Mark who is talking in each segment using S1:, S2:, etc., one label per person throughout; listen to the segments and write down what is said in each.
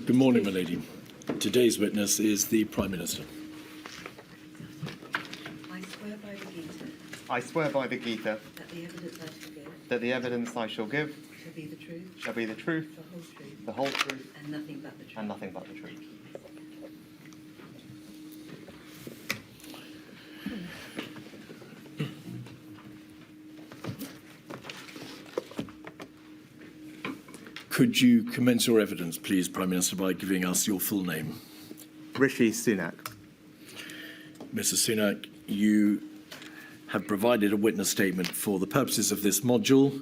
S1: Good morning, my lady. Today's witness is the Prime Minister.
S2: I swear by the Gita
S3: I swear by the Gita
S2: that the evidence I shall give
S3: shall be the truth,
S2: shall be the truth,
S3: the whole truth,
S2: and nothing but the truth.
S3: and nothing but the truth.
S1: Could you commence your evidence, please, Prime Minister, by giving us your full name?
S3: Rishi Sunak.
S1: Mr Sunak, you have provided a witness statement for the purposes of this module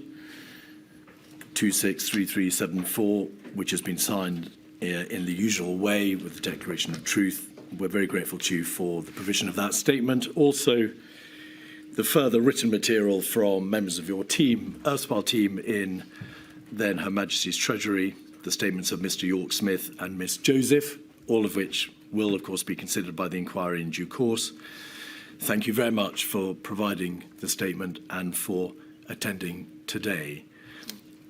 S1: 263374, which has been signed in the usual way with the Declaration of Truth. We're very grateful to you for the provision of that statement. Also, the further written material from members of your team, erstwhile team in then Her Majesty's Treasury, the statements of Mr York Smith and Miss Joseph, all of which will, of course, be considered by the inquiry in due course. Thank you very much for providing the statement and for attending today.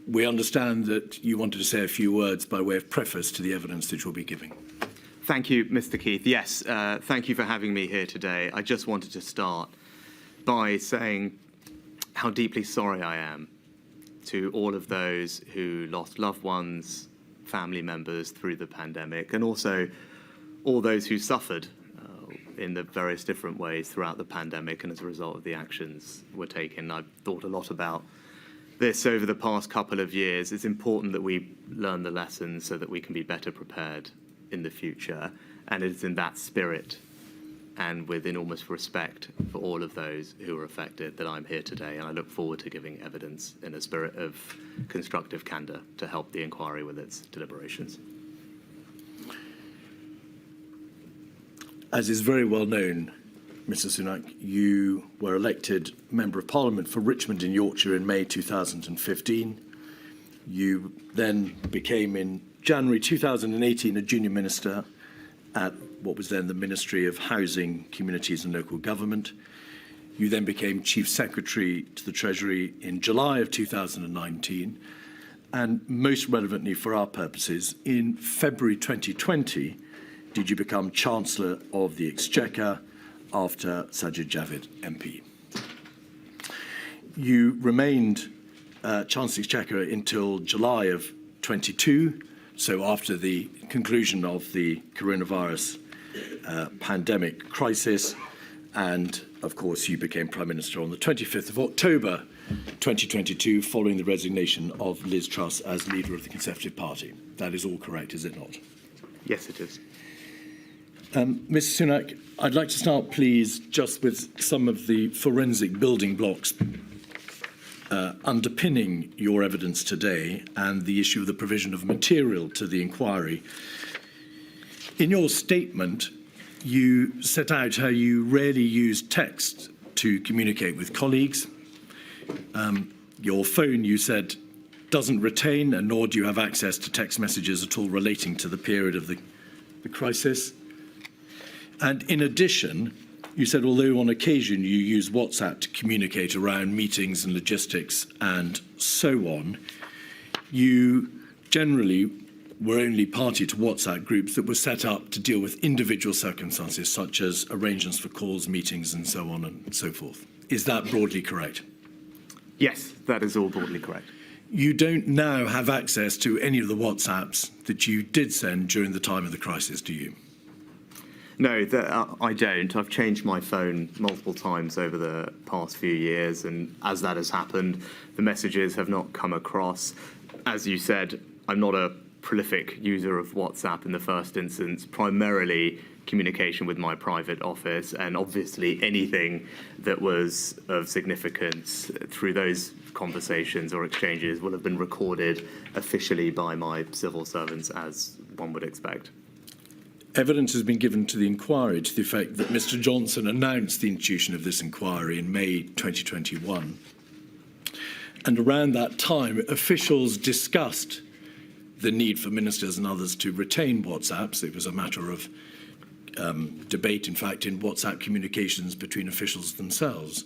S1: We understand that you wanted to say a few words by way of preface to the evidence that you'll be giving.
S3: Thank you, Mr. Keith. Yes, thank you for having me here today. I just wanted to start by saying how deeply sorry I am to all of those who lost loved ones, family members through the pandemic, and also all those who suffered in the various different ways throughout the pandemic and as a result of the actions were taken. I've thought a lot about this over the past couple of years. It's important that we learn the lessons so that we can be better prepared in the future, and it's in that spirit and with enormous respect for all of those who were affected that I'm here today, and I look forward to giving evidence in a spirit of constructive candour to help the inquiry with its deliberations.
S1: As is very well known, Mr Sunak, you were elected Member of Parliament for Richmond in Yorkshire in May 2015. You then became, in January 2018, a junior minister at what was then the Ministry of Housing, Communities and Local Government. You then became Chief Secretary to the Treasury in July of 2019. And most relevantly for our purposes, in February 2020, did you become Chancellor of the Exchequer after Sajid Javid MP. You remained Chancellor of the Exchequer until July of 22, so after the conclusion of the coronavirus pandemic crisis, and of course you became Prime Minister on the 25th of October 2022 following the resignation of Liz Truss as leader of the Conservative Party. That is all correct, is it not?
S3: Yes, it is.
S1: Mr Sunak, I'd like to start, please, just with some of the forensic building blocks underpinning your evidence today and the issue of the provision of material to the inquiry. In your statement, you set out how you rarely use text to communicate with colleagues. Your phone, you said, doesn't retain, and nor do you have access to text messages at all relating to the period of the crisis. And in addition, you said, although on occasion you use WhatsApp to communicate around meetings and logistics and so on, you generally were only party to WhatsApp groups that were set up to deal with individual circumstances, such as arrangements for calls, meetings, and so on and so forth. Is that broadly correct?
S3: Yes, that is all broadly correct.
S1: You don't now have access to any of the WhatsApps that you did send during the time of the crisis, do you?
S3: No, I don't. I've changed my phone multiple times over the past few years, and as that has happened, the messages have not come across. As you said, I'm not a prolific user of WhatsApp in the first instance, primarily communication with my private office, and obviously anything that was of significance through those conversations or exchanges will have been recorded officially by my civil servants, as one would expect.
S1: Evidence has been given to the inquiry to the effect that Mr Johnson announced the institution of this inquiry in May 2021. And around that time, officials discussed the need for ministers and others to retain WhatsApps. It was a matter of debate, in fact, in WhatsApp communications between officials themselves.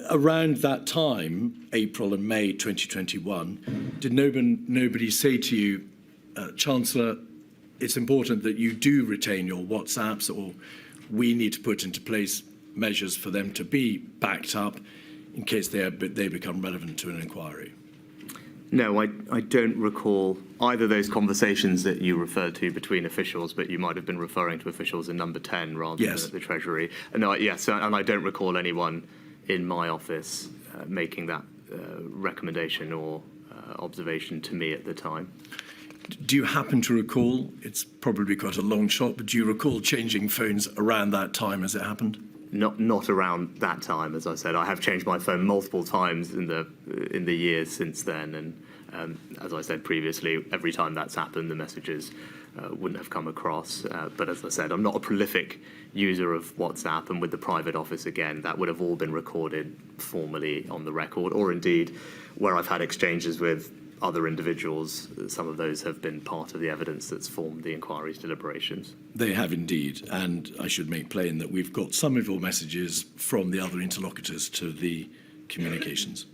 S1: Around that time, April and May 2021, did nobody say to you, Chancellor, it's important that you do retain your WhatsApps, or we need to put into place measures for them to be backed up in case they become relevant to an inquiry.
S3: No, I don't recall either of those conversations that you referred to between officials, but you might have been referring to officials in number 10 rather than at the Treasury. No, yes, and I don't recall anyone in my office making that recommendation or observation to me at the time.
S1: Do you happen to recall, it's probably quite a long shot, but do you recall changing phones around that time as it happened?
S3: Not around that time, as I said. I have changed my phone multiple times in the years since then, and as I said previously, every time that's happened, the messages wouldn't have come across. But as I said, I'm not a prolific user of WhatsApp, and with the private office, again, that would have all been recorded formally on the record, or indeed, where I've had exchanges with other individuals, some of those have been part of the evidence that's formed the inquiry's deliberations.
S1: They have indeed, and I should make plain that we've got some of your messages from the other interlocutors to the communications.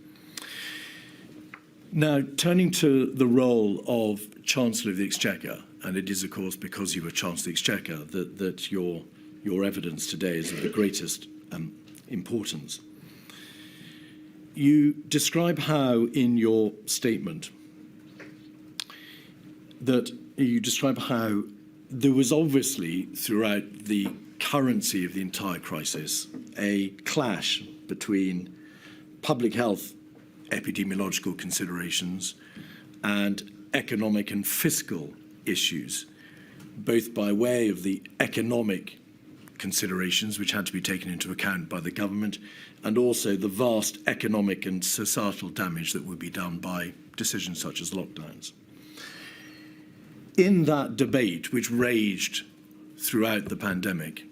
S1: Now, turning to the role of Chancellor of the Exchequer, and it is, of course, because you were Chancellor of the Exchequer that your evidence today is of the greatest importance. You describe how, in your statement, that you describe how there was obviously, throughout the currency of the entire crisis, a clash between public health epidemiological considerations and economic and fiscal issues, both by way of the economic considerations which had to be taken into account by the government, and also the vast economic and societal damage that would be done by decisions such as lockdowns. In that debate, which raged throughout the pandemic,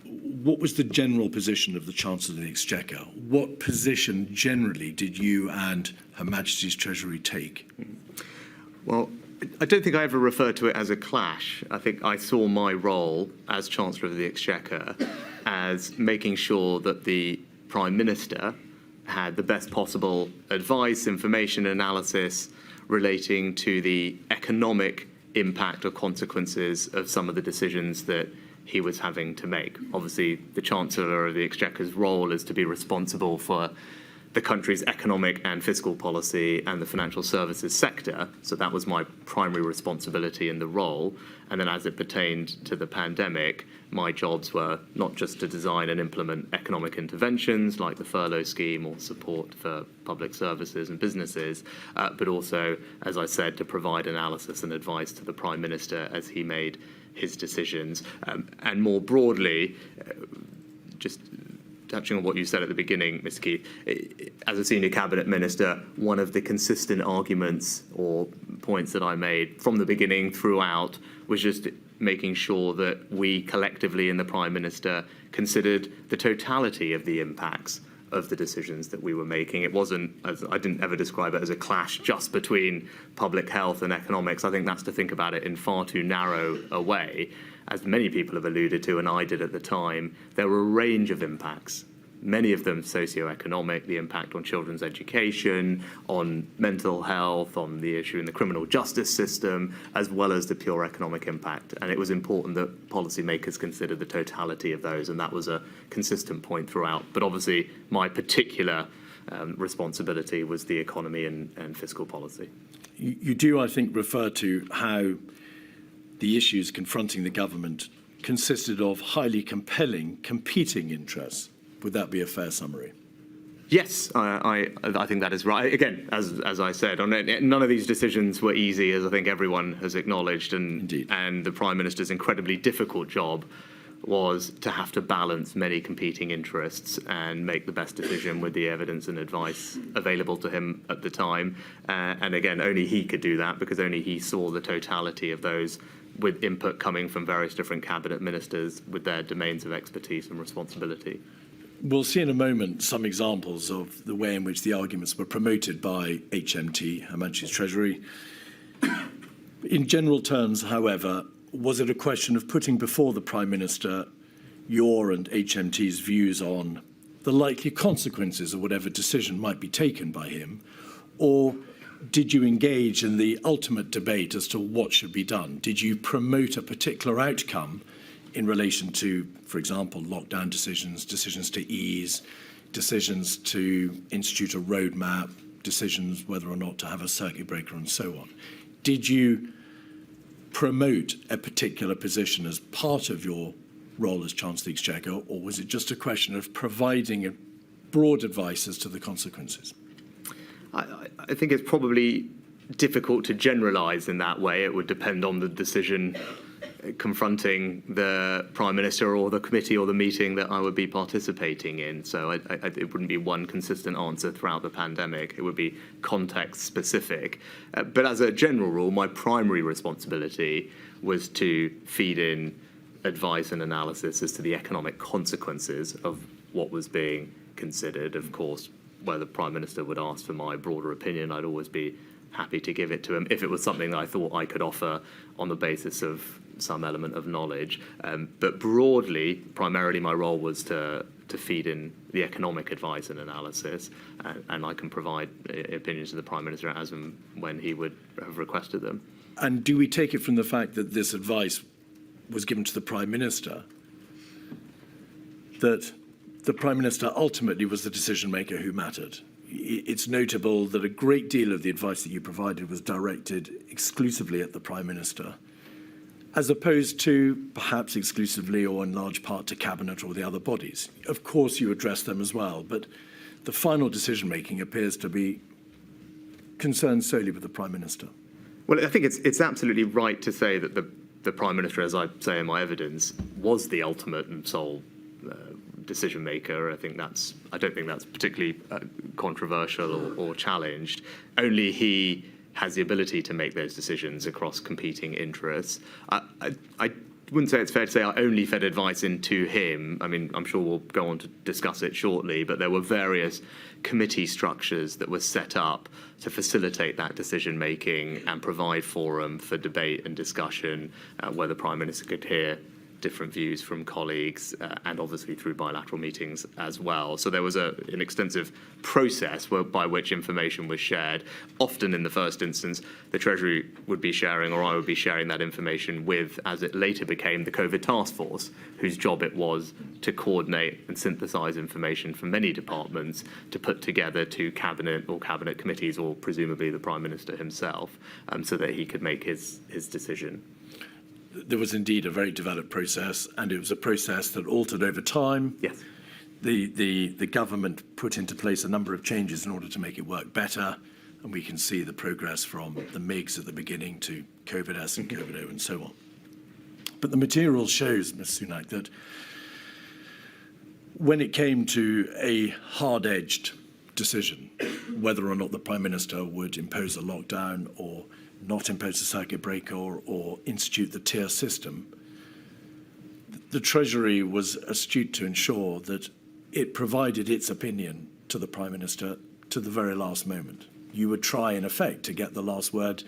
S1: what was the general position of the Chancellor of the Exchequer? What position generally did you and Her Majesty's Treasury take?
S3: Well, I don't think I ever referred to it as a clash. I think I saw my role as Chancellor of the Exchequer as making sure that the Prime Minister had the best possible advice, information, analysis relating to the economic impact or consequences of some of the decisions that he was having to make. Obviously, the Chancellor of the Exchequer's role is to be responsible for the country's economic and fiscal policy and the financial services sector. So that was my primary responsibility in the role. And then as it pertained to the pandemic, my jobs were not just to design and implement economic interventions like the furlough scheme or support for public services and businesses, but also, as I said, to provide analysis and advice to the Prime Minister as he made his decisions. And more broadly, just touching on what you said at the beginning, Mr. Keith, as a senior cabinet minister, one of the consistent arguments or points that I made from the beginning throughout was just making sure that we collectively in the Prime Minister considered the totality of the impacts of the decisions that we were making. It wasn't, as I didn't ever describe it as a clash just between public health and economics. I think that's to think about it in far too narrow a way. As many people have alluded to, and I did at the time, there were a range of impacts, many of them socioeconomic, the impact on children's education, on mental health, on the issue in the criminal justice system, as well as the pure economic impact. And it was important that policymakers consider the totality of those, and that was a consistent point throughout. But obviously, my particular responsibility was the economy and fiscal policy.
S1: You do, I think, refer to how the issues confronting the government consisted of highly compelling competing interests. Would that be a fair summary?
S3: Yes, I think that is right. Again, as I said, none of these decisions were easy, as I think everyone has acknowledged. And the Prime Minister's incredibly difficult job was to have to balance many competing interests and make the best decision with the evidence and advice available to him at the time. And again, only he could do that because only he saw the totality of those, with input coming from various different cabinet ministers with their domains of expertise and responsibility.
S1: We'll see in a moment some examples of the way in which the arguments were promoted by HMT, Her Majesty's Treasury. In general terms, however, was it a question of putting before the Prime Minister your and HMT's views on the likely consequences of whatever decision might be taken by him, or did you engage in the ultimate debate as to what should be done? Did you promote a particular outcome in relation to, for example, lockdown decisions, decisions to ease, decisions to institute a roadmap, decisions whether or not to have a circuit breaker and so on? Did you promote a particular position as part of your role as Chancellor of the Exchequer, or was it just a question of providing a broad advice as to the consequences?
S3: I think it's probably difficult to generalise in that way. It would depend on the decision confronting the Prime Minister or the committee or the meeting that I would be participating in. So it wouldn't be one consistent answer throughout the pandemic. It would be context specific. But as a general rule, my primary responsibility was to feed in advice and analysis as to the economic consequences of what was being considered. Of course, where the Prime Minister would ask for my broader opinion, I'd always be happy to give it to him if it was something that I thought I could offer on the basis of some element of knowledge. But broadly, primarily my role was to feed in the economic advice and analysis, and I can provide opinions to the Prime Minister as and when he would have requested them.
S1: And do we take it from the fact that this advice was given to the Prime Minister that the Prime Minister ultimately was the decision maker who mattered? It's notable that a great deal of the advice that you provided was directed exclusively at the Prime Minister, as opposed to perhaps exclusively or in large part to Cabinet or the other bodies. Of course, you address them as well, but the final decision-making appears to be concerned solely with the Prime Minister.
S3: Well, I think it's absolutely right to say that the Prime Minister, as I say in my evidence, was the ultimate and sole decision maker. I don't think that's particularly controversial or challenged. Only he has the ability to make those decisions across competing interests. I wouldn't say it's fair to say I only fed advice into him. I mean, I'm sure we'll go on to discuss it shortly, but there were various committee structures that were set up to facilitate that decision making and provide forum for debate and discussion where the Prime Minister could hear different views from colleagues and obviously through bilateral meetings as well. So there was an extensive process by which information was shared. Often in the first instance, the Treasury would be sharing or I would be sharing that information with, as it later became, the COVID task force, whose job it was to coordinate and synthesise information from many departments to put together to Cabinet or Cabinet committees or presumably the Prime Minister himself so that he could make his decision.
S1: There was indeed a very developed process, and it was a process that altered over time.
S3: Yes.
S1: The government put into place a number of changes in order to make it work better, and we can see the progress from the MIGs at the beginning to COVID-S and COVID-O and so on. But the material shows, Mr Sunak, that when it came to a hard-edged decision, whether or not the Prime Minister would impose a lockdown or not impose a circuit breaker or institute the tier system, the Treasury was astute to ensure that it provided its opinion to the Prime Minister to the very last moment. You would try, in effect, to get the last word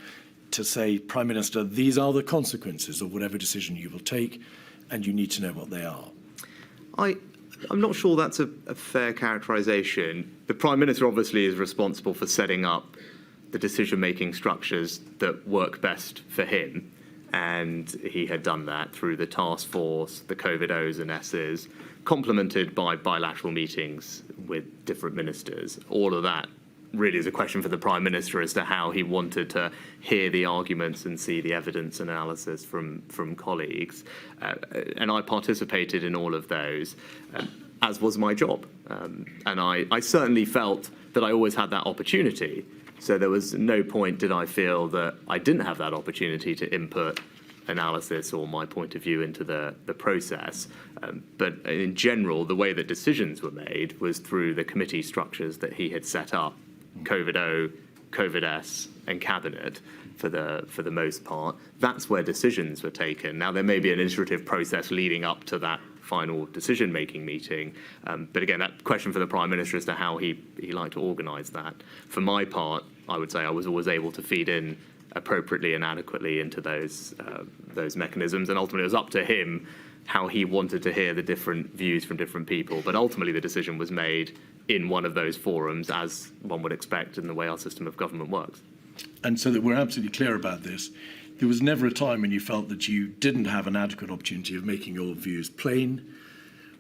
S1: to say, Prime Minister, these are the consequences of whatever decision you will take, and you need to know what they are.
S3: I'm not sure that's a fair characterisation. The Prime Minister obviously is responsible for setting up the decision-making structures that work best for him, and he had done that through the task force, the COVID-Os and S's, complemented by bilateral meetings with different ministers. All of that really is a question for the Prime Minister as to how he wanted to hear the arguments and see the evidence analysis from colleagues. And I participated in all of those, as was my job. And I certainly felt that I always had that opportunity. So there was no point did I feel that I didn't have that opportunity to input analysis or my point of view into the process. But in general, the way that decisions were made was through the committee structures that he had set up, COVID-O, COVID-S and Cabinet for the most part. That's where decisions were taken. Now, there may be an iterative process leading up to that final decision-making meeting. But again, that question for the Prime Minister as to how he liked to organise that. For my part, I would say I was always able to feed in appropriately and adequately into those mechanisms, and ultimately it was up to him how he wanted to hear the different views from different people. But ultimately the decision was made in one of those forums, as one would expect in the way our system of government works.
S1: And so that we're absolutely clear about this, there was never a time when you felt that you didn't have an adequate opportunity of making your views plain.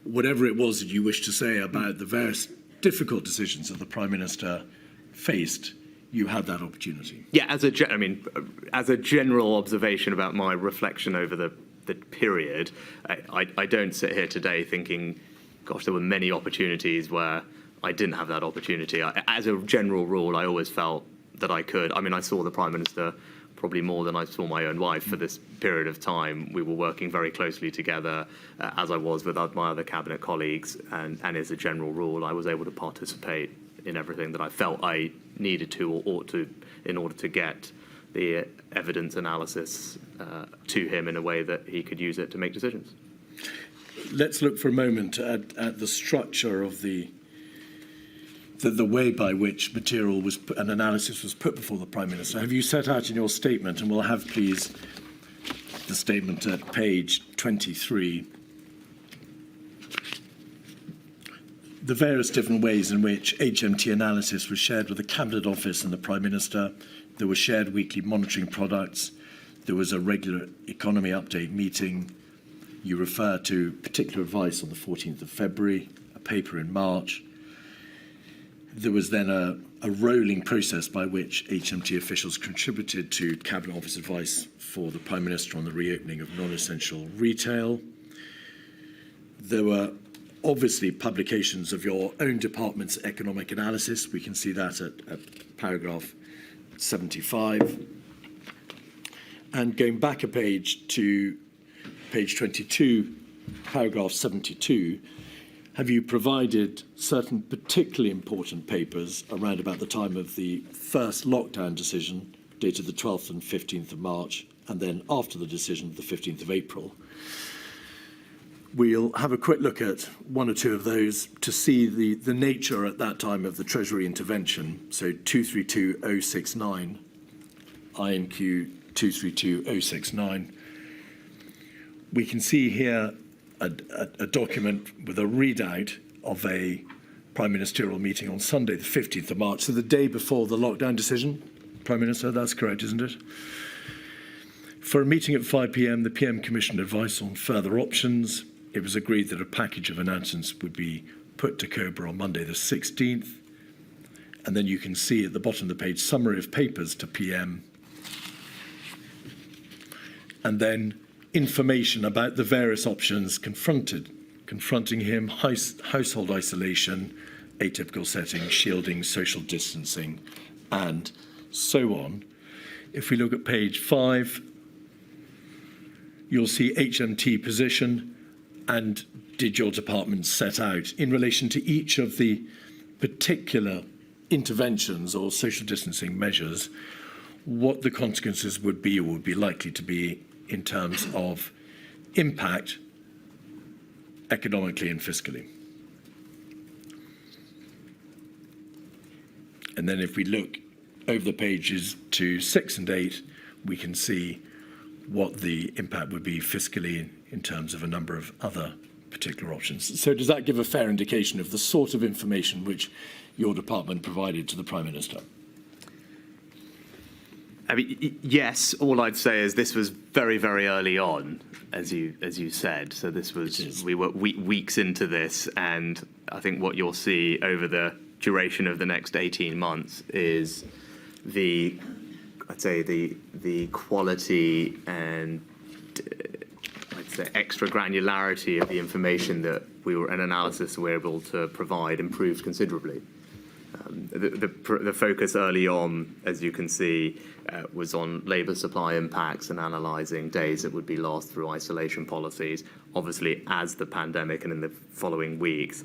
S1: Whatever it was that you wished to say about the various difficult decisions that the Prime Minister faced, you had that opportunity.
S3: Yeah, as a general observation about my reflection over the period, I don't sit here today thinking, gosh, there were many opportunities where I didn't have that opportunity. As a general rule, I always felt that I could. I mean, I saw the Prime Minister probably more than I saw my own wife for this period of time. We were working very closely together, as I was with my other cabinet colleagues, and as a general rule, I was able to participate in everything that I felt I needed to or ought to in order to get the evidence analysis to him in a way that he could use it to make decisions.
S1: Let's look for a moment at the structure of the way by which material was an analysis was put before the Prime Minister. Have you set out in your statement, and we'll have, please, the statement at page 23, the various different ways in which HMT analysis was shared with the Cabinet Office and the Prime Minister. There were shared weekly monitoring products. There was a regular economy update meeting. You refer to particular advice on the 14th of February, a paper in March. There was then a rolling process by which HMT officials contributed to Cabinet Office advice for the Prime Minister on the reopening of non-essential retail. There were obviously publications of your own department's economic analysis. We can see that at paragraph 75. And going back a page to page 22, paragraph 72, have you provided certain particularly important papers around about the time of the first lockdown decision, dated the 12th and 15th of March, and then after the decision, the 15th of April? We'll have a quick look at one or two of those to see the nature at that time of the Treasury intervention. So 232069, INQ 232069. We can see here a document with a readout of a Prime Ministerial meeting on Sunday, the 15th of March, so the day before the lockdown decision. Prime Minister, that's correct, isn't it? For a meeting at 5 p.m, the PM commissioned advice on further options. It was agreed that a package of announcements would be put to COBRA on Monday the 16th. And then you can see at the bottom of the page, summary of papers to PM. And then information about the various options confronting him: household isolation, atypical settings, shielding, social distancing, and so on. If we look at page 5, you'll see HMT position, and did your department set out in relation to each of the particular interventions or social distancing measures what the consequences would be or would be likely to be in terms of impact economically and fiscally. And then if we look over the pages to 6 and 8, we can see what the impact would be fiscally in terms of a number of other particular options. So does that give a fair indication of the sort of information which your department provided to the Prime Minister?
S3: I mean, yes. All I'd say is this was very, very early on, as you said. So this was we were weeks into this, and I think what you'll see over the duration of the next 18 months is the quality and I'd say extra granularity of the information that an analysis we were able to provide improved considerably. The focus early on, as you can see, was on labour supply impacts and analysing days that would be lost through isolation policies. Obviously, as the pandemic and in the following weeks,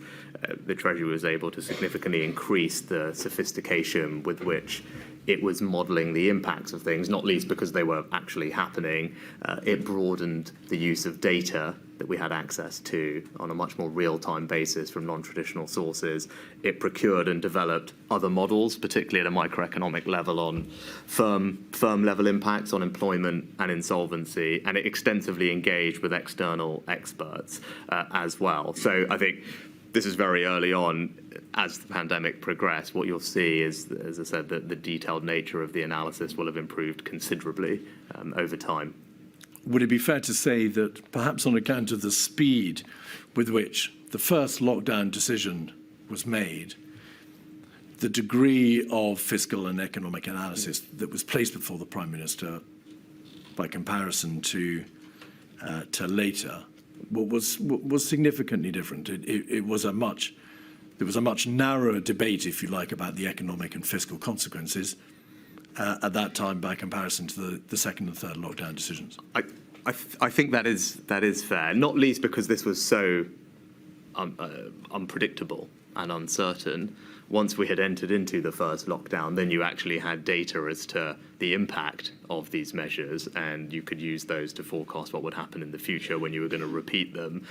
S3: the Treasury was able to significantly increase the sophistication with which it was modelling the impacts of things, not least because they were actually happening. It broadened the use of data that we had access to on a much more real-time basis from non-traditional sources. It procured and developed other models, particularly at a microeconomic level, on firm-level impacts on employment and insolvency, and it extensively engaged with external experts as well. So I think this is very early on. As the pandemic progressed, what you'll see is, as I said, that the detailed nature of the analysis will have improved considerably over time.
S1: Would it be fair to say that perhaps on account of the speed with which the first lockdown decision was made, the degree of fiscal and economic analysis that was placed before the Prime Minister by comparison to later was significantly different? There was a much narrower debate, if you like, about the economic and fiscal consequences at that time by comparison to the second and third lockdown decisions.
S3: I think that is fair, not least because this was so unpredictable and uncertain. Once we had entered into the first lockdown, then you actually had data as to the impact of these measures, and you could use those to forecast what would happen in the future when you were going to repeat them.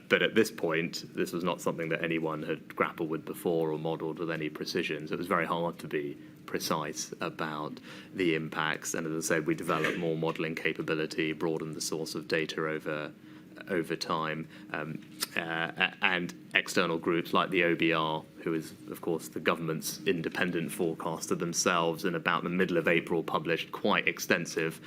S3: But at this point, this was not something that anyone had grappled with before or modelled with any precision, so it was very hard to be precise about the impacts. And as I said, we developed more modelling capability, broadened the source of data over time, and external groups like the OBR, who is, of course, the government's independent forecaster themselves, in about the middle of April published quite extensive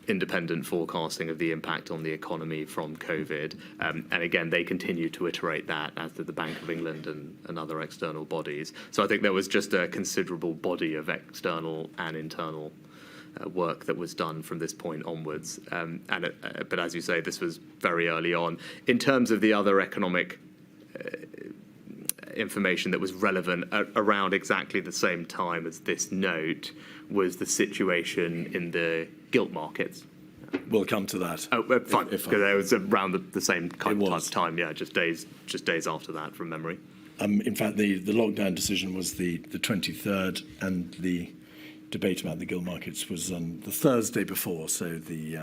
S3: independent forecasting of the impact on the economy from COVID. And again, they continue to iterate that, as did the Bank of England and other external bodies. So I think there was just a considerable body of external and internal work that was done from this point onwards. But as you say, this was very early on. In terms of the other economic information that was relevant around exactly the same time as this note was the situation in the gilt markets.
S1: We'll come to that.
S3: Oh, fine, because it was around the same kind of time, yeah, just days after that from memory.
S1: In fact, the lockdown decision was the 23rd, and the debate about the gilt markets was on the Thursday before, so the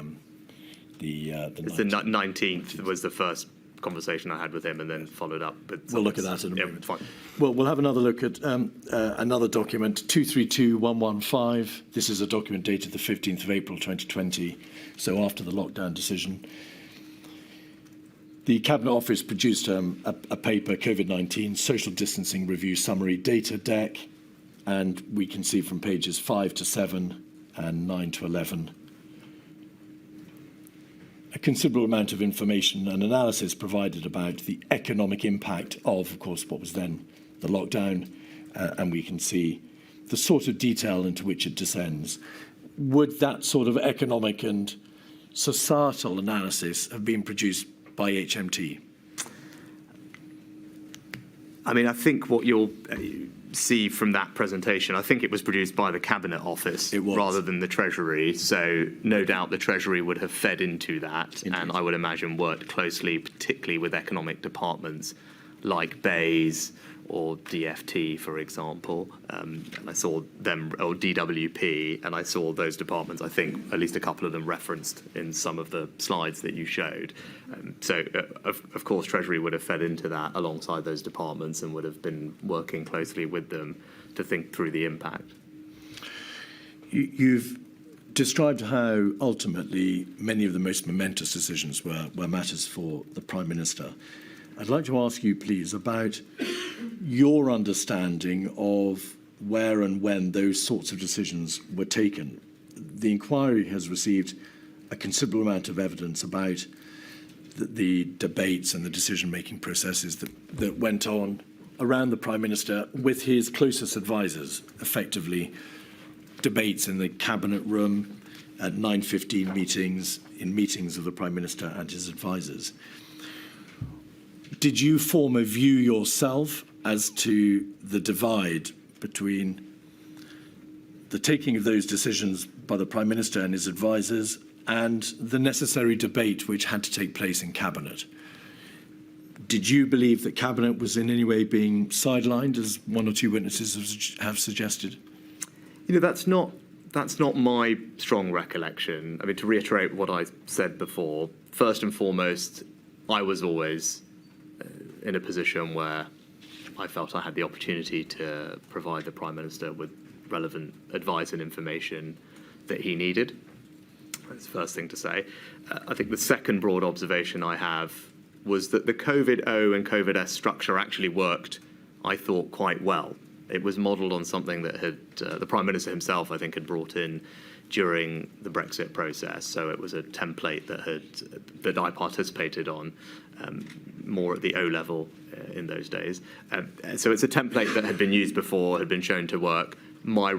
S3: 19th was the first conversation I had with him, and then followed up. But
S1: we'll look at that in a moment.
S3: Fine.
S1: Well, we'll have another look at another document, 232115. This is a document dated the 15th of April 2020, so after the lockdown decision. The Cabinet Office produced a paper, COVID-19 Social Distancing Review Summary Data Deck, and we can see from pages 5 to 7 and 9 to 11 a considerable amount of information and analysis provided about the economic impact of course, what was then the lockdown, and we can see the sort of detail into which it descends. Would that sort of economic and societal analysis have been produced by HMT?
S3: I mean, I think what you'll see from that presentation, I think it was produced by the Cabinet Office rather than the Treasury. So no doubt the Treasury would have fed into that. Indeed. And I would imagine worked closely, particularly with economic departments like BEIS or DFT, for example. And I saw them, or DWP, and I saw those departments, I think at least a couple of them referenced in some of the slides that you showed. So, of course, Treasury would have fed into that alongside those departments and would have been working closely with them to think through the impact.
S1: You've described how ultimately many of the most momentous decisions were matters for the Prime Minister. I'd like to ask you, please, about your understanding of where and when those sorts of decisions were taken. The inquiry has received a considerable amount of evidence about the debates and the decision-making processes that went on around the Prime Minister with his closest advisors, effectively debates in the Cabinet room, at 9:15 meetings, in meetings of the Prime Minister and his advisors. Did you form a view yourself as to the divide between the taking of those decisions by the Prime Minister and his advisors and the necessary debate which had to take place in Cabinet? Did you believe that Cabinet was in any way being sidelined, as one or two witnesses have suggested?
S3: You know, that's not my strong recollection. I mean, to reiterate what I said before, first and foremost, I was always in a position where I felt I had the opportunity to provide the Prime Minister with relevant advice and information that he needed. That's the first thing to say. I think the second broad observation I have was that the COVID-O and COVID-S structure actually worked, I thought, quite well. It was modelled on something that had the Prime Minister himself, I think, had brought in during the Brexit process. So it was a template that I participated on more at the O level in those days. So it's a template that had been used before, had been shown to work. My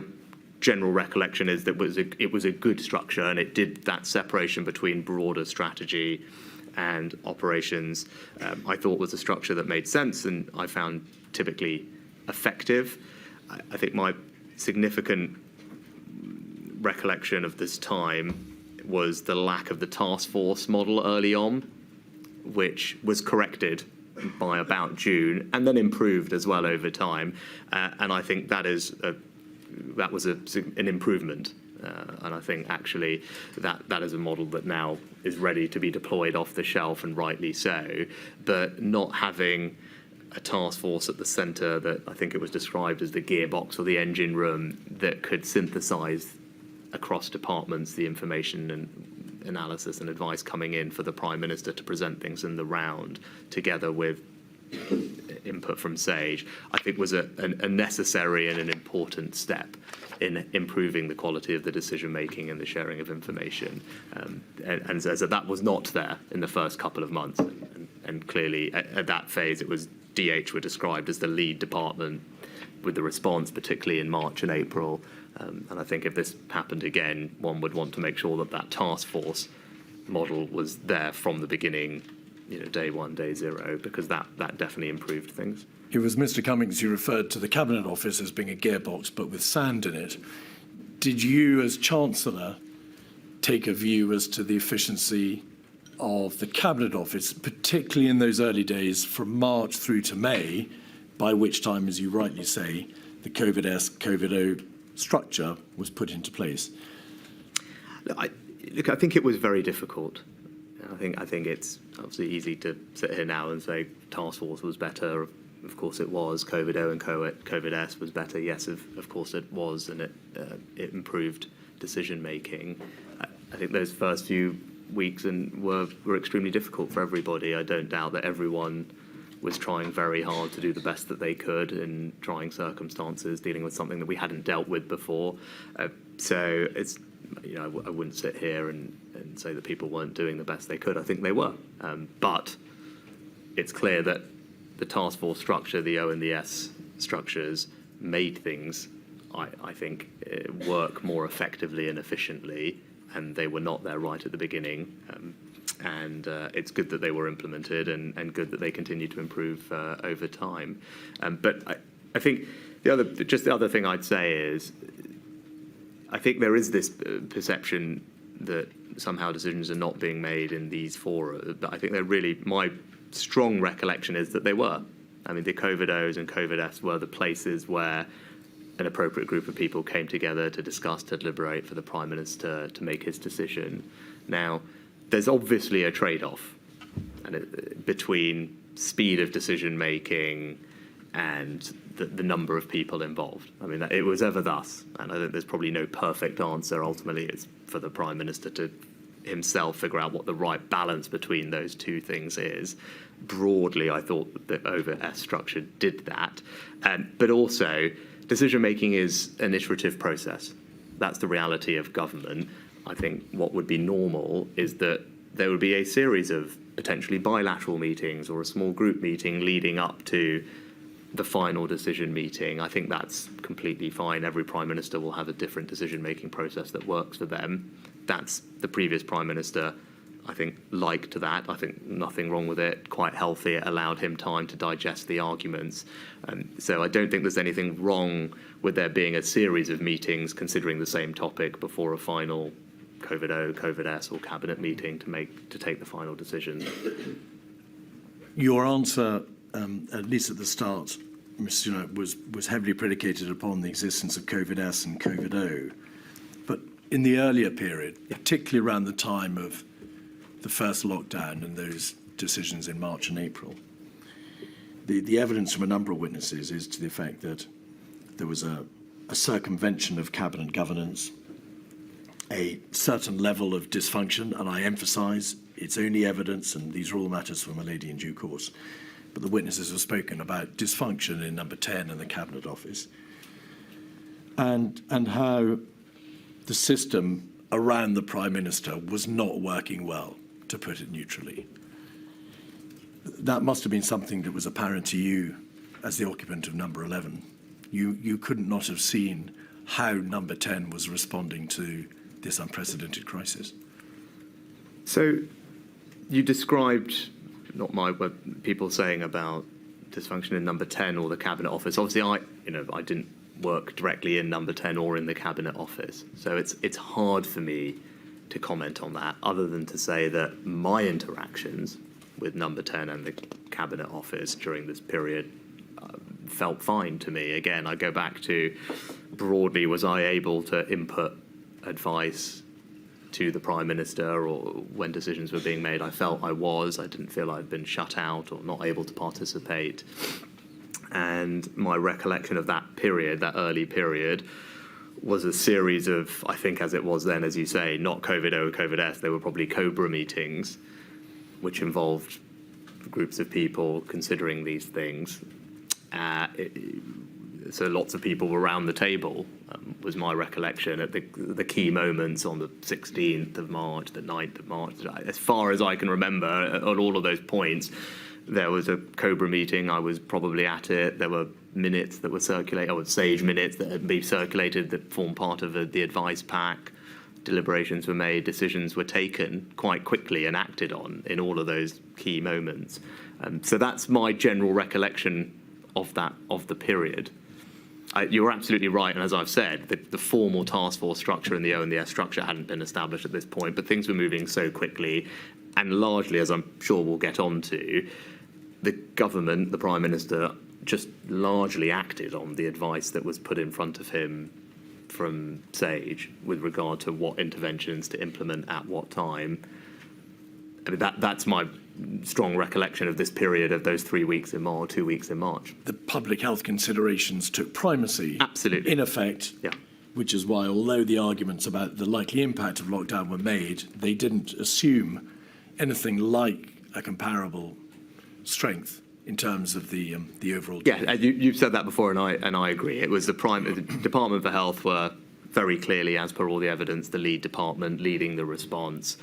S3: general recollection is that it was a good structure, and it did that separation between broader strategy and operations. I thought was a structure that made sense, and I found typically effective. I think my significant recollection of this time was the lack of the task force model early on, which was corrected by about June and then improved as well over time. And I think that was an improvement. And I think actually that is a model that now is ready to be deployed off the shelf, and rightly so. But not having a task force at the centre that I think it was described as the gearbox or the engine room that could synthesise across departments the information and analysis and advice coming in for the Prime Minister to present things in the round, together with input from SAGE, I think was a necessary and an important step in improving the quality of the decision-making and the sharing of information. And so that was not there in the first couple of months. And clearly, at that phase, it was DH were described as the lead department with the response, particularly in March and April. And I think if this happened again, one would want to make sure that that task force model was there from the beginning, day one, day zero, because that definitely improved things.
S1: It was Mr Cummings who referred to the Cabinet Office as being a gearbox, but with sand in it. Did you, as Chancellor, take a view as to the efficiency of the Cabinet Office, particularly in those early days from March through to May, by which time, as you rightly say, the COVID-S, COVID-O structure was put into place?
S3: I think it was very difficult. I think it's obviously easy to sit here now and say task force was better. Of course it was. COVID-O and COVID-S was better. Yes, of course it was, and it improved decision making. I think those first few weeks were extremely difficult for everybody. I don't doubt that everyone was trying very hard to do the best that they could in trying circumstances, dealing with something that we hadn't dealt with before. So it's, I wouldn't sit here and say that people weren't doing the best they could. I think they were. But it's clear that the task force structure, the O and the S structures, made things, I think, work more effectively and efficiently, and they were not there right at the beginning. And it's good that they were implemented, and good that they continue to improve over time. But I think the other thing I'd say is, I think there is this perception that somehow decisions are not being made in these fora. But I think they're really, my strong recollection is that they were. I mean, the COVID-Os and COVID-S were the places where an appropriate group of people came together to discuss, to deliberate, for the Prime Minister to make his decision. Now, there's obviously a trade-off between speed of decision-making and the number of people involved. I mean, it was ever thus, and I think there's probably no perfect answer. Ultimately, it's for the Prime Minister to himself figure out what the right balance between those two things is. Broadly, I thought the over-S structure did that. But also, decision-making is an iterative process. That's the reality of government. I think what would be normal is that there would be a series of potentially bilateral meetings or a small group meeting leading up to the final decision meeting. I think that's completely fine. Every Prime Minister will have a different decision-making process that works for them. That's the previous Prime Minister, I think, liked that. I think nothing wrong with it, quite healthy. It allowed him time to digest the arguments. So I don't think there's anything wrong with there being a series of meetings considering the same topic before a final COVID-O, COVID-S or cabinet meeting to take the final decision.
S1: Your answer, at least at the start, Mr Sunak, was heavily predicated upon the existence of COVID-S and COVID-O. But in the earlier period, particularly around the time of the first lockdown and those decisions in March and April, the evidence from a number of witnesses is to the effect that there was a circumvention of cabinet governance, a certain level of dysfunction, and I emphasise it's only evidence and these are all matters for my lady in due course. But the witnesses have spoken about dysfunction in number 10 in the Cabinet Office and how the system around the Prime Minister was not working well, to put it neutrally. That must have been something that was apparent to you as the occupant of number 11. You could not have seen how number 10 was responding to this unprecedented crisis.
S3: So you described, not what people saying about dysfunction in number 10 or the Cabinet Office. Obviously, I didn't work directly in number 10 or in the Cabinet Office. So it's hard for me to comment on that, other than to say that my interactions with number 10 and the Cabinet Office during this period felt fine to me. Again, I go back to, broadly, was I able to input advice to the Prime Minister or when decisions were being made? I felt I was. I didn't feel I'd been shut out or not able to participate. And my recollection of that period, that early period, was a series of, I think as it was then, as you say, not COVID-O, COVID-S, they were probably COBRA meetings, which involved groups of people considering these things. So lots of people were around the table, was my recollection, at the key moments on the 16th of March, the 9th of March. As far as I can remember, at all of those points, there was a COBRA meeting. I was probably at it. There were minutes that were circulated, or SAGE minutes that had been circulated that formed part of the advice pack. Deliberations were made, decisions were taken quite quickly and acted on in all of those key moments. So that's my general recollection of the period. You're absolutely right, and as I've said, the formal task force structure and the O&S structure hadn't been established at this point, but things were moving so quickly, and largely, as I'm sure we'll get on to, the government, the Prime Minister, just largely acted on the advice that was put in front of him from SAGE with regard to what interventions to implement at what time. I mean, that's my strong recollection of this period of those 3 weeks in March, 2 weeks in March.
S1: The public health considerations took primacy.
S3: Absolutely.
S1: In effect,
S3: yeah.
S1: Which is why, although the arguments about the likely impact of lockdown were made, they didn't assume anything like a comparable strength in terms of the overall.
S3: Yeah, you've said that before, and I agree. It was the Department for Health were very clearly, as per all the evidence, the lead department leading the response.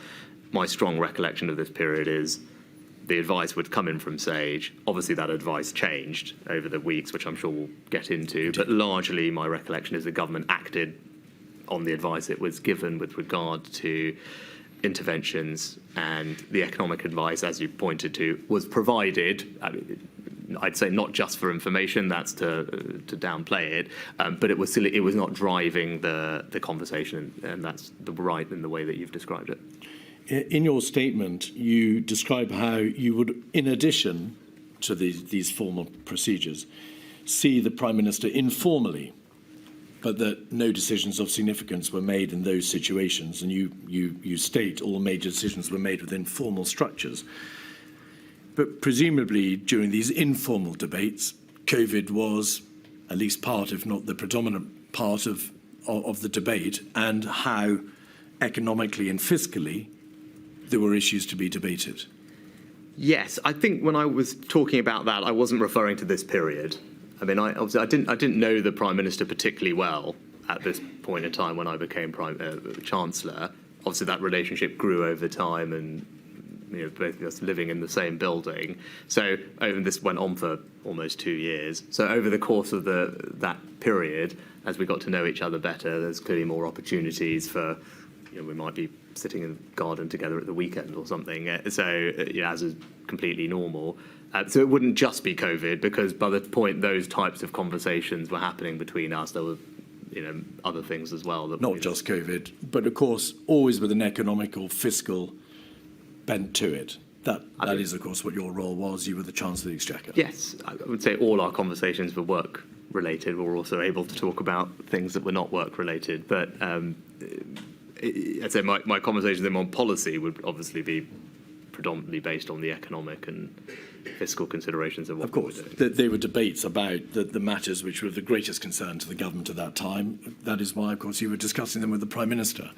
S3: My strong recollection of this period is the advice would come in from SAGE. Obviously, that advice changed over the weeks, which I'm sure we'll get into. But largely, my recollection is the government acted on the advice it was given with regard to interventions, and the economic advice, as you pointed to, was provided. I mean, I'd say not just for information, that's to downplay it, but it was not driving the conversation, and that's right in the way that you've described it.
S1: In your statement, you describe how you would, in addition to these formal procedures, see the Prime Minister informally, but that no decisions of significance were made in those situations, and you state all major decisions were made within formal structures. But presumably, during these informal debates, COVID was at least part, if not the predominant part of the debate, and how economically and fiscally there were issues to be debated.
S3: Yes, I think when I was talking about that, I wasn't referring to this period. I mean, I didn't know the Prime Minister particularly well at this point in time when I became Chancellor. Obviously, that relationship grew over time, and both of us living in the same building. So this went on for almost 2 years. So over the course of that period, as we got to know each other better, there's clearly more opportunities for, we might be sitting in the garden together at the weekend or something. So as is completely normal. So it wouldn't just be COVID, because by the point those types of conversations were happening between us, there were other things as well. That
S1: not just COVID, but of course always with an economic or fiscal bent to it. That is, of course, what your role was. You were the Chancellor of the Exchequer.
S3: Yes, I would say all our conversations were work-related. We were also able to talk about things that were not work-related. But I'd say my conversations with him on policy would obviously be predominantly based on the economic and fiscal considerations of what
S1: Of course,
S3: we were doing.
S1: there were debates about the matters which were of the greatest concern to the government at that time. That is why, of course, you were discussing them with the Prime Minister.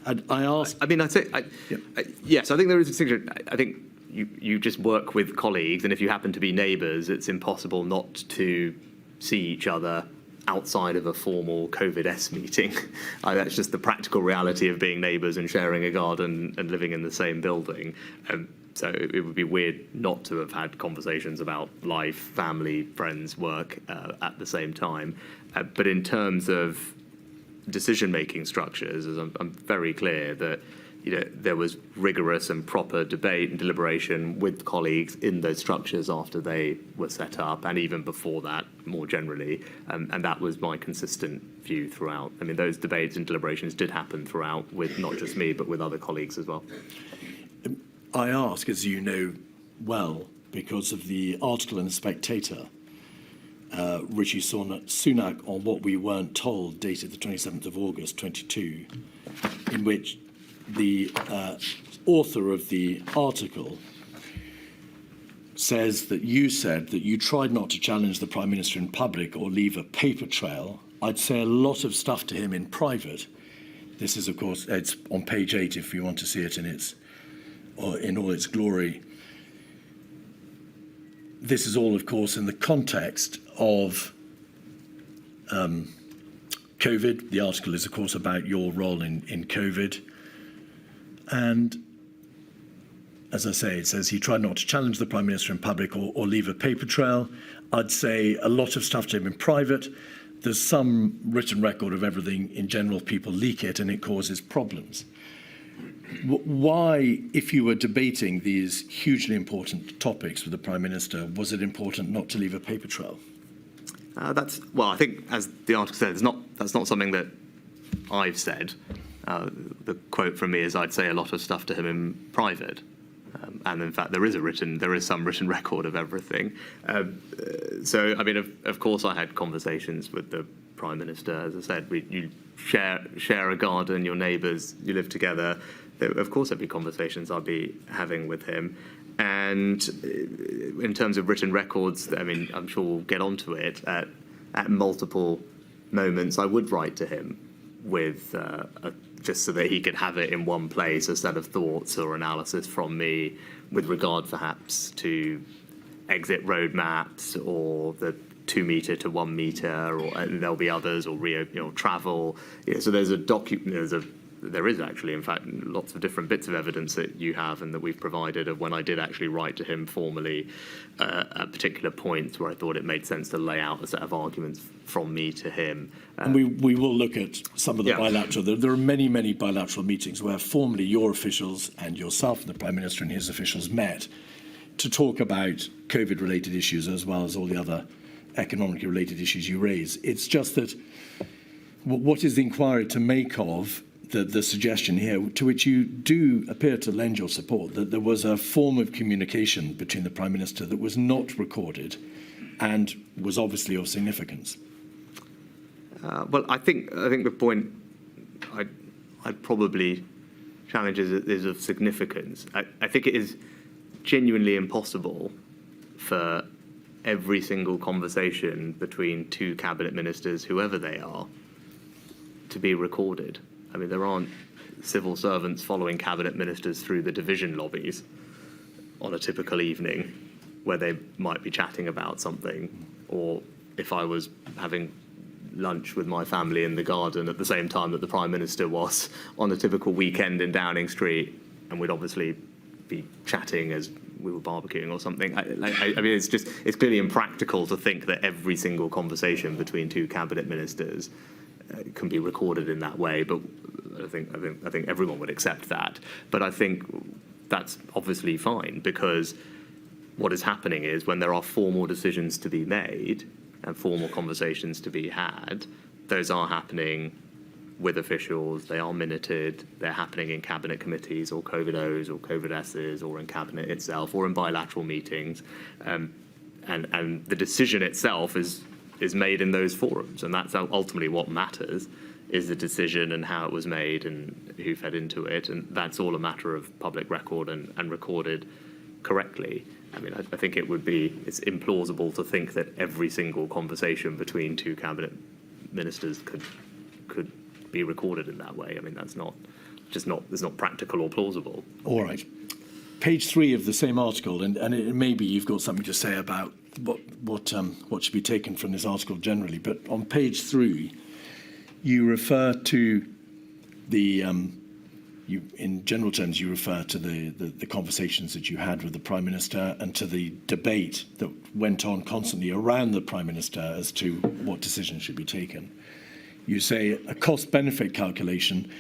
S1: And I asked...
S3: I mean, I'd say,
S1: Yeah.
S3: yes, I think there is a distinction. I think you just work with colleagues, and if you happen to be neighbours, it's impossible not to see each other outside of a formal COVID-S meeting. That's just the practical reality of being neighbours and sharing a garden and living in the same building. So it would be weird not to have had conversations about life, family, friends, work at the same time. But in terms of decision-making structures, as I'm very clear that there was rigorous and proper debate and deliberation with colleagues in those structures after they were set up, and even before that, more generally. And that was my consistent view throughout. I mean, those debates and deliberations did happen throughout with not just me, but with other colleagues as well.
S1: I ask, as you know well, because of the article in The Spectator, Rishi Sunak on What We Weren't Told, dated the 27th of August 22, in which the author of the article says that you said that you tried not to challenge the Prime Minister in public or leave a paper trail. I'd say a lot of stuff to him in private. This is, of course, it's on page 8 if you want to see it in all its glory. This is all, of course, in the context of COVID. The article is, of course, about your role in COVID. And as I say, it says he tried not to challenge the Prime Minister in public or leave a paper trail. I'd say a lot of stuff to him in private. There's some written record of everything. In general, people leak it and it causes problems. Why, if you were debating these hugely important topics with the Prime Minister, was it important not to leave a paper trail?
S3: Well, I think, as the article says, that's not something that I've said. The quote from me is, I'd say a lot of stuff to him in private. And in fact, there is some written record of everything. So, I mean, of course, I had conversations with the Prime Minister. As I said, you share a garden, your neighbours, you live together. Of course, there'd be conversations I'd be having with him. And in terms of written records, I mean, I'm sure we'll get onto it. At multiple moments, I would write to him with just so that he could have it in one place, a set of thoughts or analysis from me with regard perhaps to exit roadmaps or the 2 metre to 1 metre, and there'll be others, or travel. So there's there is actually, in fact, lots of different bits of evidence that you have and that we've provided of when I did actually write to him formally at particular points where I thought it made sense to lay out a set of arguments from me to him.
S1: And we will look at some of the bilateral. There are many, many bilateral meetings where formally your officials and yourself and the Prime Minister and his officials met to talk about COVID-related issues as well as all the other economically related issues you raise. It's just that what is the inquiry to make of the suggestion here, to which you do appear to lend your support, that there was a form of communication between the Prime Minister that was not recorded and was obviously of significance?
S3: Well, I think the point I'd probably challenge is of significance. I think it is genuinely impossible for every single conversation between 2 cabinet ministers, whoever they are, to be recorded. I mean, there aren't civil servants following cabinet ministers through the division lobbies on a typical evening where they might be chatting about something, or if I was having lunch with my family in the garden at the same time that the Prime Minister was on a typical weekend in Downing Street, and we'd obviously be chatting as we were barbecuing or something. I mean, it's clearly impractical to think that every single conversation between 2 cabinet ministers can be recorded in that way, but I think everyone would accept that. But I think that's obviously fine, because what is happening is when there are formal decisions to be made and formal conversations to be had, those are happening with officials, they are minuted, they're happening in cabinet committees or COVID-Os or COVID-Ss or in cabinet itself or in bilateral meetings, and the decision itself is made in those forums, and that's ultimately what matters. is the decision and how it was made and who fed into it, and that's all a matter of public record and recorded correctly. I mean, I think it's implausible to think that every single conversation between two cabinet ministers could be recorded in that way. I mean, it's not practical or plausible.
S1: All right. Page 3 of the same article, and maybe you've got something to say about what should be taken from this article generally, but on page 3, you refer to in general terms, you refer to the conversations that you had with the Prime Minister and to the debate that went on constantly around the Prime Minister as to what decisions should be taken. You say a cost-benefit calculation,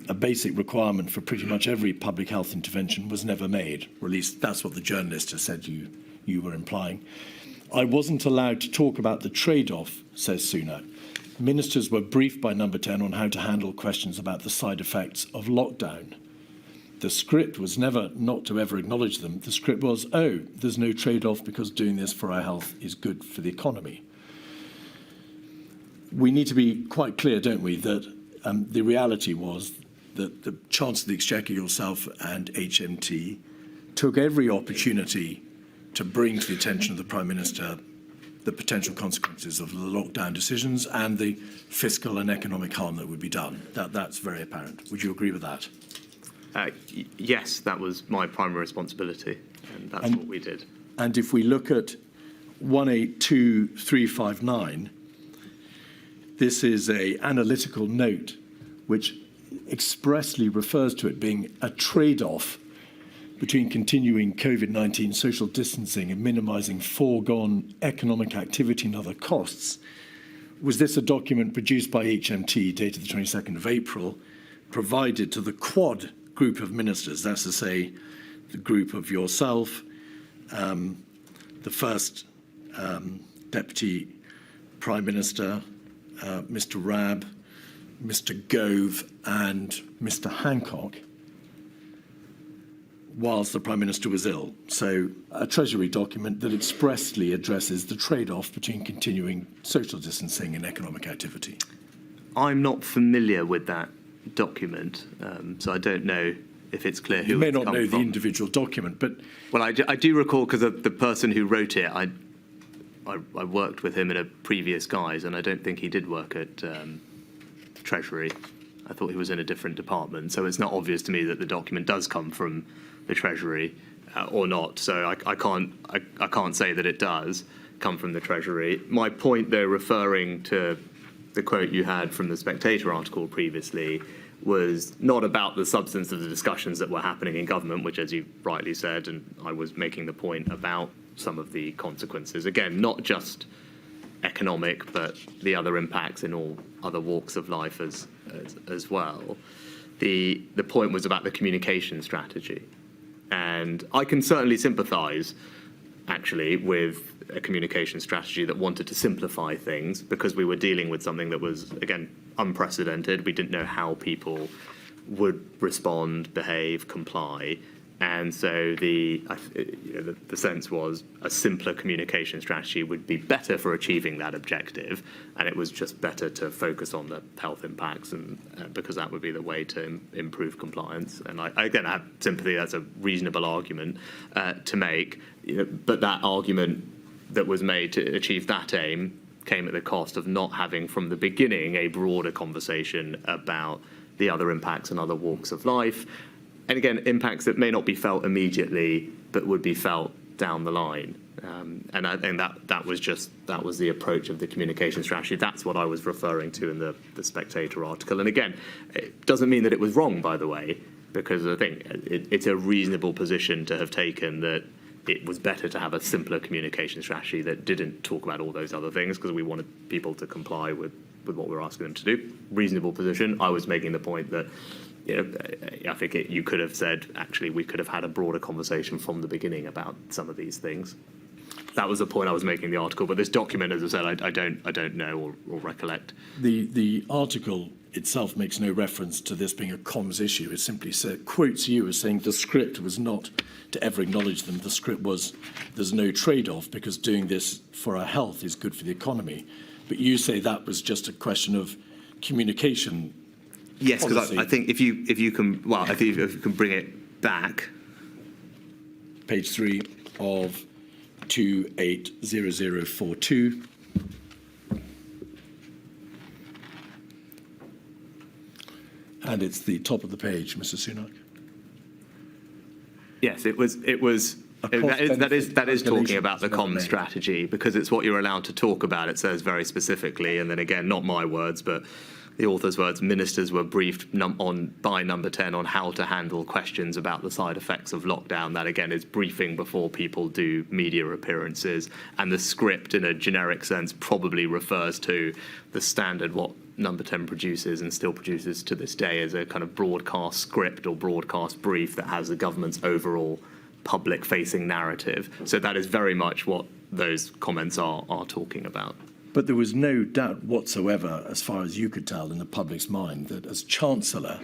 S1: a basic requirement for pretty much every public health intervention, was never made, or at least that's what the journalist has said you were implying. I wasn't allowed to talk about the trade-off, says Sunak. Ministers were briefed by Number 10 on how to handle questions about the side effects of lockdown. The script was never not to ever acknowledge them. The script was, oh, there's no trade-off because doing this for our health is good for the economy. We need to be quite clear, don't we, that the reality was that the Chancellor of the Exchequer, yourself and HMT, took every opportunity to bring to the attention of the Prime Minister the potential consequences of the lockdown decisions and the fiscal and economic harm that would be done. That's very apparent. Would you agree with that?
S3: Yes, that was my primary responsibility, and that's what we did.
S1: And if we look at 182359, this is an analytical note which expressly refers to it being a trade-off between continuing COVID-19 social distancing and minimising foregone economic activity and other costs. Was this a document produced by HMT, dated the 22nd of April, provided to the Quad group of ministers, that's to say, the group of yourself, the first Deputy Prime Minister, Mr Rabb, Mr Gove and Mr Hancock, whilst the Prime Minister was ill? So a Treasury document that expressly addresses the trade-off between continuing social distancing and economic activity.
S3: I'm not familiar with that document, so I don't know if it's clear who
S1: you may
S3: it's
S1: not
S3: come
S1: know
S3: from.
S1: the individual document, but
S3: Well, I do recall, because the person who wrote it, I worked with him in a previous guise, and I don't think he did work at Treasury. I thought he was in a different department, so it's not obvious to me that the document does come from the Treasury or not. So I can't say that it does come from the Treasury. My point, though, referring to the quote you had from the Spectator article previously, was not about the substance of the discussions that were happening in government, which, as you rightly said, and I was making the point about some of the consequences. Again, not just economic, but the other impacts in all other walks of life as well. The point was about the communication strategy. And I can certainly sympathise, actually, with a communication strategy that wanted to simplify things, because we were dealing with something that was, again, unprecedented. We didn't know how people would respond, behave, comply. And so the sense was a simpler communication strategy would be better for achieving that objective, and it was just better to focus on the health impacts, and because that would be the way to improve compliance. And I have sympathy. That's a reasonable argument to make, but that argument that was made to achieve that aim came at the cost of not having from the beginning a broader conversation about the other impacts and other walks of life. And again, impacts that may not be felt immediately, but would be felt down the line. And I think that was the approach of the communication strategy. That's what I was referring to in the Spectator article. And again, it doesn't mean that it was wrong, by the way, because I think it's a reasonable position to have taken that it was better to have a simpler communication strategy that didn't talk about all those other things, because we wanted people to comply with what we were asking them to do. Reasonable position. I was making the point that, I think you could have said, actually, we could have had a broader conversation from the beginning about some of these things. That was the point I was making in the article. But this document, as I said, I don't know or recollect.
S1: The article itself makes no reference to this being a comms issue. It simply quotes you as saying the script was not to ever acknowledge them. The script was there's no trade-off because doing this for our health is good for the economy. But you say that was just a question of communication
S3: Yes, because
S1: policy.
S3: I think if you can, well, if you can bring it back.
S1: Page 3 of 280042. And it's the top of the page, Mr Sunak.
S3: Yes, that is talking about the common strategy, because it's what you're allowed to talk about. It says very specifically, and then again, not my words, but the author's words, ministers were briefed by number 10 on how to handle questions about the side effects of lockdown. That again is briefing before people do media appearances, and the script in a generic sense probably refers to the standard what number 10 produces and still produces to this day as a kind of broadcast script or broadcast brief that has the government's overall public-facing narrative. So that is very much what those comments are talking about.
S1: But there was no doubt whatsoever, as far as you could tell, in the public's mind that as Chancellor,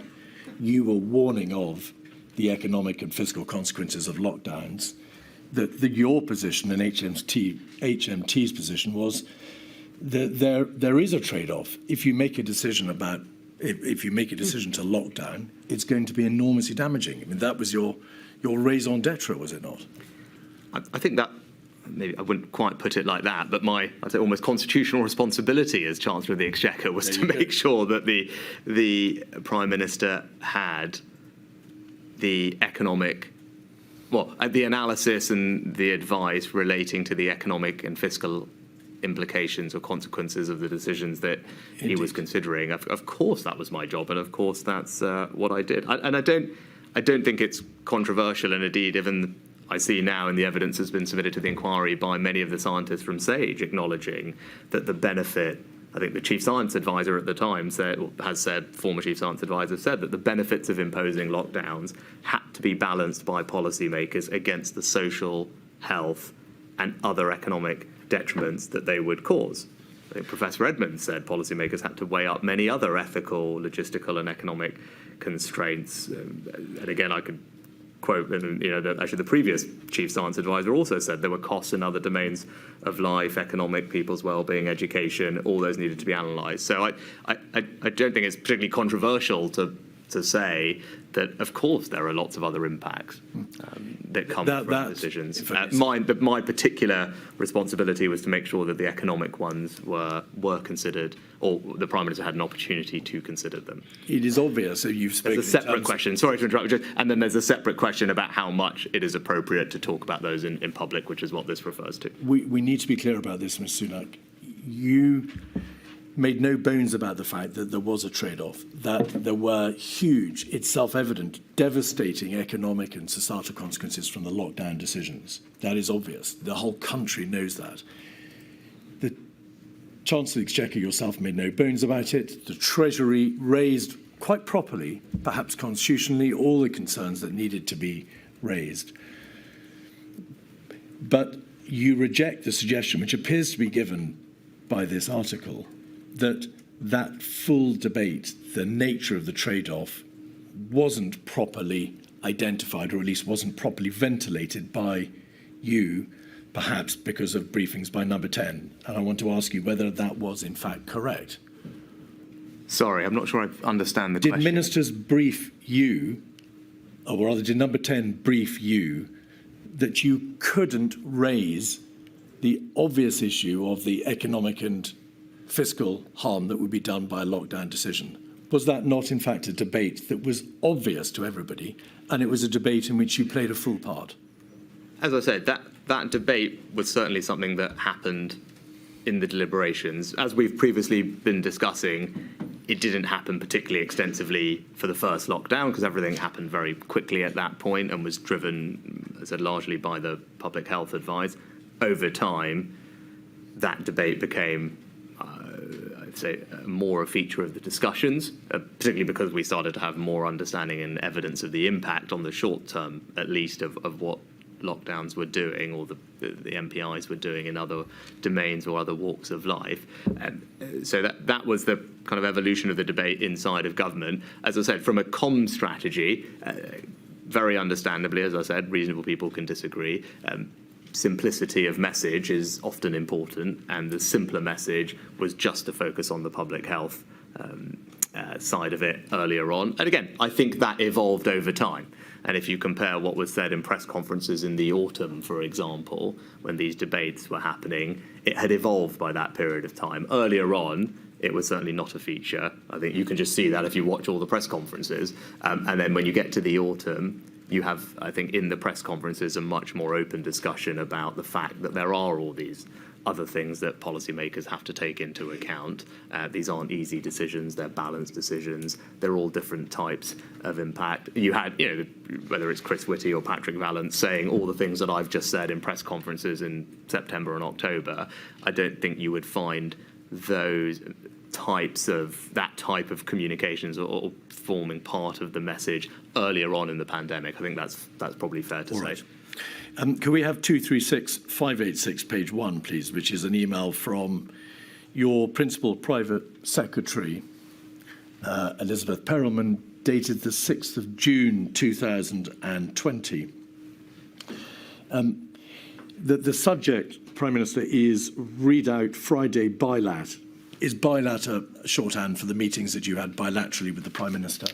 S1: you were warning of the economic and fiscal consequences of lockdowns, that your position and HMT's position was that there is a trade-off. If you make a decision to lockdown, it's going to be enormously damaging. I mean, that was your raison d'etre, was it not?
S3: I think that, maybe I wouldn't quite put it like that, but I'd say almost constitutional responsibility as Chancellor of the Exchequer was to make sure that the Prime Minister had the the analysis and the advice relating to the economic and fiscal implications or consequences of the decisions that he was considering. Of course, that was my job, and of course, that's what I did. I don't think it's controversial, and indeed, even I see now in the evidence that's been submitted to the inquiry by many of the scientists from SAGE acknowledging that the benefit, I think the chief science advisor at the time former chief science advisor said that the benefits of imposing lockdowns had to be balanced by policymakers against the social, health, and other economic detriments that they would cause. I think Professor Edmonds said policymakers had to weigh up many other ethical, logistical, and economic constraints. And again, I could quote, actually the previous chief science advisor also said there were costs in other domains of life, economic, people's well-being, education, all those needed to be analysed. So I don't think it's particularly controversial to say that, of course, there are lots of other impacts that come from decisions. My particular responsibility was to make sure that the economic ones were considered, or the Prime Minister had an opportunity to consider them.
S1: It is obvious that you've spoken.
S3: There's a separate question. Sorry to interrupt, and then there's a separate question about how much it is appropriate to talk about those in public, which is what this refers to.
S1: We need to be clear about this, Mr Sunak. You made no bones about the fact that there was a trade-off, that there were huge, it's self-evident, devastating economic and societal consequences from the lockdown decisions. That is obvious. The whole country knows that. The Chancellor of the Exchequer yourself made no bones about it. The Treasury raised quite properly, perhaps constitutionally, all the concerns that needed to be raised. But you reject the suggestion, which appears to be given by this article, that full debate, the nature of the trade-off, wasn't properly identified, or at least wasn't properly ventilated by you, perhaps because of briefings by number 10. And I want to ask you whether that was in fact correct.
S3: Sorry, I'm not sure I understand the question.
S1: Did ministers brief you, or rather did number 10 brief you, that you couldn't raise the obvious issue of the economic and fiscal harm that would be done by a lockdown decision? Was that not, in fact, a debate that was obvious to everybody, and it was a debate in which you played a full part?
S3: As I said, that debate was certainly something that happened in the deliberations. As we've previously been discussing, it didn't happen particularly extensively for the first lockdown because everything happened very quickly at that point and was driven, as I said, largely by the public health advice. Over time, that debate became I'd say more a feature of the discussions, particularly because we started to have more understanding and evidence of the impact on the short term, at least, of what lockdowns were doing, or the MPIs were doing in other domains or other walks of life. So that was the kind of evolution of the debate inside of government. As I said, from a comm strategy, very understandably, as I said, reasonable people can disagree. Simplicity of message is often important, and the simpler message was just to focus on the public health side of it earlier on. And again, I think that evolved over time. And if you compare what was said in press conferences in the autumn, for example, when these debates were happening, it had evolved by that period of time. Earlier on, it was certainly not a feature. I think you can just see that if you watch all the press conferences. And then when you get to the autumn, you have, I think, in the press conferences, a much more open discussion about the fact that there are all these other things that policymakers have to take into account. These aren't easy decisions, they're balanced decisions, they're all different types of impact. You had, whether it's Chris Whitty or Patrick Vallance saying all the things that I've just said in press conferences in September and October. I don't think you would find those that type of communications or forming part of the message earlier on in the pandemic. I think that's probably fair to say.
S1: Right. Can we have 236586, page 1, please, which is an email from your principal private secretary, Elizabeth Perelman, dated the 6th of June 2020. The subject, Prime Minister, is read out Friday bilat. Is bilat a shorthand for the meetings that you had bilaterally with the Prime Minister?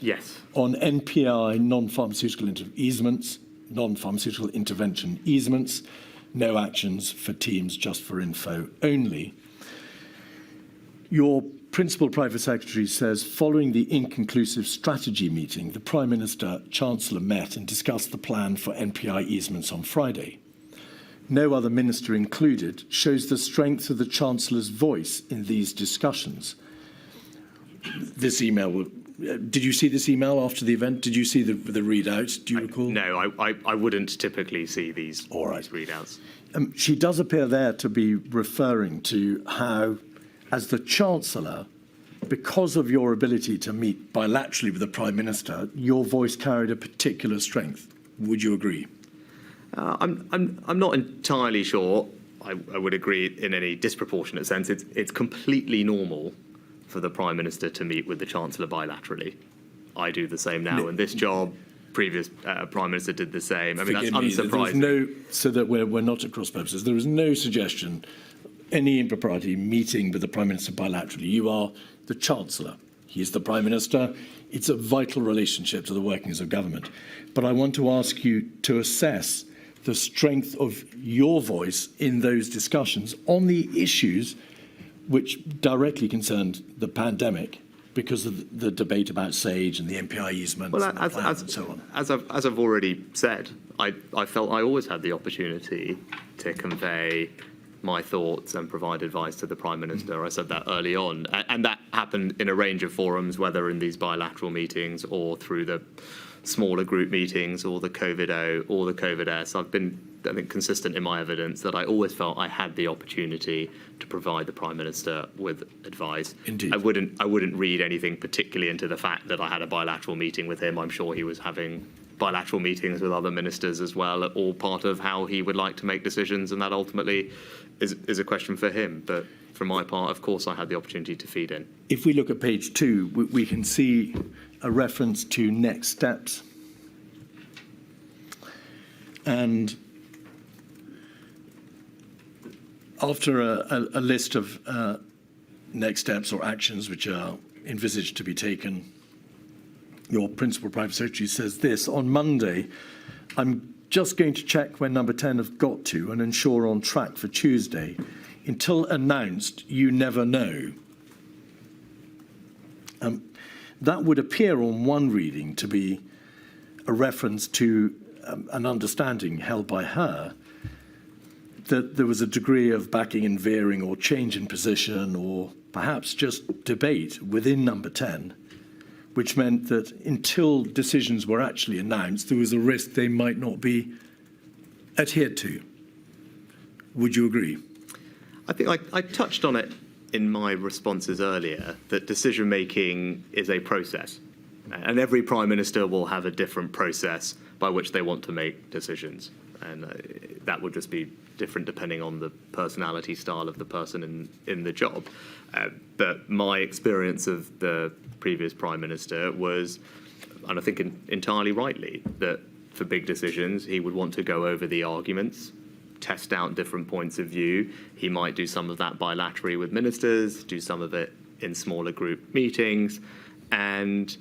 S3: Yes.
S1: On NPI, non-pharmaceutical easements, non-pharmaceutical intervention easements, no actions for teams, just for info only. Your principal private secretary says, following the inconclusive strategy meeting, the Prime Minister, Chancellor met and discussed the plan for NPI easements on Friday. No other minister included, shows the strength of the Chancellor's voice in these discussions. This email, did you see this email after the event? Did you see the readout? Do you recall?
S3: No, I wouldn't typically see these readouts.
S1: She does appear there to be referring to how, as the Chancellor, because of your ability to meet bilaterally with the Prime Minister, your voice carried a particular strength. Would you agree?
S3: I'm not entirely sure. I would agree in any disproportionate sense. It's completely normal for the Prime Minister to meet with the Chancellor bilaterally. I do the same now in this job. Previous Prime Minister did the same. I mean, that's unsurprising.
S1: So that we're not at cross purposes. There is no suggestion, any impropriety meeting with the Prime Minister bilaterally. You are the Chancellor. He is the Prime Minister. It's a vital relationship to the workings of government. But I want to ask you to assess the strength of your voice in those discussions on the issues which directly concerned the pandemic, because of the debate about SAGE and the NPI easements and so on.
S3: As I've already said, I felt I always had the opportunity to convey my thoughts and provide advice to the Prime Minister. I said that early on, and that happened in a range of forums, whether in these bilateral meetings or through the smaller group meetings or the COVID-O or the COVID-S. I've been, I think, consistent in my evidence that I always felt I had the opportunity to provide the Prime Minister with advice.
S1: Indeed.
S3: I wouldn't read anything particularly into the fact that I had a bilateral meeting with him. I'm sure he was having bilateral meetings with other ministers as well, all part of how he would like to make decisions, and that ultimately is a question for him. But for my part, of course, I had the opportunity to feed in.
S1: If we look at page 2, we can see a reference to next steps. And after a list of next steps or actions which are envisaged to be taken, your principal private secretary says this: on Monday, I'm just going to check where number 10 have got to and ensure on track for Tuesday. Until announced, you never know. That would appear on one reading to be a reference to an understanding held by her that there was a degree of backing and veering or change in position or perhaps just debate within number 10, which meant that until decisions were actually announced, there was a risk they might not be adhered to. Would you agree?
S3: I think I touched on it in my responses earlier, that decision-making is a process. And every Prime Minister will have a different process by which they want to make decisions. And that would just be different depending on the personality style of the person in the job. But my experience of the previous Prime Minister was, and I think entirely rightly, that for big decisions, he would want to go over the arguments, test out different points of view. He might do some of that bilaterally with ministers, do some of it in smaller group meetings, and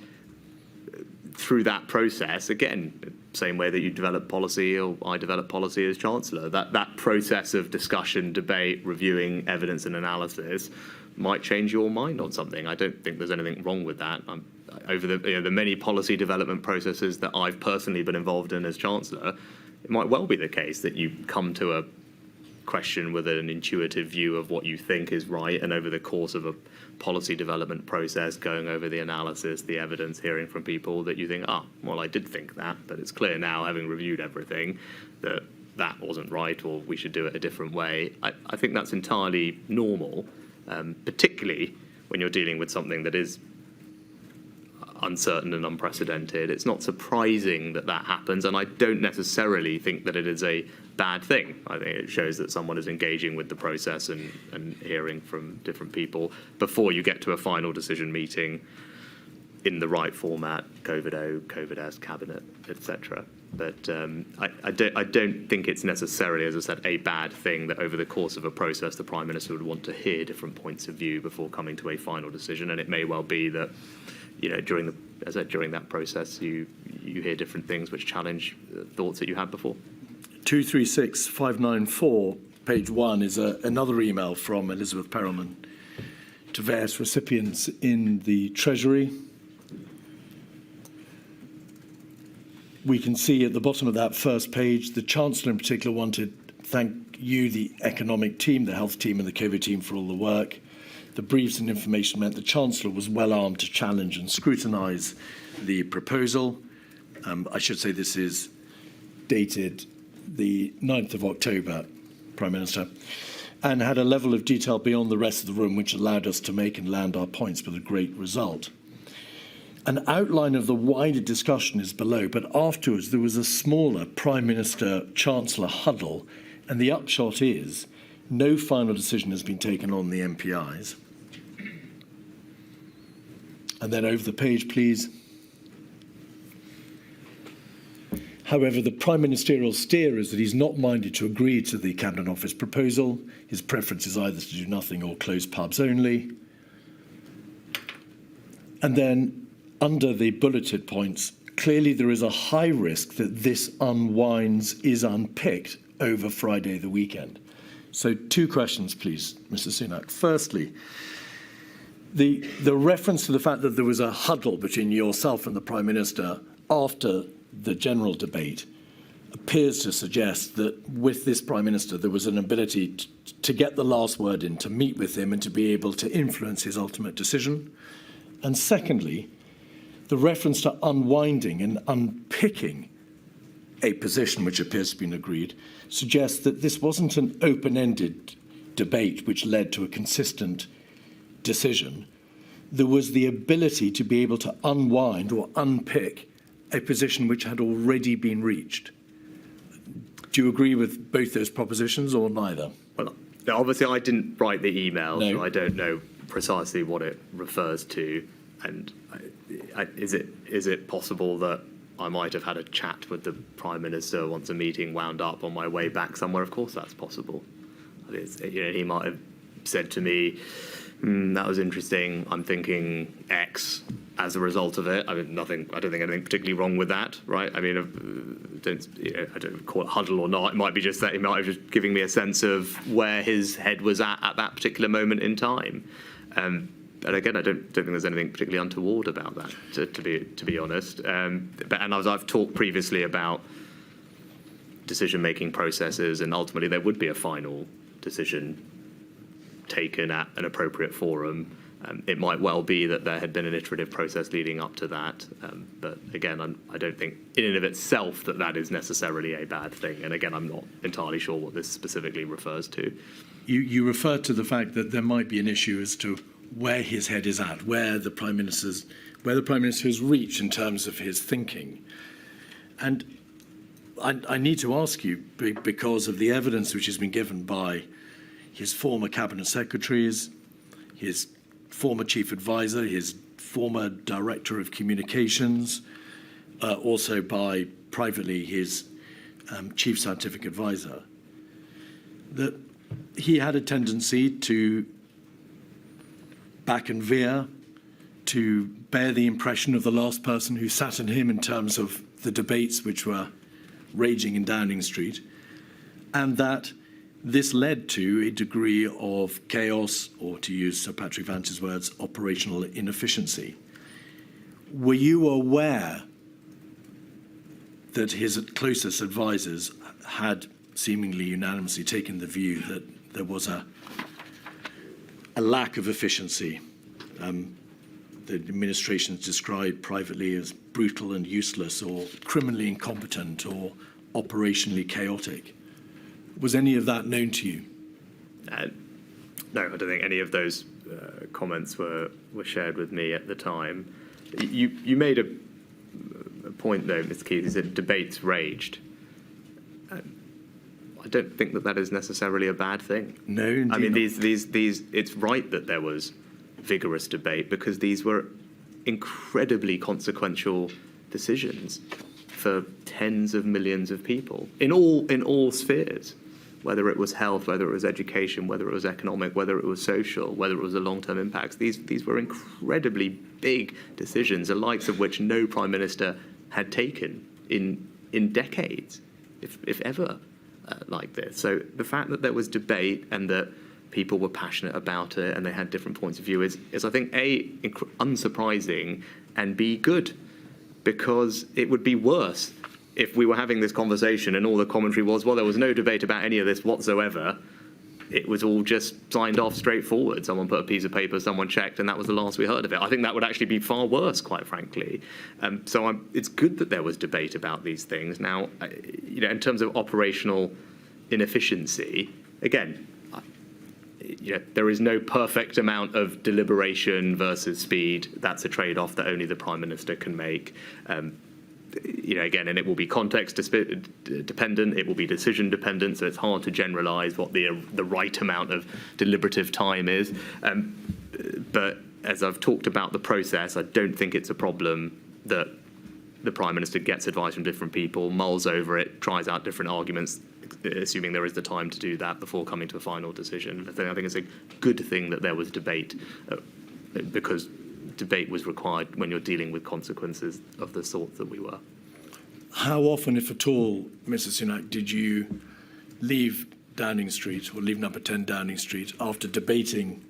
S3: through that process, again, same way that you develop policy or I develop policy as Chancellor, that process of discussion, debate, reviewing evidence and analysis might change your mind on something. I don't think there's anything wrong with that. Over the many policy development processes that I've personally been involved in as Chancellor, it might well be the case that you come to a question with an intuitive view of what you think is right, and over the course of a policy development process, going over the analysis, the evidence, hearing from people, that you think, well, I did think that, but it's clear now, having reviewed everything, that that wasn't right, or we should do it a different way. I think that's entirely normal, particularly when you're dealing with something that is uncertain and unprecedented. It's not surprising that that happens, and I don't necessarily think that it is a bad thing. I think it shows that someone is engaging with the process and hearing from different people before you get to a final decision meeting in the right format, COVID-O, COVID-S, cabinet, etc. But I don't think it's necessarily, as I said, a bad thing that over the course of a process the Prime Minister would want to hear different points of view before coming to a final decision. And it may well be that, during that process you hear different things which challenge thoughts that you had before.
S1: 236594, page 1, is another email from Elizabeth Perelman to various recipients in the Treasury. We can see at the bottom of that first page, the Chancellor in particular wanted to thank you, the economic team, the health team and the COVID team for all the work. The briefs and information meant the Chancellor was well armed to challenge and scrutinise the proposal. I should say this is dated the 9th of October, Prime Minister, and had a level of detail beyond the rest of the room which allowed us to make and land our points with a great result. An outline of the wider discussion is below, but afterwards there was a smaller Prime Minister-Chancellor huddle, and the upshot is no final decision has been taken on the MPIs. And then over the page, please. However, the Prime Ministerial steer is that he's not minded to agree to the Cabinet Office proposal. His preference is either to do nothing or close pubs only. And then, under the bulleted points, clearly there is a high risk that this is unpicked over Friday the weekend. So 2 questions, please, Mr Sunak. Firstly, the reference to the fact that there was a huddle between yourself and the Prime Minister after the general debate appears to suggest that with this Prime Minister there was an ability to get the last word in, to meet with him and to be able to influence his ultimate decision. And secondly, the reference to unwinding and unpicking a position which appears to have been agreed suggests that this wasn't an open-ended debate which led to a consistent decision. There was the ability to be able to unwind or unpick a position which had already been reached. Do you agree with both those propositions or neither?
S3: Well, obviously I didn't write the email,
S1: No.
S3: so I don't know precisely what it refers to. And is it possible that I might have had a chat with the Prime Minister once a meeting wound up on my way back somewhere? Of course that's possible. He might have said to me, that was interesting, I'm thinking X as a result of it. I mean, I don't think anything particularly wrong with that, right? I mean, I don't call it huddle or not. It might be just that he might have just giving me a sense of where his head was at that particular moment in time. But again, I don't think there's anything particularly untoward about that, to be honest. And as I've talked previously about decision-making processes, and ultimately there would be a final decision taken at an appropriate forum. It might well be that there had been an iterative process leading up to that. But again, I don't think in and of itself that is necessarily a bad thing. And again, I'm not entirely sure what this specifically refers to.
S1: You referred to the fact that there might be an issue as to where his head is at, where the Prime Minister has reached in terms of his thinking. And I need to ask you, because of the evidence which has been given by his former cabinet secretaries, his former chief advisor, his former director of communications, also by privately his chief scientific advisor, that he had a tendency to back and veer, to bear the impression of the last person who sat in him in terms of the debates which were raging in Downing Street, and that this led to a degree of chaos, or to use Sir Patrick Vance's words, operational inefficiency. Were you aware that his closest advisors had seemingly unanimously taken the view that there was a lack of efficiency? The administration is described privately as brutal and useless, or criminally incompetent, or operationally chaotic. Was any of that known to you?
S3: No, I don't think any of those comments were shared with me at the time. You made a point, though, Mr. Keith. You said debates raged. I don't think that is necessarily a bad thing.
S1: No, indeed.
S3: I mean, these. It's right that there was vigorous debate, because these were incredibly consequential decisions for tens of millions of people in all spheres, whether it was health, whether it was education, whether it was economic, whether it was social, whether it was the long-term impacts. These were incredibly big decisions, the likes of which no Prime Minister had taken in decades, if ever, like this. So the fact that there was debate and that people were passionate about it and they had different points of view is I think, A, unsurprising, and B, good, because it would be worse if we were having this conversation and all the commentary was, well, there was no debate about any of this whatsoever. It was all just signed off straightforward. Someone put a piece of paper, someone checked, and that was the last we heard of it. I think that would actually be far worse, quite frankly. It's good that there was debate about these things. Now, in terms of operational inefficiency, again, there is no perfect amount of deliberation versus speed. That's a trade-off that only the Prime Minister can make. Again, and it will be context dependent, it will be decision dependent, so it's hard to generalise what the right amount of deliberative time is. But as I've talked about the process, I don't think it's a problem that the Prime Minister gets advice from different people, mulls over it, tries out different arguments, assuming there is the time to do that before coming to a final decision. I think it's a good thing that there was debate, because debate was required when you're dealing with consequences of the sort that we were.
S1: How often, if at all, Mr Sunak, did you leave Downing Street, or leave number 10 Downing Street, after debating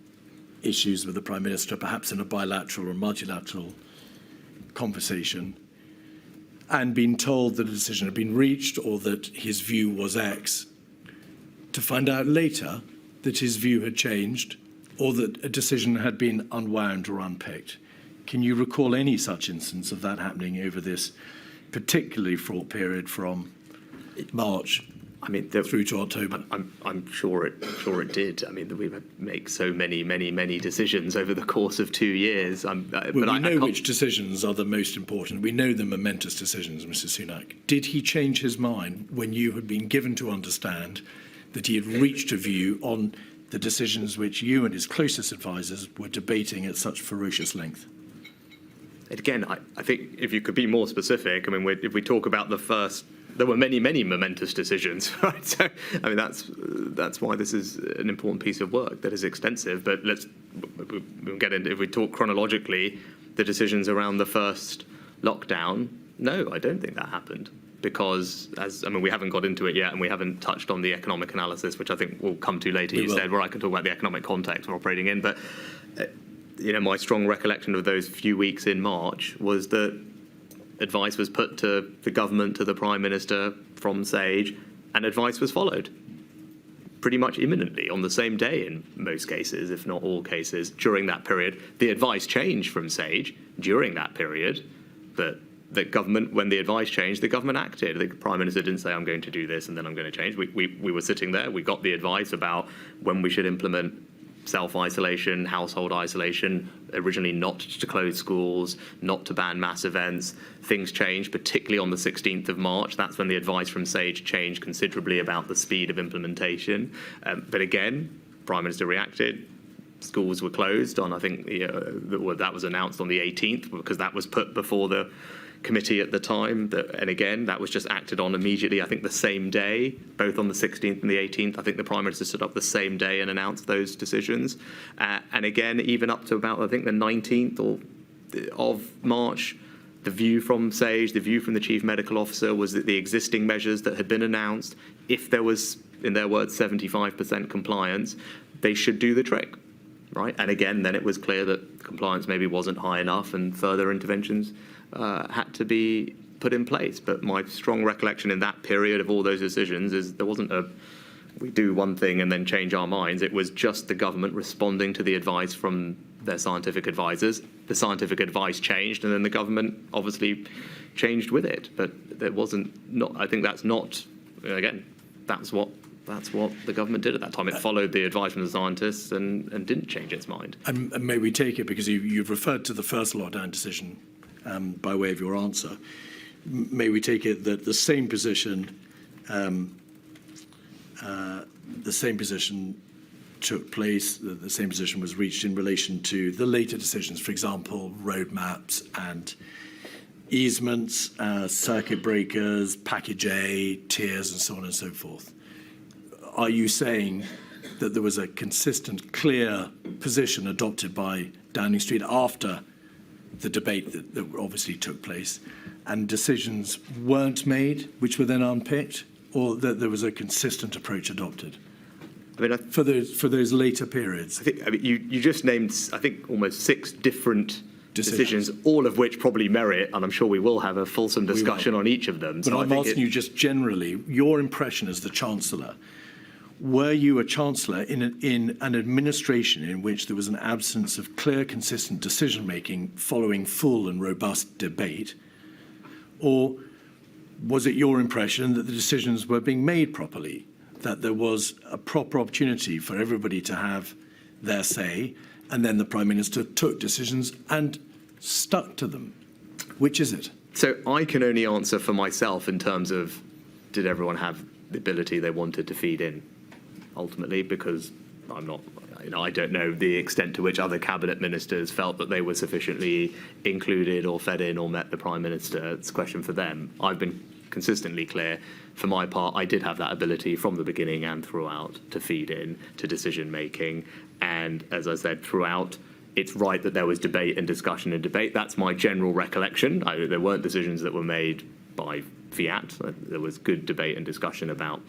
S1: issues with the Prime Minister, perhaps in a bilateral or multilateral conversation, and been told that a decision had been reached or that his view was X, to find out later that his view had changed or that a decision had been unwound or unpicked? Can you recall any such instance of that happening over this particularly fraught period from March through to October?
S3: I'm sure it did. I mean, we make so many decisions over the course of 2 years.
S1: We know which decisions are the most important. We know the momentous decisions, Mr Sunak. Did he change his mind when you had been given to understand that he had reached a view on the decisions which you and his closest advisors were debating at such ferocious length?
S3: Again, I think if you could be more specific, if we talk about the first, there were many momentous decisions, right? So, that's why this is an important piece of work that is extensive. But we'll get into, if we talk chronologically, the decisions around the first lockdown. No, I don't think that happened, because we haven't got into it yet, and we haven't touched on the economic analysis, which I think we'll come to later. You said, where I can talk about the economic context we're operating in, but. My strong recollection of those few weeks in March was that advice was put to the government, to the Prime Minister from Sage, and advice was followed pretty much imminently on the same day in most cases, if not all cases, during that period. The advice changed from Sage during that period, but the government, when the advice changed, the government acted. The Prime Minister didn't say, I'm going to do this and then I'm going to change. We were sitting there, we got the advice about when we should implement self-isolation, household isolation, originally not to close schools, not to ban mass events. Things changed, particularly on the 16th of March. That's when the advice from Sage changed considerably about the speed of implementation. But again, Prime Minister reacted. Schools were closed on, I think, that was announced on the 18th, because that was put before the committee at the time, and again, that was just acted on immediately, I think the same day, both on the 16th and the 18th. I think the Prime Minister stood up the same day and announced those decisions. And again, even up to about, I think, the 19th of March, the view from SAGE, the view from the Chief Medical Officer was that the existing measures that had been announced, if there was, in their words, 75% compliance, they should do the trick. Right? And again, then it was clear that compliance maybe wasn't high enough and further interventions had to be put in place. But my strong recollection in that period of all those decisions is there wasn't a, we do one thing and then change our minds. It was just the government responding to the advice from their scientific advisors. The scientific advice changed, and then the government obviously changed with it. But there wasn't, I think that's not, again, that's what the government did at that time. It followed the advice from the scientists and didn't change its mind.
S1: And may we take it, because you've referred to the first lockdown decision by way of your answer, may we take it that the same position took place, the same position was reached in relation to the later decisions, for example, roadmaps and easements, circuit breakers, package A, tiers, and so on and so forth? Are you saying that there was a consistent, clear position adopted by Downing Street after the debate that obviously took place, and decisions weren't made, which were then unpicked, or that there was a consistent approach adopted?
S3: I mean,
S1: for those later periods.
S3: I mean, you just named, I think, almost 6 different decisions, all of which probably merit, and I'm sure we will have a fulsome discussion on each of them.
S1: But so I'm asking you just generally, your impression as the Chancellor. Were you a Chancellor in an administration in which there was an absence of clear, consistent decision-making following full and robust debate? Or was it your impression that the decisions were being made properly, that there was a proper opportunity for everybody to have their say, and then the Prime Minister took decisions and stuck to them? Which is it?
S3: So I can only answer for myself in terms of, did everyone have the ability they wanted to feed in? Ultimately, because I'm not, I don't know the extent to which other cabinet ministers felt that they were sufficiently included or fed in or met the Prime Minister. It's a question for them. I've been consistently clear. For my part, I did have that ability from the beginning and throughout to feed in to decision making. And as I said, throughout, it's right that there was debate and discussion and debate. That's my general recollection. There weren't decisions that were made by fiat. There was good debate and discussion about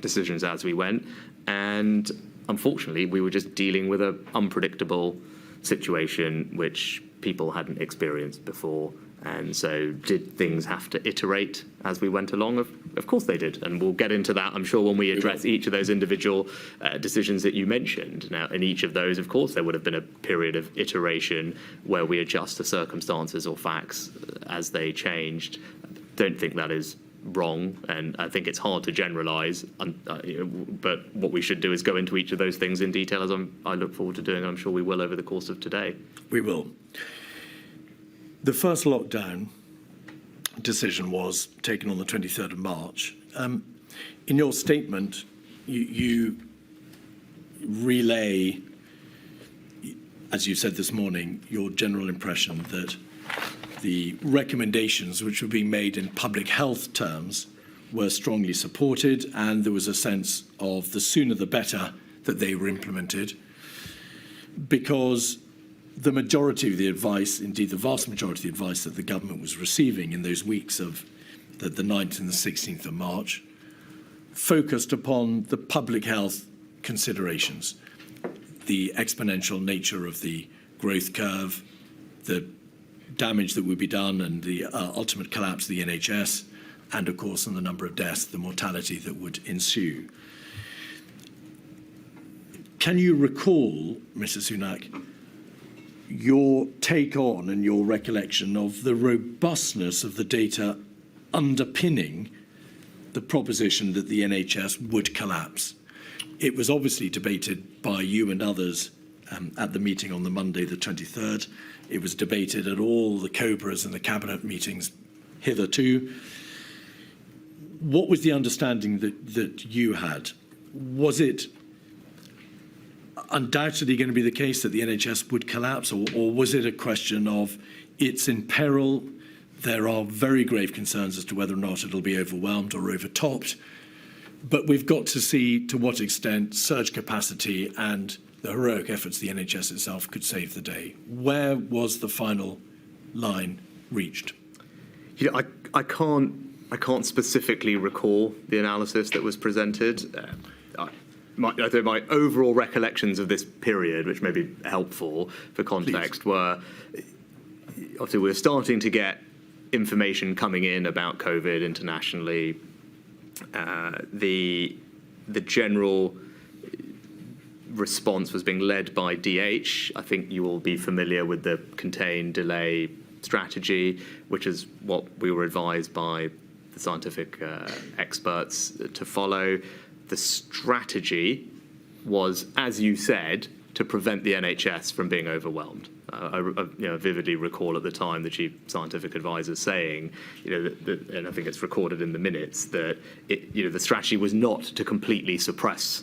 S3: decisions as we went, and unfortunately we were just dealing with an unpredictable situation which people hadn't experienced before. And so did things have to iterate as we went along? Of course they did, and we'll get into that, I'm sure, when we address each of those individual decisions that you mentioned. Now, in each of those, of course, there would have been a period of iteration where we adjust the circumstances or facts as they changed. Don't think that is wrong, and I think it's hard to generalise, but what we should do is go into each of those things in detail, as I look forward to doing, and I'm sure we will over the course of today.
S1: We will. The first lockdown decision was taken on the 23rd of March. In your statement, you relay, as you said this morning, your general impression that the recommendations which were being made in public health terms were strongly supported, and there was a sense of the sooner the better that they were implemented, because the majority of the advice, indeed the vast majority of the advice that the government was receiving in those weeks of the 9th and the 16th of March, focused upon the public health considerations, the exponential nature of the growth curve, the damage that would be done and the ultimate collapse of the NHS, and of course on the number of deaths, the mortality that would ensue. Can you recall, Mr Sunak, your take on and your recollection of the robustness of the data underpinning the proposition that the NHS would collapse? It was obviously debated by you and others at the meeting on the Monday, the 23rd. It was debated at all the COBRAs and the cabinet meetings hitherto. What was the understanding that you had? Was it undoubtedly going to be the case that the NHS would collapse, or was it a question of it's in peril, There are very grave concerns as to whether or not it'll be overwhelmed or overtopped. But we've got to see to what extent surge capacity and the heroic efforts of the NHS itself could save the day. Where was the final line reached?
S3: You know, I can't specifically recall the analysis that was presented. My overall recollections of this period, which may be helpful for context, were obviously we were starting to get information coming in about COVID internationally. The general response was being led by DH. I think you will be familiar with the contain, delay strategy, which is what we were advised by the scientific experts to follow. The strategy was, as you said, to prevent the NHS from being overwhelmed. I vividly recall at the time the chief scientific advisor saying, and I think it's recorded in the minutes, that the strategy was not to completely suppress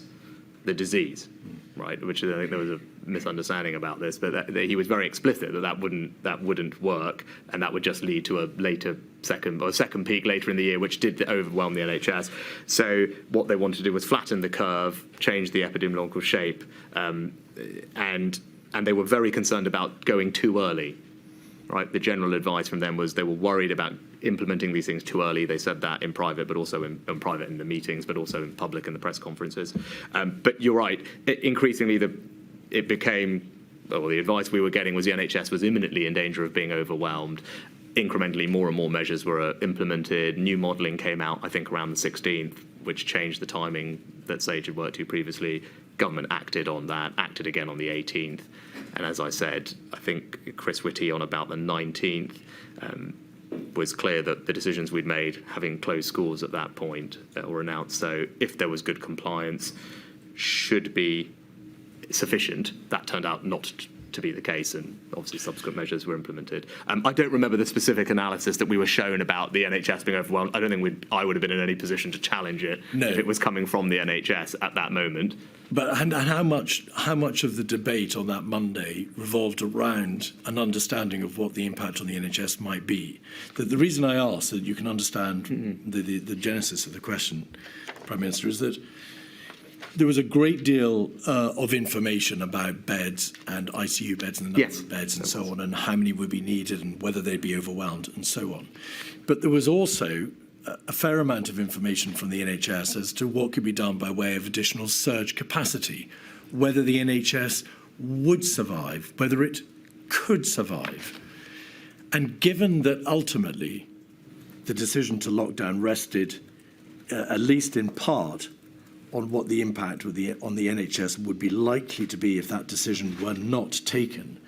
S3: the disease, right? Which I think there was a misunderstanding about this, but that he was very explicit that wouldn't work, and that would just lead to a later second peak later in the year, which did overwhelm the NHS. So what they wanted to do was flatten the curve, change the epidemiological shape, and they were very concerned about going too early. Right, the general advice from them was they were worried about implementing these things too early. They said that in private, but also in private in the meetings, but also in public in the press conferences. But you're right. Increasingly, it became, well, the advice we were getting was the NHS was imminently in danger of being overwhelmed. Incrementally, more and more measures were implemented. New modelling came out, I think, around the 16th, which changed the timing that Sage had worked to previously. Government acted on that, acted again on the 18th. And as I said, I think Chris Whitty on about the 19th was clear that the decisions we'd made, having closed schools at that point, were announced. So if there was good compliance, should be sufficient. That turned out not to be the case, and obviously subsequent measures were implemented. I don't remember the specific analysis that we were shown about the NHS being overwhelmed. I don't think I would have been in any position to challenge it if it was coming from the NHS at that moment.
S1: But and how much of the debate on that Monday revolved around an understanding of what the impact on the NHS might be? The reason I ask, so that you can understand the genesis of the question, Prime Minister, is that there was a great deal of information about beds and ICU beds and the number of beds and so on, and how many would be needed and whether they'd be overwhelmed and so on. But there was also a fair amount of information from the NHS as to what could be done by way of additional surge capacity, whether the NHS would survive, whether it could survive. And given that ultimately the decision to lock down rested, at least in part, on what the impact on the NHS would be likely to be if that decision were not taken,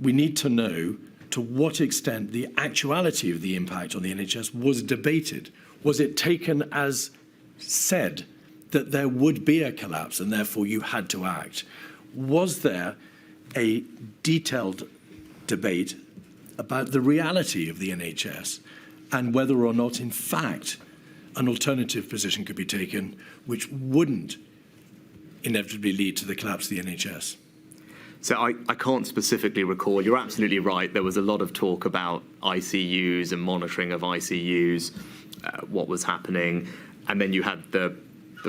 S1: we need to know to what extent the actuality of the impact on the NHS was debated. Was it taken as said that there would be a collapse and therefore you had to act? Was there a detailed debate about the reality of the NHS and whether or not, in fact, an alternative position could be taken which wouldn't inevitably lead to the collapse of the NHS?
S3: So I can't specifically recall. You're absolutely right. There was a lot of talk about ICUs and monitoring of ICUs, what was happening. And then you had the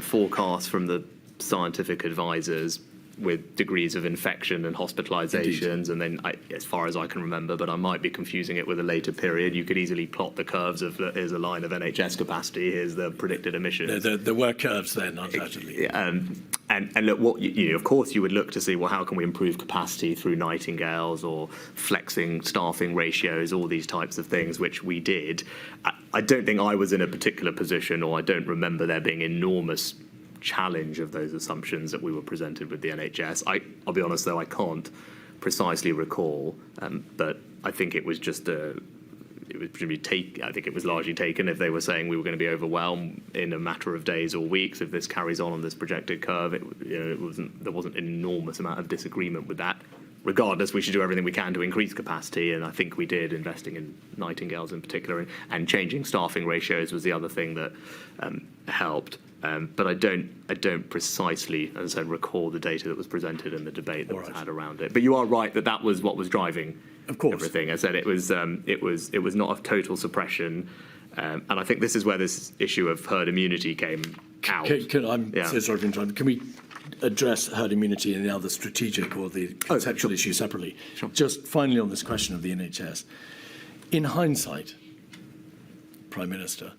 S3: forecast from the scientific advisors with degrees of infection and hospitalizations. Indeed. And then, as far as I can remember, but I might be confusing it with a later period, you could easily plot the curves of here's a line of NHS capacity, here's the predicted emissions.
S1: There were curves then, undoubtedly.
S3: And look, of course, you would look to see, well, how can we improve capacity through Nightingales or flexing staffing ratios, all these types of things, which we did. I don't think I was in a particular position, or I don't remember there being enormous challenge of those assumptions that we were presented with the NHS. I'll be honest, though, I can't precisely recall, but I think it was just it was presumably I think it was largely taken if they were saying we were going to be overwhelmed in a matter of days or weeks if this carries on this projected curve. There wasn't an enormous amount of disagreement with that. Regardless, we should do everything we can to increase capacity, and I think we did, investing in Nightingales in particular, and changing staffing ratios was the other thing that helped. But I don't precisely, as I said, recall the data that was presented and the debate that was had around it. But you are right that was what was driving
S1: Of course.
S3: everything. I said it was not a total suppression, and I think this is where this issue of herd immunity came out.
S1: I'm so sorry for interrupting. Can we address herd immunity and the other strategic or the conceptual issue separately?
S3: Sure.
S1: Just finally on this question of the NHS. In hindsight, Prime Minister,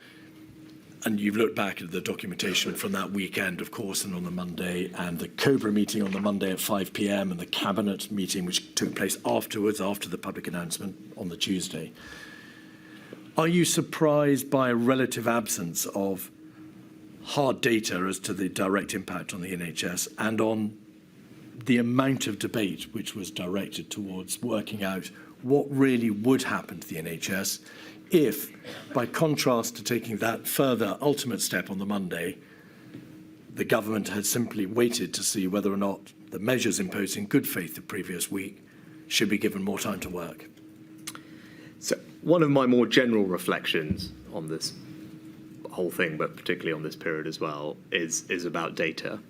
S1: and you've looked back at the documentation from that weekend, of course, and on the Monday, and the Cobra meeting on the Monday at 5 p.m, and the Cabinet meeting, which took place afterwards, after the public announcement on the Tuesday. Are you surprised by a relative absence of hard data as to the direct impact on the NHS and on the amount of debate which was directed towards working out what really would happen to the NHS if, by contrast to taking that further ultimate step on the Monday, the government had simply waited to see whether or not the measures imposed in good faith the previous week should be given more time to work?
S3: So one of my more general reflections on this whole thing, but particularly on this period as well, is about data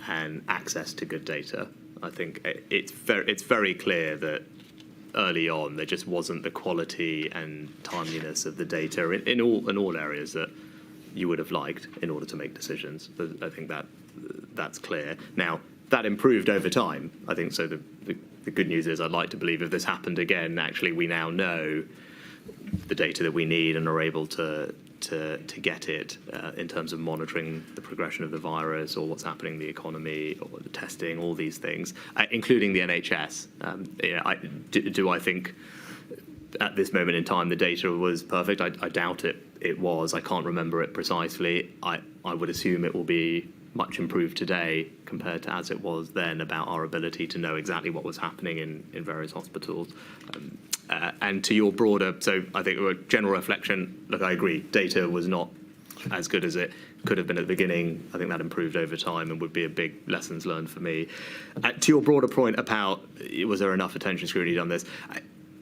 S3: and access to good data. I think it's very clear that early on there just wasn't the quality and timeliness of the data in all areas that you would have liked in order to make decisions. I think that's clear. Now, that improved over time, I think. So the good news is, I'd like to believe if this happened again, actually we now know the data that we need and are able to get it in terms of monitoring the progression of the virus or what's happening in the economy or the testing, all these things, including the NHS. Do I think at this moment in time the data was perfect? I doubt it was. I can't remember it precisely. I would assume it will be much improved today compared to as it was then about our ability to know exactly what was happening in various hospitals. And to your broader, so I think a general reflection, look, I agree, data was not as good as it could have been at the beginning. I think that improved over time and would be a big lessons learned for me. To your broader point about, was there enough attention scrutiny on this?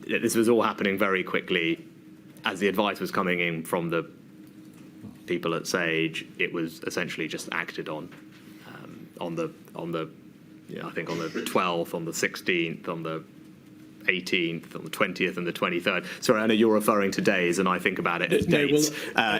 S3: This was all happening very quickly. As the advice was coming in from the people at Sage, it was essentially just acted on the I think on the 12th, on the 16th, on the 18th, on the 20th and the 23rd. Sorry, I know you're referring to days and I think about it as dates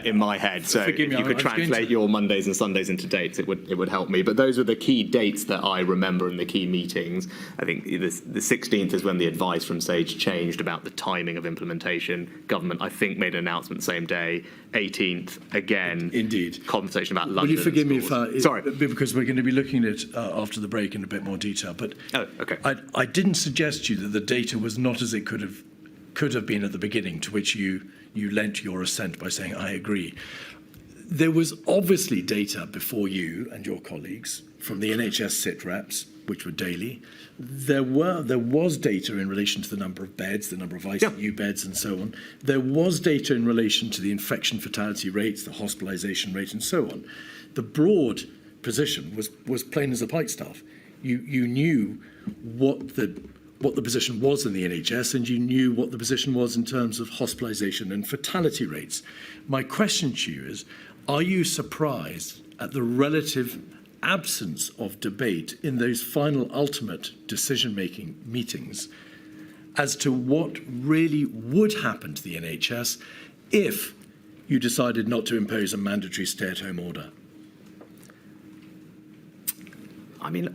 S3: in my head. So if you could translate your Mondays and Sundays into dates, it would help me. But those are the key dates that I remember in the key meetings. I think the 16th is when the advice from Sage changed about the timing of implementation. Government, I think, made an announcement same day. 18th, again.
S1: Indeed.
S3: Conversation about London.
S1: Will you forgive me if
S3: sorry,
S1: because we're going to be looking at it after the break in a bit more detail. But
S3: okay.
S1: I didn't suggest to you that the data was not as it could have been at the beginning, to which you lent your assent by saying I agree. There was obviously data before you and your colleagues from the NHS sit reps, which were daily. There was data in relation to the number of beds, the number of ICU beds, and so on. There was data in relation to the infection fatality rates, the hospitalisation rate, and so on. The broad position was plain as a pikestaff. You knew what the position was in the NHS, and you knew what the position was in terms of hospitalisation and fatality rates. My question to you is, are you surprised at the relative absence of debate in those final ultimate decision-making meetings as to what really would happen to the NHS if you decided not to impose a mandatory stay-at-home order? I mean,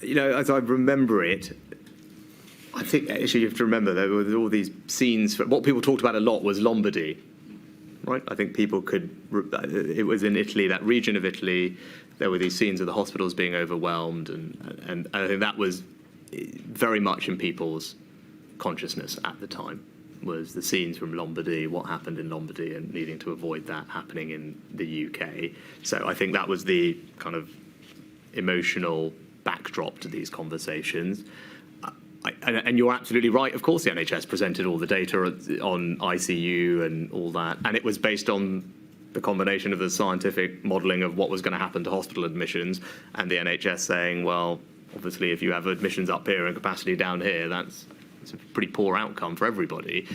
S3: as I remember it, I think actually you have to remember there were all these scenes. What people talked about a lot was Lombardy, right? I think people could. It was in Italy, that region of Italy. There were these scenes of the hospitals being overwhelmed, and I think that was very much in people's consciousness at the time. Was the scenes from Lombardy, what happened in Lombardy, and needing to avoid that happening in the UK. So I think that was the kind of emotional backdrop to these conversations. And you're absolutely right. Of course, the NHS presented all the data on ICU and all that, and it was based on the combination of the scientific modelling of what was going to happen to hospital admissions and the NHS saying, well, obviously, if you have admissions up here and capacity down here, it's a pretty poor outcome for everybody.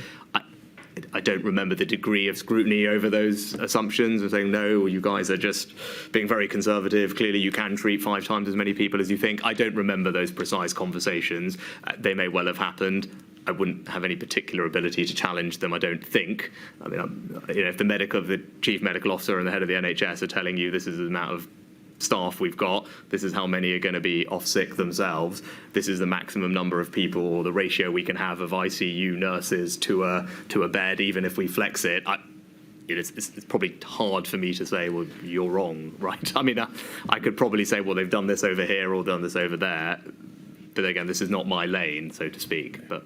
S3: I don't remember the degree of scrutiny over those assumptions of saying, no, you guys are just being very conservative. Clearly, you can treat 5 times as many people as you think. I don't remember those precise conversations. They may well have happened. I wouldn't have any particular ability to challenge them, I don't think. I mean, if the chief medical officer and the head of the NHS are telling you this is the amount of staff we've got, this is how many are going to be off sick themselves, this is the maximum number of people or the ratio we can have of ICU nurses to a bed, even if we flex it, it's probably hard for me to say, well, you're wrong, right? I mean, I could probably say, well, they've done this over here or done this over there. But again, this is not my lane, so to speak. But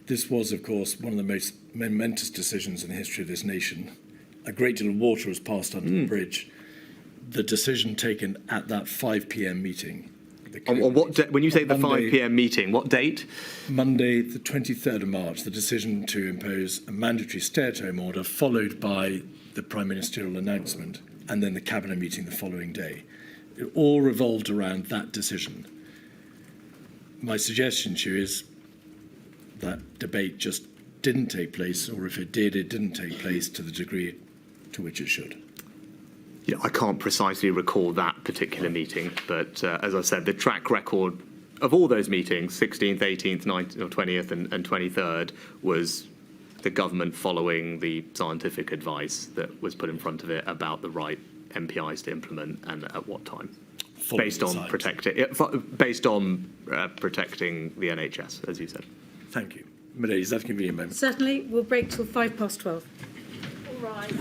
S1: this was, of course, one of the most momentous decisions in the history of this nation. A great deal of water was passed under the bridge. The decision taken at that 5 p.m. meeting.
S3: On what when you say the 5 p.m. meeting, what date?
S1: Monday, the 23rd of March, the decision to impose a mandatory stay-at-home order, followed by the Prime Ministerial announcement, and then the Cabinet meeting the following day. It all revolved around that decision. My suggestion to you is that debate just didn't take place, or if it did, it didn't take place to the degree to which it should.
S3: I can't precisely recall that particular meeting, but as I said, the track record of all those meetings, 16th, 18th, 19th, or 20th and 23rd, was the government following the scientific advice that was put in front of it about the right MPIs to implement and at what time. Based on protecting the NHS, as you said.
S1: Thank you. Mairead, is that a convenient moment?
S4: Certainly. We'll break till 12:05.
S2: All right.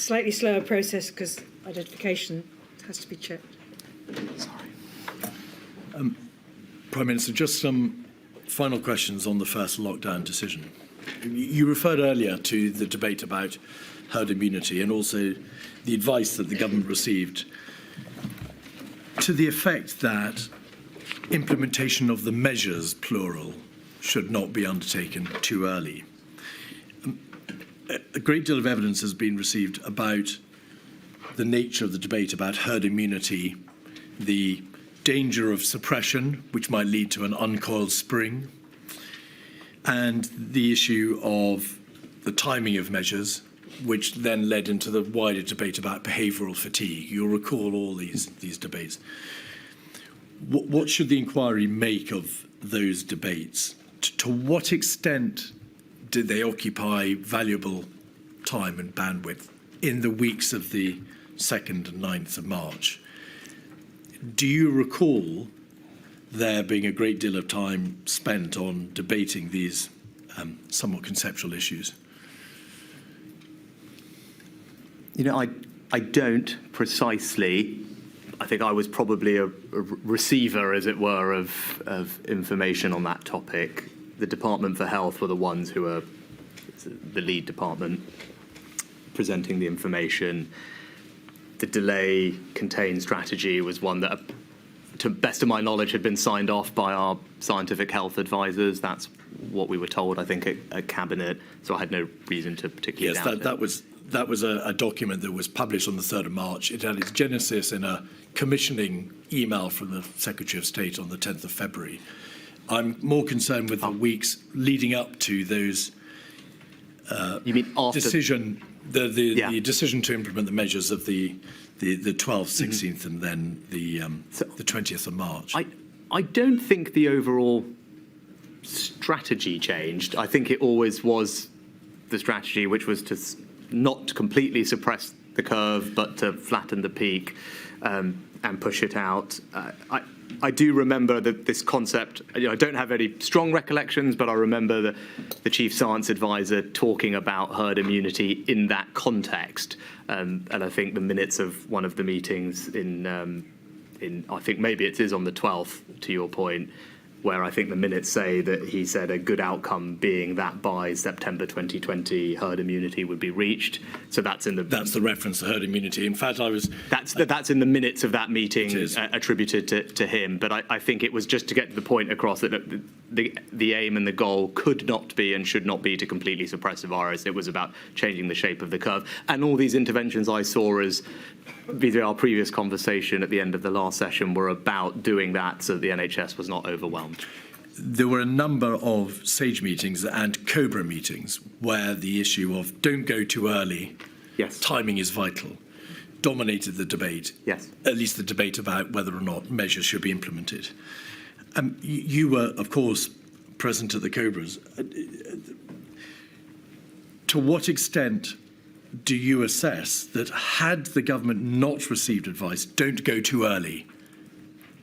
S4: slightly slower process because identification has to be checked.
S1: Prime Minister, just some final questions on the first lockdown decision. You referred earlier to the debate about herd immunity and also the advice that the government received to the effect that implementation of the measures, plural, should not be undertaken too early. A great deal of evidence has been received about the nature of the debate about herd immunity, the danger of suppression, which might lead to an uncoiled spring, and the issue of the timing of measures, which then led into the wider debate about behavioural fatigue. You'll recall all these debates. What should the inquiry make of those debates? To what extent did they occupy valuable time and bandwidth in the weeks of the 2nd and 9th of March? Do you recall there being a great deal of time spent on debating these somewhat conceptual issues?
S3: You know, I don't precisely. I think I was probably a receiver, as it were, of information on that topic. The Department for Health were the ones who were the lead department presenting the information. The delay contain strategy was one that, to best of my knowledge, had been signed off by our scientific health advisors. That's what we were told, I think, at Cabinet. So I had no reason to particularly doubt it.
S1: That was a document that was published on the 3rd of March. It had its genesis in a commissioning email from the Secretary of State on the 10th of February. I'm more concerned with the weeks leading up to those
S3: you mean after
S1: the decision to implement the measures of the 12th, 16th, and then the 20th of March.
S3: I don't think the overall strategy changed. I think it always was the strategy, which was to not completely suppress the curve, but to flatten the peak and push it out. I do remember this concept. I don't have any strong recollections, but I remember the chief science advisor talking about herd immunity in that context. And I think the minutes of one of the meetings in I think maybe it is on the 12th, to your point, where I think the minutes say that he said a good outcome being that by September 2020 herd immunity would be reached. So that's in the
S1: reference to herd immunity. In fact,
S3: that's in the minutes of that meeting attributed to him. But I think it was just to get the point across that the aim and the goal could not be and should not be to completely suppress the virus. It was about changing the shape of the curve. And all these interventions I saw as vis-a-vis our previous conversation at the end of the last session were about doing that so that the NHS was not overwhelmed.
S1: There were a number of SAGE meetings and COBRA meetings where the issue of don't go too early,
S3: yes,
S1: timing is vital, dominated the debate,
S3: yes, at
S1: least the debate about whether or not measures should be implemented. You were, of course, present at the COBRAs. To what extent do you assess that had the government not received advice, don't go too early,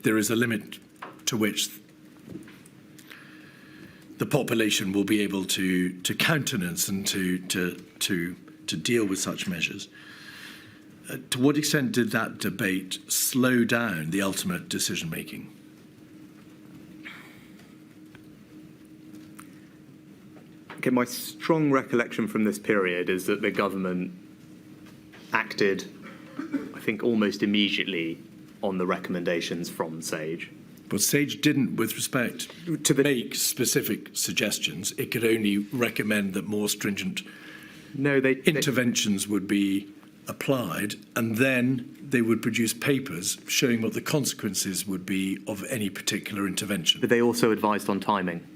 S1: there is a limit to which the population will be able to countenance and to deal with such measures? To what extent did that debate slow down the ultimate decision-making?
S3: Okay, my strong recollection from this period is that the government acted, I think, almost immediately on the recommendations from SAGE.
S1: But SAGE didn't, with respect, to make specific suggestions. It could only recommend that more stringent interventions would be applied, and then they would produce papers showing what the consequences would be of any particular intervention.
S3: But they also advised on timing.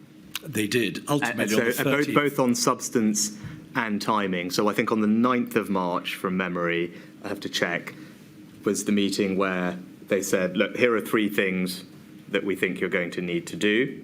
S1: They did, ultimately on the 13th.
S3: Both on substance and timing. So I think on the 9th of March, from memory, I have to check, was the meeting where they said, look, here are 3 things that we think you're going to need to do,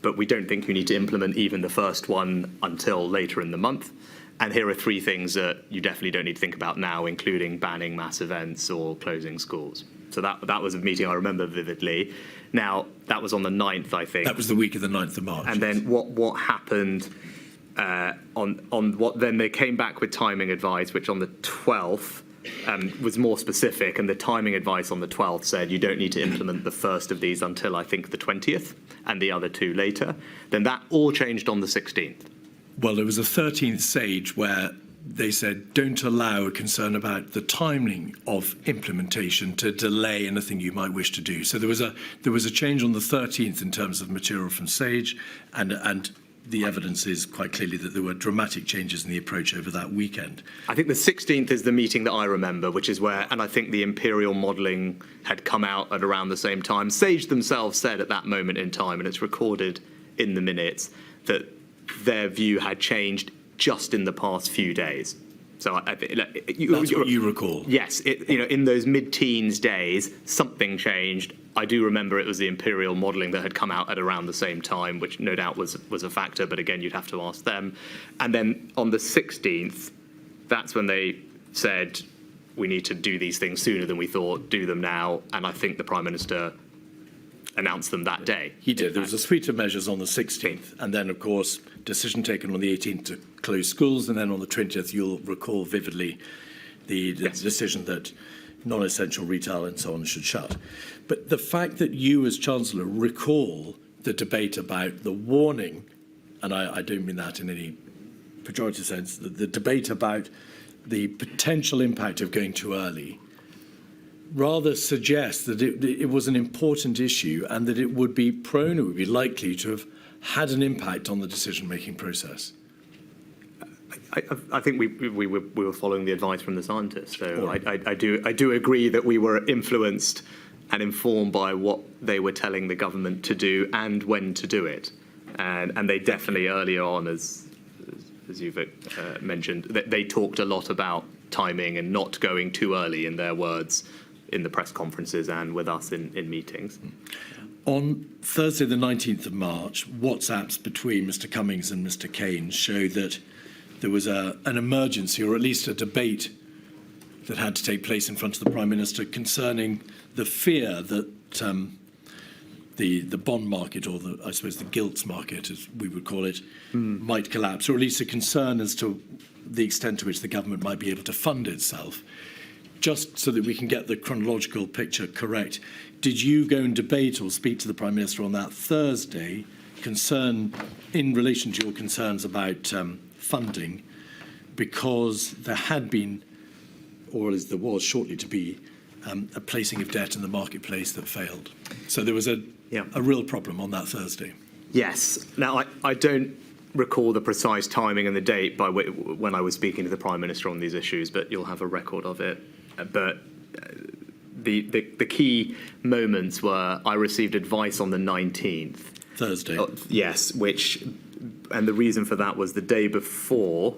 S3: but we don't think you need to implement even the first one until later in the month. And here are 3 things that you definitely don't need to think about now, including banning mass events or closing schools. So that was a meeting I remember vividly. Now, that was on the 9th, I think.
S1: That was the week of the 9th of March.
S3: And then what happened on what then they came back with timing advice, which on the 12th was more specific, and the timing advice on the 12th said you don't need to implement the first of these until I think the 20th, and the other two later. Then that all changed on the 16th.
S1: Well, there was a 13th stage where they said don't allow a concern about the timing of implementation to delay anything you might wish to do. So there was a change on the 13th in terms of material from Sage, and the evidence is quite clearly that there were dramatic changes in the approach over that weekend.
S3: I think the 16th is the meeting that I remember, which is where, and I think the imperial modelling had come out at around the same time. Sage themselves said at that moment in time, and it's recorded in the minutes, that their view had changed just in the past few days. So
S1: That's what you recall.
S3: Yes, in those mid-teens days, something changed. I do remember it was the imperial modelling that had come out at around the same time, which no doubt was a factor, but again, you'd have to ask them. And then on the 16th, that's when they said, we need to do these things sooner than we thought, do them now. And I think the Prime Minister announced them that day.
S1: He did. There was a suite of measures on the 16th, and then, of course, decision taken on the 18th to close schools, and then on the 20th, you'll recall vividly the decision that non-essential retail and so on should shut. But the fact that you, as Chancellor, recall the debate about the warning, and I don't mean that in any pejorative sense, the debate about the potential impact of going too early, rather suggests that it was an important issue and that it would be prone, it would be likely to have had an impact on the decision-making process.
S3: I think we were following the advice from the scientists. So I do agree that we were influenced and informed by what they were telling the government to do and when to do it. And they definitely earlier on, as you've mentioned, they talked a lot about timing and not going too early, in their words, in the press conferences and with us in meetings.
S1: On Thursday, the 19th of March, WhatsApps between Mr Cummings and Mr Keynes showed that there was an emergency, or at least a debate, that had to take place in front of the Prime Minister concerning the fear that the bond market, or I suppose the gilts market, as we would call it, might collapse, or at least a concern as to the extent to which the government might be able to fund itself. Just so that we can get the chronological picture correct, did you go and debate or speak to the Prime Minister on that Thursday, in relation to your concerns about funding, because there had been, or as there was shortly to be, a placing of debt in the marketplace that failed? So there was a real problem on that Thursday.
S3: Yes. Now, I don't recall the precise timing and the date by when I was speaking to the Prime Minister on these issues, but you'll have a record of it. But the key moments were I received advice on the 19th.
S1: Thursday.
S3: Yes, and the reason for that was the day before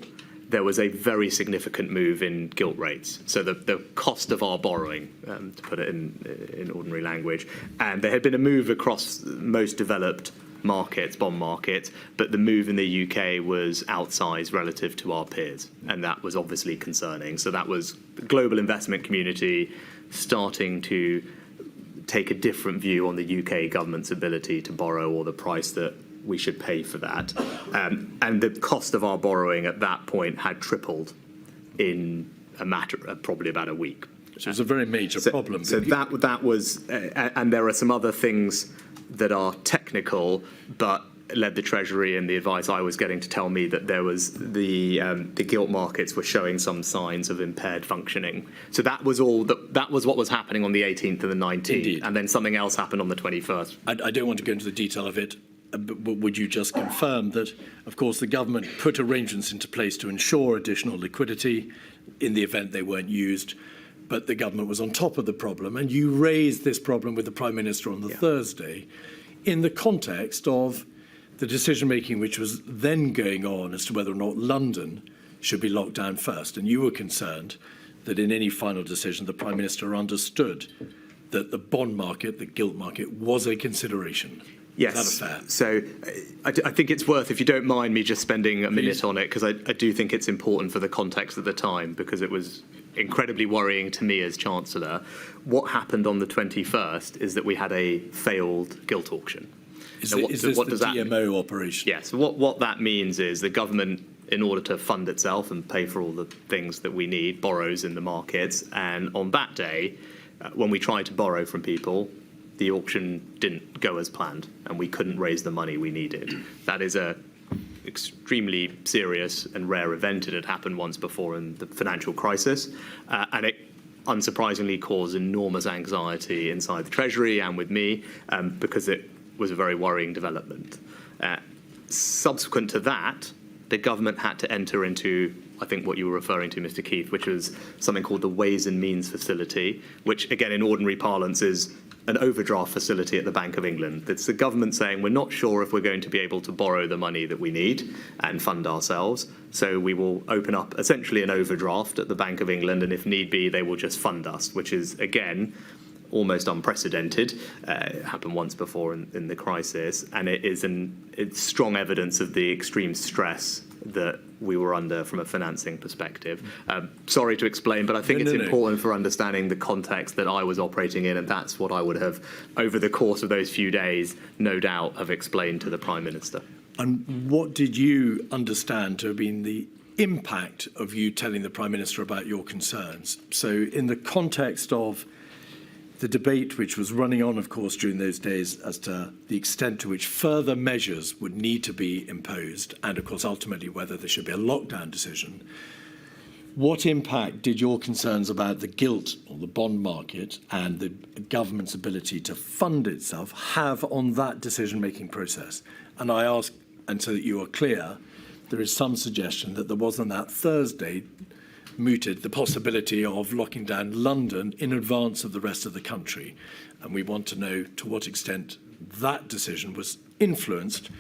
S3: there was a very significant move in gilt rates. So the cost of our borrowing, to put it in ordinary language, and there had been a move across most developed markets, bond markets, but the move in the UK was outsized relative to our peers, and that was obviously concerning. So that was the global investment community starting to take a different view on the UK government's ability to borrow, or the price that we should pay for that. And the cost of our borrowing at that point had tripled in a matter of probably about a week.
S1: So it was a very major problem.
S3: So that was, and there are some other things that are technical, but led the Treasury and the advice I was getting to tell me that there was the gilt markets were showing some signs of impaired functioning. So that was all. That was what was happening on the 18th and the 19th.
S1: Indeed.
S3: And then something else happened on the 21st.
S1: I don't want to go into the detail of it, but would you just confirm that, of course, the government put arrangements into place to ensure additional liquidity in the event they weren't used, but the government was on top of the problem, and you raised this problem with the Prime Minister on the Thursday in the context of the decision-making which was then going on as to whether or not London should be locked down first. And you were concerned that in any final decision, the Prime Minister understood that the bond market, the gilt market, was a consideration.
S3: Yes.
S1: Is that a fair?
S3: So I think it's worth, if you don't mind me just spending a minute on it, because I do think it's important for the context of the time, because it was incredibly worrying to me as Chancellor. What happened on the 21st is that we had a failed gilt auction.
S1: Is,
S3: Now,
S1: is this
S3: what
S1: the
S3: does that mean?
S1: DMO operation?
S3: Yes. What that means is the government, in order to fund itself and pay for all the things that we need, borrows in the markets. And on that day, when we tried to borrow from people, the auction didn't go as planned, and we couldn't raise the money we needed. That is a extremely serious and rare event. It had happened once before in the financial crisis, and it unsurprisingly caused enormous anxiety inside the Treasury and with me, because it was a very worrying development. Subsequent to that, the government had to enter into, I think, what you were referring to, Mr. Keith, which was something called the Ways and Means Facility, which, again, in ordinary parlance, is an overdraft facility at the Bank of England. It's the government saying, we're not sure if we're going to be able to borrow the money that we need and fund ourselves, so we will open up essentially an overdraft at the Bank of England, and if need be, they will just fund us, which is, again, almost unprecedented. It happened once before in the crisis, and it's strong evidence of the extreme stress that we were under from a financing perspective. Sorry to explain, but I think it's important for understanding the context that I was operating in, and that's what I would have, over the course of those few days, no doubt have explained to the Prime Minister.
S1: And what did you understand to have been the impact of you telling the Prime Minister about your concerns? So in the context of the debate which was running on, of course, during those days as to the extent to which further measures would need to be imposed, and, of course, ultimately whether there should be a lockdown decision, what impact did your concerns about the gilt or the bond market and the government's ability to fund itself have on that decision-making process? And I ask, and so that you are clear, there is some suggestion that there was on that Thursday mooted the possibility of locking down London in advance of the rest of the country. And we want to know to what extent that decision was influenced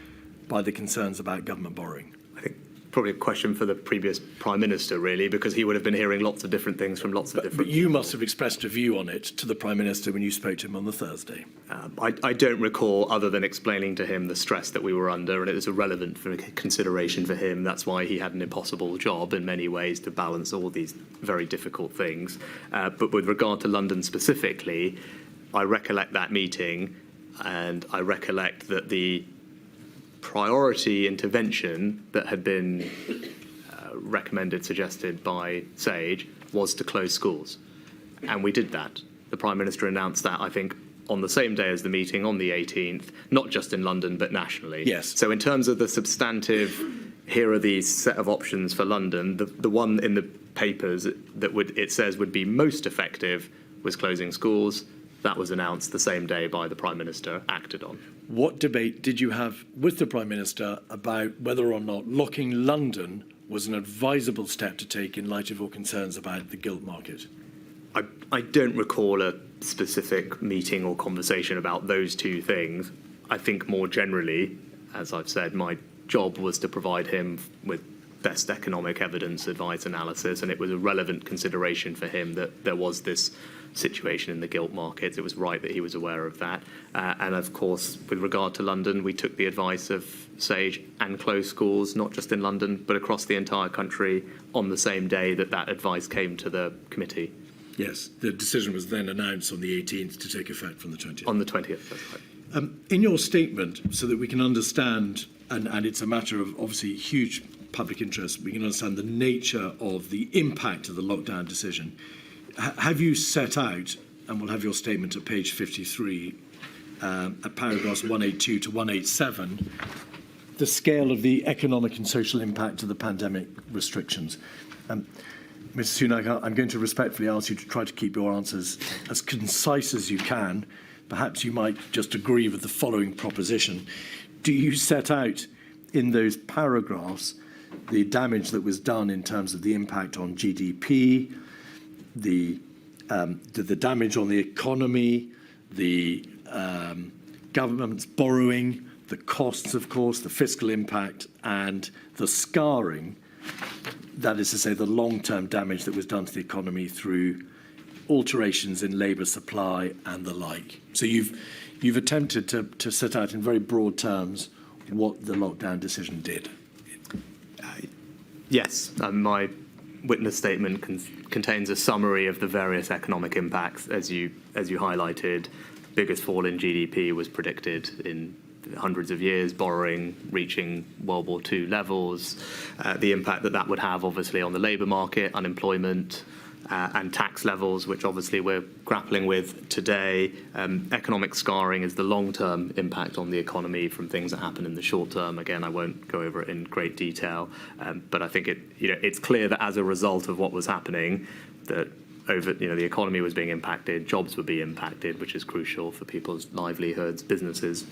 S1: by the concerns about government borrowing.
S3: I think probably a question for the previous Prime Minister, really, because he would have been hearing lots of different things from lots of different
S1: But you must have expressed a view on it to the Prime Minister when you spoke to him on the Thursday.
S3: I don't recall, other than explaining to him the stress that we were under, and it was irrelevant for consideration for him. That's why he had an impossible job in many ways to balance all these very difficult things. But with regard to London specifically, I recollect that meeting, and I recollect that the priority intervention that had been recommended, suggested by SAGE, was to close schools. And we did that. The Prime Minister announced that, I think, on the same day as the meeting, on the 18th, not just in London, but nationally.
S1: Yes.
S3: So in terms of the substantive, here are these set of options for London, the one in the papers that it says would be most effective was closing schools. That was announced the same day by the Prime Minister, acted on.
S1: What debate did you have with the Prime Minister about whether or not locking London was an advisable step to take in light of your concerns about the gilt market?
S3: I don't recall a specific meeting or conversation about those two things. I think more generally, as I've said, my job was to provide him with best economic evidence, advice, analysis, and it was a relevant consideration for him that there was this situation in the gilt markets. It was right that he was aware of that. And of course, with regard to London, we took the advice of SAGE and closed schools, not just in London, but across the entire country on the same day that that advice came to the committee.
S1: Yes, the decision was then announced on the 18th to take effect from the 20th.
S3: On the 20th, that's right.
S1: In your statement, so that we can understand, and it's a matter of obviously huge public interest, we can understand the nature of the impact of the lockdown decision. Have you set out, and we'll have your statement at page 53, at paragraphs 182 to 187, the scale of the economic and social impact of the pandemic restrictions? Mr Sunak, I'm going to respectfully ask you to try to keep your answers as concise as you can. Perhaps you might just agree with the following proposition. Do you set out in those paragraphs the damage that was done in terms of the impact on GDP, the damage on the economy, the government's borrowing, the costs, of course, the fiscal impact, and the scarring, that is to say, the long-term damage that was done to the economy through alterations in labour supply and the like? So you've attempted to set out in very broad terms what the lockdown decision did.
S3: Yes, my witness statement contains a summary of the various economic impacts. As you highlighted, biggest fall in GDP was predicted in the hundreds of years, borrowing reaching World War II levels, the impact that would have obviously on the labour market, unemployment, and tax levels, which obviously we're grappling with today. Economic scarring is the long-term impact on the economy from things that happen in the short term. Again, I won't go over it in great detail, but I think it's clear that as a result of what was happening, that the economy was being impacted, jobs would be impacted, which is crucial for people's livelihoods, businesses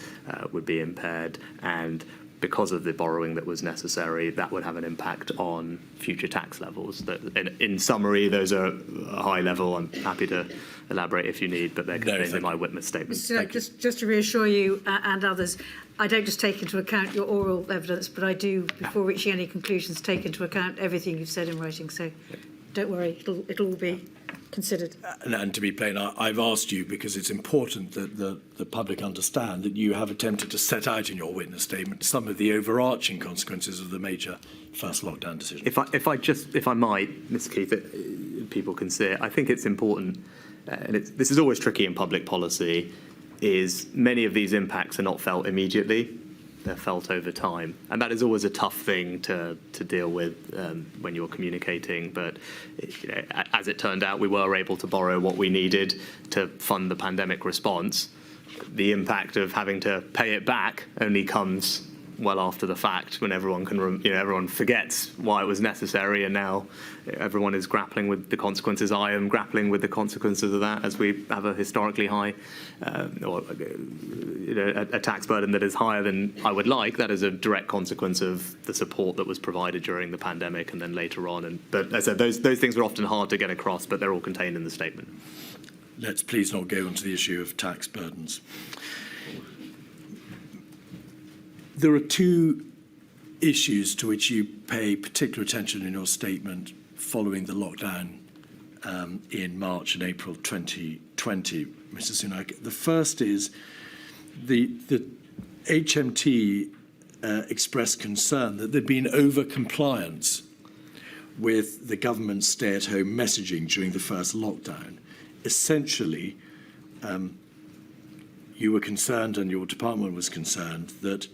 S3: would be impaired, and because of the borrowing that was necessary, that would have an impact on future tax levels. In summary, those are a high level. I'm happy to elaborate if you need, but they're contained in my witness statement.
S4: So just to reassure you and others, I don't just take into account your oral evidence, but I do, before reaching any conclusions, take into account everything you've said in writing. So don't worry, it'll all be considered.
S1: And to be plain, I've asked you because it's important that the public understand that you have attempted to set out in your witness statement some of the overarching consequences of the major first lockdown decision.
S3: If I might, Mr. Keith, people can see it. I think it's important, and this is always tricky in public policy, is many of these impacts are not felt immediately. They're felt over time. And that is always a tough thing to deal with when you're communicating. But as it turned out, we were able to borrow what we needed to fund the pandemic response. The impact of having to pay it back only comes well after the fact, when everyone everyone forgets why it was necessary, and now everyone is grappling with the consequences. I am grappling with the consequences of that as we have a historically high, a tax burden that is higher than I would like. That is a direct consequence of the support that was provided during the pandemic and then later on. But as I said, those things are often hard to get across, but they're all contained in the statement.
S1: Let's please not go onto the issue of tax burdens. There are two issues to which you pay particular attention in your statement following the lockdown in March and April 2020, Mr Sunak. The first is the HMT expressed concern that there'd been over-compliance with the government's stay-at-home messaging during the first lockdown. Essentially, you were concerned, and your department was concerned, that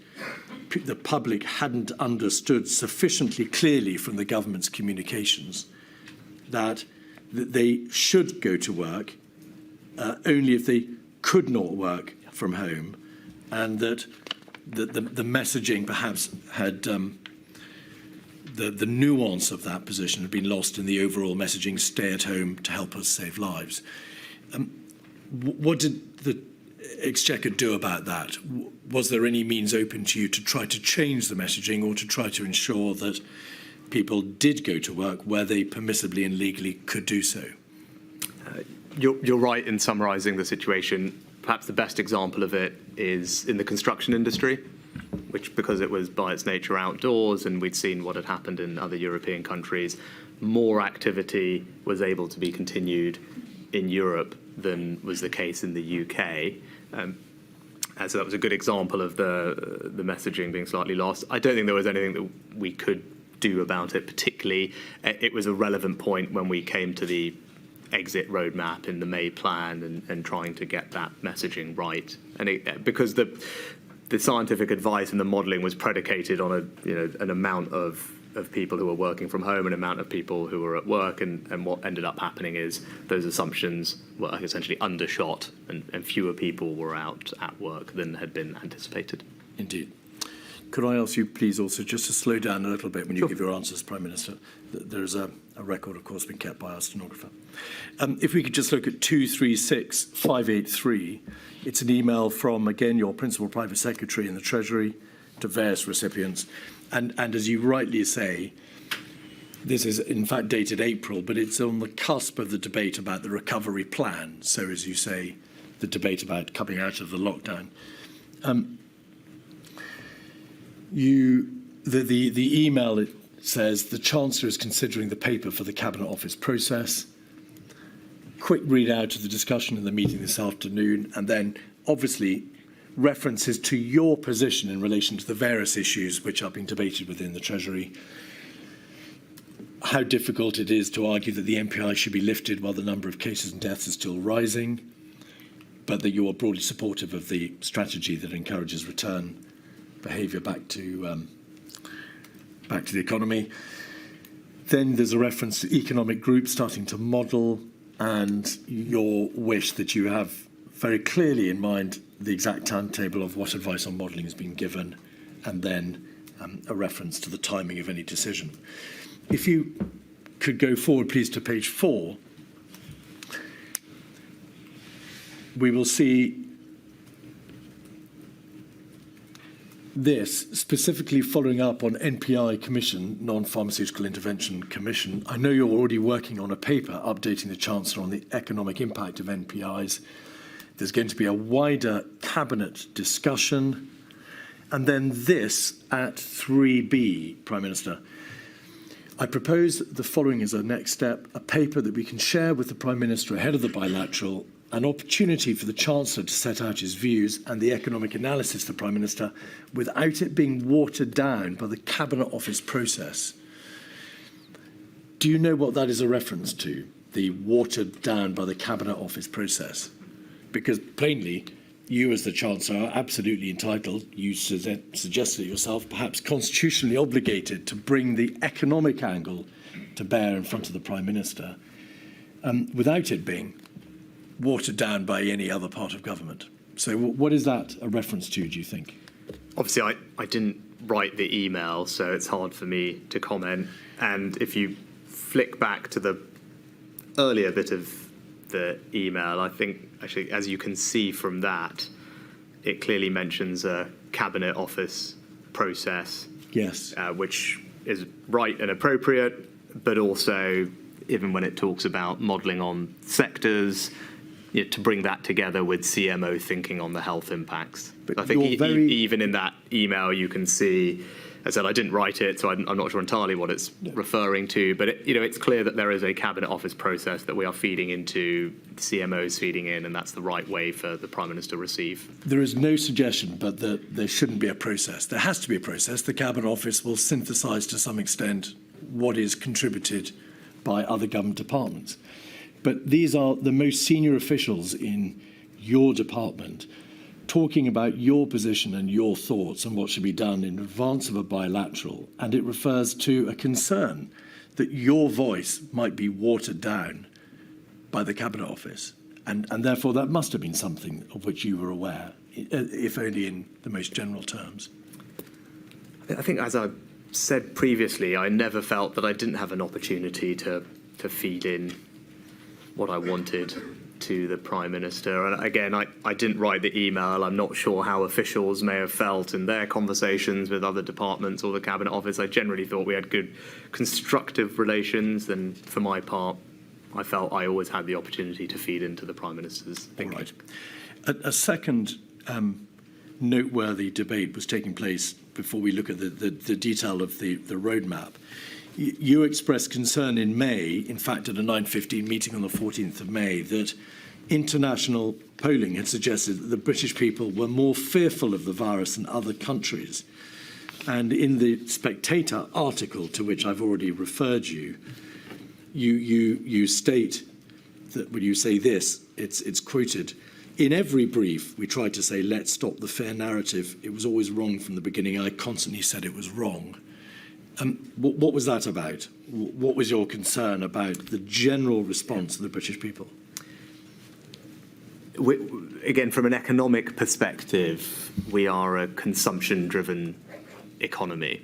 S1: the public hadn't understood sufficiently clearly from the government's communications that they should go to work only if they could not work from home, and that the messaging perhaps had the nuance of that position had been lost in the overall messaging, stay at home to help us save lives. What did the Exchequer do about that? Was there any means open to you to try to change the messaging or to try to ensure that people did go to work where they permissibly and legally could do so?
S3: You're right in summarising the situation. Perhaps the best example of it is in the construction industry, which, because it was by its nature outdoors and we'd seen what had happened in other European countries, more activity was able to be continued in Europe than was the case in the UK. And so that was a good example of the messaging being slightly lost. I don't think there was anything that we could do about it particularly. It was a relevant point when we came to the exit roadmap in the May plan and trying to get that messaging right. And because the scientific advice and the modelling was predicated on an amount of people who were working from home and amount of people who were at work, and what ended up happening is those assumptions were essentially undershot and fewer people were out at work than had been anticipated.
S1: Indeed. Could I ask you, please, also just to slow down a little bit when you give your answers, Prime Minister? There's a record, of course, being kept by our stenographer. If we could just look at 236583, it's an email from, again, your Principal Private Secretary in the Treasury to various recipients. And as you rightly say, this is in fact dated April, but it's on the cusp of the debate about the recovery plan. So, as you say, the debate about coming out of the lockdown. The email, it says, the Chancellor is considering the paper for the Cabinet Office process. Quick readout of the discussion in the meeting this afternoon, and then obviously references to your position in relation to the various issues which are being debated within the Treasury. How difficult it is to argue that the MPI should be lifted while the number of cases and deaths is still rising. but that you are broadly supportive of the strategy that encourages return behaviour back to the economy. Then there's a reference to economic groups starting to model, and your wish that you have very clearly in mind the exact timetable of what advice on modelling has been given, and then a reference to the timing of any decision. If you could go forward, please, to page 4, we will see this, specifically following up on NPI Commission, Non-Pharmaceutical Intervention Commission. I know you're already working on a paper updating the Chancellor on the economic impact of NPIs. There's going to be a wider cabinet discussion. And then this at 3B, Prime Minister. I propose the following as a next step: a paper that we can share with the Prime Minister ahead of the bilateral, an opportunity for the Chancellor to set out his views and the economic analysis of the Prime Minister without it being watered down by the Cabinet Office process. Do you know what that is a reference to, the watered down by the Cabinet Office process? Because plainly, you as the Chancellor are absolutely entitled, you suggested it yourself, perhaps constitutionally obligated to bring the economic angle to bear in front of the Prime Minister without it being watered down by any other part of government. So what is that a reference to, do you think?
S3: Obviously, I didn't write the email, so it's hard for me to comment. And if you flick back to the earlier bit of the email, I think, actually, as you can see from that, it clearly mentions a Cabinet Office process.
S1: Yes.
S3: Which is right and appropriate, but also, even when it talks about modelling on sectors, to bring that together with CMO thinking on the health impacts.
S1: But
S3: I think
S1: even
S3: in that email you can see, as I said, I didn't write it, so I'm not sure entirely what it's referring to, but it's clear that there is a Cabinet Office process that we are feeding into, CMOs feeding in, and that's the right way for the Prime Minister to receive.
S1: There is no suggestion but that there shouldn't be a process. There has to be a process. The Cabinet Office will synthesise to some extent what is contributed by other government departments. But these are the most senior officials in your department talking about your position and your thoughts and what should be done in advance of a bilateral. And it refers to a concern that your voice might be watered down by the Cabinet Office. And therefore, that must have been something of which you were aware, if only in the most general terms.
S3: I think, as I said previously, I never felt that I didn't have an opportunity to feed in what I wanted to the Prime Minister. And again, I didn't write the email. I'm not sure how officials may have felt in their conversations with other departments or the Cabinet Office. I generally thought we had good, constructive relations. And for my part, I felt I always had the opportunity to feed into the Prime Minister's thinking.
S1: All right. A second noteworthy debate was taking place before we look at the detail of the roadmap. You expressed concern in May, in fact, at a 9:15 meeting on the 14th of May, that international polling had suggested that the British people were more fearful of the virus than other countries. And in the Spectator article, to which I've already referred you, you state that when you say this, it's quoted, "In every brief, we tried to say, let's stop the fear narrative. It was always wrong from the beginning. I constantly said it was wrong." What was that about? What was your concern about the general response of the British people?
S3: Again, from an economic perspective, we are a consumption-driven economy,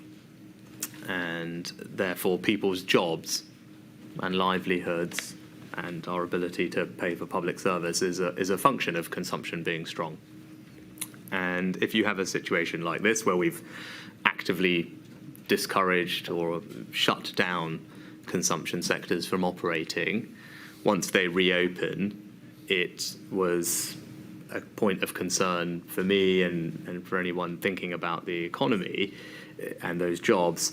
S3: and therefore people's jobs and livelihoods and our ability to pay for public service is a function of consumption being strong. And if you have a situation like this where we've actively discouraged or shut down consumption sectors from operating, once they reopen, it was a point of concern for me and for anyone thinking about the economy and those jobs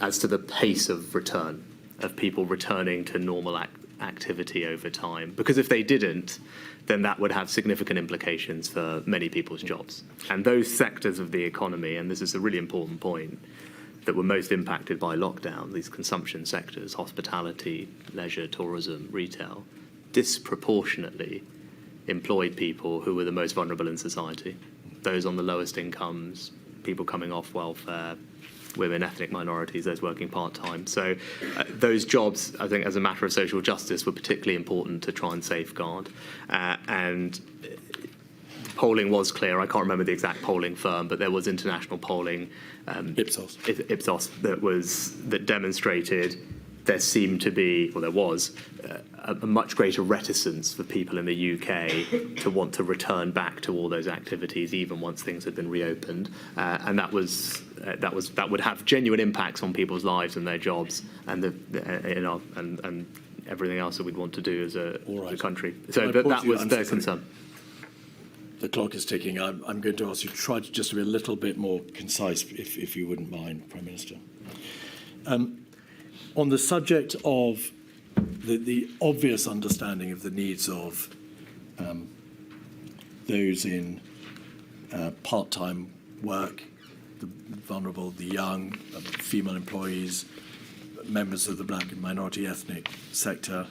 S3: as to the pace of return, of people returning to normal activity over time. Because if they didn't, then that would have significant implications for many people's jobs. And those sectors of the economy, and this is a really important point, that were most impacted by lockdown, these consumption sectors, hospitality, leisure, tourism, retail, disproportionately employed people who were the most vulnerable in society. Those on the lowest incomes, people coming off welfare, women, ethnic minorities, those working part-time. So those jobs, I think, as a matter of social justice, were particularly important to try and safeguard. And polling was clear. I can't remember the exact polling firm, but there was international polling,
S1: Ipsos.
S3: Ipsos, that demonstrated there seemed to be, or there was, a much greater reticence for people in the UK to want to return back to all those activities, even once things had been reopened, and that would have genuine impacts on people's lives and their jobs, and and everything else that we'd want to do as a country. So that was their concern.
S1: The clock is ticking. I'm going to ask you to try to just be a little bit more concise, if you wouldn't mind, Prime Minister. On the subject of the obvious understanding of the needs of those in part-time work, the vulnerable, the young, female employees, members of the black and minority ethnic sector,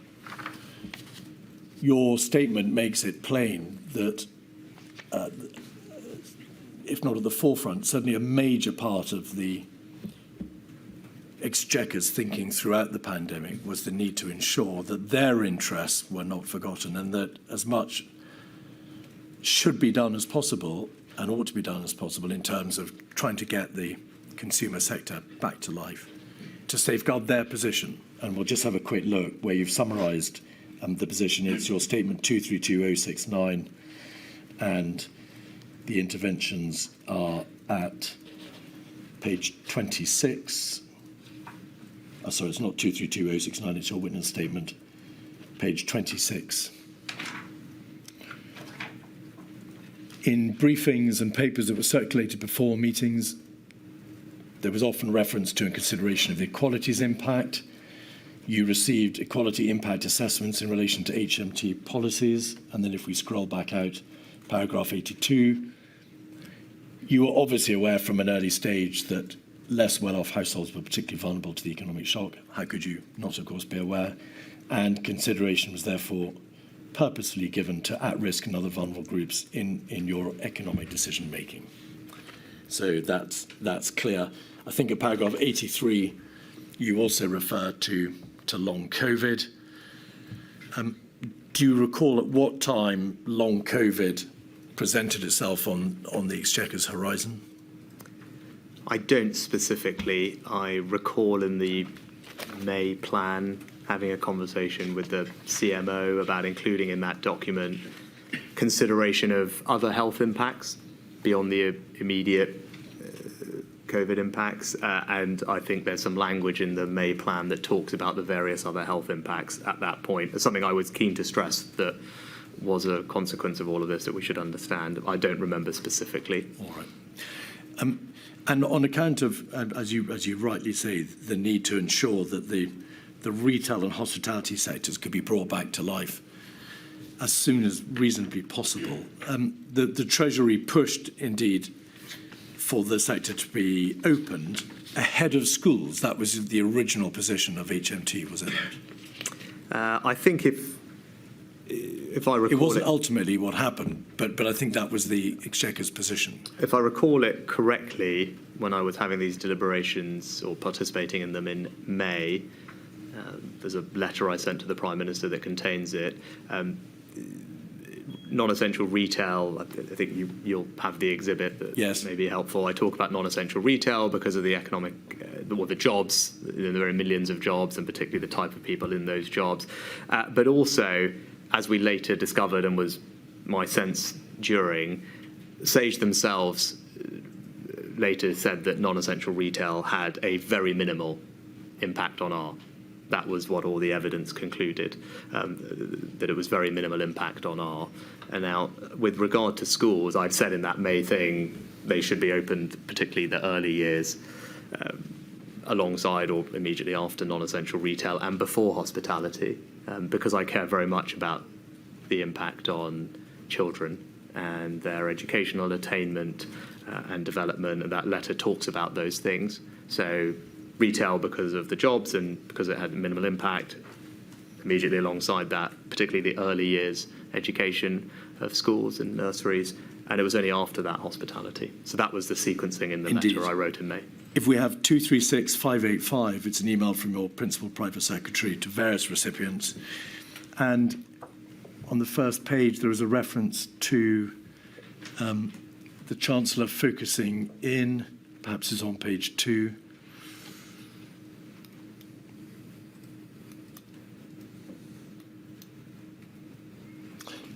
S1: your statement makes it plain that, if not at the forefront, certainly a major part of the Exchequer's thinking throughout the pandemic was the need to ensure that their interests were not forgotten, and that as much should be done as possible and ought to be done as possible in terms of trying to get the consumer sector back to life, to safeguard their position. And we'll just have a quick look where you've summarised the position. It's your statement 232069, and the interventions are at page 26. Sorry, it's not 232069, it's your witness statement, page 26. In briefings and papers that were circulated before meetings, there was often reference to and consideration of the equalities impact. You received equality impact assessments in relation to HMT policies. And then if we scroll back out, paragraph 82, you were obviously aware from an early stage that less well-off households were particularly vulnerable to the economic shock. How could you not, of course, be aware? And consideration was therefore purposely given to at-risk and other vulnerable groups in your economic decision-making. So that's clear. I think in paragraph 83, you also refer to long COVID. Do you recall at what time long COVID presented itself on the Exchequer's horizon?
S3: I don't specifically. I recall in the May plan having a conversation with the CMO about including in that document consideration of other health impacts beyond the immediate COVID impacts. And I think there's some language in the May plan that talks about the various other health impacts at that point. It's something I was keen to stress that was a consequence of all of this that we should understand. I don't remember specifically.
S1: All right. And on account of, as you rightly say, the need to ensure that the retail and hospitality sectors could be brought back to life as soon as reasonably possible, the Treasury pushed, indeed, for the sector to be opened ahead of schools. That was the original position of HMT, was it not?
S3: I think if I recall
S1: it wasn't ultimately what happened, but I think that was the Exchequer's position.
S3: If I recall it correctly, when I was having these deliberations or participating in them in May, there's a letter I sent to the Prime Minister that contains it. Non-essential retail, I think you'll have the exhibit that may be helpful. I talk about non-essential retail because of the economic, the jobs, there are millions of jobs, and particularly the type of people in those jobs. But also, as we later discovered, and was my sense during, Sage themselves later said that non-essential retail had a very minimal impact on R. That was what all the evidence concluded, that it was very minimal impact on R. And now, with regard to schools, I've said in that May thing, they should be opened, particularly the early years, alongside or immediately after non-essential retail and before hospitality, because I care very much about the impact on children and their educational attainment and development, and that letter talks about those things. So retail because of the jobs and because it had minimal impact, immediately alongside that, particularly the early years education of schools and nurseries, and it was only after that hospitality. So that was the sequencing in the
S1: Indeed.
S3: letter I wrote in May.
S1: If we have 236585, it's an email from your principal private secretary to various recipients. And on the first page, there is a reference to the Chancellor focusing in, perhaps it's on page 2.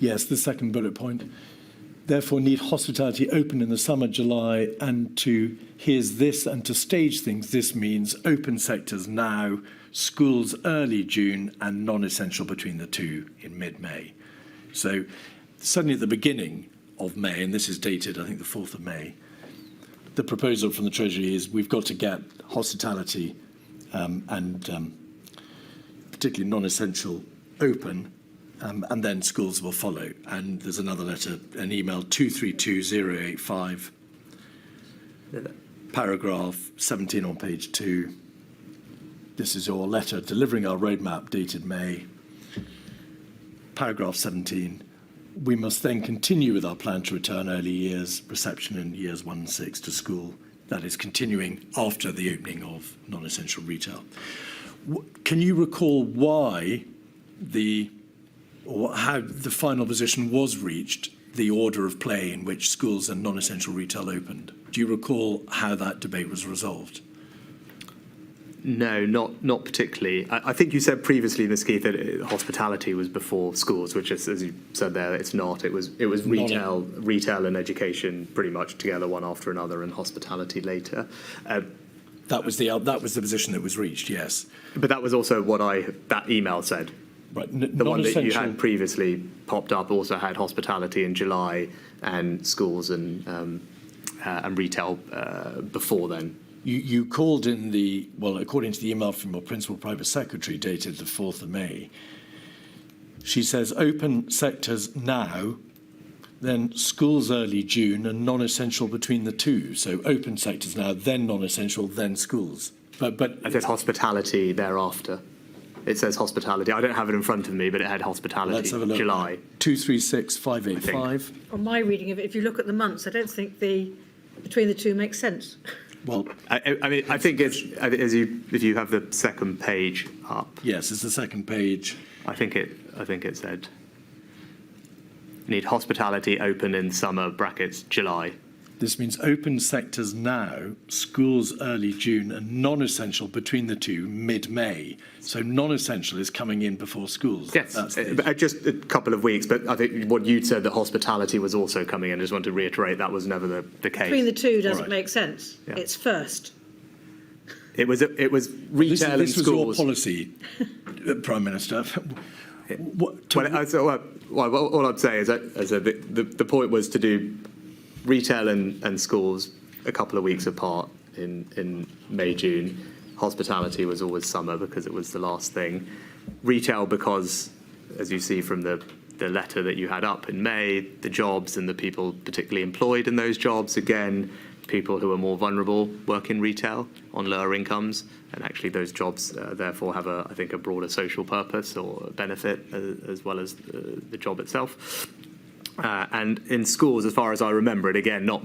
S1: Yes, the second bullet point. Therefore, need hospitality open in the summer, July, and to, here's this, and to stage things, this means open sectors now, schools early June, and non-essential between the two in mid-May. So suddenly at the beginning of May, and this is dated, I think, the 4th of May, the proposal from the Treasury is we've got to get hospitality and particularly non-essential open, and then schools will follow. And there's another letter, an email, 232085, paragraph 17 on page 2. This is your letter delivering our roadmap dated May. Paragraph 17. We must then continue with our plan to return early years reception in years 1 and 6 to school. That is continuing after the opening of non-essential retail. Can you recall why how the final position was reached, the order of play in which schools and non-essential retail opened? Do you recall how that debate was resolved?
S3: No, not particularly. I think you said previously, Ms. Keith, that hospitality was before schools, which is, as you said there, it's not. It was retail and education pretty much together, one after another, and hospitality later.
S1: That was the position that was reached, yes.
S3: But that was also what that email said.
S1: Right.
S3: The one that you had previously popped up also had hospitality in July and schools and retail before then.
S1: You called in according to the email from your principal private secretary dated the 4th of May, she says open sectors now, then schools early June and non-essential between the two. So open sectors now, then non-essential, then schools. But
S3: it says hospitality thereafter. It says hospitality. I don't have it in front of me, but it had hospitality.
S1: Let's have a look.
S3: July.
S1: 236585.
S4: On my reading of it, if you look at the months, I don't think between the two makes sense.
S1: Well,
S3: I mean, I think it's if you have the second page up.
S1: Yes, it's the second page.
S3: I think it said need hospitality open in summer brackets July.
S1: This means open sectors now, schools early June, and non-essential between the two mid-May. So non-essential is coming in before schools.
S3: Yes, just a couple of weeks. But I think what you'd said that hospitality was also coming in. I just want to reiterate that was never the case.
S4: Between the two doesn't make sense. Yeah. It's first.
S3: It was retail and schools.
S1: This was your policy, Prime Minister.
S3: All I'd say is that the point was to do retail and schools a couple of weeks apart in May, June. Hospitality was always summer because it was the last thing. Retail because, as you see from the letter that you had up in May, the jobs and the people particularly employed in those jobs, again, people who are more vulnerable work in retail on lower incomes, and actually those jobs therefore have I think a broader social purpose or benefit as well as the job itself. And in schools, as far as I remember it, again, not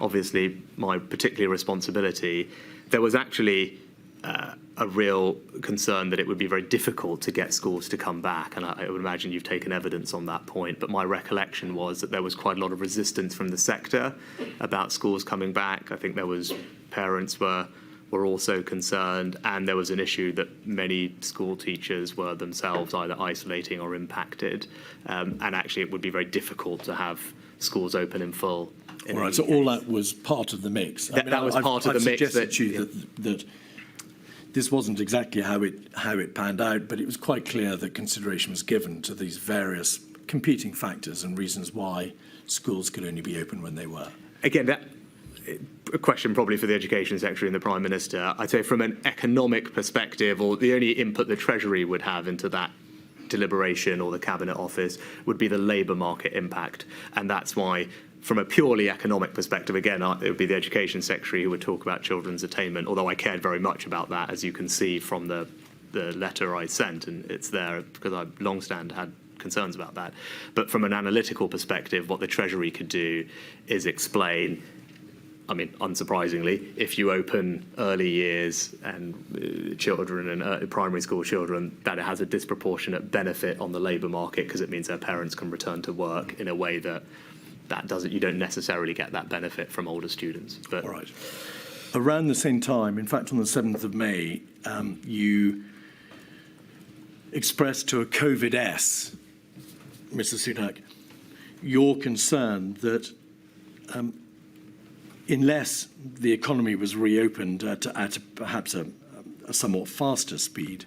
S3: obviously my particular responsibility, there was actually a real concern that it would be very difficult to get schools to come back. And I would imagine you've taken evidence on that point. But my recollection was that there was quite a lot of resistance from the sector about schools coming back. I think parents were also concerned, and there was an issue that many school teachers were themselves either isolating or impacted, and actually it would be very difficult to have schools open in full.
S1: All right, so all that was part of the mix.
S3: That was part of the mix.
S1: I've suggested to you that this wasn't exactly how it panned out, but it was quite clear that consideration was given to these various competing factors and reasons why schools could only be open when they were.
S3: Again, a question probably for the Education Secretary and the Prime Minister. I'd say from an economic perspective, or the only input the Treasury would have into that deliberation or the Cabinet Office would be the labour market impact. And that's why, from a purely economic perspective, again, it would be the Education Secretary who would talk about children's attainment, although I cared very much about that, as you can see from the the letter I sent, and it's there because I've long had concerns about that. But from an analytical perspective, what the Treasury could do is explain, I mean, unsurprisingly, if you open early years and children and primary school children, that it has a disproportionate benefit on the labour market because it means their parents can return to work in a way that doesn't. You don't necessarily get that benefit from older students. But
S1: all right. Around the same time, in fact, on the 7th of May, you expressed to a COVID-S, Mr Sunak, your concern that unless the economy was reopened at perhaps a somewhat faster speed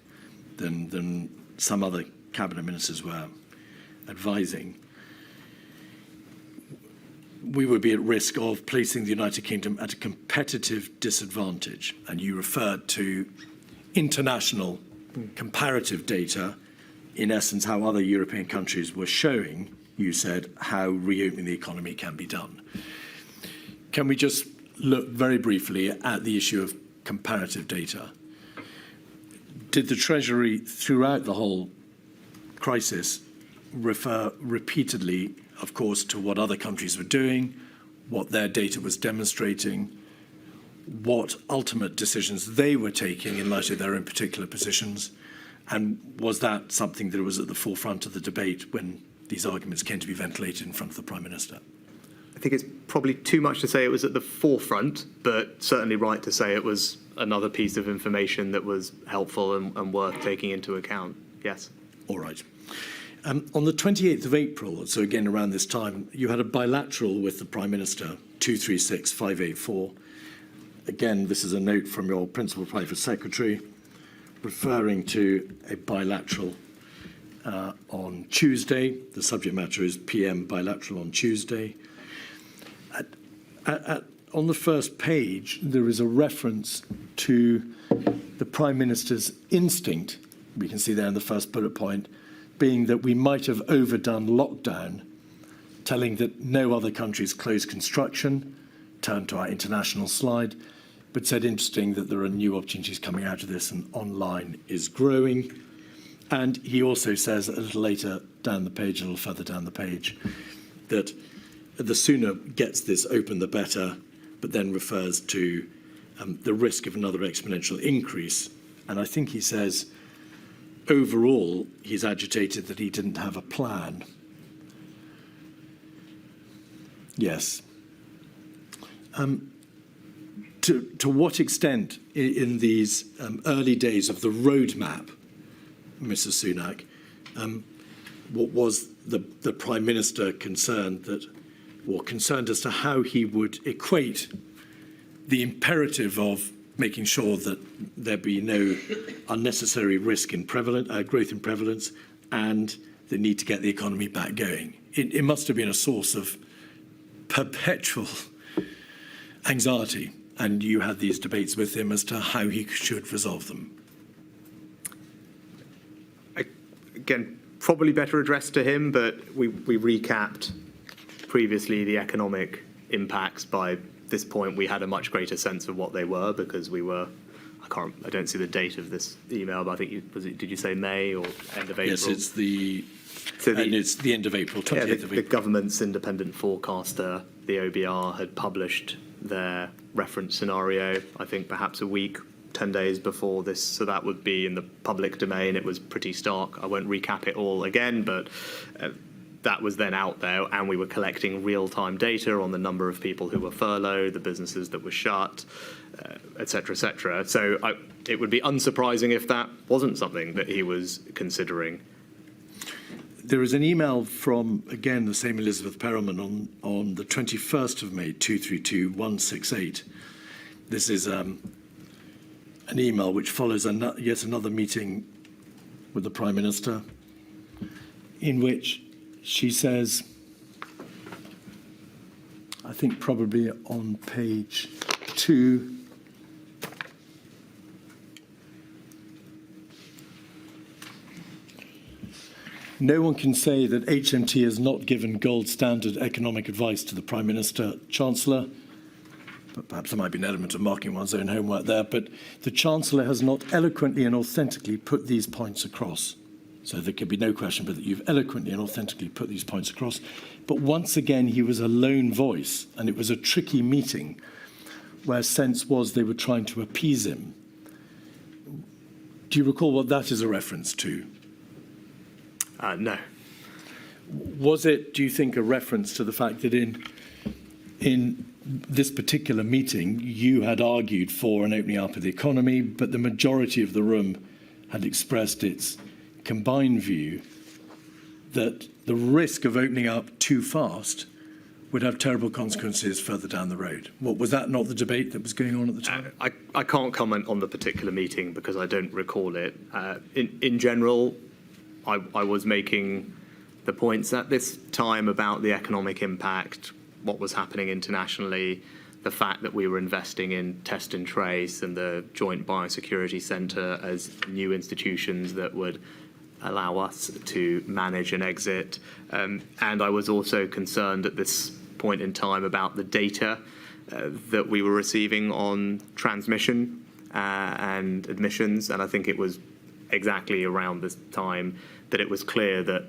S1: than some other cabinet ministers were advising, we would be at risk of placing the United Kingdom at a competitive disadvantage. And you referred to international comparative data, in essence, how other European countries were showing, you said, how reopening the economy can be done. Can we just look very briefly at the issue of comparative data? Did the Treasury, throughout the whole crisis, refer repeatedly, of course, to what other countries were doing, what their data was demonstrating, what ultimate decisions they were taking in light of their own particular positions? And was that something that was at the forefront of the debate when these arguments came to be ventilated in front of the Prime Minister?
S3: I think it's probably too much to say it was at the forefront, but certainly right to say it was another piece of information that was helpful and worth taking into account. Yes.
S1: All right. On the 28th of April, so again around this time, you had a bilateral with the Prime Minister, 236584. Again, this is a note from your Principal Private Secretary referring to a bilateral on Tuesday. The subject matter is PM bilateral on Tuesday. On the first page, there is a reference to the Prime Minister's instinct, we can see there in the first bullet point, being that we might have overdone lockdown, telling that no other countries closed construction, turned to our international slide, but said interesting that there are new opportunities coming out of this and online is growing. And he also says a little later down the page, a little further down the page, that the sooner gets this open, the better, but then refers to the risk of another exponential increase. And I think he says, overall, he's agitated that he didn't have a plan. Yes. To what extent in these early days of the roadmap, Mr Sunak, what was the Prime Minister concerned as to how he would equate the imperative of making sure that there be no unnecessary risk in growth in prevalence and the need to get the economy back going? It must have been a source of perpetual anxiety, and you had these debates with him as to how he should resolve them.
S3: Again, probably better addressed to him, but we recapped previously the economic impacts. By this point, we had a much greater sense of what they were because we were, I don't see the date of this email, but I think, did you say May or end of April?
S1: Yes, it's the end of April, 28th of April.
S3: The government's independent forecaster, the OBR, had published their reference scenario, I think perhaps a week, 10 days before this, so that would be in the public domain. It was pretty stark. I won't recap it all again, but that was then out there, and we were collecting real-time data on the number of people who were furloughed, the businesses that were shut, et cetera, et cetera. So it would be unsurprising if that wasn't something that he was considering.
S1: There is an email from, again, the same Elizabeth Perelman on the 21st of May, 232168. This is an email which follows yet another meeting with the Prime Minister, in which she says, I think probably on page 2, no one can say that HMT has not given gold standard economic advice to the Prime Minister, Chancellor. but perhaps there might be an element of marking one's own homework there, but the Chancellor has not eloquently and authentically put these points across. So there could be no question but that you've eloquently and authentically put these points across. But once again, he was a lone voice, and it was a tricky meeting where sense was they were trying to appease him. Do you recall what that is a reference to?
S3: No.
S1: Was it, do you think, a reference to the fact that in this particular meeting, you had argued for an opening up of the economy, but the majority of the room had expressed its combined view that the risk of opening up too fast would have terrible consequences further down the road? What, was that not the debate that was going on at the time?
S3: I can't comment on the particular meeting because I don't recall it. In general, I was making the points at this time about the economic impact, what was happening internationally, the fact that we were investing in test and trace and the Joint Biosecurity Centre as new institutions that would allow us to manage an exit. And I was also concerned at this point in time about the data that we were receiving on transmission and admissions. And I think it was exactly around this time that it was clear that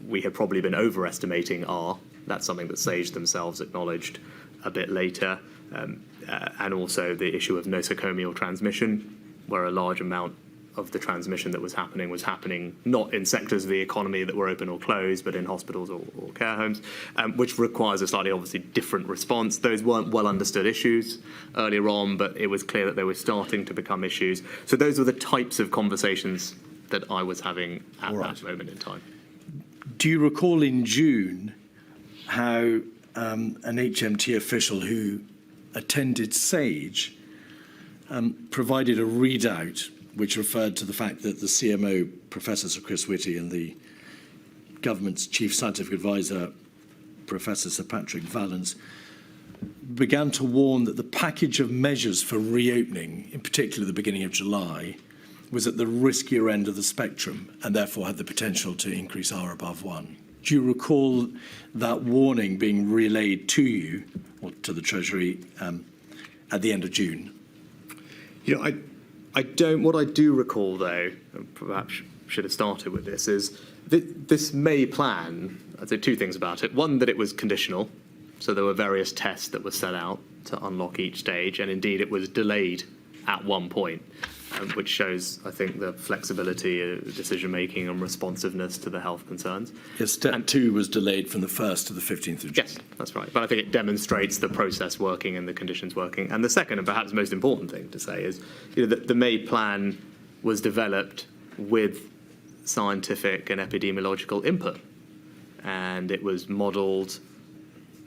S3: we had probably been overestimating R. That's something that SAGE themselves acknowledged a bit later. And also the issue of nosocomial transmission, where a large amount of the transmission that was happening not in sectors of the economy that were open or closed, but in hospitals or care homes, which requires a slightly obviously different response. Those weren't well understood issues earlier on, but it was clear that they were starting to become issues. So those were the types of conversations that I was having at that moment in time.
S1: Do you recall in June how an HMT official who attended SAGE provided a readout which referred to the fact that the CMO, Professor Sir Chris Whitty, and the government's chief scientific advisor, Professor Sir Patrick Vallance, began to warn that the package of measures for reopening, in particular the beginning of July, was at the riskier end of the spectrum and therefore had the potential to increase R above 1. Do you recall that warning being relayed to you or to the Treasury at the end of June?
S3: You know, I don't. What I do recall, though, and perhaps should have started with this, is that this May plan. I'd say two things about it. One, that it was conditional, so there were various tests that were set out to unlock each stage, and indeed it was delayed at one point, which shows, I think, the flexibility, decision-making and responsiveness to the health concerns.
S1: Yes, step 2 was delayed from the 1st to the 15th of June.
S3: Yes, that's right. But I think it demonstrates the process working and the conditions working. And the second, and perhaps most important thing to say is, you know, the May plan was developed with scientific and epidemiological input. And it was modelled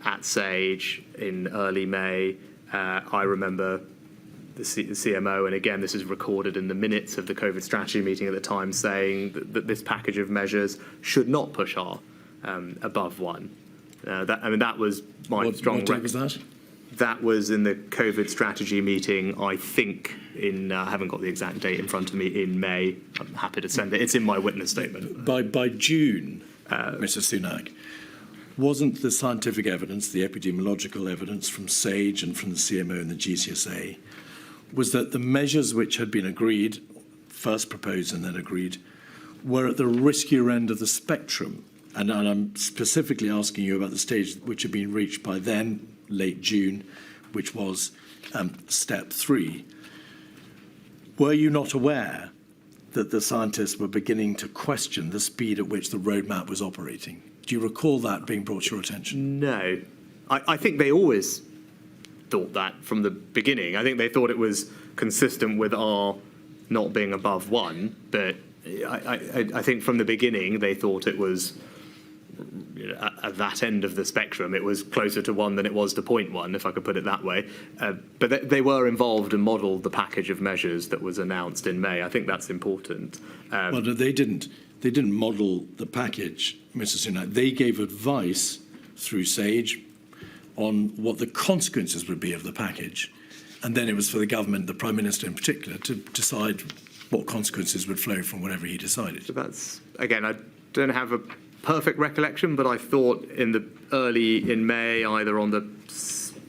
S3: at SAGE in early May. I remember the CMO, and again, this is recorded in the minutes of the COVID strategy meeting at the time, saying that this package of measures should not push R above 1. That was my strong.
S1: What date was that?
S3: That was in the COVID strategy meeting, I think, I haven't got the exact date in front of me, in May. I'm happy to send it. It's in my witness statement.
S1: By June, Mr Sunak, wasn't the scientific evidence, the epidemiological evidence from SAGE and from the CMO and the GCSA, was that the measures which had been agreed, first proposed and then agreed, were at the riskier end of the spectrum? And I'm specifically asking you about the stage which had been reached by then, late June, which was step 3. Were you not aware that the scientists were beginning to question the speed at which the roadmap was operating? Do you recall that being brought to your attention?
S3: No. I think they always thought that from the beginning. I think they thought it was consistent with R not being above 1, but I think from the beginning they thought it was, you know, at that end of the spectrum. It was closer to 1 than it was to 0.1, if I could put it that way. But they were involved and modelled the package of measures that was announced in May. I think that's important.
S1: Well, they didn't model the package, Mr Sunak. They gave advice through SAGE on what the consequences would be of the package. And then it was for the government, the Prime Minister in particular, to decide what consequences would flow from whatever he decided.
S3: So that's, again, I don't have a perfect recollection, but I thought in May, either on the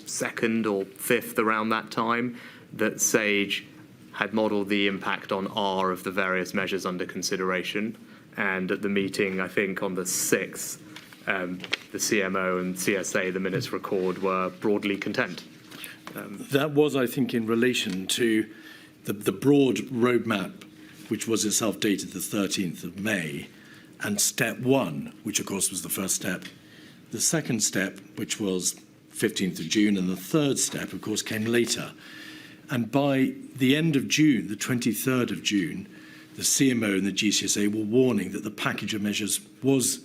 S3: 2nd or 5th around that time, that SAGE had modelled the impact on R of the various measures under consideration. And at the meeting, I think on the 6th, the CMO and CSA, the minutes record, were broadly content.
S1: That was, I think, in relation to the broad roadmap, which was itself dated the 13th of May, and step 1, which of course was the first step, the second step, which was 15th of June, and the third step, of course, came later. And by the end of June, the 23rd of June, the CMO and the GCSA were warning that the package of measures was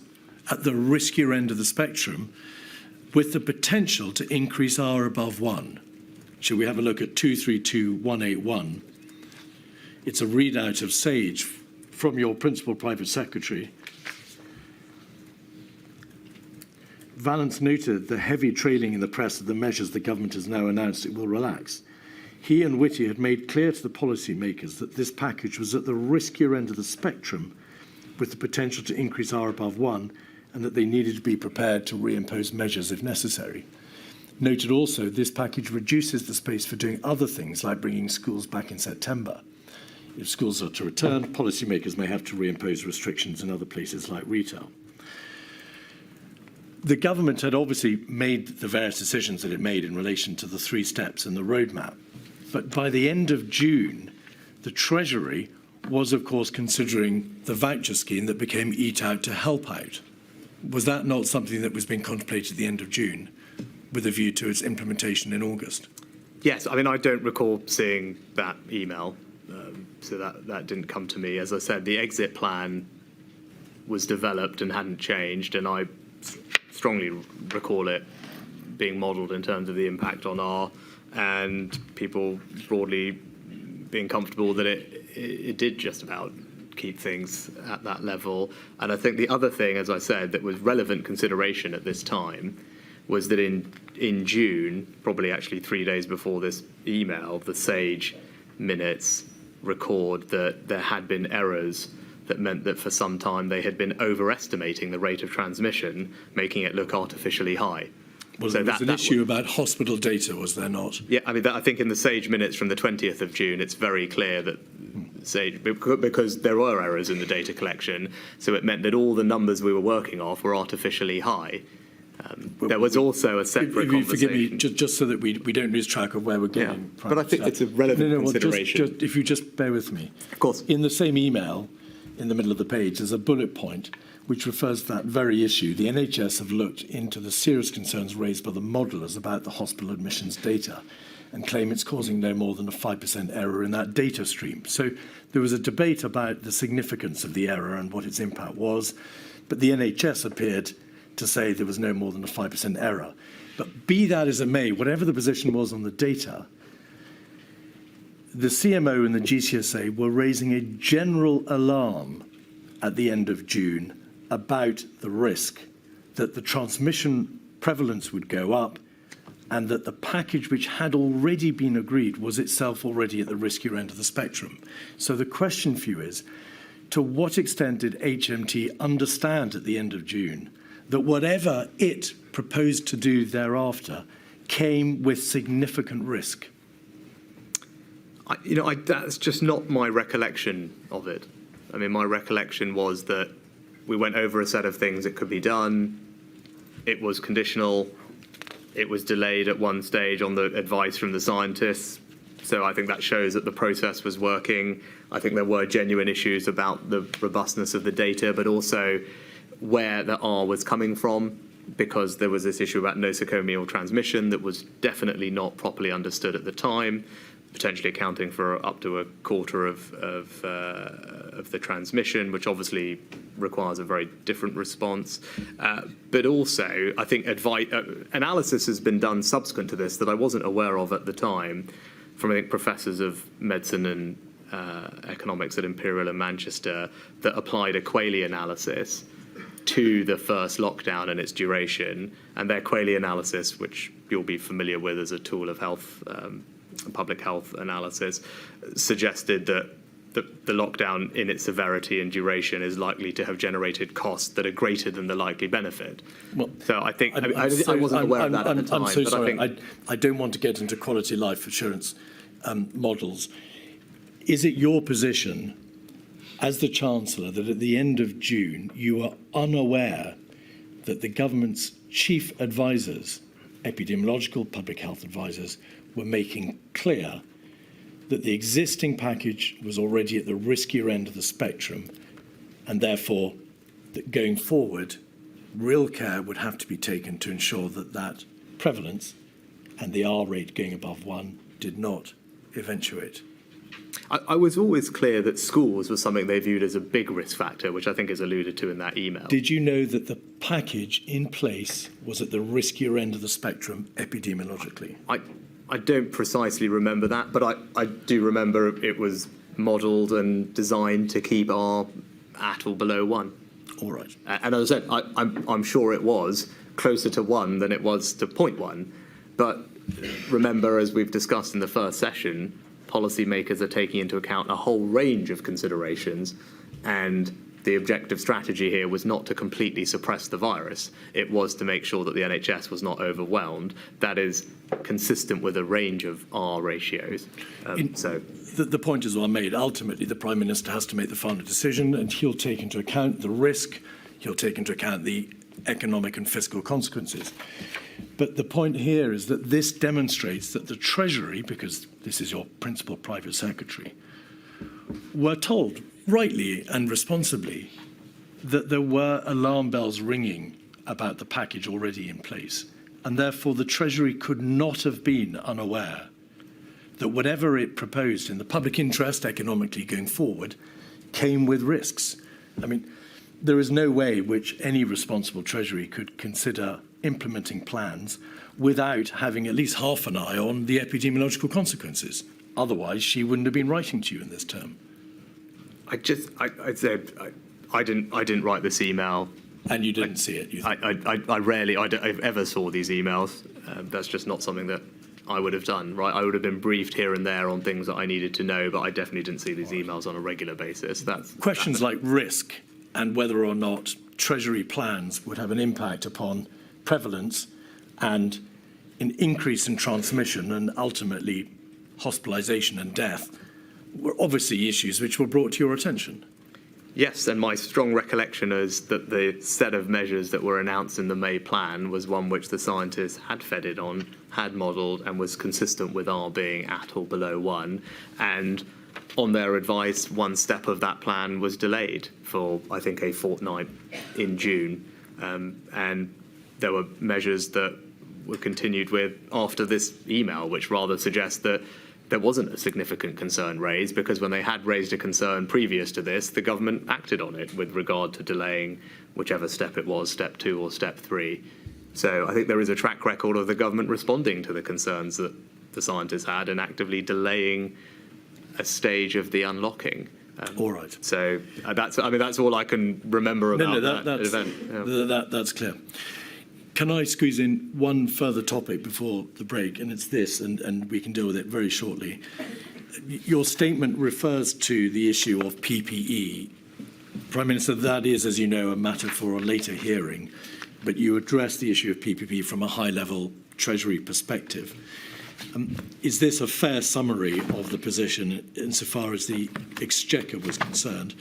S1: at the riskier end of the spectrum, with the potential to increase R above 1. Shall we have a look at 232181? It's a readout of SAGE from your Principal Private Secretary. Vallance noted the heavy trailing in the press of the measures the government has now announced it will relax. He and Whitty had made clear to the policymakers that this package was at the riskier end of the spectrum, with the potential to increase R above 1, and that they needed to be prepared to reimpose measures if necessary. Noted also this package reduces the space for doing other things like bringing schools back in September. If schools are to return, policymakers may have to reimpose restrictions in other places like retail. The government had obviously made the various decisions that it made in relation to the 3 steps in the roadmap. But by the end of June, the Treasury was, of course, considering the voucher scheme that became Eat Out to Help Out. Was that not something that was being contemplated at the end of June, with a view to its implementation in August?
S3: Yes, I mean, I don't recall seeing that email, so that didn't come to me. As I said, the exit plan was developed and hadn't changed, and I strongly recall it being modelled in terms of the impact on R, and people broadly being comfortable that it did just about keep things at that level. And I think the other thing, as I said, that was relevant consideration at this time was that in June, probably actually 3 days before this email, the SAGE minutes record that there had been errors that meant that for some time they had been overestimating the rate of transmission, making it look artificially high.
S1: Well, so there was an issue about hospital data, was there not?
S3: Yeah, I mean, I think in the SAGE minutes from the 20th of June, it's very clear that SAGE, because there were errors in the data collection, so it meant that all the numbers we were working off were artificially high. There was also a separate conversation. Forgive me,
S1: just so that we don't lose track of where we're going.
S3: Yeah, but I think it's a relevant consideration.
S1: If you just bear with me.
S3: Of course.
S1: In the same email, in the middle of the page, there's a bullet point which refers to that very issue. The NHS have looked into the serious concerns raised by the modellers about the hospital admissions data and claim it's causing no more than a 5% error in that data stream. So there was a debate about the significance of the error and what its impact was, but the NHS appeared to say there was no more than a 5% error. But be that as it may, whatever the position was on the data, the CMO and the GCSA were raising a general alarm at the end of June about the risk that the transmission prevalence would go up and that the package which had already been agreed was itself already at the riskier end of the spectrum. So the question for you is, to what extent did HMT understand at the end of June that whatever it proposed to do thereafter came with significant risk?
S3: That's just not my recollection of it. I mean, my recollection was that we went over a set of things that could be done. It was conditional. It was delayed at one stage on the advice from the scientists. So I think that shows that the process was working. I think there were genuine issues about the robustness of the data, but also where the R was coming from, because there was this issue about nosocomial transmission that was definitely not properly understood at the time, potentially accounting for up to a quarter of the transmission, which obviously requires a very different response. But also, I think analysis has been done subsequent to this that I wasn't aware of at the time from, I think, professors of medicine and economics at Imperial in Manchester that applied a Quayle analysis to the first lockdown and its duration. And their Quayle analysis, which you'll be familiar with as a tool of health, public health analysis, suggested that the lockdown in its severity and duration is likely to have generated costs that are greater than the likely benefit.
S1: Well,
S3: So I think I wasn't aware of that at the time.
S1: I'm so
S3: but
S1: sorry.
S3: I think
S1: I don't want to get into quality life assurance models. Is it your position as the Chancellor that at the end of June you were unaware that the government's chief advisors, epidemiological public health advisors, were making clear that the existing package was already at the riskier end of the spectrum, and therefore that going forward, real care would have to be taken to ensure that that prevalence and the R rate going above 1 did not eventuate?
S3: I was always clear that schools was something they viewed as a big risk factor, which I think is alluded to in that email.
S1: Did you know that the package in place was at the riskier end of the spectrum epidemiologically?
S3: I don't precisely remember that, but I do remember it was modelled and designed to keep R at or below 1.
S1: All right.
S3: And as I said, I'm sure it was closer to 1 than it was to 0.1. But remember, as we've discussed in the first session, policymakers are taking into account a whole range of considerations, and the objective strategy here was not to completely suppress the virus. It was to make sure that the NHS was not overwhelmed. That is consistent with a range of R ratios.
S1: The point is well made. Ultimately, the Prime Minister has to make the final decision, and he'll take into account the risk, he'll take into account the economic and fiscal consequences. But the point here is that this demonstrates that the Treasury, because this is your principal private secretary, were told, rightly and responsibly, that there were alarm bells ringing about the package already in place, and therefore the Treasury could not have been unaware that whatever it proposed in the public interest economically going forward came with risks. I mean, there is no way which any responsible Treasury could consider implementing plans without having at least half an eye on the epidemiological consequences. Otherwise, she wouldn't have been writing to you in this term.
S3: I said I didn't write this email.
S1: And you didn't see it?
S3: I ever saw these emails. That's just not something that I would have done, right? I would have been briefed here and there on things that I needed to know, but I definitely didn't see these emails on a regular basis.
S1: Questions like risk and whether or not Treasury plans would have an impact upon prevalence and an increase in transmission and ultimately hospitalisation and death were obviously issues which were brought to your attention.
S3: Yes, and my strong recollection is that the set of measures that were announced in the May plan was one which the scientists had fedded on, had modelled, and was consistent with R being at or below 1. And on their advice, one step of that plan was delayed for, I think, a fortnight in June. And there were measures that were continued with after this email, which rather suggests that there wasn't a significant concern raised, because when they had raised a concern previous to this, the government acted on it with regard to delaying whichever step it was, step 2 or step 3. So I think there is a track record of the government responding to the concerns that the scientists had and actively delaying a stage of the unlocking.
S1: All right.
S3: So that's all I can remember about that event. Yeah.
S1: That's clear. Can I squeeze in one further topic before the break, and it's this, and we can deal with it very shortly. Your statement refers to the issue of PPE. Prime Minister, that is, as you know, a matter for a later hearing, but you address the issue of PPE from a high-level Treasury perspective. Is this a fair summary of the position insofar as the Exchequer was concerned?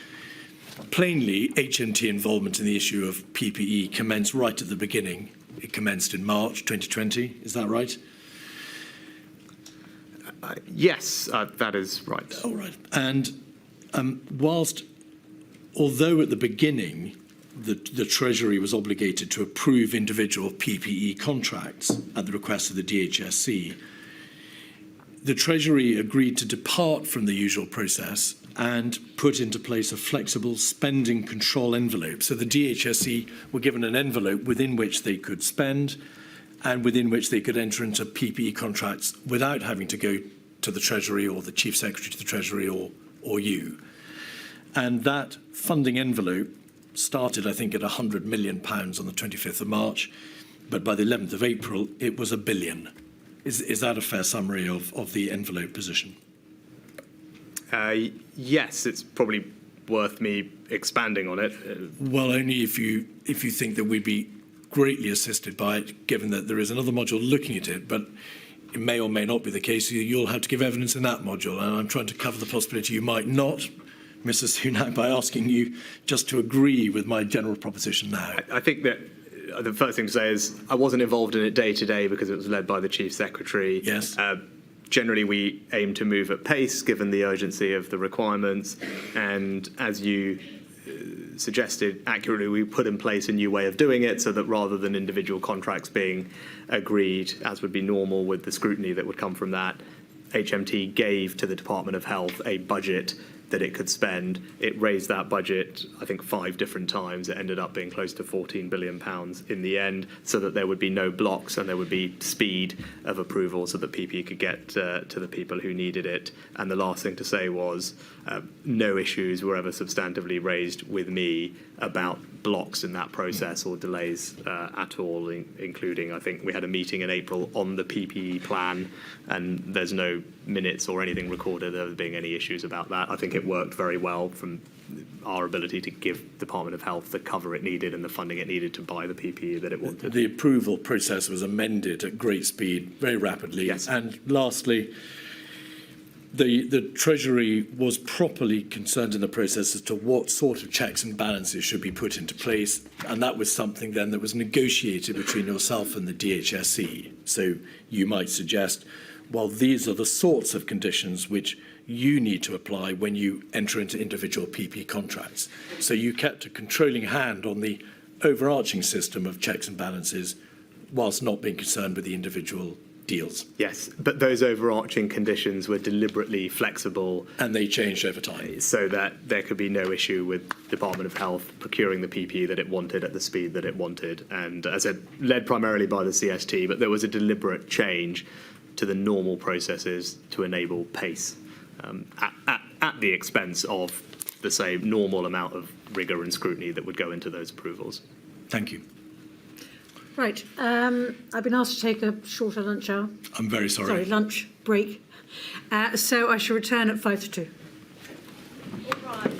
S1: Plainly, HMT involvement in the issue of PPE commenced right at the beginning. It commenced in March 2020. Is that right?
S3: Yes, that is right.
S1: All right. And although at the beginning the Treasury was obligated to approve individual PPE contracts at the request of the DHSC, the Treasury agreed to depart from the usual process and put into place a flexible spending control envelope. So the DHSC were given an envelope within which they could spend and within which they could enter into PPE contracts without having to go to the Treasury or the Chief Secretary to the Treasury or you. And that funding envelope started, I think, at £100 million on the 25th of March, but by the 11th of April, it was £1 billion. Is that a fair summary of the envelope position?
S3: Yes, it's probably worth me expanding on it.
S1: Well, only if you think that we'd be greatly assisted by it, given that there is another module looking at it, but it may or may not be the case. You'll have to give evidence in that module, and I'm trying to cover the possibility you might not, Mr Sunak, by asking you just to agree with my general proposition now.
S3: I think that the first thing to say is I wasn't involved in it day to day because it was led by the Chief Secretary.
S1: Yes.
S3: Generally, we aim to move at pace given the urgency of the requirements. And as you suggested accurately, we put in place a new way of doing it so that rather than individual contracts being agreed, as would be normal with the scrutiny that would come from that, HMT gave to the Department of Health a budget that it could spend. It raised that budget, I think, 5 different times. It ended up being close to £14 billion in the end, so that there would be no blocks and there would be speed of approval so that PPE could get to the people who needed it. And the last thing to say was no issues were ever substantively raised with me about blocks in that process or delays at all, including, I think we had a meeting in April on the PPE plan, and there's no minutes or anything recorded of there being any issues about that. I think it worked very well from our ability to give Department of Health the cover it needed and the funding it needed to buy the PPE that it wanted.
S1: The approval process was amended at great speed, very rapidly.
S3: Yes.
S1: And lastly, the Treasury was properly concerned in the process as to what sort of checks and balances should be put into place, and that was something then that was negotiated between yourself and the DHSE. So you might suggest, well, these are the sorts of conditions which you need to apply when you enter into individual PP contracts. So you kept a controlling hand on the overarching system of checks and balances whilst not being concerned with the individual deals.
S3: Yes, but those overarching conditions were deliberately flexible.
S1: And they changed over time.
S3: So that there could be no issue with Department of Health procuring the PPE that it wanted at the speed that it wanted. And as I said, led primarily by the CST, but there was a deliberate change to the normal processes to enable pace at the expense of the same normal amount of rigour and scrutiny that would go into those approvals.
S1: Thank you.
S4: Right. I've been asked to take a shorter lunch hour.
S1: I'm very sorry.
S4: Sorry, lunch break. So I shall return at 5 to 2.
S2: All right.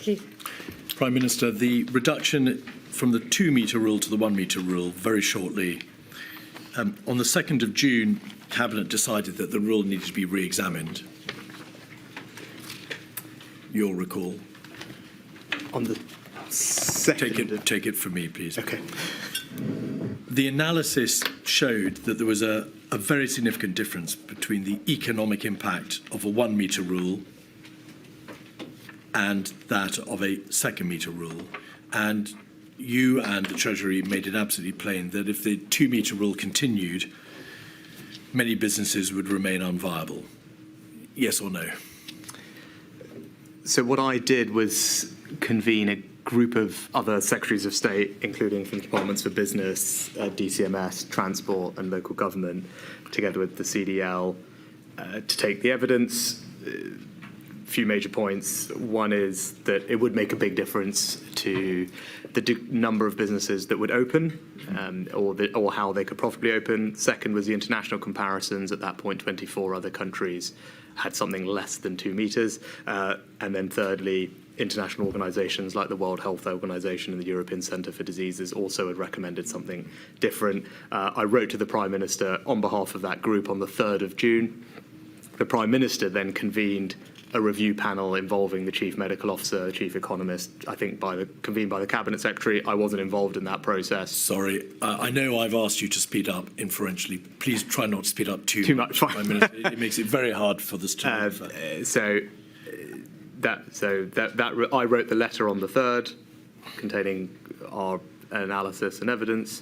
S4: Keith.
S1: Prime Minister, the reduction from the 2 metre rule to the 1 metre rule very shortly. On the 2nd of June, Cabinet decided that the rule needed to be re-examined. You'll recall.
S3: On the second.
S1: Take it from me, please.
S3: Okay.
S1: The analysis showed that there was a very significant difference between the economic impact of a 1 metre rule and that of a 2 metre rule. And you and the Treasury made it absolutely plain that if the 2 metre rule continued, many businesses would remain unviable. Yes or no?
S3: So what I did was convene a group of other Secretaries of State, including from Departments for Business, DCMS, Transport and Local Government, together with the CDL, to take the evidence. A few major points. One is that it would make a big difference to the number of businesses that would open, or how they could profitably open. Second was the international comparisons. At that point, 24 other countries had something less than 2 metres. And then thirdly, international organisations like the World Health Organization and the European Centre for Diseases also had recommended something different. I wrote to the Prime Minister on behalf of that group on the 3rd of June. The Prime Minister then convened a review panel involving the Chief Medical Officer, the Chief Economist, I think convened by the Cabinet Secretary. I wasn't involved in that process.
S1: Sorry, I know I've asked you to speed up inferentially. Please try not to speed up too
S3: much.
S1: Prime Minister. It makes it very hard for this to
S3: I wrote the letter on the 3rd, containing our analysis and evidence.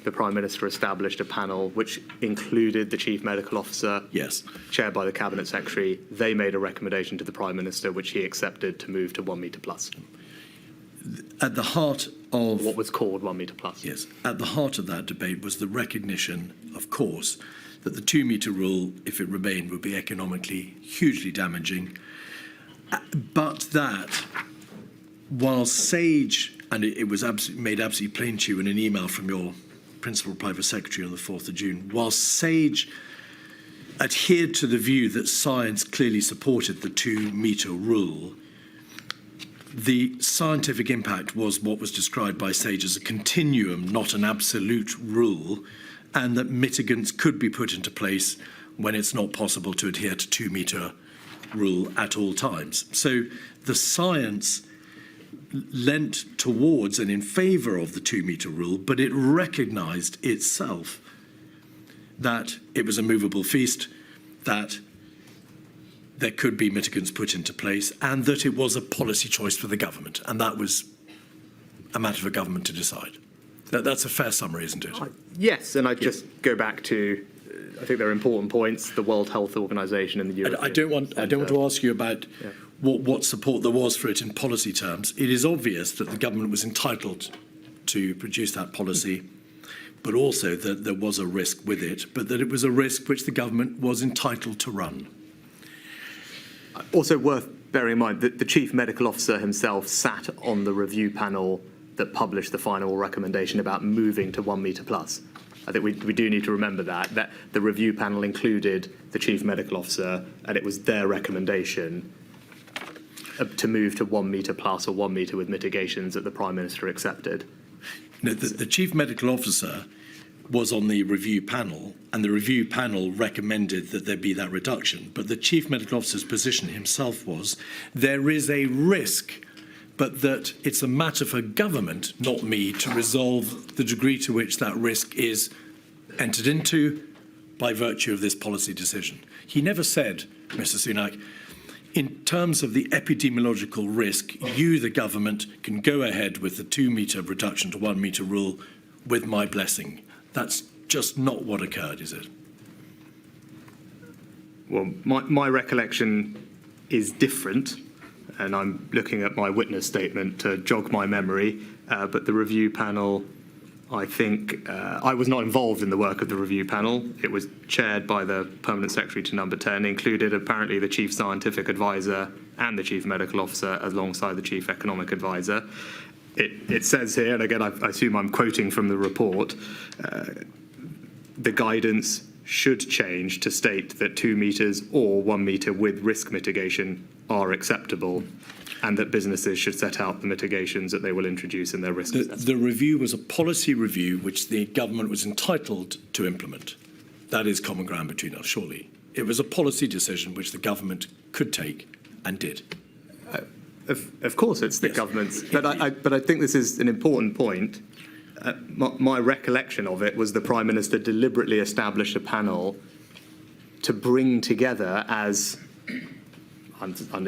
S3: The Prime Minister established a panel which included the Chief Medical Officer,
S1: yes,
S3: chaired by the Cabinet Secretary. They made a recommendation to the Prime Minister, which he accepted, to move to 1 metre plus.
S1: At the heart of
S3: what was called 1 metre plus.
S1: Yes, at the heart of that debate was the recognition, of course, that the 2 metre rule, if it remained, would be economically hugely damaging. But that, while sage, and it was made absolutely plain to you in an email from your Principal Private Secretary on the 4th of June, while sage adhered to the view that science clearly supported the 2 metre rule, the scientific impact was what was described by sage as a continuum, not an absolute rule, and that mitigants could be put into place when it's not possible to adhere to 2 metre rule at all times. So the science lent towards and in favour of the 2 metre rule, but it recognised itself that it was a movable feast, that there could be mitigants put into place, and that it was a policy choice for the government, and that was a matter for government to decide. That's a fair summary, isn't it?
S3: Yes, and I just go back to, I think there are important points, the World Health Organization and the European
S1: I don't want to ask you about what support there was for it in policy terms. It is obvious that the government was entitled to produce that policy, but also that there was a risk with it, but that it was a risk which the government was entitled to run.
S3: Also worth bearing in mind that the Chief Medical Officer himself sat on the review panel that published the final recommendation about moving to 1 metre plus. I think we do need to remember that the review panel included the Chief Medical Officer, and it was their recommendation to move to 1 metre plus or 1 metre with mitigations that the Prime Minister accepted.
S1: No, the Chief Medical Officer was on the review panel, and the review panel recommended that there be that reduction. But the Chief Medical Officer's position himself was there is a risk, but that it's a matter for government, not me, to resolve the degree to which that risk is entered into by virtue of this policy decision. He never said, Mr Sunak, in terms of the epidemiological risk, you, the government, can go ahead with the 2 metre reduction to 1 metre rule with my blessing. That's just not what occurred, is it?
S3: Well, my recollection is different, and I'm looking at my witness statement to jog my memory, but the review panel, I think, I was not involved in the work of the review panel. It was chaired by the Permanent Secretary to Number 10, included apparently the Chief Scientific Advisor and the Chief Medical Officer alongside the Chief Economic Advisor. It says here, and again I assume I'm quoting from the report, the guidance should change to state that 2 metres or 1 metre with risk mitigation are acceptable, and that businesses should set out the mitigations that they will introduce in their risk assessment.
S1: The review was a policy review which the government was entitled to implement. That is common ground between us, surely. It was a policy decision which the government could take and did.
S3: Of course, it's the government's, but I think this is an important point. My recollection of it was the Prime Minister deliberately established a panel to bring together, as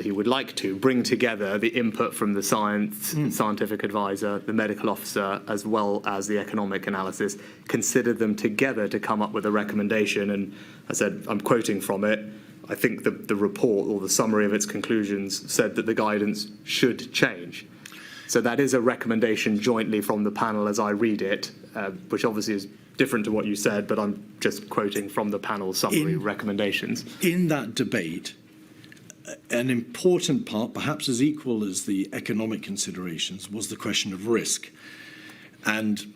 S3: he would like to, bring together the input from the scientific advisor, the medical officer, as well as the economic analysis, consider them together to come up with a recommendation. And I said, I'm quoting from it, I think the report or the summary of its conclusions said that the guidance should change. So that is a recommendation jointly from the panel as I read it, which obviously is different to what you said, but I'm just quoting from the panel's summary recommendations.
S1: In that debate, an important part, perhaps as equal as the economic considerations, was the question of risk. And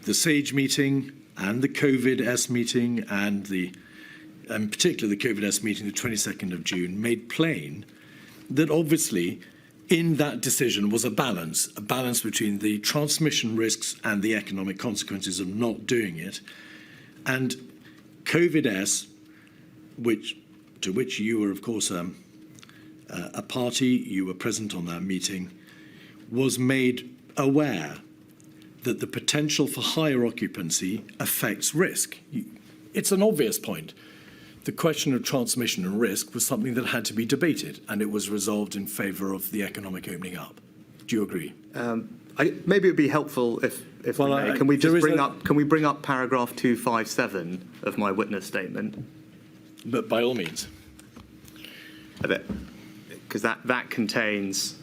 S1: the SAGE meeting and the COVID-S meeting and particularly the COVID-S meeting, the 22nd of June, made plain that obviously in that decision was a balance between the transmission risks and the economic consequences of not doing it. And COVID-S, to which you were, of course, a party, you were present on that meeting, was made aware that the potential for higher occupancy affects risk. It's an obvious point. The question of transmission and risk was something that had to be debated, and it was resolved in favour of the economic opening up. Do you agree?
S3: Maybe it would be helpful if we may. Can we just bring up paragraph 257 of my witness statement?
S1: But by all means.
S3: Because that contains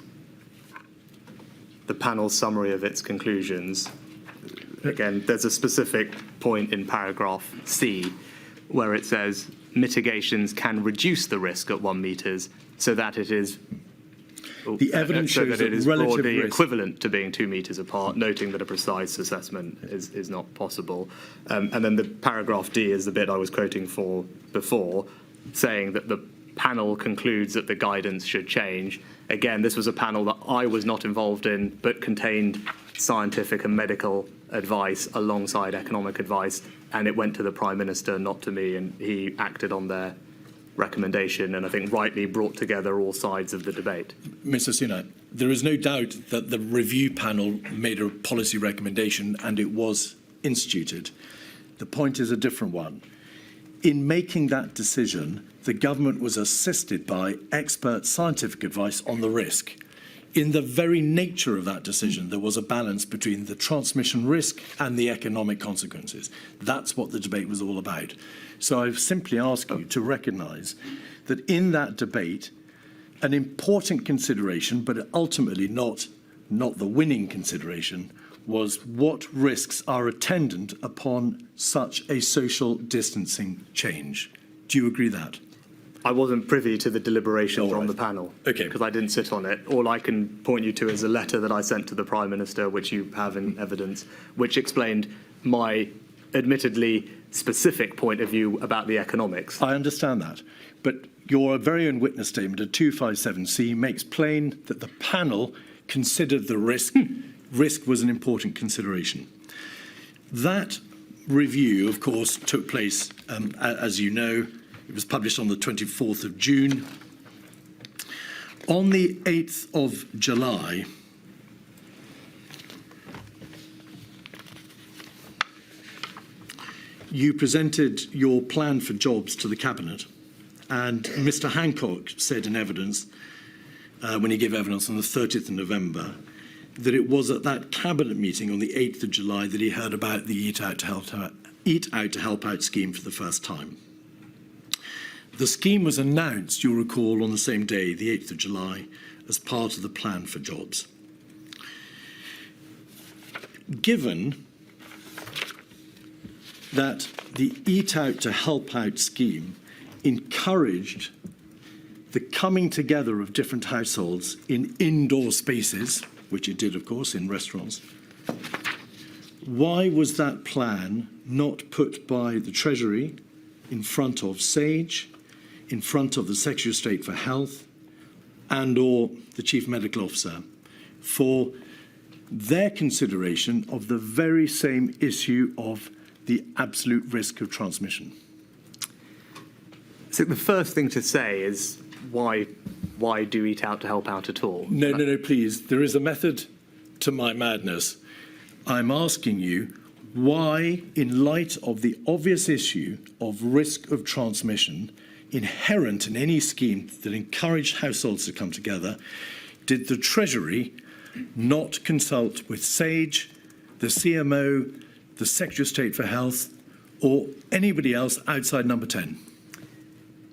S3: the panel's summary of its conclusions. Again, there's a specific point in paragraph C where it says mitigations can reduce the risk at 1 metres so that it is
S1: the evidence shows
S3: that it is
S1: relative
S3: broadly
S1: risk
S3: equivalent to being 2 metres apart, noting that a precise assessment is not possible. And then the paragraph D is the bit I was quoting for before, saying that the panel concludes that the guidance should change. Again, this was a panel that I was not involved in, but contained scientific and medical advice alongside economic advice, and it went to the Prime Minister, not to me, and he acted on their recommendation, and I think rightly brought together all sides of the debate.
S1: Mr Sunak, there is no doubt that the review panel made a policy recommendation and it was instituted. The point is a different one. In making that decision, the government was assisted by expert scientific advice on the risk. In the very nature of that decision, there was a balance between the transmission risk and the economic consequences. That's what the debate was all about. So I simply ask you to recognise that in that debate, an important consideration, but ultimately not the winning consideration, was what risks are attendant upon such a social distancing change. Do you agree that?
S3: I wasn't privy to the deliberations on the panel, because I didn't sit on it. All I can point you to is a letter that I sent to the Prime Minister, which you have in evidence, which explained my admittedly specific point of view about the economics.
S1: I understand that, but your very own witness statement at 257C makes plain that the panel considered the risk. Risk was an important consideration. That review, of course, took place, as you know. It was published on the 24th of June. On the 8th of July, you presented your plan for jobs to the Cabinet, and Mr Hancock said in evidence, when he gave evidence on the 30th of November, that it was at that Cabinet meeting on the 8th of July that he heard about the Eat Out to Help Out scheme for the first time. The scheme was announced, you'll recall, on the same day, the 8th of July, as part of the plan for jobs. Given that the Eat Out to Help Out scheme encouraged the coming together of different households in indoor spaces, which it did, of course, in restaurants, why was that plan not put by the Treasury in front of SAGE, in front of the Secretary of State for Health, and/or the Chief Medical Officer for their consideration of the very same issue of the absolute risk of transmission?
S3: So the first thing to say is why do Eat Out to Help Out at all?
S1: No, please. There is a method to my madness. I'm asking you why, in light of the obvious issue of risk of transmission inherent in any scheme that encouraged households to come together, did the Treasury not consult with SAGE, the CMO, the Secretary of State for Health, or anybody else outside number 10?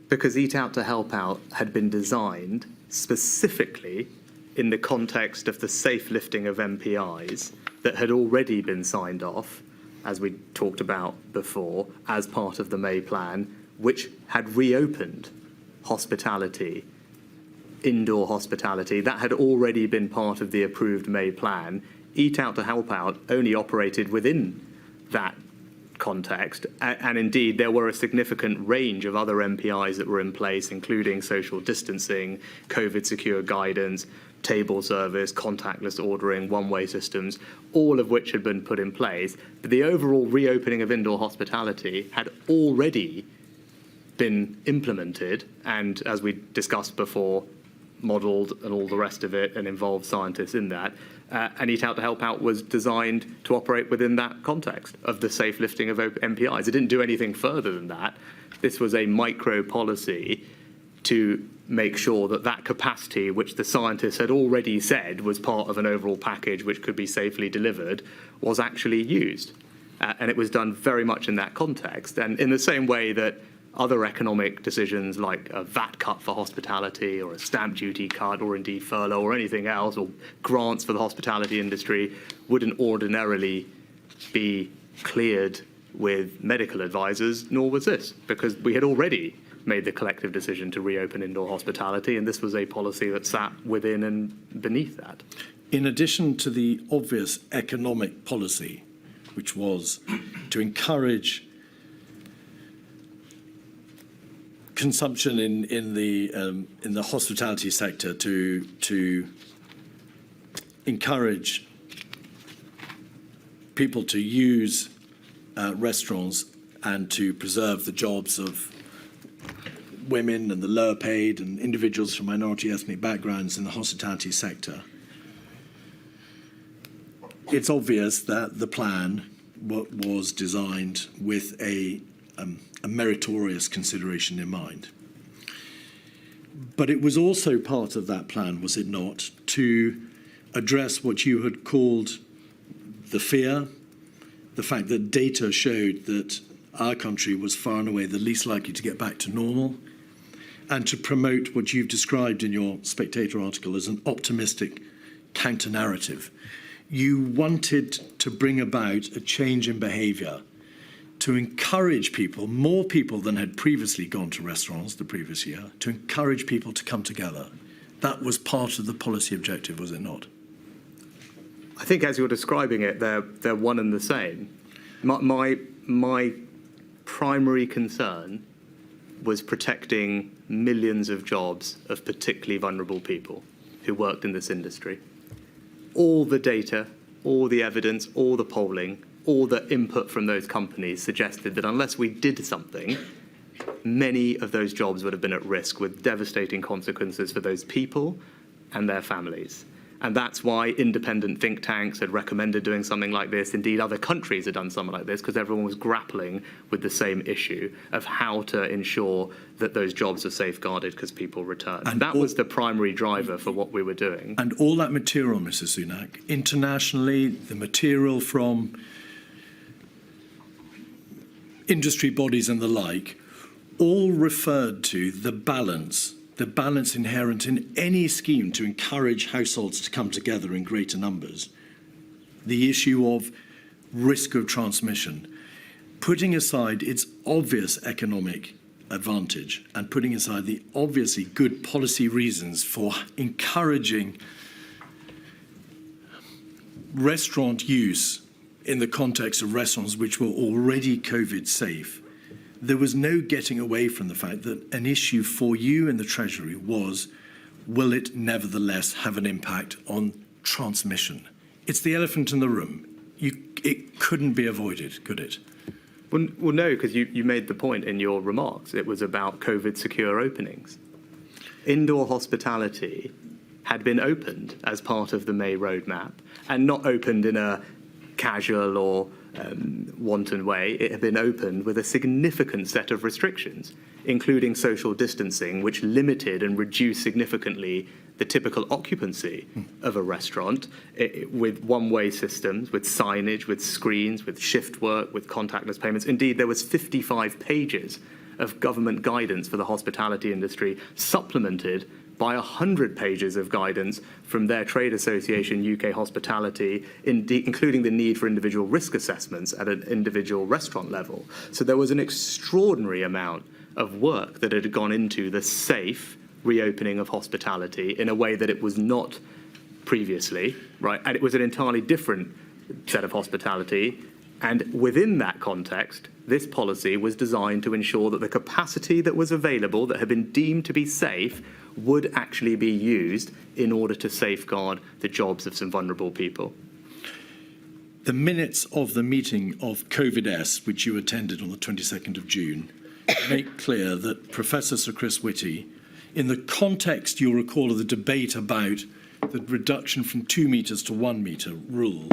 S3: Because Eat Out to Help Out had been designed specifically in the context of the safe lifting of MPIs that had already been signed off, as we talked about before, as part of the May plan, which had reopened hospitality, indoor hospitality. That had already been part of the approved May plan. Eat Out to Help Out only operated within that context. And indeed, there were a significant range of other MPIs that were in place, including social distancing, COVID secure guidance, table service, contactless ordering, one-way systems, all of which had been put in place. But the overall reopening of indoor hospitality had already been implemented and, as we discussed before, modelled and all the rest of it, and involved scientists in that. And Eat Out to Help Out was designed to operate within that context of the safe lifting of MPIs. It didn't do anything further than that. This was a micro policy to make sure that that capacity, which the scientists had already said was part of an overall package which could be safely delivered, was actually used. And it was done very much in that context. And in the same way that other economic decisions like a VAT cut for hospitality or a stamp duty cut or indeed furlough or anything else or grants for the hospitality industry wouldn't ordinarily be cleared with medical advisors, nor was this, because we had already made the collective decision to reopen indoor hospitality, and this was a policy that sat within and beneath that.
S1: In addition to the obvious economic policy, which was to encourage consumption in the hospitality sector, to encourage people to use restaurants and to preserve the jobs of women and the lower paid and individuals from minority ethnic backgrounds in the hospitality sector. It's obvious that the plan was designed with a meritorious consideration in mind. But it was also part of that plan, was it not, to address what you had called the fear, the fact that data showed that our country was far and away the least likely to get back to normal, and to promote what you've described in your Spectator article as an optimistic counter-narrative. You wanted to bring about a change in behaviour, to encourage people, more people than had previously gone to restaurants the previous year, to encourage people to come together. That was part of the policy objective, was it not?
S3: I think as you're describing it, they're one and the same. My primary concern was protecting millions of jobs of particularly vulnerable people who worked in this industry. All the data, all the evidence, all the polling, all the input from those companies suggested that unless we did something, many of those jobs would have been at risk with devastating consequences for those people and their families. And that's why independent think tanks had recommended doing something like this. Indeed, other countries had done something like this because everyone was grappling with the same issue of how to ensure that those jobs are safeguarded because people return. And that was the primary driver for what we were doing.
S1: And all that material, Mr Sunak, internationally, the material from industry bodies and the like, all referred to the balance inherent in any scheme to encourage households to come together in greater numbers, the issue of risk of transmission, putting aside its obvious economic advantage and putting aside the obviously good policy reasons for encouraging restaurant use in the context of restaurants which were already COVID safe. There was no getting away from the fact that an issue for you in the Treasury was will it nevertheless have an impact on transmission? It's the elephant in the room. It couldn't be avoided, could it?
S3: Well, no, because you made the point in your remarks. It was about COVID secure openings. Indoor hospitality had been opened as part of the May roadmap, and not opened in a casual or wanton way. It had been opened with a significant set of restrictions, including social distancing, which limited and reduced significantly the typical occupancy of a restaurant, with one-way systems, with signage, with screens, with shift work, with contactless payments. Indeed, there was 55 pages of government guidance for the hospitality industry, supplemented by 100 pages of guidance from their trade association, UK Hospitality, including the need for individual risk assessments at an individual restaurant level. So there was an extraordinary amount of work that had gone into the safe reopening of hospitality in a way that it was not previously, right? And it was an entirely different set of hospitality. And within that context, this policy was designed to ensure that the capacity that was available, that had been deemed to be safe, would actually be used in order to safeguard the jobs of some vulnerable people.
S1: The minutes of the meeting of COVID-S, which you attended on the 22nd of June, make clear that Professor Sir Chris Whitty, in the context, you'll recall, of the debate about the reduction from 2 metres to 1 metre rule,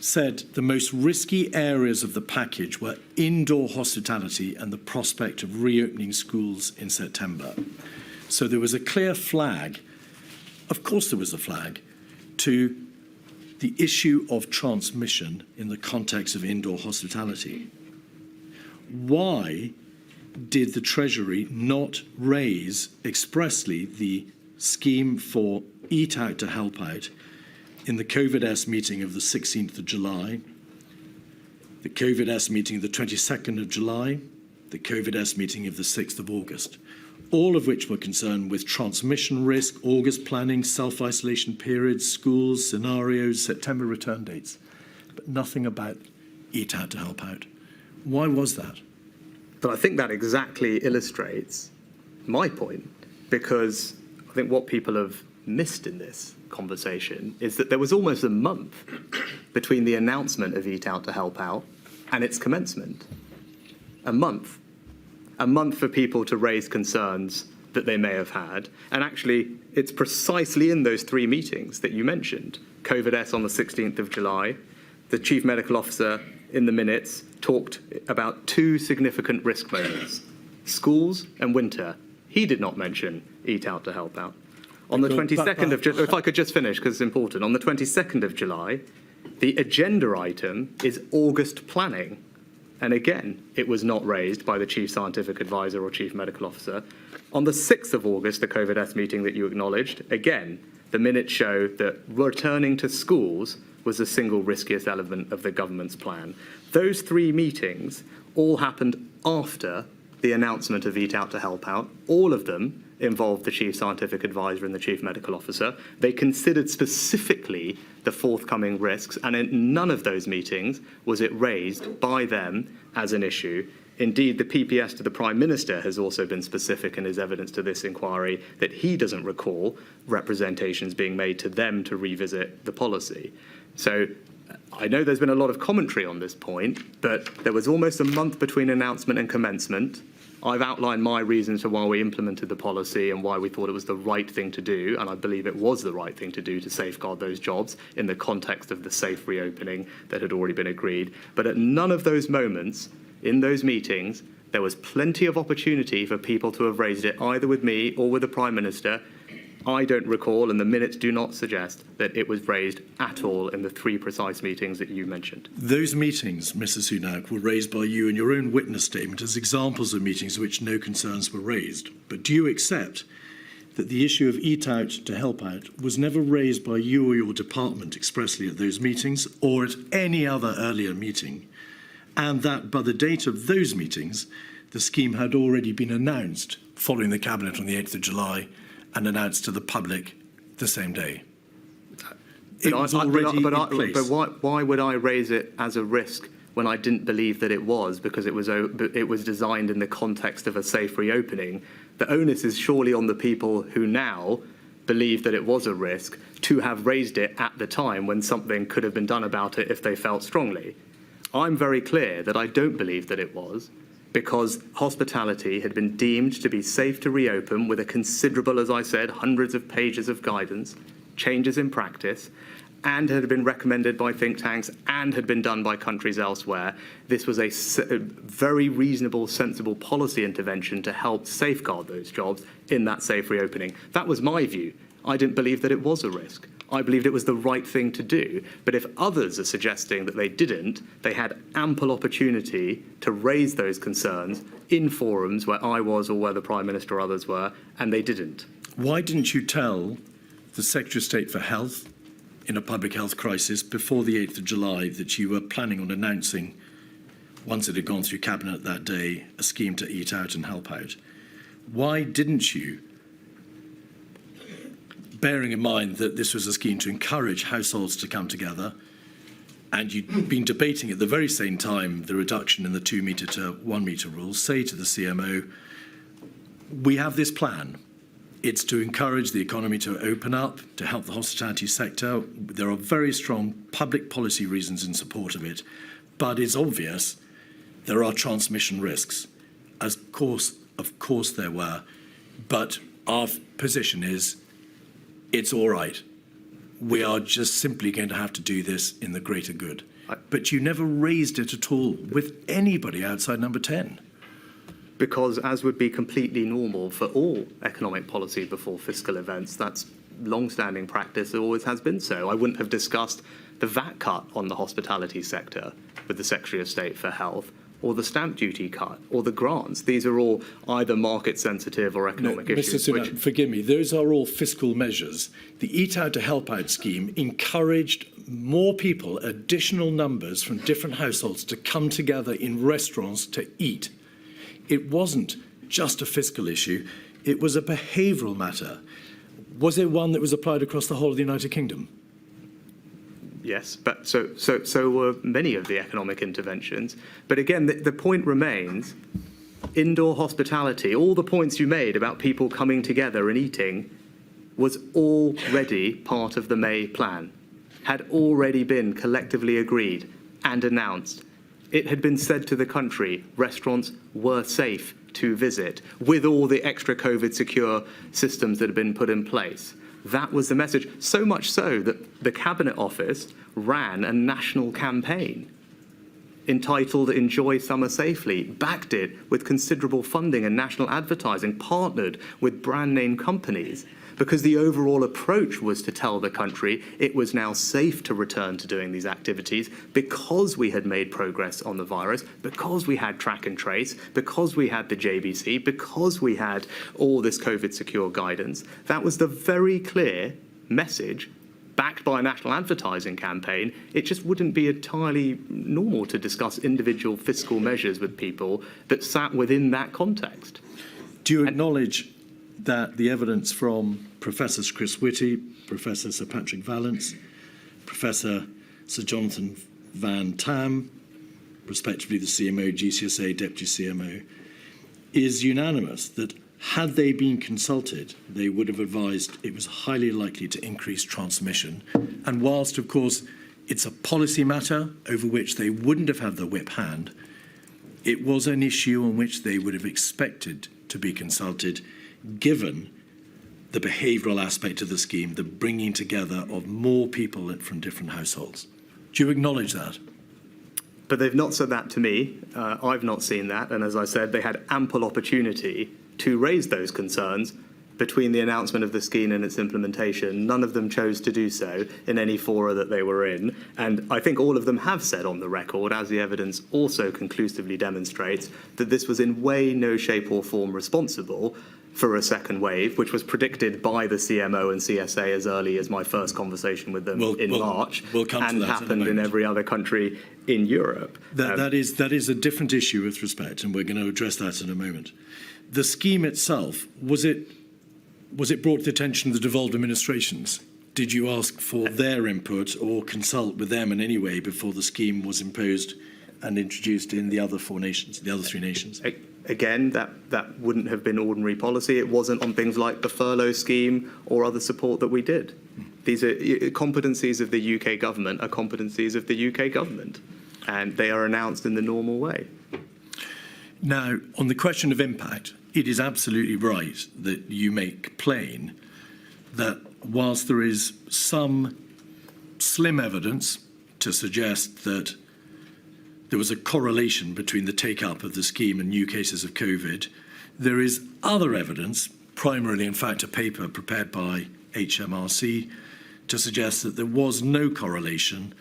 S1: said the most risky areas of the package were indoor hospitality and the prospect of reopening schools in September. So there was a clear flag, of course there was a flag, to the issue of transmission in the context of indoor hospitality. Why did the Treasury not raise expressly the scheme for Eat Out to Help Out in the COVID-S meeting of the 16th of July, the COVID-S meeting of the 22nd of July, the COVID-S meeting of the 6th of August, all of which were concerned with transmission risk, August planning, self-isolation periods, schools, scenarios, September return dates, but nothing about Eat Out to Help Out. Why was that?
S3: But I think that exactly illustrates my point, because I think what people have missed in this conversation is that there was almost a month between the announcement of Eat Out to Help Out and its commencement. A month. A month for people to raise concerns that they may have had. And actually, it's precisely in those 3 meetings that you mentioned. COVID-S on the 16th of July, the Chief Medical Officer in the minutes talked about 2 significant risk moments, schools and winter. He did not mention Eat Out to Help Out. On the 22nd of July, if I could just finish because it's important, on the 22nd of July, the agenda item is August planning. And again, it was not raised by the Chief Scientific Advisor or Chief Medical Officer. On the 6th of August, the COVID-S meeting that you acknowledged, again, the minutes show that returning to schools was the single riskiest element of the government's plan. Those 3 meetings all happened after the announcement of Eat Out to Help Out. All of them involved the Chief Scientific Advisor and the Chief Medical Officer. They considered specifically the forthcoming risks, and in none of those meetings was it raised by them as an issue. Indeed, the PPS to the Prime Minister has also been specific in his evidence to this inquiry that he doesn't recall representations being made to them to revisit the policy. So I know there's been a lot of commentary on this point, but there was almost a month between announcement and commencement. I've outlined my reasons for why we implemented the policy and why we thought it was the right thing to do, and I believe it was the right thing to do to safeguard those jobs in the context of the safe reopening that had already been agreed. But at none of those moments, in those meetings, there was plenty of opportunity for people to have raised it either with me or with the Prime Minister. I don't recall, and the minutes do not suggest, that it was raised at all in the 3 precise meetings that you mentioned.
S1: Those meetings, Mr Sunak, were raised by you in your own witness statement as examples of meetings in which no concerns were raised. But do you accept that the issue of Eat Out to Help Out was never raised by you or your department expressly at those meetings or at any other earlier meeting, and that by the date of those meetings, the scheme had already been announced following the Cabinet on the 8th of July and announced to the public the same day? It was already in place.
S3: But why would I raise it as a risk when I didn't believe that it was? Because it was designed in the context of a safe reopening. The onus is surely on the people who now believed that it was a risk to have raised it at the time when something could have been done about it if they felt strongly. I'm very clear that I don't believe that it was, because hospitality had been deemed to be safe to reopen with a considerable, as I said, hundreds of pages of guidance, changes in practice, and had been recommended by think tanks and had been done by countries elsewhere. This was a very reasonable, sensible policy intervention to help safeguard those jobs in that safe reopening. That was my view. I didn't believe that it was a risk. I believed it was the right thing to do. But if others are suggesting that they didn't, they had ample opportunity to raise those concerns in forums where I was or where the Prime Minister or others were, and they didn't.
S1: Why didn't you tell the Secretary of State for Health in a public health crisis before the 8th of July that you were planning on announcing, once it had gone through Cabinet that day, a scheme to eat out and help out? Why didn't you, bearing in mind that this was a scheme to encourage households to come together, and you'd been debating at the very same time the reduction in the 2 metre to 1 metre rules, say to the CMO, we have this plan. It's to encourage the economy to open up, to help the hospitality sector. There are very strong public policy reasons in support of it, but it's obvious there are transmission risks. Of course there were, but our position is it's all right. We are just simply going to have to do this in the greater good. But you never raised it at all with anybody outside Number 10.
S3: Because, as would be completely normal for all economic policy before fiscal events, that's long-standing practice. It always has been so. I wouldn't have discussed the VAT cut on the hospitality sector with the Secretary of State for Health, or the stamp duty cut, or the grants. These are all either market-sensitive or economic issues.
S1: Mr Sunak, forgive me, those are all fiscal measures. The Eat Out to Help Out scheme encouraged more people, additional numbers from different households to come together in restaurants to eat. It wasn't just a fiscal issue, it was a behavioural matter. Was it one that was applied across the whole of the United Kingdom?
S3: Yes, but so were many of the economic interventions. But again, the point remains, indoor hospitality, all the points you made about people coming together and eating was already part of the May plan, had already been collectively agreed and announced. It had been said to the country, restaurants were safe to visit with all the extra COVID secure systems that had been put in place. That was the message, so much so that the Cabinet Office ran a national campaign entitled Enjoy Summer Safely, backed it with considerable funding and national advertising, partnered with brand name companies, because the overall approach was to tell the country it was now safe to return to doing these activities because we had made progress on the virus, because we had track and trace, because we had the JBC, because we had all this COVID secure guidance. That was the very clear message backed by a national advertising campaign. It just wouldn't be entirely normal to discuss individual fiscal measures with people that sat within that context.
S1: Do you acknowledge that the evidence from Professor Chris Whitty, Professor Sir Patrick Vallance, Professor Sir Jonathan Van Tam, respectively the CMO, GCSA, Deputy CMO, is unanimous that had they been consulted, they would have advised it was highly likely to increase transmission. And whilst, of course, it's a policy matter over which they wouldn't have had the whip hand, it was an issue on which they would have expected to be consulted, given the behavioural aspect of the scheme, the bringing together of more people from different households. Do you acknowledge that?
S3: But they've not said that to me. I've not seen that. And as I said, they had ample opportunity to raise those concerns between the announcement of the scheme and its implementation. None of them chose to do so in any fora that they were in. And I think all of them have said on the record, as the evidence also conclusively demonstrates, that this was in way, no shape or form responsible for a second wave, which was predicted by the CMO and CSA as early as my first conversation with them in March,
S1: we'll come
S3: and
S1: to that
S3: happened in every other country in Europe.
S1: That is a different issue with respect, and we're going to address that in a moment. The scheme itself, was it brought to the attention of the devolved administrations? Did you ask for their input or consult with them in any way before the scheme was imposed and introduced in the other four nations, the other three nations?
S3: Again, that wouldn't have been ordinary policy. It wasn't on things like the furlough scheme or other support that we did. These are competencies of the UK government are competencies of the UK government, and they are announced in the normal way.
S1: Now, on the question of impact, it is absolutely right that you make plain that whilst there is some slim evidence to suggest that there was a correlation between the take-up of the scheme and new cases of COVID, there is other evidence, primarily in fact a paper prepared by HMRC, to suggest that there was no correlation.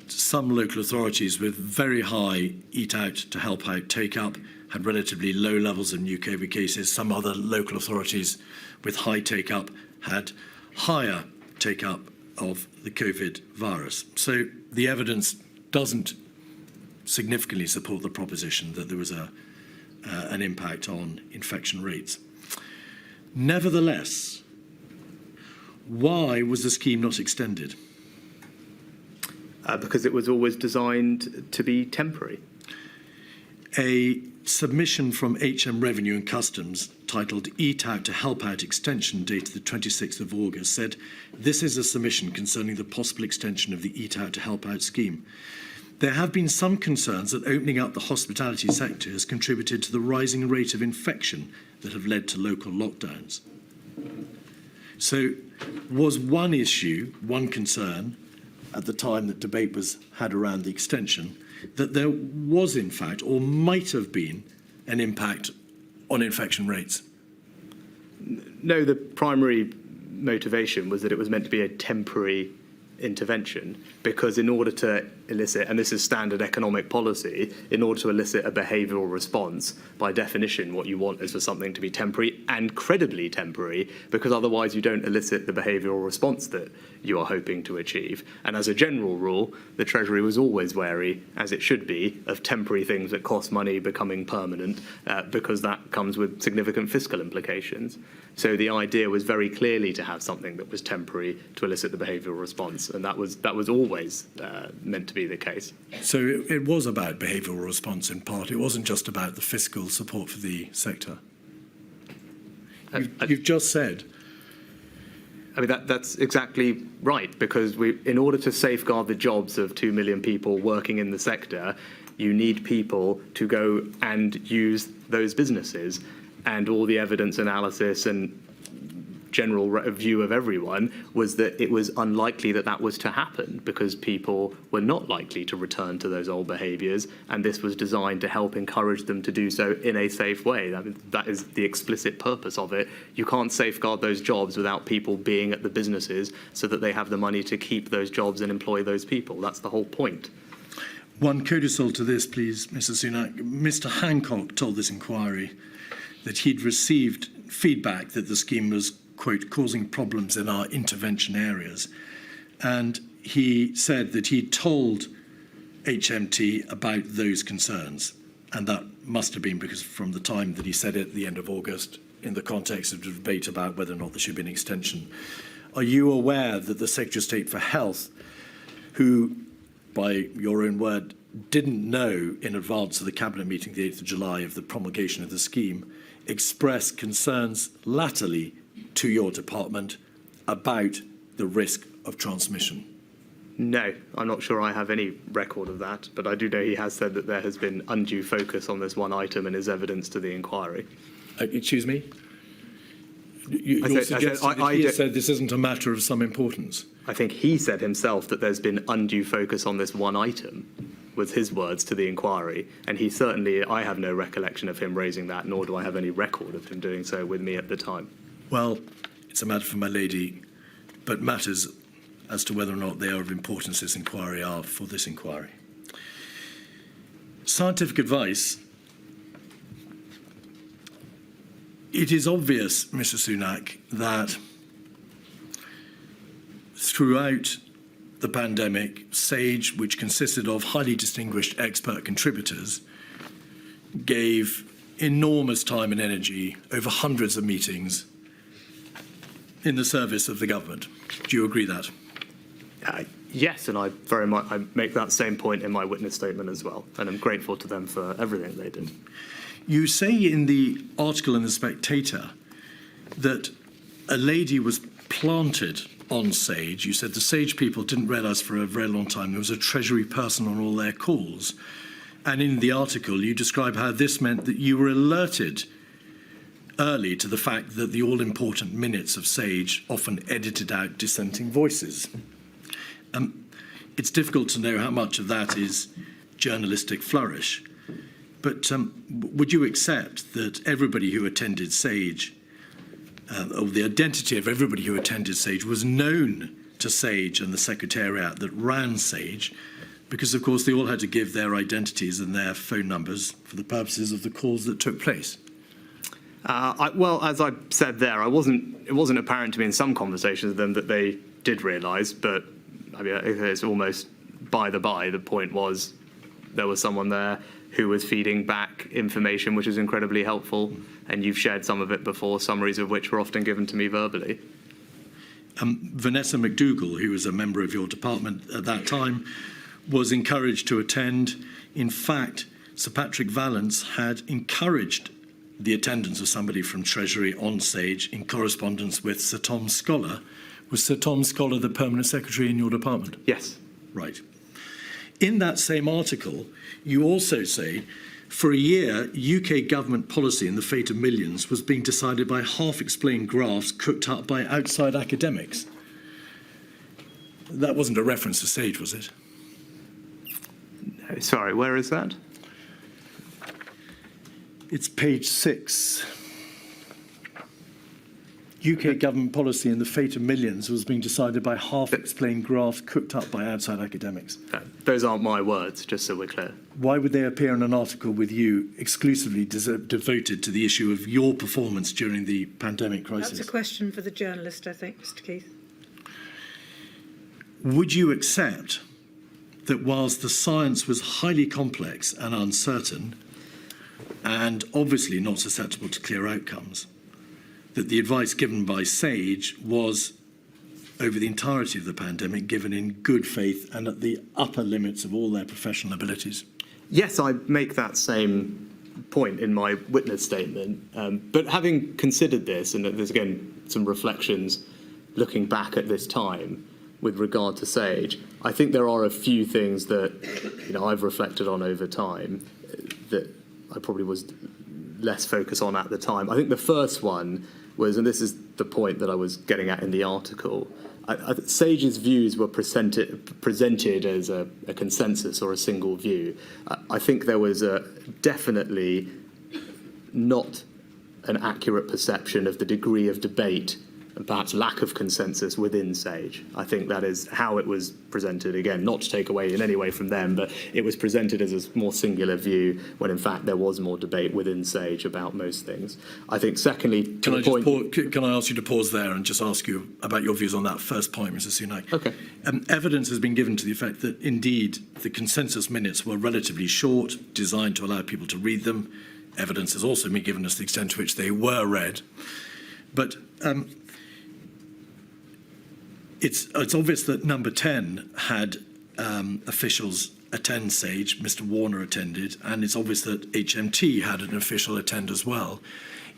S1: Some local authorities with very high Eat Out to Help Out take-up had relatively low levels of new COVID cases. Some other local authorities with high take-up had higher take-up of the COVID virus. So the evidence doesn't significantly support the proposition that there was an impact on infection rates. Nevertheless, why was the scheme not extended?
S3: Because it was always designed to be temporary.
S1: A submission from HM Revenue and Customs titled Eat Out to Help Out Extension dated the 26th of August said, this is a submission concerning the possible extension of the Eat Out to Help Out scheme. There have been some concerns that opening up the hospitality sector has contributed to the rising rate of infection that have led to local lockdowns. So was one issue, one concern at the time that debate was had around the extension, that there was in fact or might have been an impact on infection rates?
S3: No, the primary motivation was that it was meant to be a temporary intervention, because in order to elicit, and this is standard economic policy, in order to elicit a behavioural response, by definition what you want is for something to be temporary and credibly temporary, because otherwise you don't elicit the behavioural response that you are hoping to achieve. And as a general rule, the Treasury was always wary, as it should be, of temporary things that cost money becoming permanent, because that comes with significant fiscal implications. So the idea was very clearly to have something that was temporary to elicit the behavioural response, and that was always meant to be the case.
S1: So it was about behavioural response in part. It wasn't just about the fiscal support for the sector. You've just said.
S3: I mean, that's exactly right, because in order to safeguard the jobs of 2 million people working in the sector, you need people to go and use those businesses. And all the evidence analysis and general view of everyone was that it was unlikely that that was to happen, because people were not likely to return to those old behaviours, and this was designed to help encourage them to do so in a safe way. I mean, that is the explicit purpose of it. You can't safeguard those jobs without people being at the businesses so that they have the money to keep those jobs and employ those people. That's the whole point.
S1: One codicil to this, please, Mr Sunak. Mr Hancock told this inquiry that he'd received feedback that the scheme was, quote, causing problems in our intervention areas. And he said that he'd told HMT about those concerns. And that must have been because from the time that he said it at the end of August, in the context of the debate about whether or not there should be an extension. Are you aware that the Secretary of State for Health, who, by your own word, didn't know in advance of the Cabinet meeting, the 8th of July, of the promulgation of the scheme, expressed concerns latterly to your department about the risk of transmission?
S3: No, I'm not sure I have any record of that, but I do know he has said that there has been undue focus on this one item in his evidence to the inquiry.
S1: Excuse me? You're suggesting that he said this isn't a matter of some importance?
S3: I think he said himself that there's been undue focus on this one item, was his words to the inquiry, and he certainly, I have no recollection of him raising that, nor do I have any record of him doing so with me at the time.
S1: Well, it's a matter for my lady, but matters as to whether or not they are of importance this inquiry are for this inquiry. Scientific advice. It is obvious, Mr Sunak, that throughout the pandemic, SAGE, which consisted of highly distinguished expert contributors, gave enormous time and energy over hundreds of meetings in the service of the government. Do you agree that?
S3: Yes, and I make that same point in my witness statement as well, and I'm grateful to them for everything they did.
S1: You say in the article in The Spectator that a lady was planted on Sage. You said the Sage people didn't realise for a very long time there was a Treasury person on all their calls. And in the article, you describe how this meant that you were alerted early to the fact that the all-important minutes of Sage often edited out dissenting voices. It's difficult to know how much of that is journalistic flourish, but would you accept that everybody who attended Sage, or the identity of everybody who attended Sage, was known to Sage and the Secretariat that ran Sage, because, of course, they all had to give their identities and their phone numbers for the purposes of the calls that took place?
S3: Well, as I said there, it wasn't apparent to me in some conversations with them that they did realise, but I mean, it's almost by the by. The point was there was someone there who was feeding back information which is incredibly helpful, and you've shared some of it before, summaries of which were often given to me verbally.
S1: Vanessa McDougall, who was a member of your department at that time, was encouraged to attend. In fact, Sir Patrick Vallance had encouraged the attendance of somebody from Treasury on Sage in correspondence with Sir Tom Scholar. Was Sir Tom Scholar the permanent secretary in your department?
S3: Yes.
S1: Right. In that same article, you also say, for a year, UK government policy in the fate of millions was being decided by half-explained graphs cooked up by outside academics. That wasn't a reference to Sage, was it?
S3: No, sorry, where is that?
S1: It's page 6. UK government policy in the fate of millions was being decided by half-explained graphs cooked up by outside academics.
S3: Those aren't my words, just so we're clear.
S1: Why would they appear in an article with you exclusively devoted to the issue of your performance during the pandemic crisis?
S4: That's a question for the journalist, I think, Mr Keith.
S1: Would you accept that whilst the science was highly complex and uncertain, and obviously not susceptible to clear outcomes, that the advice given by Sage was, over the entirety of the pandemic, given in good faith and at the upper limits of all their professional abilities?
S3: Yes, I make that same point in my witness statement. But having considered this, and there's again some reflections looking back at this time with regard to Sage, I think there are a few things that I've reflected on over time that I probably was less focused on at the time. I think the first one was, and this is the point that I was getting at in the article, Sage's views were presented as a consensus or a single view. I think there was definitely not an accurate perception of the degree of debate and perhaps lack of consensus within Sage. I think that is how it was presented. Again, not to take away in any way from them, but it was presented as a more singular view when in fact there was more debate within Sage about most things. I think secondly,
S1: can I ask you to pause there and just ask you about your views on that first point, Mr Sunak?
S3: Okay.
S1: Evidence has been given to the effect that indeed the consensus minutes were relatively short, designed to allow people to read them. Evidence has also been given as the extent to which they were read. But it's obvious that number 10 had officials attend Sage. Mr Warner attended, and it's obvious that HMT had an official attend as well,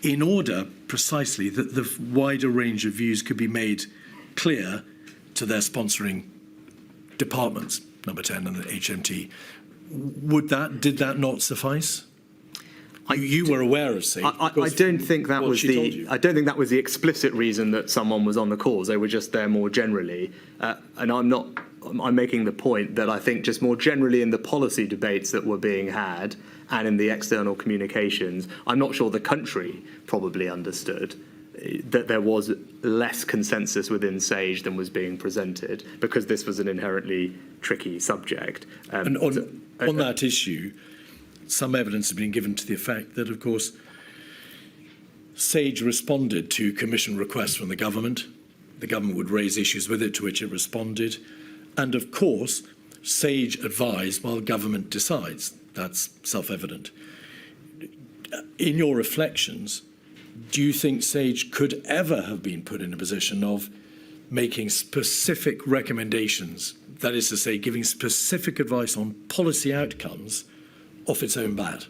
S1: in order precisely that the wider range of views could be made clear to their sponsoring departments, number 10 and the HMT. Did that not suffice? You were aware of Sage.
S3: I don't think that was the explicit reason that someone was on the calls. They were just there more generally, and I'm making the point that I think just more generally in the policy debates that were being had and in the external communications, I'm not sure the country probably understood that there was less consensus within Sage than was being presented, because this was an inherently tricky subject.
S1: And on that issue, some evidence has been given to the effect that, of course, Sage responded to commission requests from the government. The government would raise issues with it, to which it responded. And, of course, Sage advised while government decides. That's self-evident. In your reflections, do you think Sage could ever have been put in a position of making specific recommendations, that is to say, giving specific advice on policy outcomes off its own bat?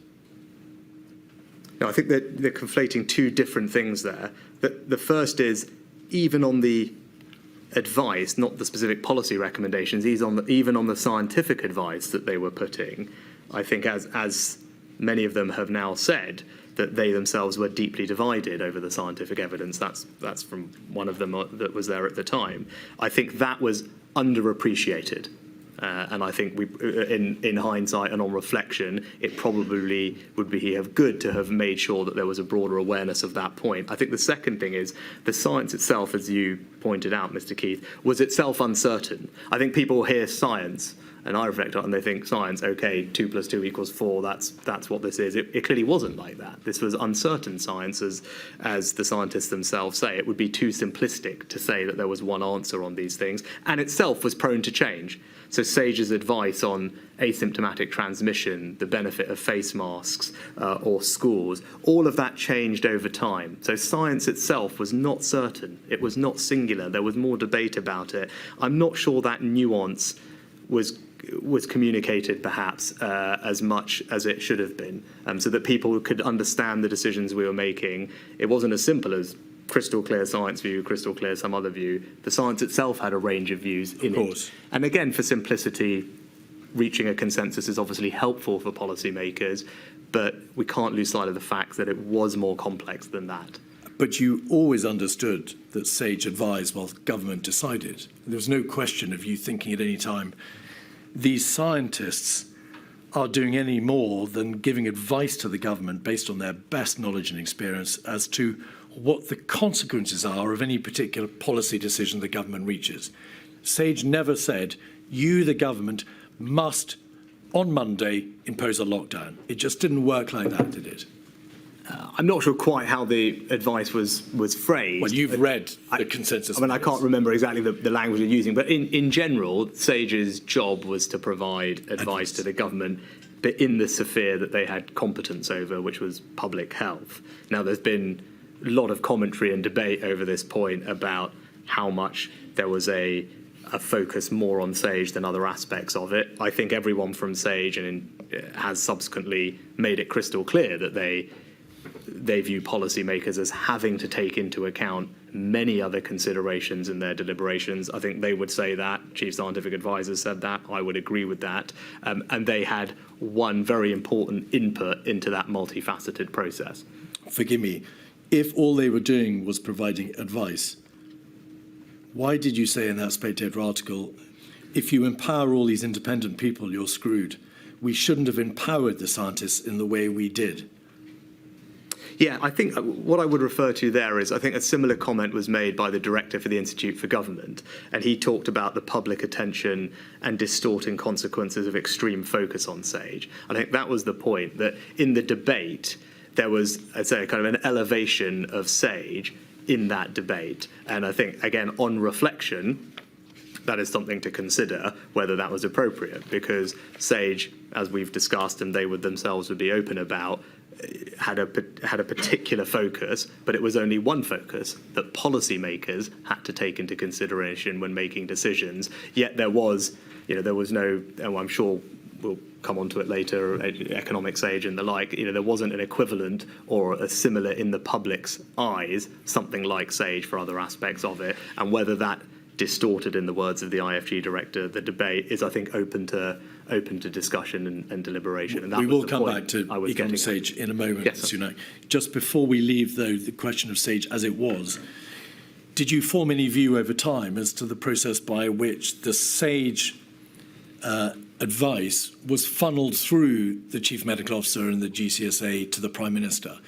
S3: No, I think that they're conflating two different things there. The first is, even on the advice, not the specific policy recommendations, even on the scientific advice that they were putting, I think as many of them have now said, that they themselves were deeply divided over the scientific evidence. That's from one of them that was there at the time. I think that was underappreciated. And I think in hindsight and on reflection, it probably would be good to have made sure that there was a broader awareness of that point. I think the second thing is the science itself, as you pointed out, Mr. Keith, was itself uncertain. I think people hear science, and I reflect on it, and they think science, okay, 2 + 2 = 4, that's what this is. It clearly wasn't like that. This was uncertain science, as the scientists themselves say. It would be too simplistic to say that there was one answer on these things, and itself was prone to change. So SAGE's advice on asymptomatic transmission, the benefit of face masks or schools, all of that changed over time. So science itself was not certain. It was not singular. There was more debate about it. I'm not sure that nuance was communicated perhaps as much as it should have been, so that people could understand the decisions we were making. It wasn't as simple as crystal clear science view, crystal clear some other view. The science itself had a range of views in it. And again, for simplicity, reaching a consensus is obviously helpful for policymakers, but we can't lose sight of the fact that it was more complex than that.
S1: But you always understood that SAGE advised while government decided. There was no question of you thinking at any time, these scientists are doing any more than giving advice to the government based on their best knowledge and experience as to what the consequences are of any particular policy decision the government reaches. SAGE never said, you, the government, must, on Monday, impose a lockdown. It just didn't work like that, did it?
S3: I'm not sure quite how the advice was phrased.
S1: Well, you've read the consensus.
S3: I mean, I can't remember exactly the language you're using, but in general, SAGE's job was to provide advice to the government, but in the sphere that they had competence over, which was public health. Now, there's been a lot of commentary and debate over this point about how much there was a focus more on SAGE than other aspects of it. I think everyone from SAGE has subsequently made it crystal clear that they view policymakers as having to take into account many other considerations in their deliberations. I think they would say that. Chief Scientific Advisor said that. I would agree with that. And they had one very important input into that multifaceted process.
S1: Forgive me, if all they were doing was providing advice, why did you say in that Spectator article, if you empower all these independent people, you're screwed? We shouldn't have empowered the scientists in the way we did.
S3: Yeah, I think what I would refer to there is I think a similar comment was made by the director for the Institute for Government, and he talked about the public attention and distorting consequences of extreme focus on SAGE. I think that was the point, that in the debate, there was, I'd say, kind of an elevation of SAGE in that debate. And I think, again, on reflection, that is something to consider whether that was appropriate, because SAGE, as we've discussed and they would themselves would be open about, had a particular focus, but it was only one focus that policymakers had to take into consideration when making decisions. Yet there was no, and I'm sure we'll come on to it later, economic SAGE and the like, there wasn't an equivalent or a similar in the public's eyes, something like SAGE for other aspects of it. And whether that distorted, in the words of the IFG director, the debate is, I think, open to discussion and deliberation. And that
S1: we will come back to economic SAGE in a moment,
S3: yes,
S1: Sunak. Just before we leave, though, the question of SAGE as it was, did you form any view over time as to the process by which the SAGE advice was funneled through the Chief Medical Officer and the GCSA to the Prime Minister?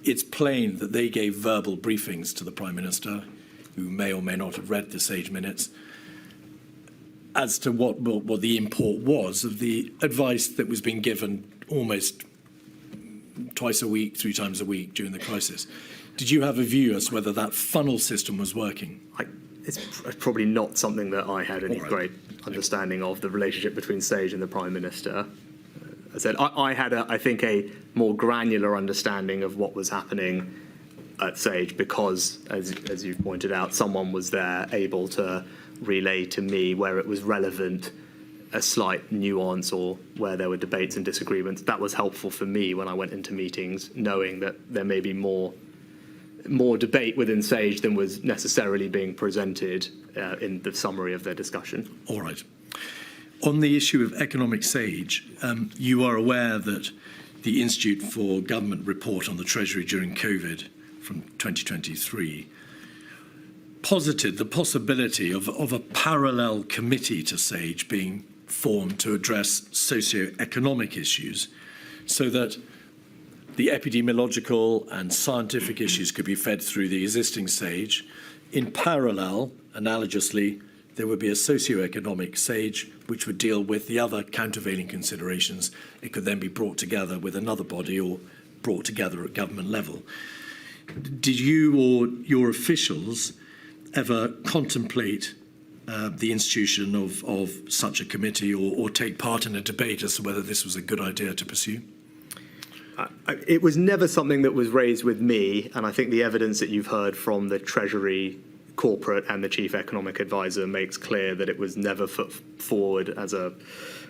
S1: It's plain that they gave verbal briefings to the Prime Minister, who may or may not have read the SAGE minutes, as to what the import was of the advice that was being given almost twice a week, 3 times a week during the crisis. Did you have a view as to whether that funnel system was working?
S3: It's probably not something that I had any great understanding of, the relationship between SAGE and the Prime Minister. I said I had, I think, a more granular understanding of what was happening at Sage because, as you pointed out, someone was there able to relay to me where it was relevant a slight nuance or where there were debates and disagreements. That was helpful for me when I went into meetings, knowing that there may be more debate within Sage than was necessarily being presented in the summary of their discussion.
S1: All right. On the issue of economic Sage, you are aware that the Institute for Government report on the Treasury during COVID from 2023 posited the possibility of a parallel committee to Sage being formed to address socio-economic issues so that the epidemiological and scientific issues could be fed through the existing Sage. In parallel, analogously, there would be a socio-economic Sage which would deal with the other countervailing considerations. It could then be brought together with another body or brought together at government level. Did you or your officials ever contemplate the institution of such a committee or take part in a debate as to whether this was a good idea to pursue?
S3: It was never something that was raised with me, and I think the evidence that you've heard from the Treasury corporate and the Chief Economic Advisor makes clear that it was never put forward as a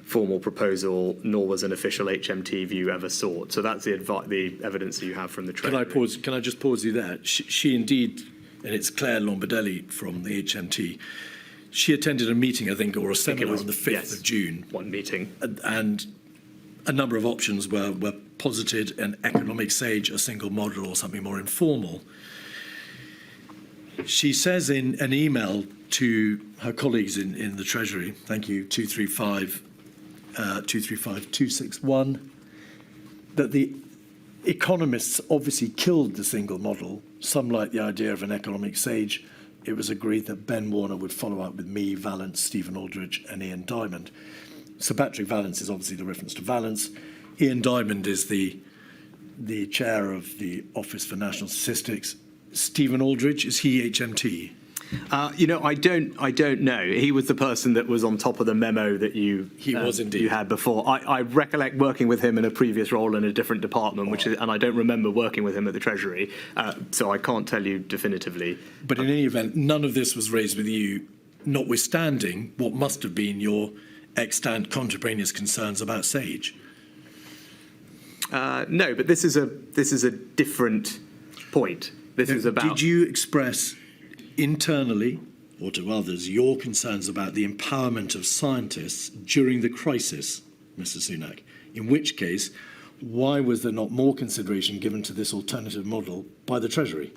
S3: formal proposal, nor was an official HMT view ever sought. So that's the evidence that you have from the Treasury.
S1: Can I just pause you there? She indeed, and it's Claire Lombardelli from the HMT, she attended a meeting, I think, or a seminar on the 5th of June.
S3: One meeting.
S1: And a number of options were posited, an economic Sage, a single model, or something more informal. She says in an email to her colleagues in the Treasury, thank you, 235-261, that the economists obviously killed the single model. Some like the idea of an economic Sage. It was agreed that Ben Warner would follow up with me, Vallance, Stephen Aldridge and Ian Diamond. Sir Patrick Vallance is obviously the reference to Vallance. Ian Diamond is the chair of the Office for National Statistics. Stephen Aldridge, is he HMT?
S3: I don't know. He was the person that was on top of the memo that you
S1: was indeed.
S3: You had before. I recollect working with him in a previous role in a different department, and I don't remember working with him at the Treasury, so I can't tell you definitively.
S1: But in any event, none of this was raised with you, notwithstanding what must have been your extant contemporaneous concerns about Sage.
S3: No, but this is a different point. This is about.
S1: Did you express internally or to others your concerns about the empowerment of scientists during the crisis, Mr Sunak? In which case, why was there not more consideration given to this alternative model by the Treasury?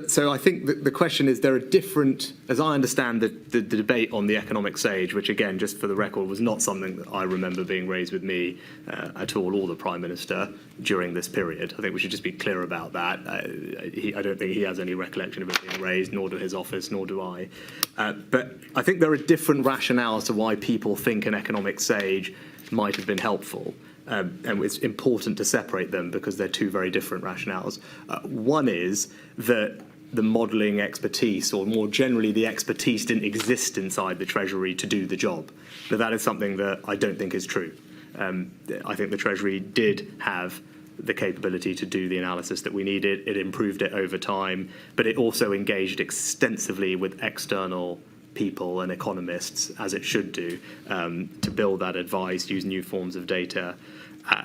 S3: So I think the question is, there are different, as I understand the debate on the economic Sage, which again, just for the record, was not something that I remember being raised with me at all, or the Prime Minister during this period. I think we should just be clear about that. I don't think he has any recollection of it being raised, nor do his office, nor do I. But I think there are different rationales to why people think an economic Sage might have been helpful. And it's important to separate them because they're two very different rationales. One is that the modelling expertise, or more generally the expertise, didn't exist inside the Treasury to do the job. Now, that is something that I don't think is true. I think the Treasury did have the capability to do the analysis that we needed. It improved it over time, but it also engaged extensively with external people and economists, as it should do, to build that advice, use new forms of data.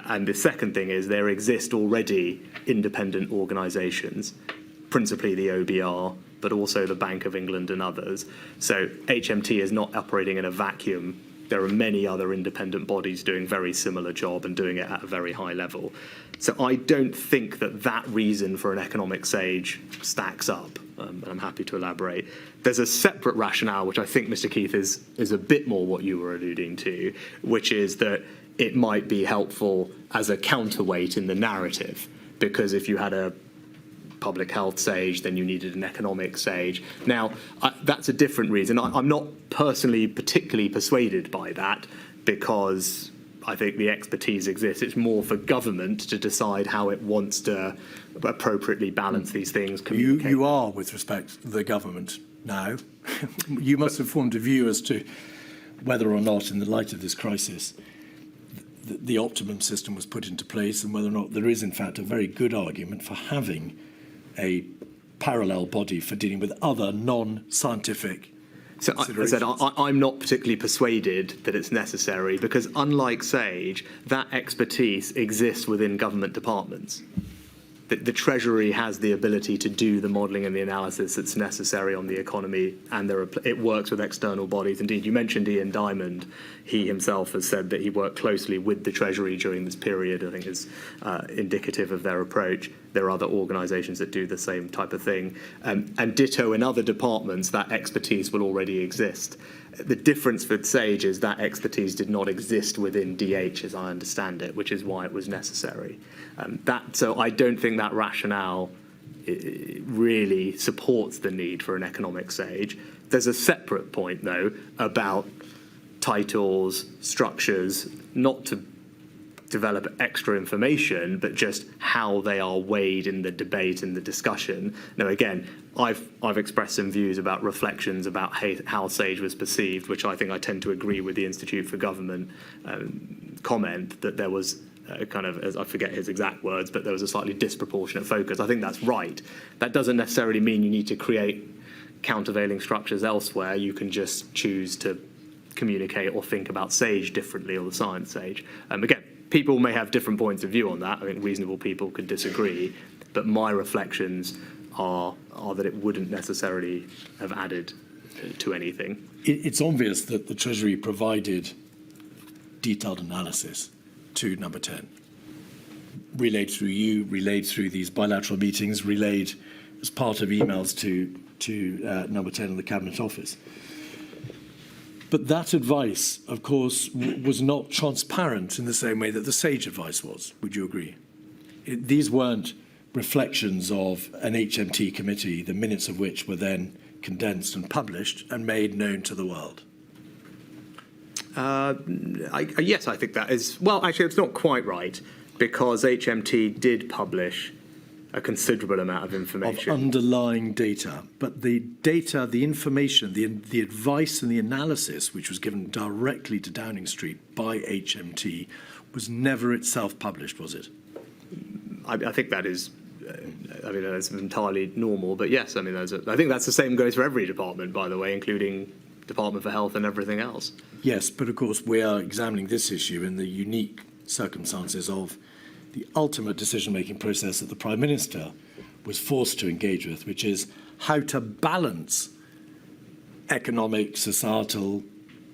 S3: And the second thing is there exist already independent organisations, principally the OBR, but also the Bank of England and others. So HMT is not operating in a vacuum. There are many other independent bodies doing very similar job and doing it at a very high level. So I don't think that reason for an economic Sage stacks up, and I'm happy to elaborate. There's a separate rationale, which I think, Mr Keith, is a bit more what you were alluding to, which is that it might be helpful as a counterweight in the narrative, because if you had a public health Sage, then you needed an economic Sage. Now, that's a different reason. I'm not personally particularly persuaded by that, because I think the expertise exists. It's more for government to decide how it wants to appropriately balance these things.
S1: You are, with respect to the government now. You must have formed a view as to whether or not, in the light of this crisis, the optimum system was put into place and whether or not there is, in fact, a very good argument for having a parallel body for dealing with other non-scientific
S3: So I said I'm not particularly persuaded that it's necessary because unlike SAGE, that expertise exists within government departments. The Treasury has the ability to do the modelling and the analysis that's necessary on the economy, and it works with external bodies. Indeed, you mentioned Ian Diamond. He himself has said that he worked closely with the Treasury during this period. I think is indicative of their approach. There are other organisations that do the same type of thing. And ditto in other departments, that expertise will already exist. The difference with SAGE is that expertise did not exist within DH, as I understand it, which is why it was necessary. So I don't think that rationale really supports the need for an economic SAGE. There's a separate point, though, about titles, structures, not to develop extra information, but just how they are weighed in the debate and the discussion. Now, again, I've expressed some views about reflections about how SAGE was perceived, which I think I tend to agree with the Institute for Government comment that there was kind of, as I forget his exact words, but there was a slightly disproportionate focus. I think that's right. That doesn't necessarily mean you need to create countervailing structures elsewhere. You can just choose to communicate or think about SAGE differently, or the science SAGE. Again, people may have different points of view on that. I think reasonable people could disagree, but my reflections are that it wouldn't necessarily have added to anything.
S1: It's obvious that the Treasury provided detailed analysis to Number 10, relayed through you, relayed through these bilateral meetings, relayed as part of emails to Number 10 in the Cabinet Office. But that advice, of course, was not transparent in the same way that the SAGE advice was. Would you agree? These weren't reflections of an HMT committee, the minutes of which were then condensed and published and made known to the world.
S3: Yes, I think that is. Well, actually, it's not quite right because HMT did publish a considerable amount of information.
S1: Of underlying data. But the data, the information, the advice and the analysis which was given directly to Downing Street by HMT was never itself published, was it?
S3: I think that is, that's entirely normal. But yes, I think that's the same goes for every department, by the way, including Department for Health and everything else.
S1: Yes, but of course we are examining this issue in the unique circumstances of the ultimate decision-making process that the Prime Minister was forced to engage with, which is how to balance economic, societal,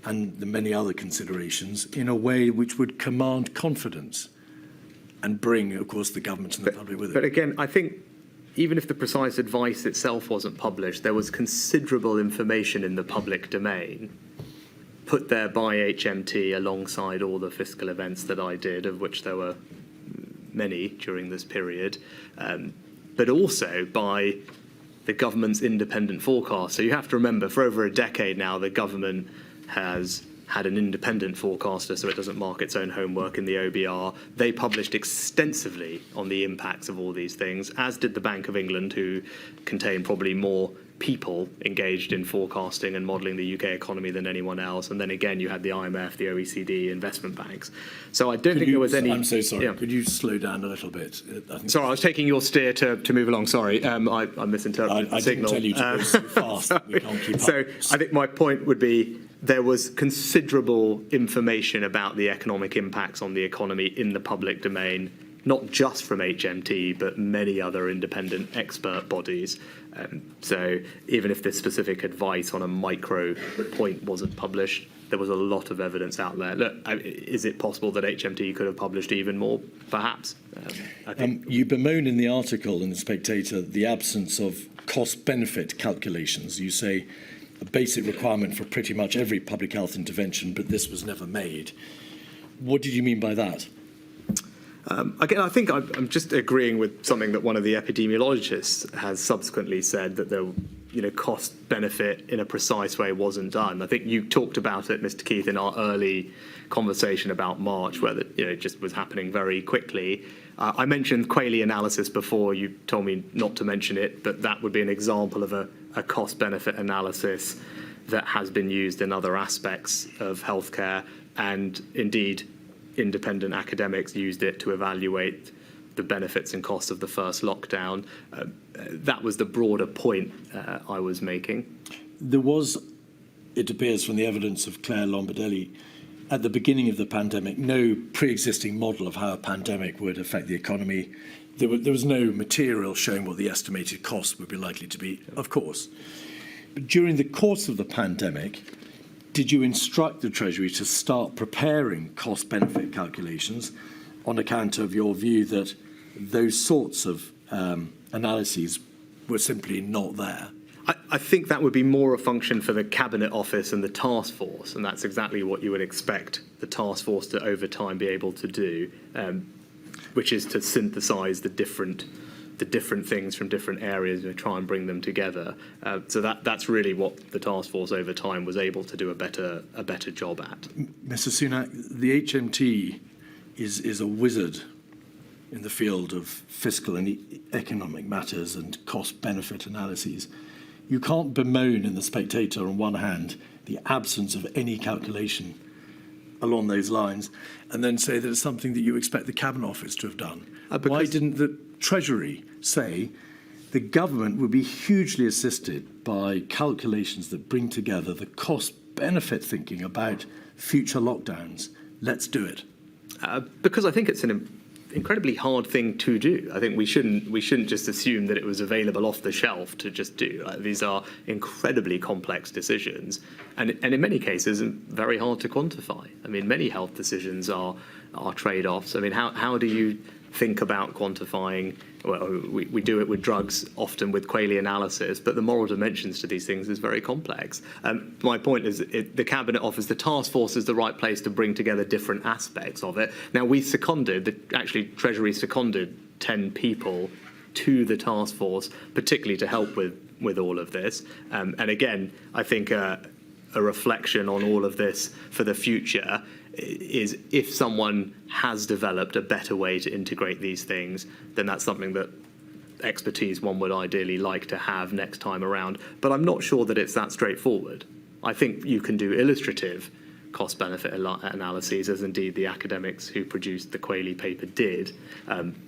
S1: and the many other considerations in a way which would command confidence and bring, of course, the government and the public with it.
S3: But again, I think even if the precise advice itself wasn't published, there was considerable information in the public domain put there by HMT alongside all the fiscal events that I did, of which there were many during this period, but also by the government's independent forecast. So you have to remember, for over a decade now, the government has had an independent forecaster, so it doesn't mark its own homework in the OBR. They published extensively on the impacts of all these things, as did the Bank of England, who contain probably more people engaged in forecasting and modelling the UK economy than anyone else. And then again, you had the IMF, the OECD, investment banks. So I don't think there was any...
S1: I'm so sorry.
S3: Yeah.
S1: Could you slow down a little bit?
S3: Sorry, I was taking your steer to move along. Sorry, I misinterpreted the signal.
S1: I didn't tell you to go so fast. We can't keep up.
S3: So I think my point would be there was considerable information about the economic impacts on the economy in the public domain, not just from HMT, but many other independent expert bodies. So even if this specific advice on a micro point wasn't published, there was a lot of evidence out there. Look, is it possible that HMT could have published even more? Perhaps. I think
S1: you bemoan in the article in The Spectator the absence of cost-benefit calculations. You say a basic requirement for pretty much every public health intervention, but this was never made. What did you mean by that?
S3: Again, I think I'm just agreeing with something that one of the epidemiologists has subsequently said, that the cost benefit in a precise way wasn't done. I think you talked about it, Mr. Keith, in our early conversation about March, where it just was happening very quickly. I mentioned Quayle analysis before. You told me not to mention it, but that would be an example of a cost benefit analysis that has been used in other aspects of healthcare, and indeed independent academics used it to evaluate the benefits and costs of the first lockdown. That was the broader point I was making.
S1: There was, it appears from the evidence of Claire Lombardelli, at the beginning of the pandemic, no pre-existing model of how a pandemic would affect the economy. There was no material showing what the estimated costs would be likely to be, of course. But during the course of the pandemic, did you instruct the Treasury to start preparing cost-benefit calculations on account of your view that those sorts of analyses were simply not there?
S3: I think that would be more a function for the Cabinet Office and the task force, and that's exactly what you would expect the task force to, over time, be able to do, which is to synthesise the different things from different areas and try and bring them together. So that's really what the task force over time was able to do a better job at.
S1: Mr Sunak, the HMT is a wizard in the field of fiscal and economic matters and cost-benefit analyses. You can't bemoan in The Spectator, on one hand, the absence of any calculation along those lines, and then say that it's something that you expect the Cabinet Office to have done. Why didn't the Treasury say the government would be hugely assisted by calculations that bring together the cost-benefit thinking about future lockdowns? Let's do it.
S3: Because I think it's an incredibly hard thing to do. I think we shouldn't just assume that it was available off the shelf to just do. These are incredibly complex decisions, and in many cases very hard to quantify. I mean, many health decisions are trade-offs. I mean, how do you think about quantifying? Well, we do it with drugs, often with Quayle analysis, but the moral dimensions to these things is very complex. My point is the Cabinet Office, the task force is the right place to bring together different aspects of it. Now, actually Treasury seconded 10 people to the task force, particularly to help with all of this. And again, I think a reflection on all of this for the future is if someone has developed a better way to integrate these things, then that's something that expertise one would ideally like to have next time around. But I'm not sure that it's that straightforward. I think you can do illustrative cost-benefit analyses, as indeed the academics who produced the Quayle paper did,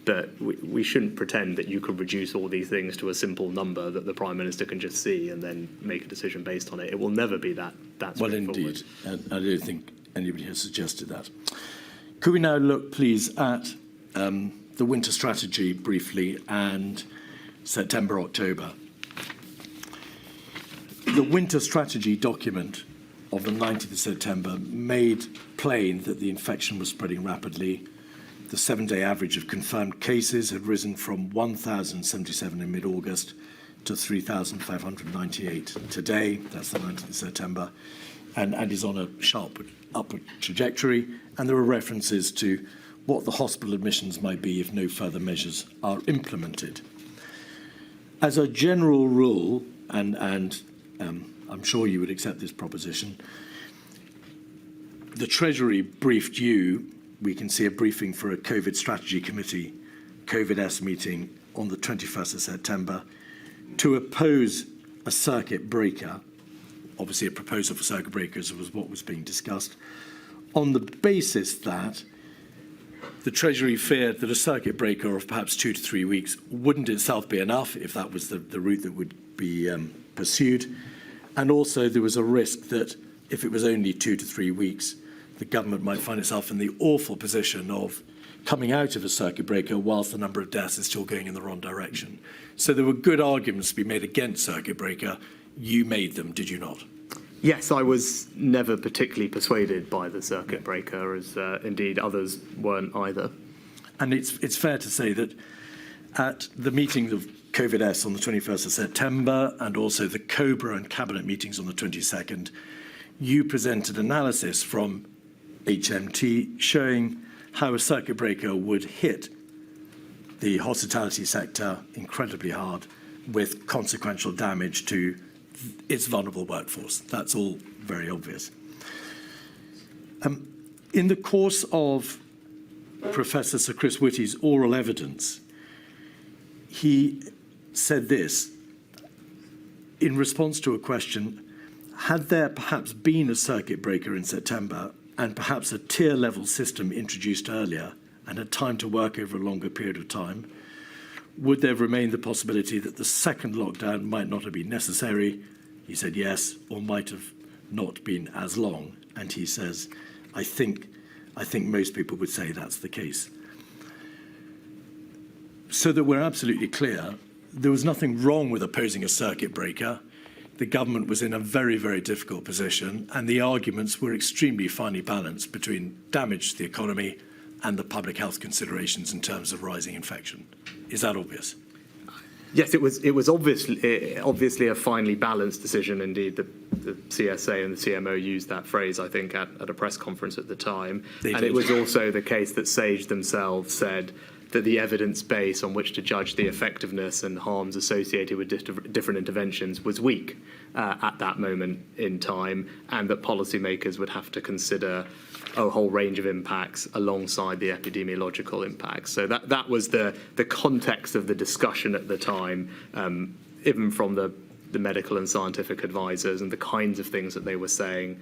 S3: but we shouldn't pretend that you could reduce all these things to a simple number that the Prime Minister can just see and then make a decision based on it. It will never be that straightforward.
S1: Well, indeed, and I don't think anybody has suggested that. Could we now look, please, at the winter strategy briefly and September, October? The winter strategy document of the 19th of September made plain that the infection was spreading rapidly. The 7-day average of confirmed cases had risen from 1,077 in mid-August to 3,598 today. That's the 19th of September, and is on a sharp upward trajectory. And there are references to what the hospital admissions might be if no further measures are implemented. As a general rule, and I'm sure you would accept this proposition, the Treasury briefed you. We can see a briefing for a COVID strategy committee, COVID-S meeting on the 21st of September, to oppose a circuit breaker. Obviously, a proposal for circuit breakers was what was being discussed, on the basis that the Treasury feared that a circuit breaker of perhaps 2 to 3 weeks wouldn't itself be enough if that was the route that would be pursued. And also there was a risk that if it was only 2 to 3 weeks, the government might find itself in the awful position of coming out of a circuit breaker whilst the number of deaths is still going in the wrong direction. So there were good arguments to be made against circuit breaker. You made them, did you not?
S3: Yes, I was never particularly persuaded by the circuit breaker, as indeed others weren't either.
S1: And it's fair to say that at the meetings of COVID-S on the 21st of September and also the COBRA and Cabinet meetings on the 22nd, you presented analysis from HMT showing how a circuit breaker would hit the hospitality sector incredibly hard with consequential damage to its vulnerable workforce. That's all very obvious. In the course of Professor Sir Chris Whitty's oral evidence, he said this in response to a question: had there perhaps been a circuit breaker in September, and perhaps a tier-level system introduced earlier and had time to work over a longer period of time, would there remain the possibility that the second lockdown might not have been necessary? He said yes, or might have not been as long. And he says, I think most people would say that's the case. So that we're absolutely clear, there was nothing wrong with opposing a circuit breaker. The government was in a very, very difficult position, and the arguments were extremely finely balanced between damage to the economy and the public health considerations in terms of rising infection. Is that obvious?
S3: Yes, it was obviously a finely balanced decision. Indeed, the CSA and the CMO used that phrase, I think, at a press conference at the time. And it was also the case that SAGE themselves said that the evidence base on which to judge the effectiveness and harms associated with different interventions was weak at that moment in time, and that policymakers would have to consider a whole range of impacts alongside the epidemiological impacts. So that was the context of the discussion at the time, even from the medical and scientific advisors and the kinds of things that they were saying.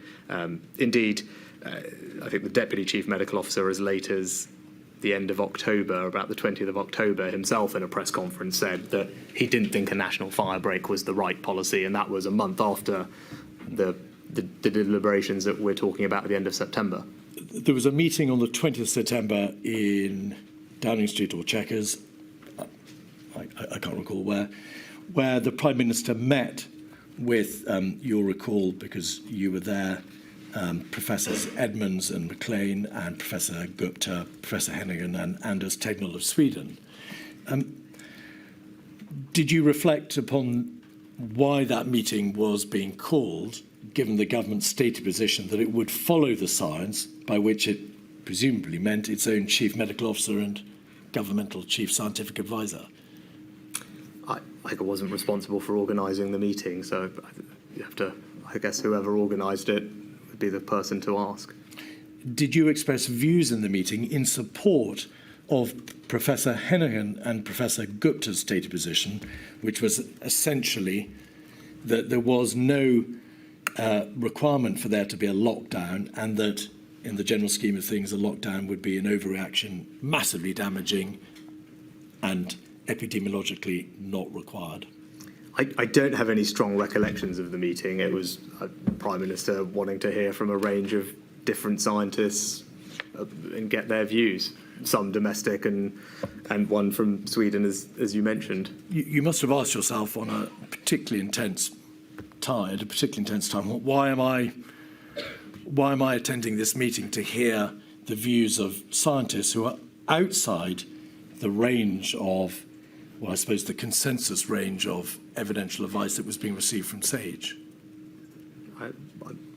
S3: Indeed, I think the Deputy Chief Medical Officer, as late as the end of October, about the 20th of October, himself in a press conference said that he didn't think a national fire break was the right policy, and that was a month after the deliberations that we're talking about at the end of September.
S1: There was a meeting on the 20th of September in Downing Street or Chequers, I can't recall where the Prime Minister met with, you'll recall because you were there, Professors Edmonds and McLean and Professor Gupta, Professor Hennigan and Anders Tegnell of Sweden. Did you reflect upon why that meeting was being called, given the government's stated position that it would follow the science, by which it presumably meant its own chief medical officer and governmental chief scientific advisor?
S3: I wasn't responsible for organising the meeting, so you have to, I guess whoever organised it would be the person to ask.
S1: Did you express views in the meeting in support of Professor Hennigan and Professor Gupta's stated position, which was essentially that there was no requirement for there to be a lockdown, and that in the general scheme of things, a lockdown would be an overreaction, massively damaging and epidemiologically not required?
S3: I don't have any strong recollections of the meeting. It was a Prime Minister wanting to hear from a range of different scientists and get their views, some domestic and one from Sweden, as you mentioned.
S1: You must have asked yourself on a particularly intense time, why am I attending this meeting to hear the views of scientists who are outside the range of, well, I suppose the consensus range of evidential advice that was being received from SAGE?
S3: It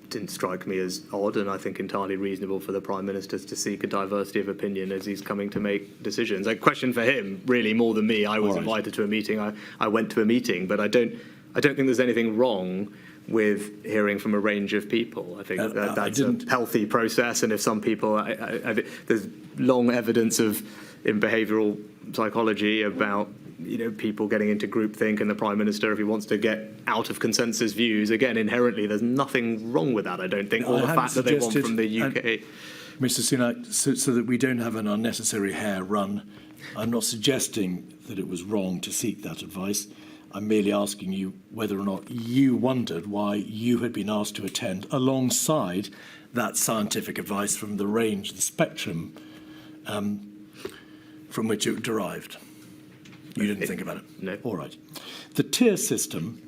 S3: didn't strike me as odd, and I think entirely reasonable for the Prime Minister to seek a diversity of opinion as he's coming to make decisions. A question for him, really, more than me. I was invited to a meeting. I went to a meeting, but I don't think there's anything wrong with hearing from a range of people. I think that's a healthy process, and if some people, there's long evidence in behavioural psychology about people getting into groupthink, and the Prime Minister, if he wants to get out of consensus views, again, inherently, there's nothing wrong with that, I don't think, or the fact that they want from the UK.
S1: Mr Sunak, so that we don't have an unnecessary hair run, I'm not suggesting that it was wrong to seek that advice. I'm merely asking you whether or not you wondered why you had been asked to attend alongside that scientific advice from the range, the spectrum from which it derived. You didn't think about it?
S3: No.
S1: All right. The tier system,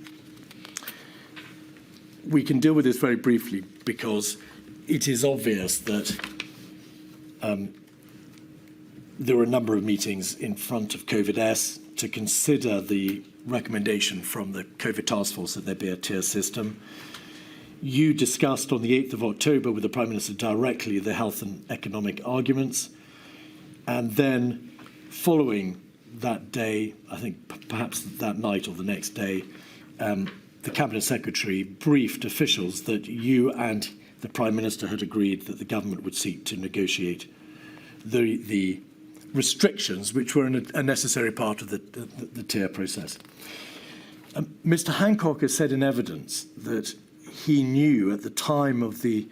S1: we can deal with this very briefly because it is obvious that there were a number of meetings in front of COVID-S to consider the recommendation from the COVID task force that there be a tier system. You discussed on the 8th of October with the Prime Minister directly the health and economic arguments, and then following that day, I think perhaps that night or the next day, the Cabinet Secretary briefed officials that you and the Prime Minister had agreed that the government would seek to negotiate the restrictions which were a necessary part of the tier process. Mr Hancock has said in evidence that he knew at the time of the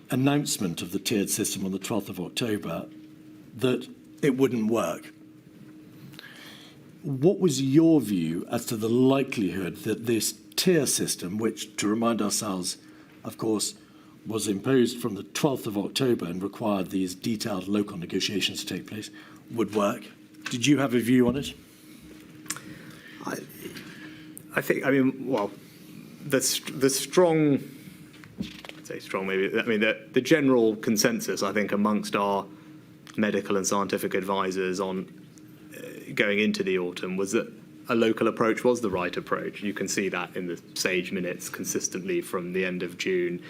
S1: announcement of the tiered system on the 12th of October that it wouldn't work. What was your view as to the likelihood that this tier system, which, to remind ourselves, of course, was imposed from the 12th of October and required these detailed local negotiations to take place, would work? Did you have a view on it?
S3: I think, I mean, well, the strong, I'd say strong maybe, I mean, the general consensus, I think, amongst our medical and scientific advisors on going into the autumn was that a local approach was the right approach. You can see that in the SAGE minutes consistently from the end of June.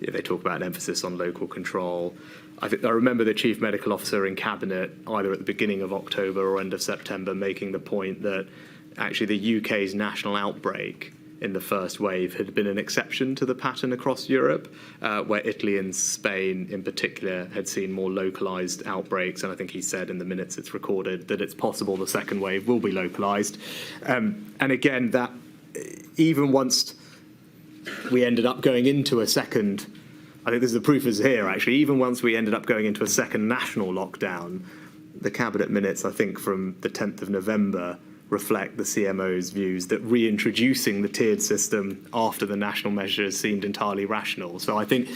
S3: They talk about an emphasis on local control. I remember the chief medical officer in cabinet, either at the beginning of October or end of September, making the point that actually the UK's national outbreak in the first wave had been an exception to the pattern across Europe, where Italy and Spain in particular had seen more localised outbreaks. And I think he said in the minutes it's recorded that it's possible the second wave will be localised. And again, that even once we ended up going into a second, I think the proof is here actually, even once we ended up going into a second national lockdown, the cabinet minutes, I think from the 10th of November, reflect the CMO's views that reintroducing the tiered system after the national measures seemed entirely rational. So I think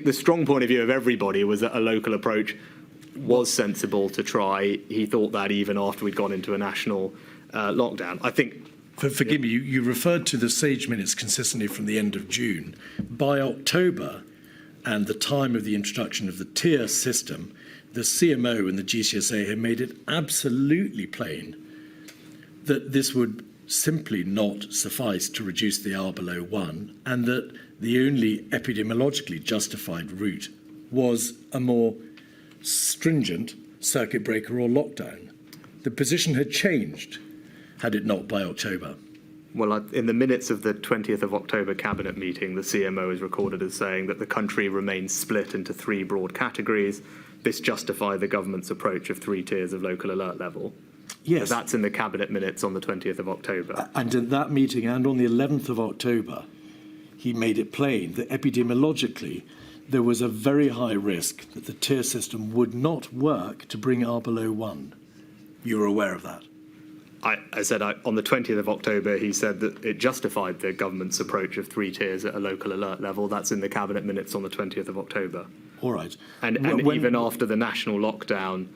S3: the strong point of view of everybody was that a local approach was sensible to try. He thought that even after we'd gone into a national lockdown. I think.
S1: Forgive me, you referred to the SAGE minutes consistently from the end of June. By October and the time of the introduction of the tier system, the CMO and the GCSA had made it absolutely plain that this would simply not suffice to reduce the R below 1, and that the only epidemiologically justified route was a more stringent circuit breaker or lockdown. The position had changed, had it not, by October.
S3: Well, in the minutes of the 20th of October cabinet meeting, the CMO is recorded as saying that the country remains split into 3 broad categories. This justified the government's approach of 3 tiers of local alert level.
S1: Yes.
S3: So that's in the cabinet minutes on the 20th of October.
S1: And at that meeting and on the 11th of October, he made it plain that epidemiologically there was a very high risk that the tier system would not work to bring R below 1. You were aware of that?
S3: I said on the 20th of October, he said that it justified the government's approach of 3 tiers at a local alert level. That's in the cabinet minutes on the 20th of October.
S1: All right.
S3: And even after the national lockdown,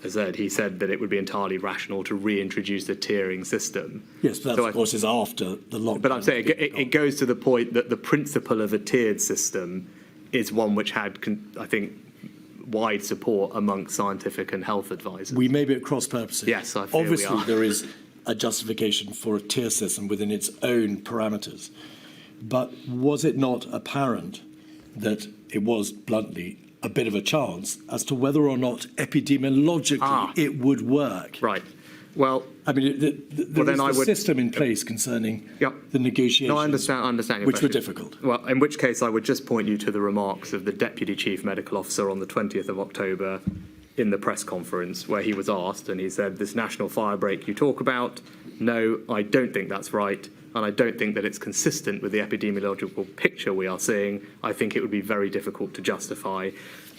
S3: as I said, he said that it would be entirely rational to reintroduce the tiering system.
S1: Yes, but that, of course, is after the lockdown.
S3: But I'm saying it goes to the point that the principle of a tiered system is one which had, I think, wide support amongst scientific and health advisors.
S1: We may be at cross purposes.
S3: Yes, I feel
S1: Obviously,
S3: we are.
S1: there is a justification for a tier system within its own parameters. But was it not apparent that it was, bluntly, a bit of a chance as to whether or not epidemiologically it would work?
S3: Right. Well,
S1: I mean, there is a system in place concerning the negotiations.
S3: No, I understand your
S1: which
S3: question.
S1: were difficult.
S3: Well, in which case I would just point you to the remarks of the Deputy Chief Medical Officer on the 20th of October in the press conference, where he was asked, and he said, this national fire break you talk about, no, I don't think that's right, and I don't think that it's consistent with the epidemiological picture we are seeing. I think it would be very difficult to justify.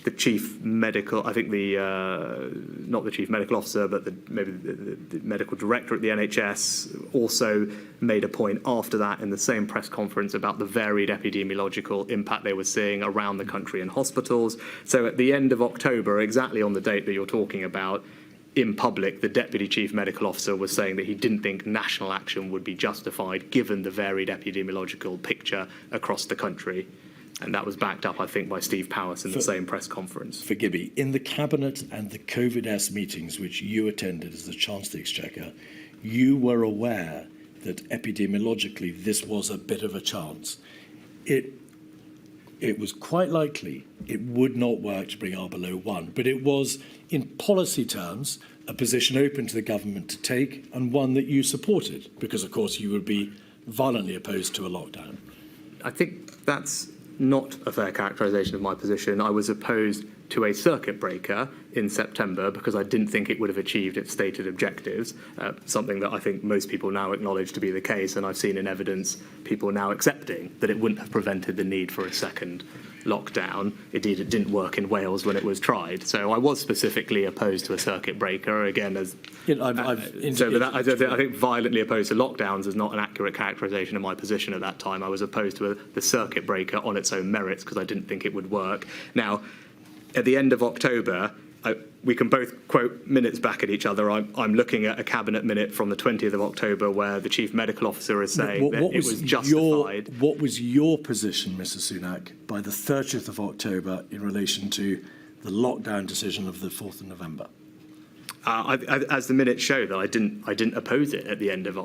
S3: The chief medical, I think not the chief medical officer, but maybe the medical director at the NHS also made a point after that in the same press conference about the varied epidemiological impact they were seeing around the country in hospitals. So at the end of October, exactly on the date that you're talking about, in public, the Deputy Chief Medical Officer was saying that he didn't think national action would be justified given the varied epidemiological picture across the country. And that was backed up, I think, by Steve Powis in the same press conference.
S1: Forgive me, in the Cabinet and the COVID-S meetings which you attended as the Chancellor of the Exchequer, you were aware that epidemiologically this was a bit of a chance. It was quite likely it would not work to bring R below 1, but it was, in policy terms, a position open to the government to take and one that you supported, because, of course, you would be violently opposed to a lockdown.
S3: I think that's not a fair characterisation of my position. I was opposed to a circuit breaker in September because I didn't think it would have achieved its stated objectives, something that I think most people now acknowledge to be the case, and I've seen in evidence people now accepting that it wouldn't have prevented the need for a second lockdown. Indeed, it didn't work in Wales when it was tried. So I was specifically opposed to a circuit breaker, again, as... I think violently opposed to lockdowns is not an accurate characterisation of my position at that time. I was opposed to the circuit breaker on its own merits because I didn't think it would work. Now, at the end of October, we can both quote minutes back at each other. I'm looking at a cabinet minute from the 20th of October where the chief medical officer is saying that it was justified.
S1: What was your position, Mr Sunak, by the 30th of October in relation to the lockdown decision of the 4th of November?
S3: As the minutes show, that I didn't oppose it at the end of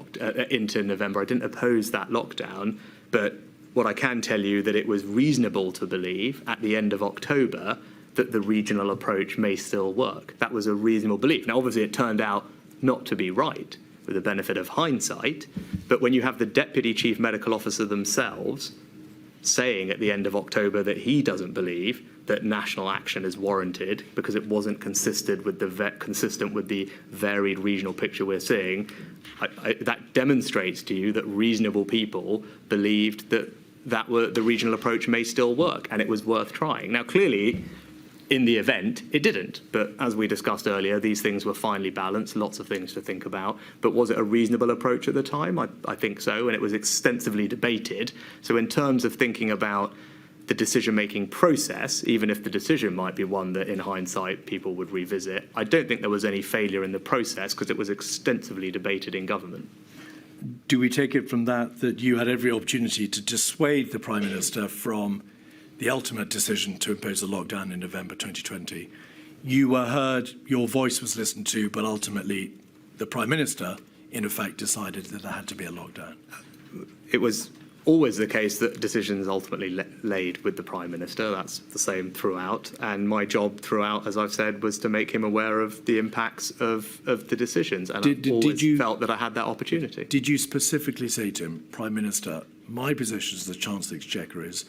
S3: into November. I didn't oppose that lockdown, but what I can tell you that it was reasonable to believe at the end of October that the regional approach may still work. That was a reasonable belief. Now, obviously, it turned out not to be right with the benefit of hindsight, but when you have the Deputy Chief Medical Officer themselves saying at the end of October that he doesn't believe that national action is warranted because it wasn't consistent with the varied regional picture we're seeing, that demonstrates to you that reasonable people believed that the regional approach may still work and it was worth trying. Now, clearly, in the event, it didn't. But as we discussed earlier, these things were finely balanced, lots of things to think about. But was it a reasonable approach at the time? I think so, and it was extensively debated. So in terms of thinking about the decision-making process, even if the decision might be one that in hindsight people would revisit, I don't think there was any failure in the process because it was extensively debated in government.
S1: Do we take it from that you had every opportunity to dissuade the Prime Minister from the ultimate decision to impose a lockdown in November 2020? You were heard, your voice was listened to, but ultimately the Prime Minister, in effect, decided that there had to be a lockdown.
S3: It was always the case that decisions ultimately laid with the Prime Minister. That's the same throughout. And my job throughout, as I've said, was to make him aware of the impacts of the decisions. And I always felt that I had that opportunity.
S1: Did you specifically say to him, Prime Minister, my position as the Chancellor of the Exchequer is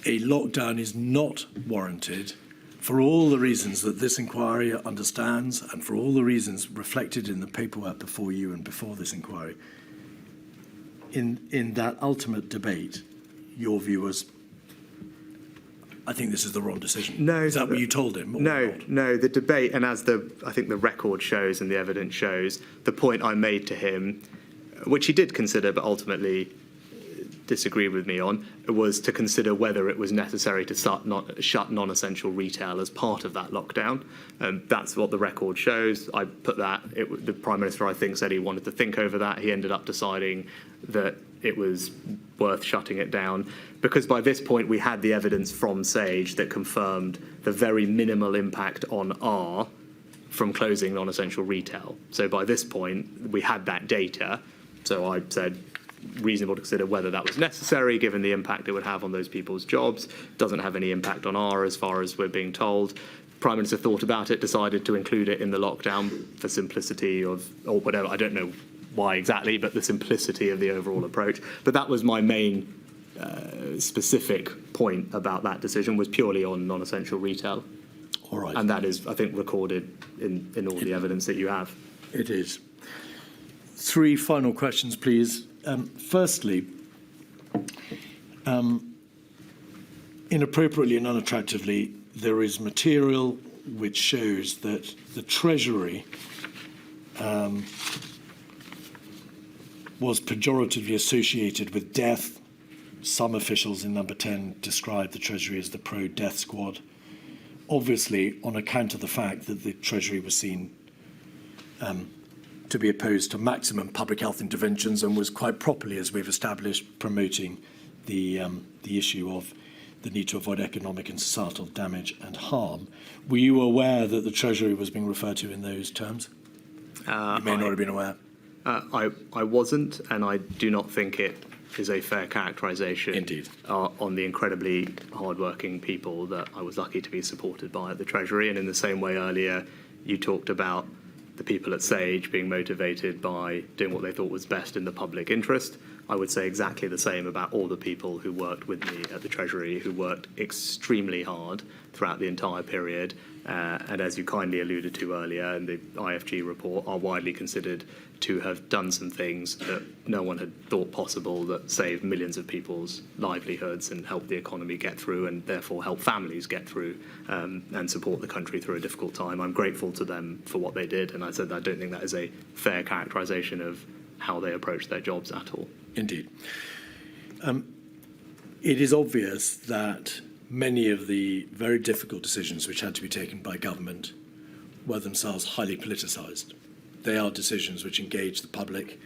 S1: a lockdown is not warranted for all the reasons that this inquiry understands and for all the reasons reflected in the paperwork before you and before this inquiry? In that ultimate debate, your view was, I think this is the wrong decision.
S3: No.
S1: Is that what you told him?
S3: No, the debate, and as I think the record shows and the evidence shows, the point I made to him, which he did consider but ultimately disagreed with me on, was to consider whether it was necessary to shut non-essential retail as part of that lockdown. That's what the record shows. I put that. The Prime Minister, I think, said he wanted to think over that. He ended up deciding that it was worth shutting it down because by this point we had the evidence from Sage that confirmed the very minimal impact on R from closing non-essential retail. So by this point we had that data. So I said, reasonable to consider whether that was necessary given the impact it would have on those people's jobs. Doesn't have any impact on R as far as we're being told. Prime Minister thought about it, decided to include it in the lockdown for simplicity or whatever. I don't know why exactly, but the simplicity of the overall approach. But that was my main specific point about that decision, was purely on non-essential retail.
S1: All right.
S3: And that is, I think, recorded in all the evidence that you have.
S1: It is. 3 final questions, please. Firstly, inappropriately and unattractively, there is material which shows that the Treasury was pejoratively associated with death. Some officials in number 10 described the Treasury as the pro-death squad, obviously on account of the fact that the Treasury was seen to be opposed to maximum public health interventions and was quite properly, as we've established, promoting the issue of the need to avoid economic and societal damage and harm. Were you aware that the Treasury was being referred to in those terms? You may not have been aware.
S3: I wasn't, and I do not think it is a fair characterisation.
S1: Indeed.
S3: On the incredibly hard-working people that I was lucky to be supported by at the Treasury. And in the same way earlier, you talked about the people at Sage being motivated by doing what they thought was best in the public interest. I would say exactly the same about all the people who worked with me at the Treasury, who worked extremely hard throughout the entire period, and as you kindly alluded to earlier in the IFG report, are widely considered to have done some things that no one had thought possible, that saved millions of people's livelihoods and helped the economy get through, and therefore help families get through and support the country through a difficult time. I'm grateful to them for what they did, and I said I don't think that is a fair characterisation of how they approach their jobs at all.
S1: Indeed. It is obvious that many of the very difficult decisions which had to be taken by government were themselves highly politicised. They are decisions which engage the public.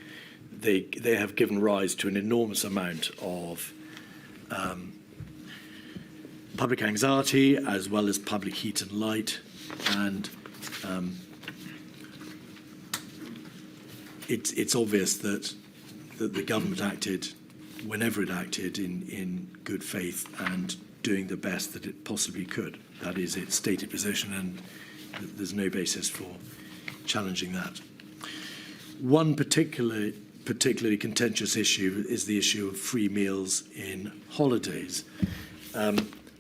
S1: They have given rise to an enormous amount of public anxiety as well as public heat and light, and it's obvious that the government acted whenever it acted in good faith and doing the best that it possibly could. That is its stated position, and there's no basis for challenging that. One particularly contentious issue is the issue of free meals in holidays.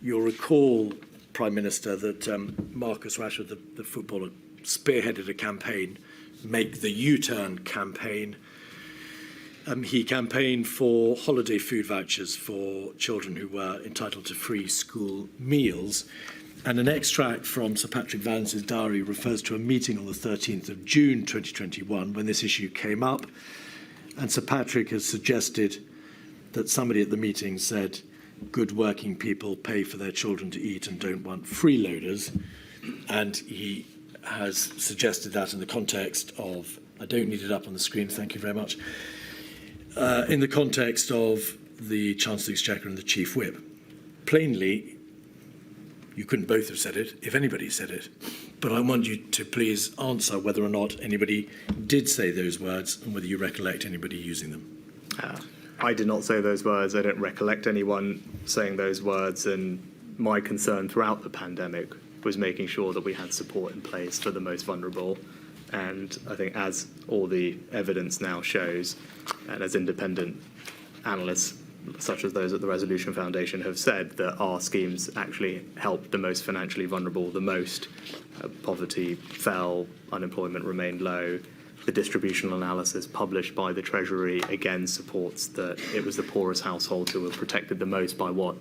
S1: You'll recall, Prime Minister, that Marcus Rashford, the footballer, spearheaded a campaign, Make the U-Turn campaign. He campaigned for holiday food vouchers for children who were entitled to free school meals. And an extract from Sir Patrick Vance's diary refers to a meeting on the 13th of June 2021 when this issue came up. And Sir Patrick has suggested that somebody at the meeting said, good working people pay for their children to eat and don't want freeloaders. And he has suggested that in the context of, I don't need it up on the screen, thank you very much, in the context of the Chancellor of the Exchequer and the Chief Whip. Plainly, you couldn't both have said it, if anybody said it, but I want you to please answer whether or not anybody did say those words and whether you recollect anybody using them.
S3: I did not say those words. I don't recollect anyone saying those words, and my concern throughout the pandemic was making sure that we had support in place for the most vulnerable. And I think, as all the evidence now shows, and as independent analysts such as those at the Resolution Foundation have said, that our schemes actually helped the most financially vulnerable the most. Poverty fell, unemployment remained low. The distributional analysis published by the Treasury again supports that it was the poorest households who were protected the most by what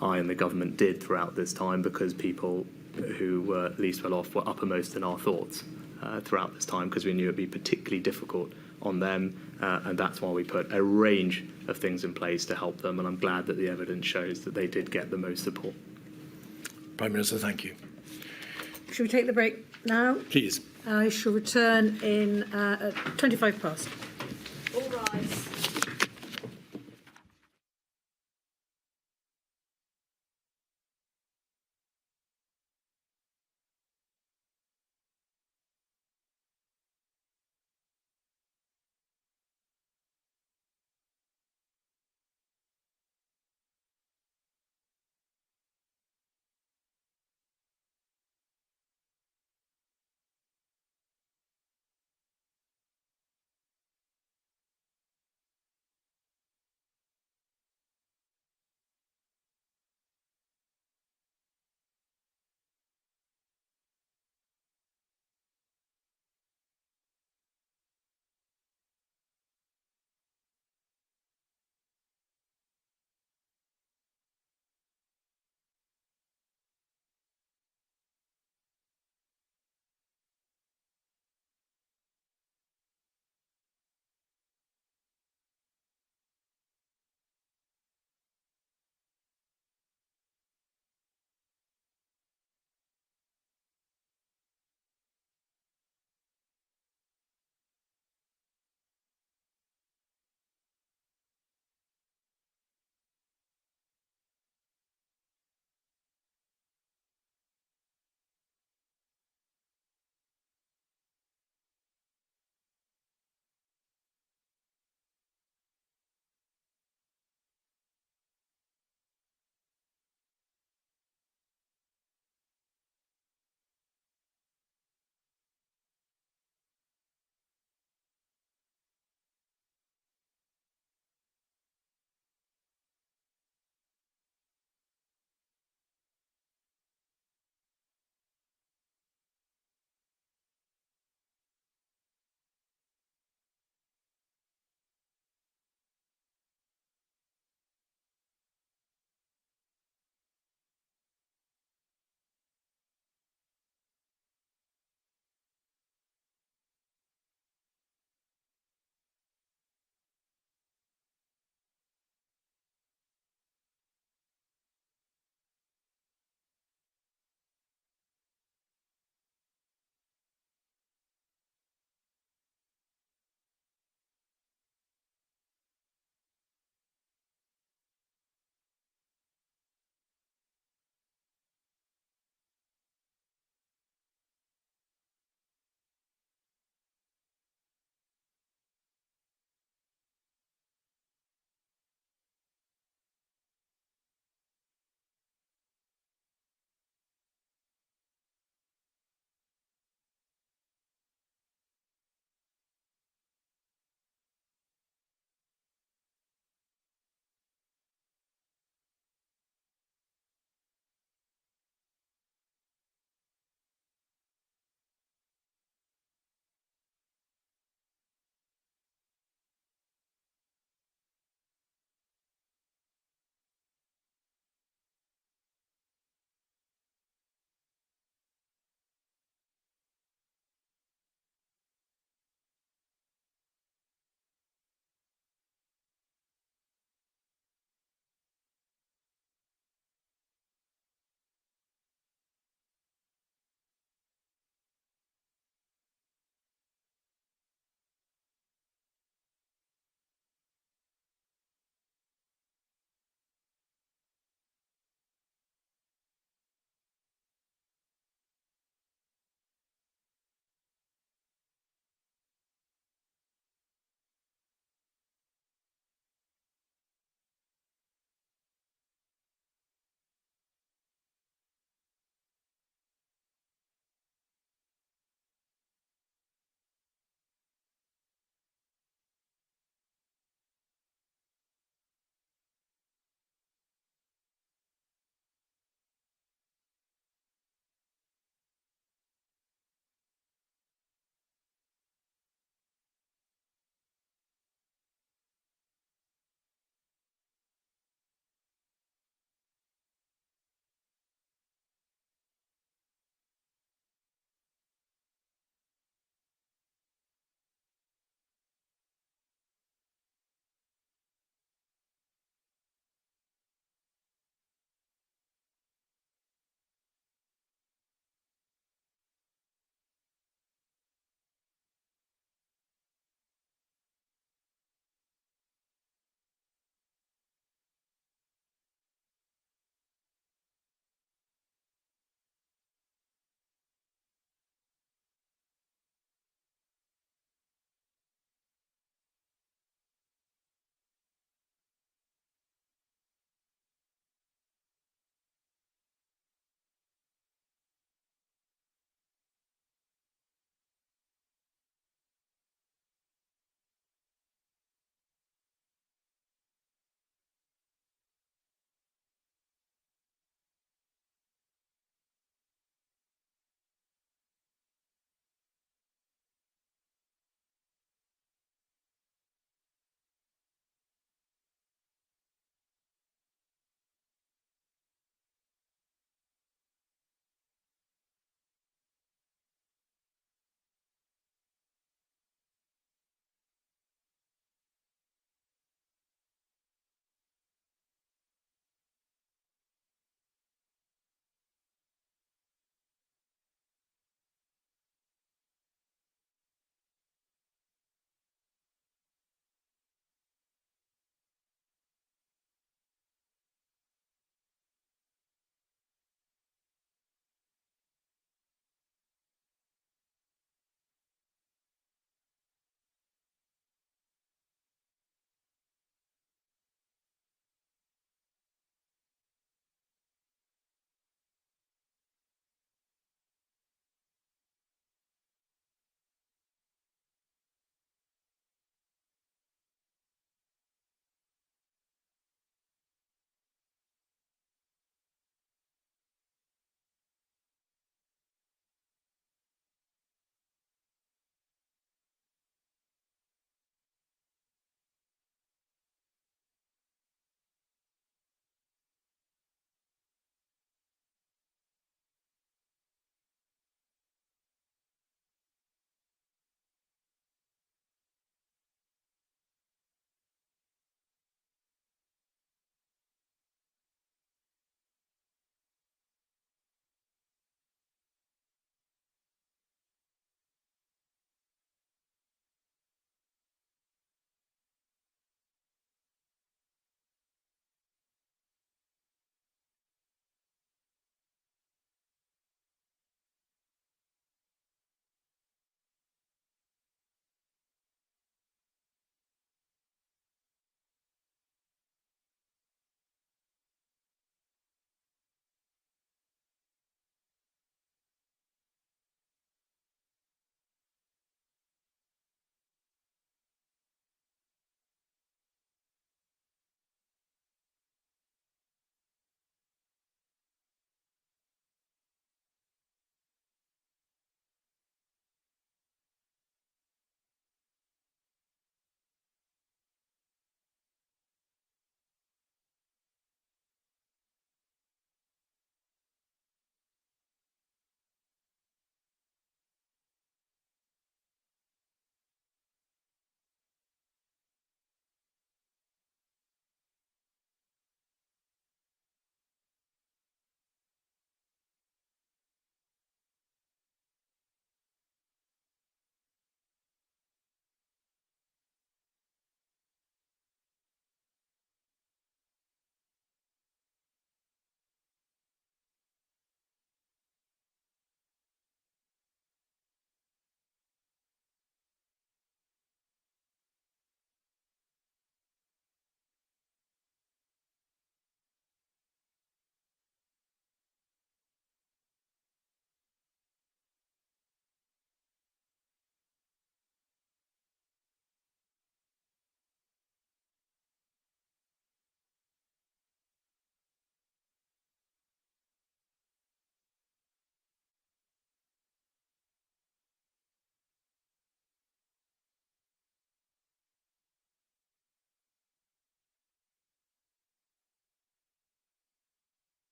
S3: I and the government did throughout this time, because people who were least well off were uppermost in our thoughts throughout this time, because we knew it would be particularly difficult on them, and that's why we put a range of things in place to help them, and I'm glad that the evidence shows that they did get the most support.
S1: Prime Minister, thank you.
S4: Should we take the break now?
S1: Please.
S4: I shall return in 25 past.
S2: All rise.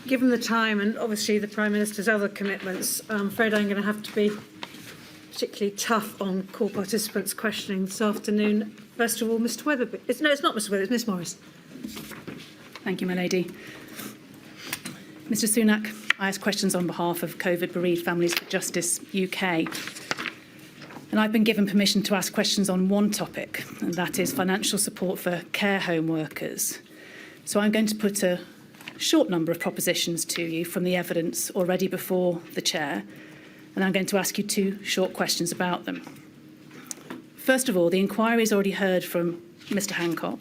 S4: Given the time and obviously the Prime Minister's other commitments, I'm afraid I'm going to have to be particularly tough on call participants questioning this afternoon. First of all, Mr Weatherby. No, it's not Mr Weatherby, it's Miss Morris.
S5: Thank you, my lady. Mr Sunak, I ask questions on behalf of COVID Bereaved Families for Justice UK. And I've been given permission to ask questions on one topic, and that is financial support for care home workers. So I'm going to put a short number of propositions to you from the evidence already before the Chair, and I'm going to ask you 2 short questions about them. First of all, the inquiry has already heard from Mr Hancock,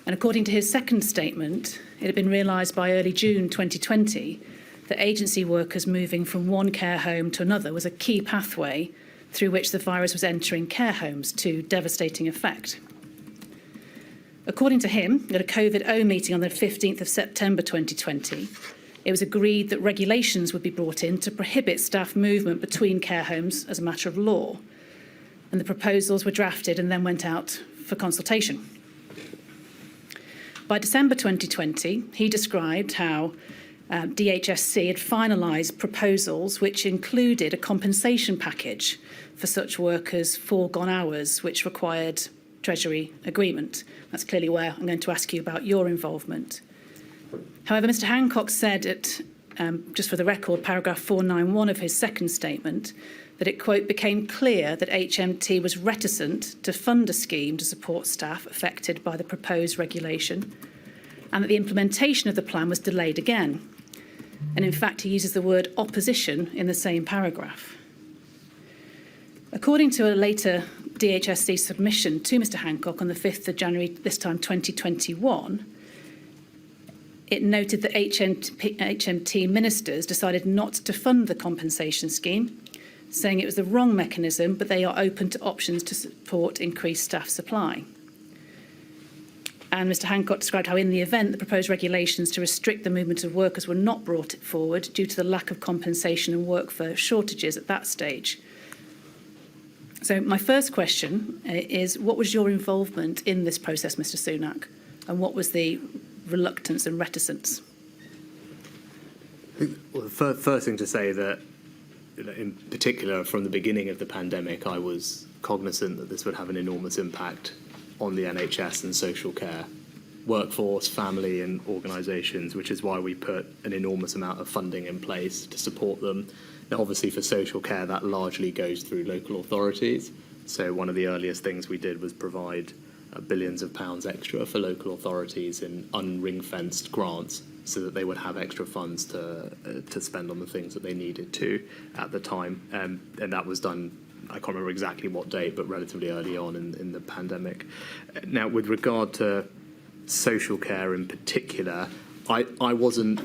S5: and according to his second statement, it had been realised by early June 2020 that agency workers moving from one care home to another was a key pathway through which the virus was entering care homes to devastating effect. According to him, at a COVID-0 meeting on the 15th of September 2020, it was agreed that regulations would be brought in to prohibit staff movement between care homes as a matter of law. And the proposals were drafted and then went out for consultation. By December 2020, he described how DHSC had finalised proposals which included a compensation package for such workers' foregone hours, which required Treasury agreement. That's clearly where I'm going to ask you about your involvement. However, Mr Hancock said at, just for the record, paragraph 491 of his second statement, that it, quote, became clear that HMT was reticent to fund a scheme to support staff affected by the proposed regulation, and that the implementation of the plan was delayed again. And in fact, he uses the word opposition in the same paragraph. According to a later DHSC submission to Mr Hancock on the 5th of January, this time 2021, it noted that HMT ministers decided not to fund the compensation scheme, saying it was the wrong mechanism, but they are open to options to support increased staff supply. And Mr Hancock described how in the event the proposed regulations to restrict the movement of workers were not brought forward due to the lack of compensation and workforce shortages at that stage. So my first question is, what was your involvement in this process, Mr Sunak, and what was the reluctance and reticence?
S3: Well, the first thing to say that, in particular, from the beginning of the pandemic, I was cognizant that this would have an enormous impact on the NHS and social care workforce, family and organisations, which is why we put an enormous amount of funding in place to support them. Now, obviously, for social care, that largely goes through local authorities. So one of the earliest things we did was provide billions of pounds extra for local authorities in unring-fenced grants so that they would have extra funds to spend on the things that they needed to at the time. And that was done, I can't remember exactly what date, but relatively early on in the pandemic. Now, with regard to social care in particular, I wasn't,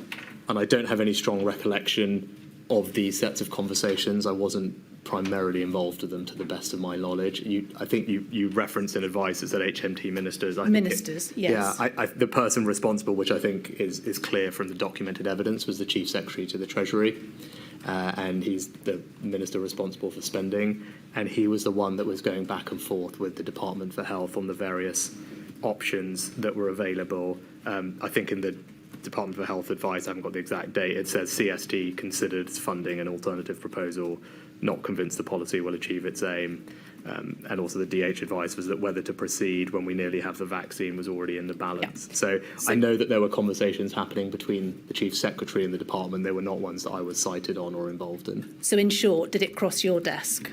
S3: and I don't have any strong recollection of these sets of conversations. I wasn't primarily involved with them, to the best of my knowledge. I think you referenced in advice that HMT ministers.
S5: Ministers, yes.
S3: Yeah, the person responsible, which I think is clear from the documented evidence, was the Chief Secretary to the Treasury, and he's the minister responsible for spending, and he was the one that was going back and forth with the Department for Health on the various options that were available. I think in the Department for Health advice, I haven't got the exact date, it says CST considered funding an alternative proposal, not convinced the policy will achieve its aim. And also the DH advice was that whether to proceed when we nearly have the vaccine was already in the balance. Yeah. So I know that there were conversations happening between the Chief Secretary and the department. They were not ones that I was cited on or involved in.
S5: So in short, did it cross your desk?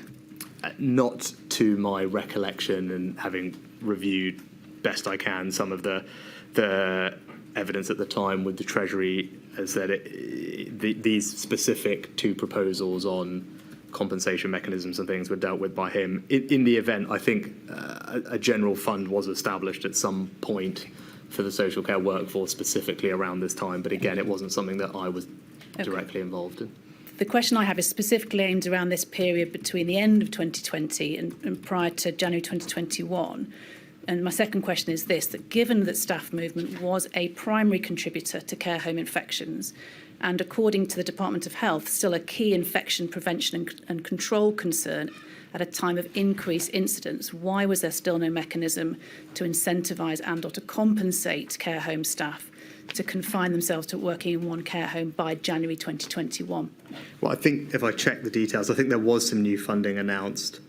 S3: Not to my recollection, and having reviewed best I can some of the evidence at the time with the Treasury, as that these specific 2 proposals on compensation mechanisms and things were dealt with by him. In the event, I think a general fund was established at some point for the social care workforce specifically around this time, but again, it wasn't something that I was directly involved in.
S5: The question I have is specifically aimed around this period between the end of 2020 and prior to January 2021. And my second question is this, that given that staff movement was a primary contributor to care home infections, and according to the Department of Health, still a key infection prevention and control concern at a time of increased incidence, why was there still no mechanism to incentivise and or to compensate care home staff to confine themselves to working in one care home by January 2021?
S3: Well, I think if I check the details, I think there was some new funding announced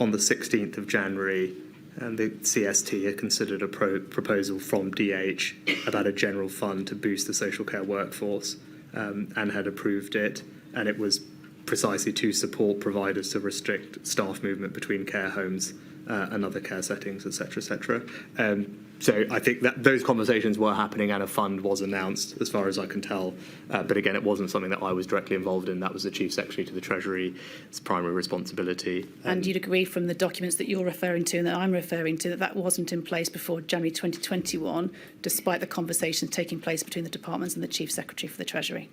S3: on the 16th of January, and the CST had considered a proposal from DH about a general fund to boost the social care workforce, and had approved it, and it was precisely to support providers to restrict staff movement between care homes and other care settings, etc., etc. So I think that those conversations were happening and a fund was announced, as far as I can tell. But again, it wasn't something that I was directly involved in. That was the Chief Secretary to the Treasury's primary responsibility.
S5: And you'd agree from the documents that you're referring to and that I'm referring to that that wasn't in place before January 2021, despite the conversations taking place between the departments and the Chief Secretary for the Treasury?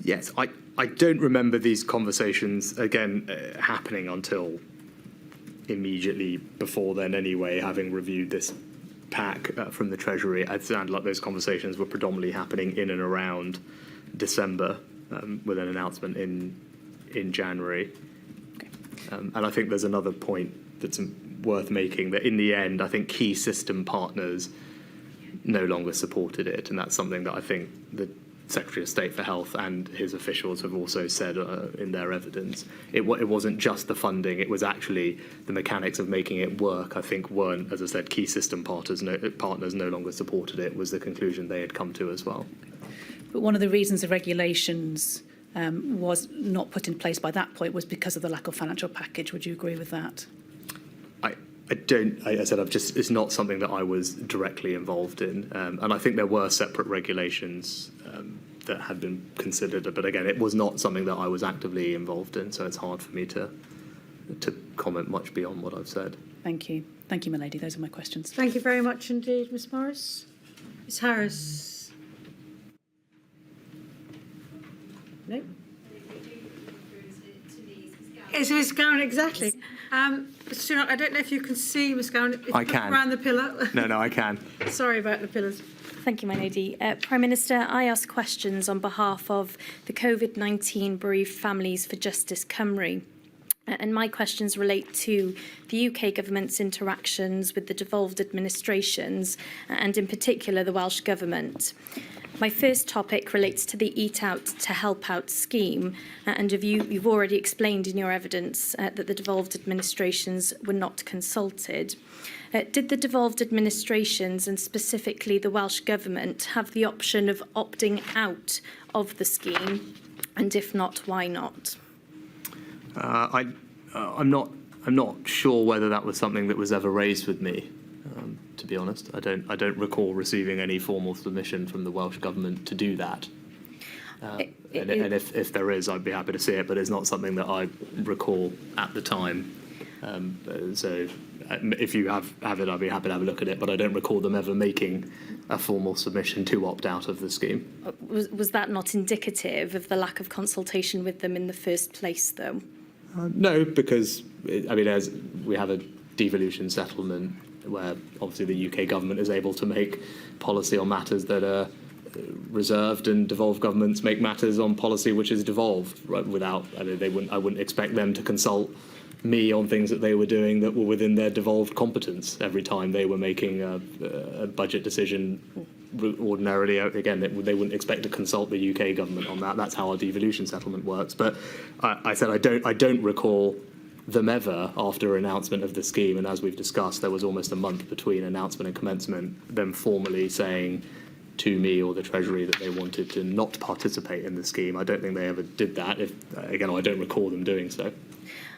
S3: Yes, I don't remember these conversations, again, happening until immediately before then anyway, having reviewed this pack from the Treasury. It sounded like those conversations were predominantly happening in and around December, with an announcement in January.
S5: Okay.
S3: And I think there's another point that's worth making, that in the end, I think key system partners no longer supported it, and that's something that I think the Secretary of State for Health and his officials have also said in their evidence. It wasn't just the funding, it was actually the mechanics of making it work, I think, weren't, as I said, key system partners no longer supported it, was the conclusion they had come to as well.
S5: But one of the reasons the regulations was not put in place by that point was because of the lack of financial package. Would you agree with that?
S3: I don't. I said it's not something that I was directly involved in, and I think there were separate regulations that had been considered. But again, it was not something that I was actively involved in, so it's hard for me to comment much beyond what I've said.
S5: Thank you. Thank you, my lady. Those are my questions.
S4: Thank you very much indeed, Ms Morris. Ms Harris. No? It's Ms Gowan, exactly. Mr Sunak, I don't know if you can see Ms Gowan. If
S3: I
S4: you
S3: can.
S4: look around the pillar.
S3: No, I can.
S4: Sorry about the pillars.
S2: Thank you, my lady. Prime Minister, I ask questions on behalf of the COVID-19 bereaved families for Justice Cymru. And my questions relate to the UK government's interactions with the devolved administrations, and in particular the Welsh Government. My first topic relates to the Eat Out to Help Out scheme, and you've already explained in your evidence that the devolved administrations were not consulted. Did the devolved administrations, and specifically the Welsh Government, have the option of opting out of the scheme? And if not, why not?
S3: I'm not sure whether that was something that was ever raised with me. To be honest, I don't recall receiving any formal submission from the Welsh Government to do that. And if there is, I'd be happy to see it, but it's not something that I recall at the time. So if you have it, I'd be happy to have a look at it, but I don't recall them ever making a formal submission to opt out of the scheme.
S2: Was that not indicative of the lack of consultation with them in the first place, though?
S3: No, because, as we have a devolution settlement where obviously the UK government is able to make policy on matters that are reserved, and devolved governments make matters on policy which is devolved, right, without, I wouldn't expect them to consult me on things that they were doing that were within their devolved competence every time they were making a budget decision. Ordinarily, again, they wouldn't expect to consult the UK government on that. That's how our devolution settlement works. But I said I don't recall them ever, after announcement of the scheme, and as we've discussed, there was almost a month between announcement and commencement, them formally saying to me or the Treasury that they wanted to not participate in the scheme. I don't think they ever did that. I don't recall them doing so.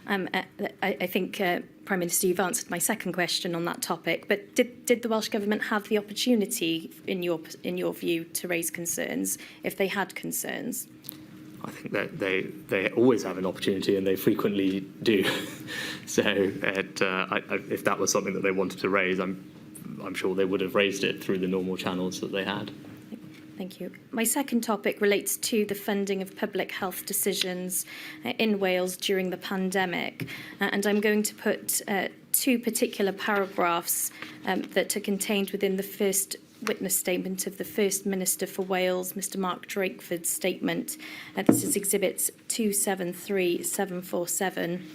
S2: I think, Prime Minister, you've answered my second question on that topic, but did the Welsh Government have the opportunity, in your view, to raise concerns if they had concerns?
S3: I think that they always have an opportunity, and they frequently do. So if that was something that they wanted to raise, I'm sure they would have raised it through the normal channels that they had.
S2: Thank you. My second topic relates to the funding of public health decisions in Wales during the pandemic. And I'm going to put two particular paragraphs that are contained within the first witness statement of the First Minister for Wales, Mr Mark Drakeford's statement. This is Exhibit 273747,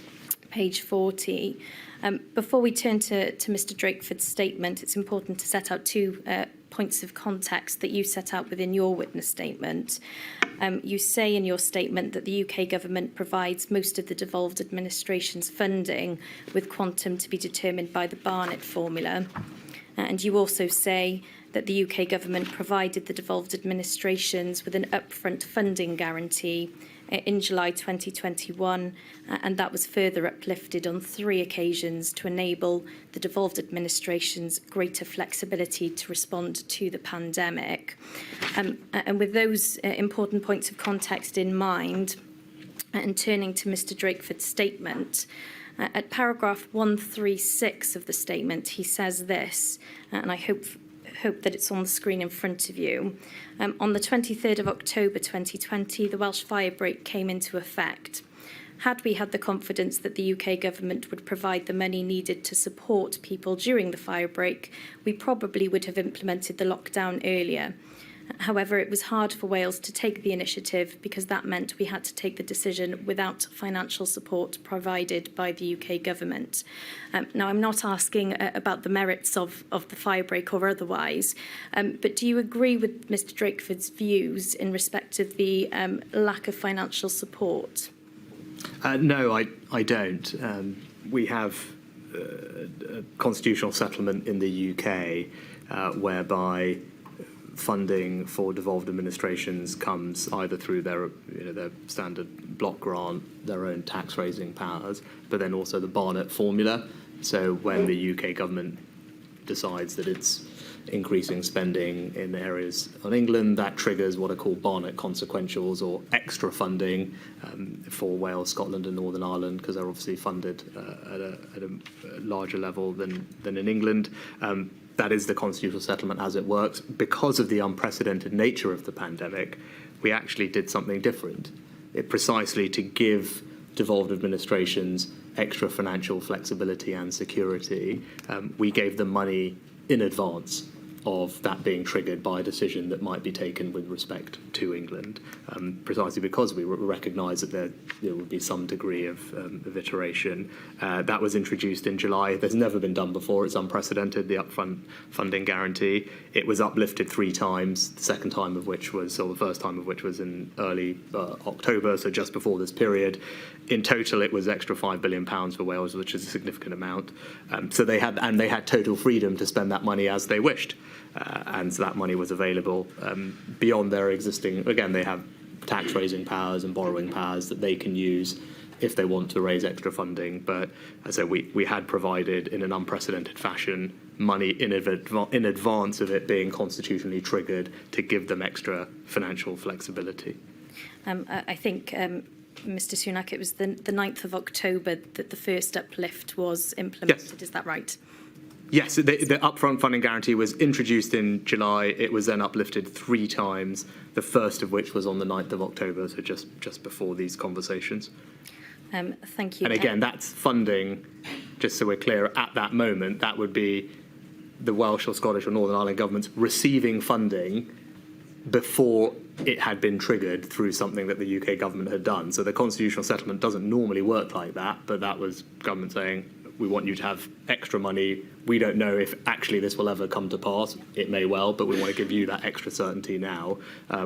S2: page 40. Before we turn to Mr Drakeford's statement, it's important to set out two points of context that you set out within your witness statement. You say in your statement that the UK government provides most of the devolved administration's funding with quantum to be determined by the Barnett formula. And you also say that the UK government provided the devolved administrations with an upfront funding guarantee in July 2021, and that was further uplifted on 3 occasions to enable the devolved administrations greater flexibility to respond to the pandemic. And with those important points of context in mind, and turning to Mr Drakeford's statement, at paragraph 136 of the statement, he says this, and I hope that it's on the screen in front of you. On the 23rd of October 2020, the Welsh firebreak came into effect. Had we had the confidence that the UK government would provide the money needed to support people during the firebreak, we probably would have implemented the lockdown earlier. However, it was hard for Wales to take the initiative because that meant we had to take the decision without financial support provided by the UK government. Now, I'm not asking about the merits of the firebreak or otherwise, but do you agree with Mr Drakeford's views in respect of the lack of financial support?
S3: No, I don't. We have a constitutional settlement in the UK whereby funding for devolved administrations comes either through their standard block grant, their own tax-raising powers, but then also the Barnett formula. So when the UK government decides that it's increasing spending in areas on England, that triggers what are called Barnett consequentials or extra funding for Wales, Scotland and Northern Ireland, because they're obviously funded at a larger level than in England. That is the constitutional settlement as it works. Because of the unprecedented nature of the pandemic, we actually did something different. Precisely to give devolved administrations extra financial flexibility and security, we gave them money in advance of that being triggered by a decision that might be taken with respect to England, precisely because we recognise that there would be some degree of iteration. That was introduced in July. There's never been done before. It's unprecedented, the upfront funding guarantee. It was uplifted 3 times, the first time of which was in early October, so just before this period. In total, it was extra £5 billion for Wales, which is a significant amount. So they had total freedom to spend that money as they wished. And so that money was available beyond their existing. Again, they have tax-raising powers and borrowing powers that they can use if they want to raise extra funding. But as I said, we had provided in an unprecedented fashion money in advance of it being constitutionally triggered to give them extra financial flexibility.
S2: I think, Mr Sunak, it was the 9th of October that the first uplift was implemented. Yes. Is that right?
S3: Yes, the upfront funding guarantee was introduced in July. It was then uplifted 3 times, the first of which was on the 9th of October, so just before these conversations.
S2: Thank you.
S3: And again, that's funding, just so we're clear, at that moment, that would be the Welsh or Scottish or Northern Ireland governments receiving funding before it had been triggered through something that the UK government had done. So the constitutional settlement doesn't normally work like that, but that was government saying, we want you to have extra money. We don't know if actually this will ever come to pass. It may well, but we want to give you that extra certainty now.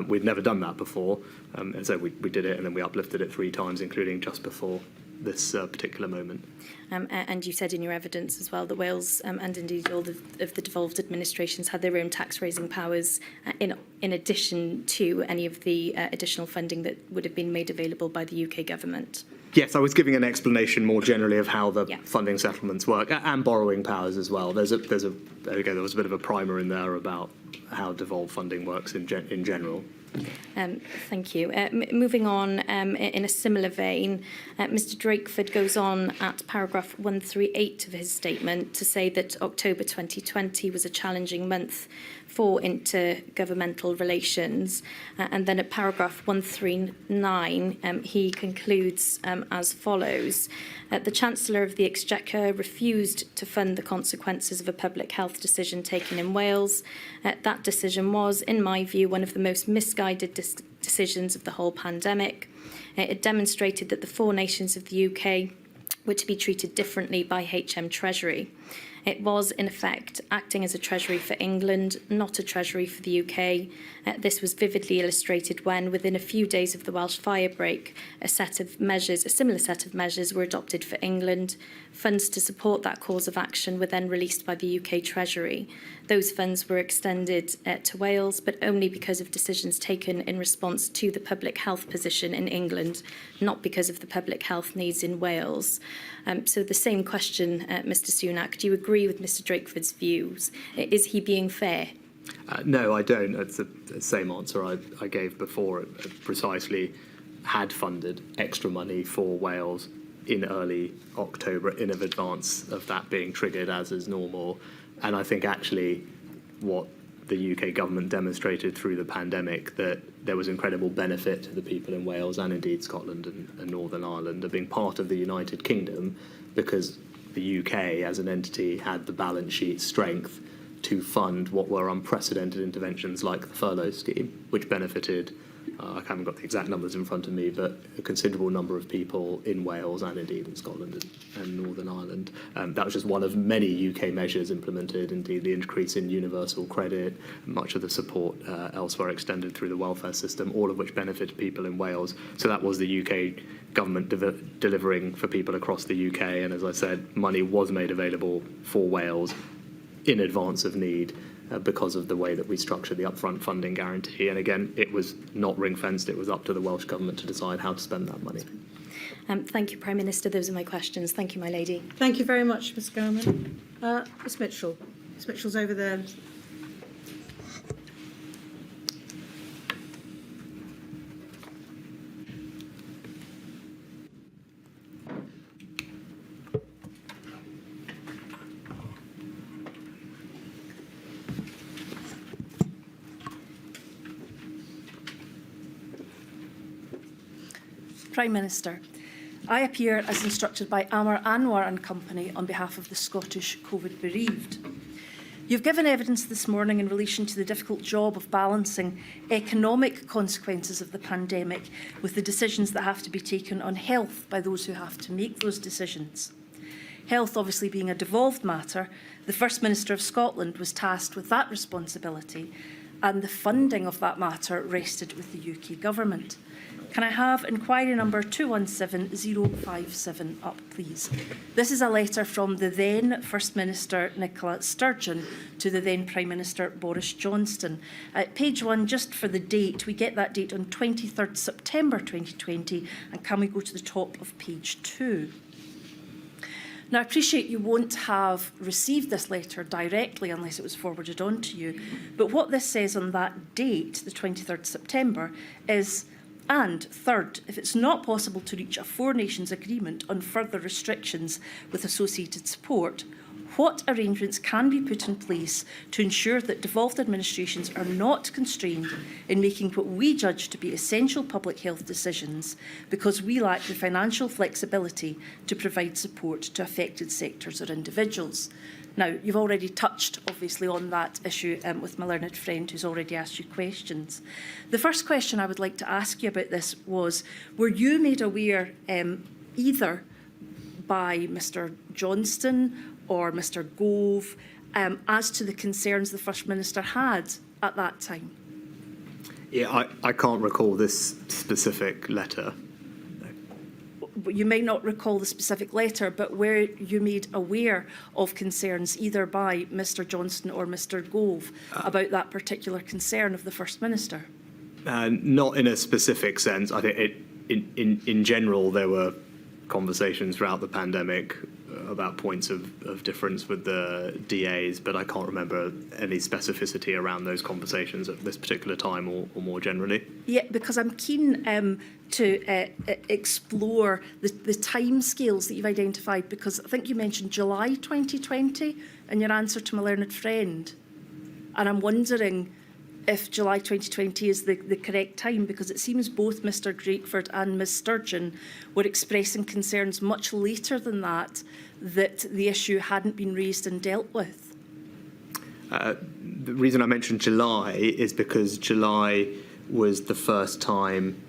S3: We'd never done that before, and so we did it, and then we uplifted it 3 times, including just before this particular moment.
S2: And you said in your evidence as well that Wales and indeed all of the devolved administrations had their own tax-raising powers in addition to any of the additional funding that would have been made available by the UK government.
S3: Yes, I was giving an explanation more generally of how the funding settlements work and borrowing powers as well. There was a bit of a primer in there about how devolved funding works in general.
S2: Thank you. Moving on, in a similar vein, Mr Drakeford goes on at paragraph 138 of his statement to say that October 2020 was a challenging month for intergovernmental relations. And then at paragraph 139, he concludes as follows. The Chancellor of the Exchequer refused to fund the consequences of a public health decision taken in Wales. That decision was, in my view, one of the most misguided decisions of the whole pandemic. It demonstrated that the 4 nations of the UK were to be treated differently by HM Treasury. It was, in effect, acting as a treasury for England, not a treasury for the UK. This was vividly illustrated when, within a few days of the Welsh firebreak, a similar set of measures were adopted for England. Funds to support that cause of action were then released by the UK Treasury. Those funds were extended to Wales, but only because of decisions taken in response to the public health position in England, not because of the public health needs in Wales. So the same question, Mr Sunak, do you agree with Mr Drakeford's views? Is he being fair?
S3: No, I don't. It's the same answer I gave before. It precisely had funded extra money for Wales in early October in advance of that being triggered, as is normal. And I think actually what the UK government demonstrated through the pandemic, that there was incredible benefit to the people in Wales and indeed Scotland and Northern Ireland of being part of the United Kingdom, because the UK as an entity had the balance sheet strength to fund what were unprecedented interventions like the furlough scheme, which benefited, I haven't got the exact numbers in front of me, but a considerable number of people in Wales and indeed in Scotland and Northern Ireland. That was just one of many UK measures implemented, indeed the increase in universal credit, much of the support elsewhere extended through the welfare system, all of which benefited people in Wales. So that was the UK government delivering for people across the UK, and as I said, money was made available for Wales in advance of need because of the way that we structured the upfront funding guarantee. And again, it was not ring-fenced, it was up to the Welsh Government to decide how to spend that money.
S2: Thank you, Prime Minister. Those are my questions. Thank you, my lady.
S4: Thank you very much, Ms Garman. Ms Mitchell. Ms Mitchell's over there.
S6: Prime Minister, I appear as instructed by Amar Anwar and Company on behalf of the Scottish COVID bereaved. You've given evidence this morning in relation to the difficult job of balancing economic consequences of the pandemic with the decisions that have to be taken on health by those who have to make those decisions. Health obviously being a devolved matter, the First Minister of Scotland was tasked with that responsibility, and the funding of that matter rested with the UK Government. Can I have inquiry number 217057 up, please? This is a letter from the then First Minister Nicola Sturgeon to the then Prime Minister Boris Johnson. At page 1, just for the date, we get that date on 23rd September 2020, and can we go to the top of page 2? Now, I appreciate you won't have received this letter directly unless it was forwarded on to you, but what this says on that date, the 23rd September, is, and third, if it's not possible to reach a Four Nations agreement on further restrictions with associated support, what arrangements can be put in place to ensure that devolved administrations are not constrained in making what we judge to be essential public health decisions because we lack the financial flexibility to provide support to affected sectors or individuals? Now, you've already touched, obviously, on that issue with my learned friend who's already asked you questions. The first question I would like to ask you about this was, were you made aware either by Mr Johnston or Mr Gove as to the concerns the First Minister had at that time?
S3: Yeah, I can't recall this specific letter.
S6: You may not recall the specific letter, but were you made aware of concerns either by Mr Johnston or Mr Gove about that particular concern of the First Minister?
S3: Not in a specific sense. I think in general there were conversations throughout the pandemic about points of difference with the DAs, but I can't remember any specificity around those conversations at this particular time or more generally.
S6: Yeah, because I'm keen to explore the timescales that you've identified, because I think you mentioned July 2020 in your answer to my learned friend. And I'm wondering if July 2020 is the correct time, because it seems both Mr Drakeford and Ms Sturgeon were expressing concerns much later than that the issue hadn't been raised and dealt with.
S3: The reason I mentioned July is because July was the first time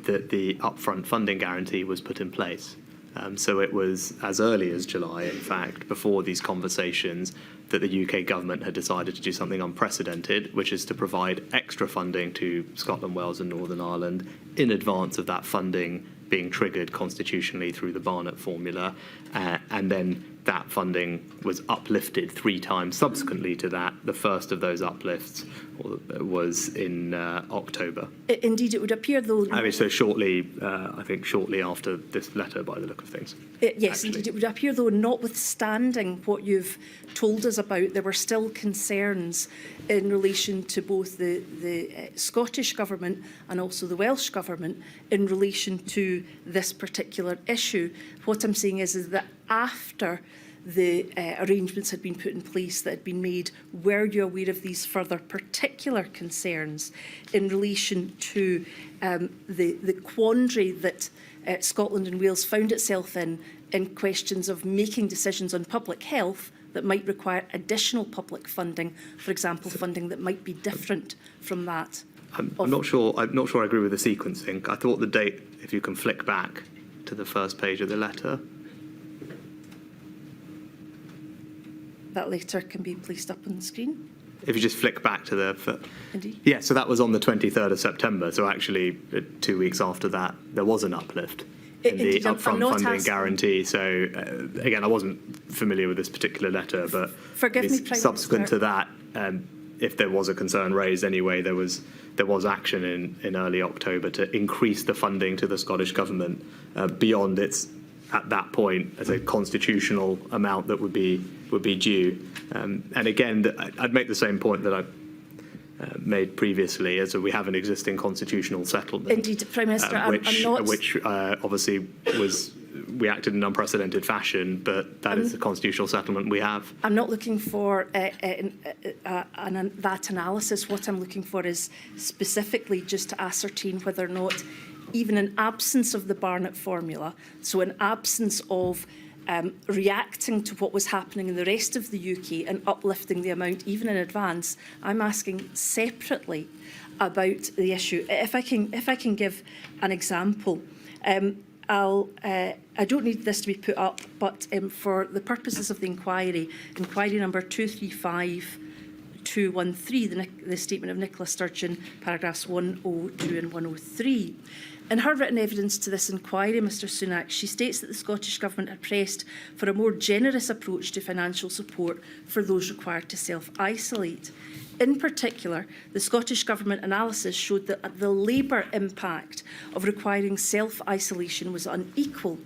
S3: that the upfront funding guarantee was put in place. So it was as early as July, in fact, before these conversations, that the UK government had decided to do something unprecedented, which is to provide extra funding to Scotland, Wales and Northern Ireland in advance of that funding being triggered constitutionally through the Barnett formula. And then that funding was uplifted 3 times subsequently to that. The first of those uplifts was in October.
S6: Indeed, it would appear, though...
S3: I mean, so shortly, I think shortly after this letter, by the look of things.
S6: Yes, indeed, it would appear, though, notwithstanding what you've told us about, there were still concerns in relation to both the Scottish Government and also the Welsh Government in relation to this particular issue. What I'm saying is that after the arrangements had been put in place that had been made, were you aware of these further particular concerns in relation to the quandary that Scotland and Wales found itself in questions of making decisions on public health that might require additional public funding, for example, funding that might be different from that?
S3: I'm not sure I agree with the sequencing. I thought the date, if you can flick back to the first page of the letter.
S6: That letter can be placed up on the screen.
S3: If you just flick back to the...
S6: Indeed.
S3: Yeah, so that was on the 23rd of September. So actually, 2 weeks after that, there was an uplift in the
S6: Indeed, I'm
S3: upfront
S6: not
S3: funding
S6: asking...
S3: guarantee. So again, I wasn't familiar with this particular letter, but
S6: Forgive me, Prime
S3: subsequent
S6: Minister.
S3: to that, if there was a concern raised anyway, there was action in early October to increase the funding to the Scottish Government beyond its, at that point, as a constitutional amount that would be due. And again, I'd make the same point that I made previously, as we have an existing constitutional settlement.
S6: Indeed, Prime Minister,
S3: which obviously we acted in unprecedented fashion, but that is the constitutional settlement we have.
S6: I'm not looking for that analysis. What I'm looking for is specifically just to ascertain whether or not, even in absence of the Barnett formula, so in absence of reacting to what was happening in the rest of the UK and uplifting the amount even in advance, I'm asking separately about the issue. If I can give an example, I don't need this to be put up, but for the purposes of the inquiry number 235213, the statement of Nicola Sturgeon, paragraphs 102 and 103. In her written evidence to this inquiry, Mr Sunak, she states that the Scottish Government had pressed for a more generous approach to financial support for those required to self-isolate. In particular, the Scottish Government analysis showed that the labour impact of requiring self-isolation was unequal.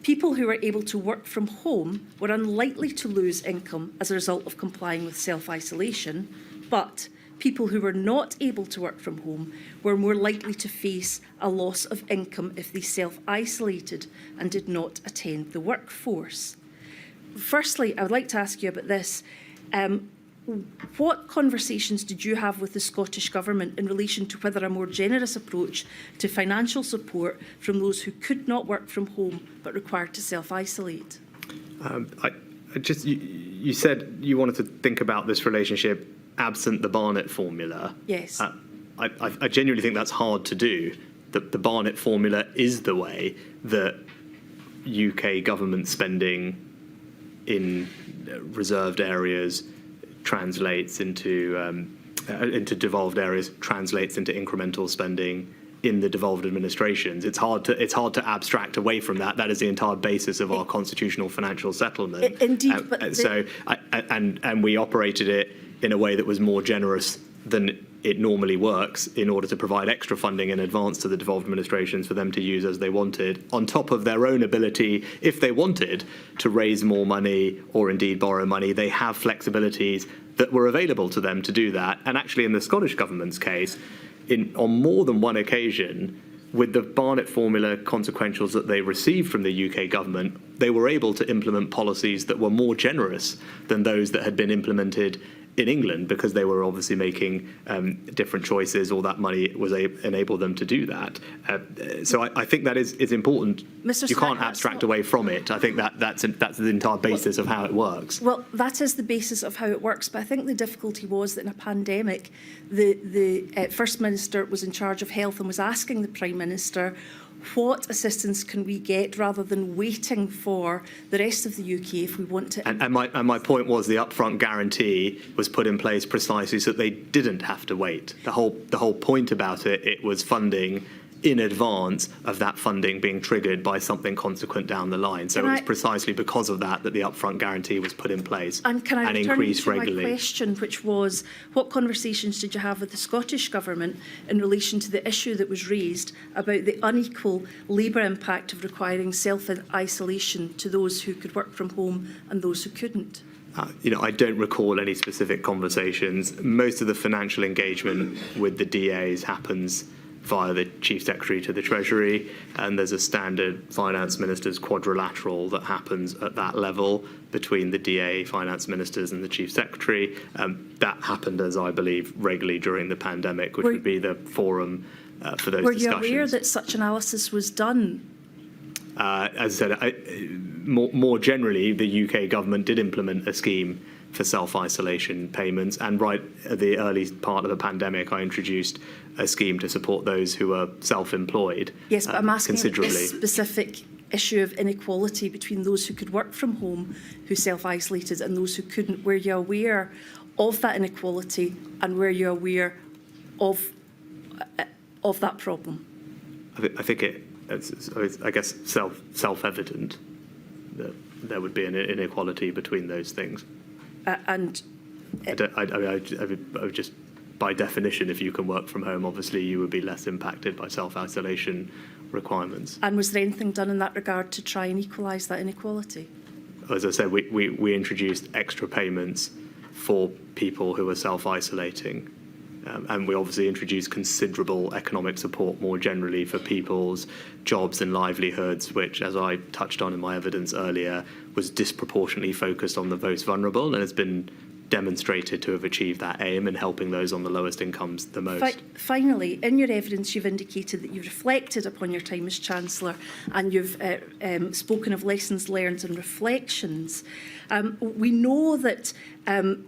S6: People who were able to work from home were unlikely to lose income as a result of complying with self-isolation, but people who were not able to work from home were more likely to face a loss of income if they self-isolated and did not attend the workforce. Firstly, I would like to ask you about this. What conversations did you have with the Scottish Government in relation to whether a more generous approach to financial support from those who could not work from home but required to self-isolate?
S3: You said you wanted to think about this relationship absent the Barnett formula.
S6: Yes.
S3: I genuinely think that's hard to do. The Barnett formula is the way that UK government spending in reserved areas translates into devolved areas, translates into incremental spending in the devolved administrations. It's hard to abstract away from that. That is the entire basis of our constitutional financial settlement.
S6: Indeed,
S3: and we operated it in a way that was more generous than it normally works in order to provide extra funding in advance to the devolved administrations for them to use as they wanted, on top of their own ability, if they wanted, to raise more money or indeed borrow money. They have flexibilities that were available to them to do that. And actually, in the Scottish Government's case, on more than one occasion, with the Barnett formula consequentials that they received from the UK government, they were able to implement policies that were more generous than those that had been implemented in England, because they were obviously making different choices, or that money was enabled them to do that. So I think that is important.
S6: Mr.
S3: You
S6: Sunak,
S3: can't abstract away from it. I think that's the entire basis of how it works.
S6: Well, that is the basis of how it works, but I think the difficulty was that in a pandemic, the First Minister was in charge of health and was asking the Prime Minister what assistance can we get rather than waiting for the rest of the UK if we want to?
S3: And my point was the upfront guarantee was put in place precisely so that they didn't have to wait. The whole point about it was funding in advance of that funding being triggered by something consequent down the line. So it was precisely because of that the upfront guarantee was put in place
S6: and can I
S3: increased
S6: return to
S3: regularly.
S6: my question, which was, what conversations did you have with the Scottish Government in relation to the issue that was raised about the unequal labour impact of requiring self-isolation to those who could work from home and those who couldn't?
S3: I don't recall any specific conversations. Most of the financial engagement with the DAs happens via the Chief Secretary to the Treasury, and there's a standard Finance Minister's quadrilateral that happens at that level between the DA, Finance Ministers and the Chief Secretary. That happened, as I believe, regularly during the pandemic, which would be the forum for those discussions.
S6: Were you aware that such analysis was done?
S3: As I said, more generally, the UK government did implement a scheme for self-isolation payments, and right at the early part of the pandemic, I introduced a scheme to support those who are self-employed.
S6: Yes, but I'm asking
S3: considerably.
S6: this specific issue of inequality between those who could work from home, who self-isolated, and those who couldn't. Were you aware of that inequality, and were you aware of that problem?
S3: I think it's, I guess, self-evident that there would be an inequality between those things.
S6: And
S3: I would just, by definition, if you can work from home, obviously you would be less impacted by self-isolation requirements.
S6: And was there anything done in that regard to try and equalise that inequality?
S3: As I said, we introduced extra payments for people who are self-isolating. And we obviously introduced considerable economic support more generally for people's jobs and livelihoods, which, as I touched on in my evidence earlier, was disproportionately focused on the most vulnerable and has been demonstrated to have achieved that aim in helping those on the lowest incomes the most.
S6: Finally, in your evidence, you've indicated that you've reflected upon your time as Chancellor, and you've spoken of lessons learned and reflections. We know that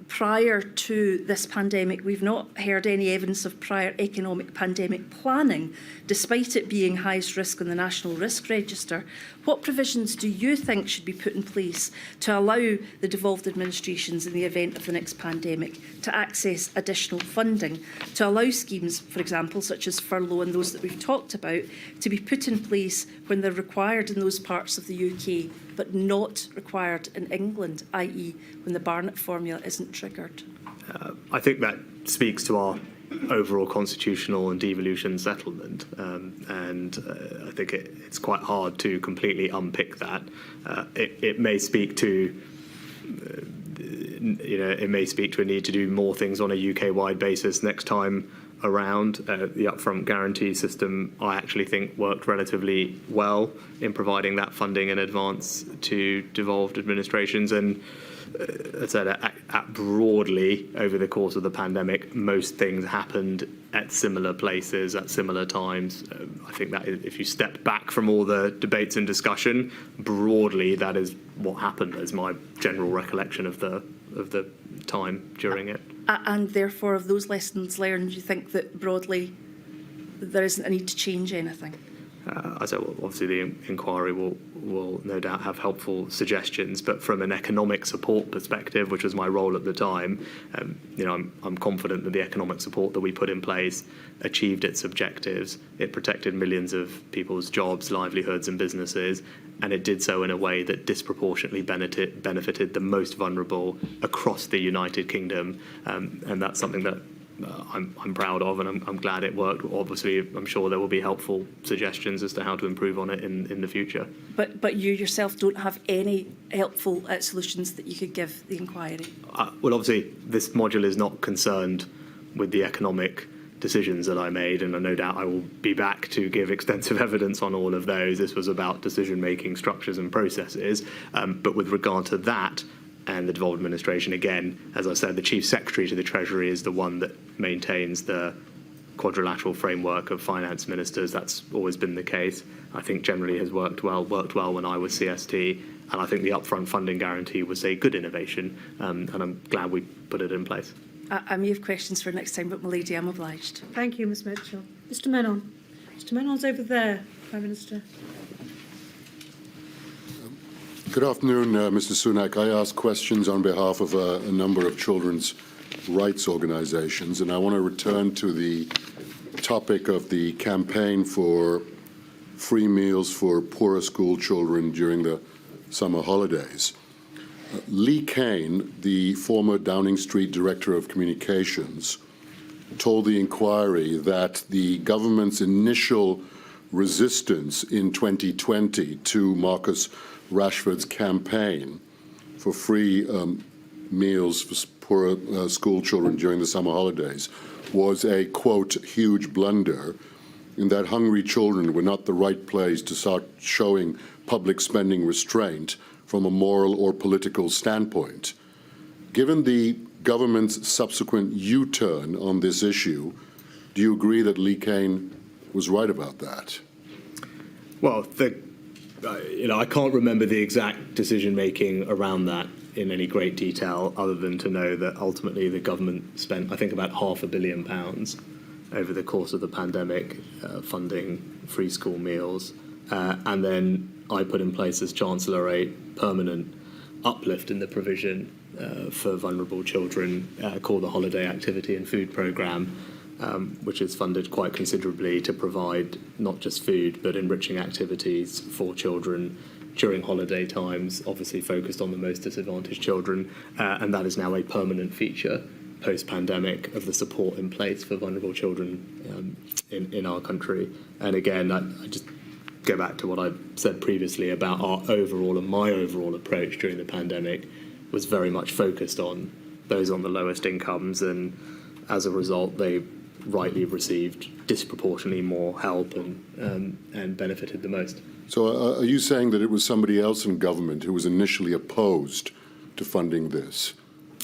S6: prior to this pandemic, we've not heard any evidence of prior economic pandemic planning, despite it being highest risk on the National Risk Register. What provisions do you think should be put in place to allow the devolved administrations in the event of the next pandemic to access additional funding, to allow schemes, for example, such as furlough and those that we've talked about, to be put in place when they're required in those parts of the UK, but not required in England, i.e. when the Barnett formula isn't triggered?
S3: I think that speaks to our overall constitutional and devolution settlement, and I think it's quite hard to completely unpick that. It may speak to it may speak to a need to do more things on a UK-wide basis next time around. The upfront guarantee system, I actually think, worked relatively well in providing that funding in advance to devolved administrations. And as I said, at broadly, over the course of the pandemic, most things happened at similar places at similar times. I think that if you step back from all the debates and discussion, broadly, that is what happened, as my general recollection of the time during it.
S6: And therefore, of those lessons learned, you think that broadly there isn't a need to change anything?
S3: As obviously the inquiry will no doubt have helpful suggestions, but from an economic support perspective, which was my role at the time, I'm confident that the economic support that we put in place achieved its objectives. It protected millions of people's jobs, livelihoods and businesses, and it did so in a way that disproportionately benefited the most vulnerable across the United Kingdom, and that's something that I'm proud of, and I'm glad it worked. Obviously, I'm sure there will be helpful suggestions as to how to improve on it in the future.
S6: But you yourself don't have any helpful solutions that you could give the inquiry?
S3: Well, obviously, this module is not concerned with the economic decisions that I made, and no doubt I will be back to give extensive evidence on all of those. This was about decision-making structures and processes, but with regard to that, and the devolved administration, again, as I said, the Chief Secretary to the Treasury is the one that maintains the quadrilateral framework of finance ministers. That's always been the case. I think generally has worked well when I was CST, and I think the upfront funding guarantee was a good innovation, and I'm glad we put it in place.
S6: I may have questions for next time, but my lady, I'm obliged.
S4: Thank you, Ms Mitchell. Mr Menon. Mr Menon's over there. Prime Minister.
S7: Good afternoon, Mr Sunak. I ask questions on behalf of a number of children's rights organisations, and I want to return to the topic of the campaign for free meals for poorer school children during the summer holidays. Lee Kane, the former Downing Street Director of Communications, told the inquiry that the government's initial resistance in 2020 to Marcus Rashford's campaign for free meals for poorer school children during the summer holidays was a, quote, huge blunder, in that hungry children were not the right place to start showing public spending restraint from a moral or political standpoint. Given the government's subsequent U-turn on this issue, do you agree that Lee Kane was right about that?
S3: Well, I can't remember the exact decision-making around that in any great detail, other than to know that ultimately the government spent, I think, about £500 million over the course of the pandemic funding free school meals. And then I put in place as Chancellor a permanent uplift in the provision for vulnerable children called the Holiday Activity and Food Programme, which is funded quite considerably to provide not just food but enriching activities for children during holiday times, obviously focused on the most disadvantaged children, and that is now a permanent feature post-pandemic of the support in place for vulnerable children in our country. And again, I just go back to what I said previously about our overall and my overall approach during the pandemic was very much focused on those on the lowest incomes, and as a result they rightly received disproportionately more help and benefited the most.
S7: So are you saying that it was somebody else in government who was initially opposed to funding this,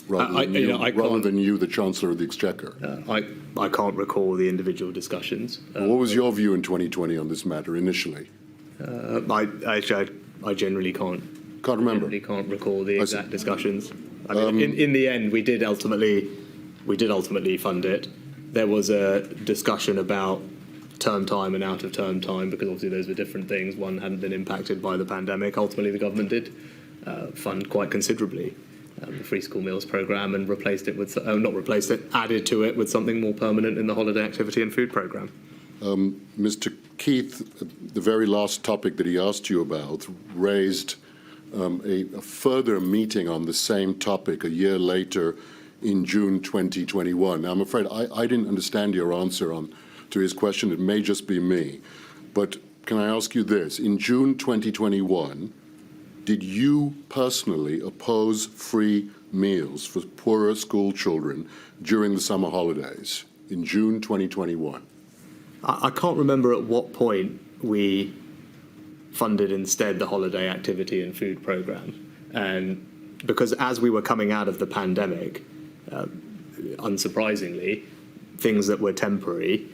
S7: rather than you, the Chancellor of the Exchequer?
S3: I can't recall the individual discussions.
S7: What was your view in 2020 on this matter initially?
S3: I generally can't
S7: remember.
S3: Generally can't recall the exact discussions. I mean, in the end, we did ultimately fund it. There was a discussion about term time and out of term time, because obviously those were different things. One hadn't been impacted by the pandemic. Ultimately, the government did fund quite considerably the free school meals programme and replaced it with, added to it with something more permanent in the Holiday Activity and Food Programme.
S7: Mr. Keith, the very last topic that he asked you about raised a further meeting on the same topic a year later in June 2021. Now, I'm afraid I didn't understand your answer to his question. It may just be me. But can I ask you this? In June 2021, did you personally oppose free meals for poorer school children during the summer holidays in June 2021?
S3: I can't remember at what point we funded instead the Holiday Activity and Food Programme. And because as we were coming out of the pandemic, unsurprisingly, things that were temporary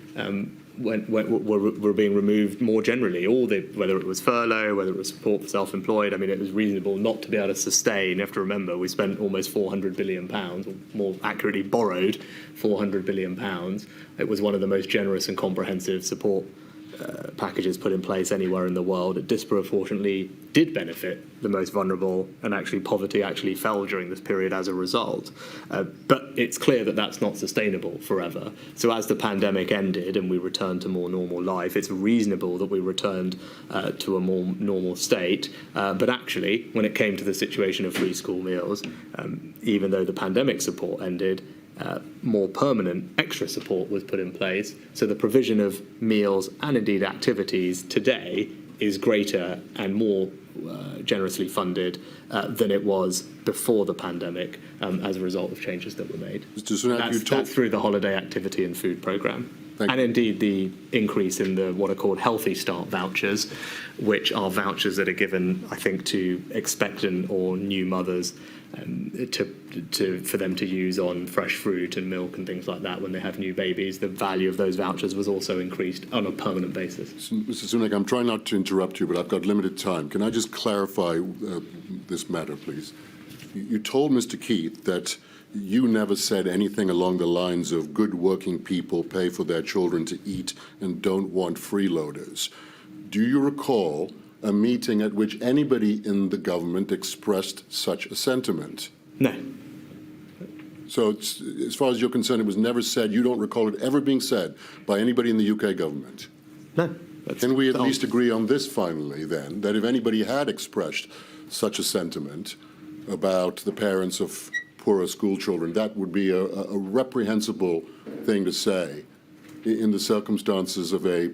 S3: were being removed more generally. Whether it was furlough, whether it was support for self-employed, I mean, it was reasonable not to be able to sustain. You have to remember, we spent almost £400 billion, or more accurately borrowed £400 billion. It was one of the most generous and comprehensive support packages put in place anywhere in the world. It disproportionately did benefit the most vulnerable, and actually poverty actually fell during this period as a result. But it's clear that that's not sustainable forever. So as the pandemic ended and we returned to more normal life, it's reasonable that we returned to a more normal state. But actually, when it came to the situation of free school meals, even though the pandemic support ended, more permanent extra support was put in place. So the provision of meals and indeed activities today is greater and more generously funded than it was before the pandemic as a result of changes that were made.
S7: Mr. Sunak,
S3: that's through the Holiday Activity and Food Programme.
S7: Thank
S3: and
S7: you.
S3: Indeed the increase in the what are called Healthy Start vouchers, which are vouchers that are given, I think, to expectant or new mothers for them to use on fresh fruit and milk and things like that when they have new babies. The value of those vouchers was also increased on a permanent basis.
S7: Mr. Sunak, I'm trying not to interrupt you, but I've got limited time. Can I just clarify this matter, please? You told Mr. Keith that you never said anything along the lines of good working people pay for their children to eat and don't want freeloaders. do you recall a meeting at which anybody in the government expressed such a sentiment?
S3: No.
S7: So as far as you're concerned, it was never said, you don't recall it ever being said by anybody in the UK government?
S3: No.
S7: Can we at least agree on this finally then, that if anybody had expressed such a sentiment about the parents of poorer school children, that would be a reprehensible thing to say in the circumstances of a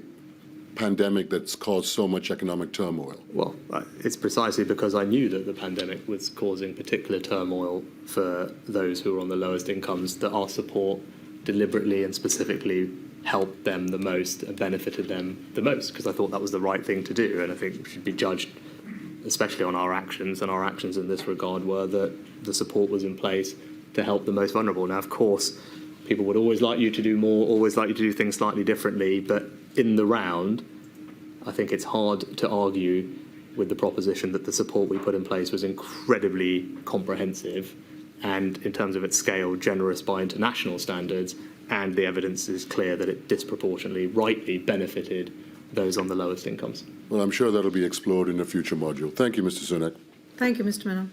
S7: pandemic that's caused so much economic turmoil?
S3: Well, it's precisely because I knew that the pandemic was causing particular turmoil for those who are on the lowest incomes that our support deliberately and specifically helped them the most and benefited them the most, because I thought that was the right thing to do, and I think we should be judged especially on our actions, and our actions in this regard were that the support was in place to help the most vulnerable. Now, of course, people would always like you to do more, always like you to do things slightly differently, but in the round, I think it's hard to argue with the proposition that the support we put in place was incredibly comprehensive and, in terms of its scale, generous by international standards, and the evidence is clear that it disproportionately, rightly benefited those on the lowest incomes.
S7: Well, I'm sure that'll be explored in a future module. Thank you, Mr Sunak.
S4: Thank you, Mr Menon.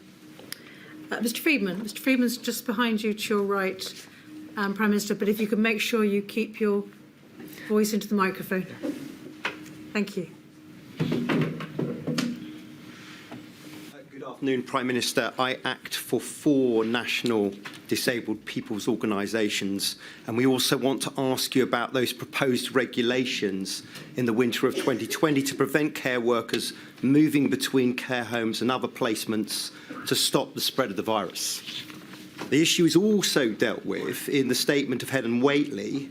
S4: Mr Freedman. Mr Freedman's just behind you to your right, Prime Minister, but if you can make sure you keep your voice into the microphone. Thank you.
S8: Good afternoon, Prime Minister. I act for 4 national disabled people's organisations, and we also want to ask you about those proposed regulations in the winter of 2020 to prevent care workers moving between care homes and other placements to stop the spread of the virus. The issue is also dealt with in the statement of Helen Whately,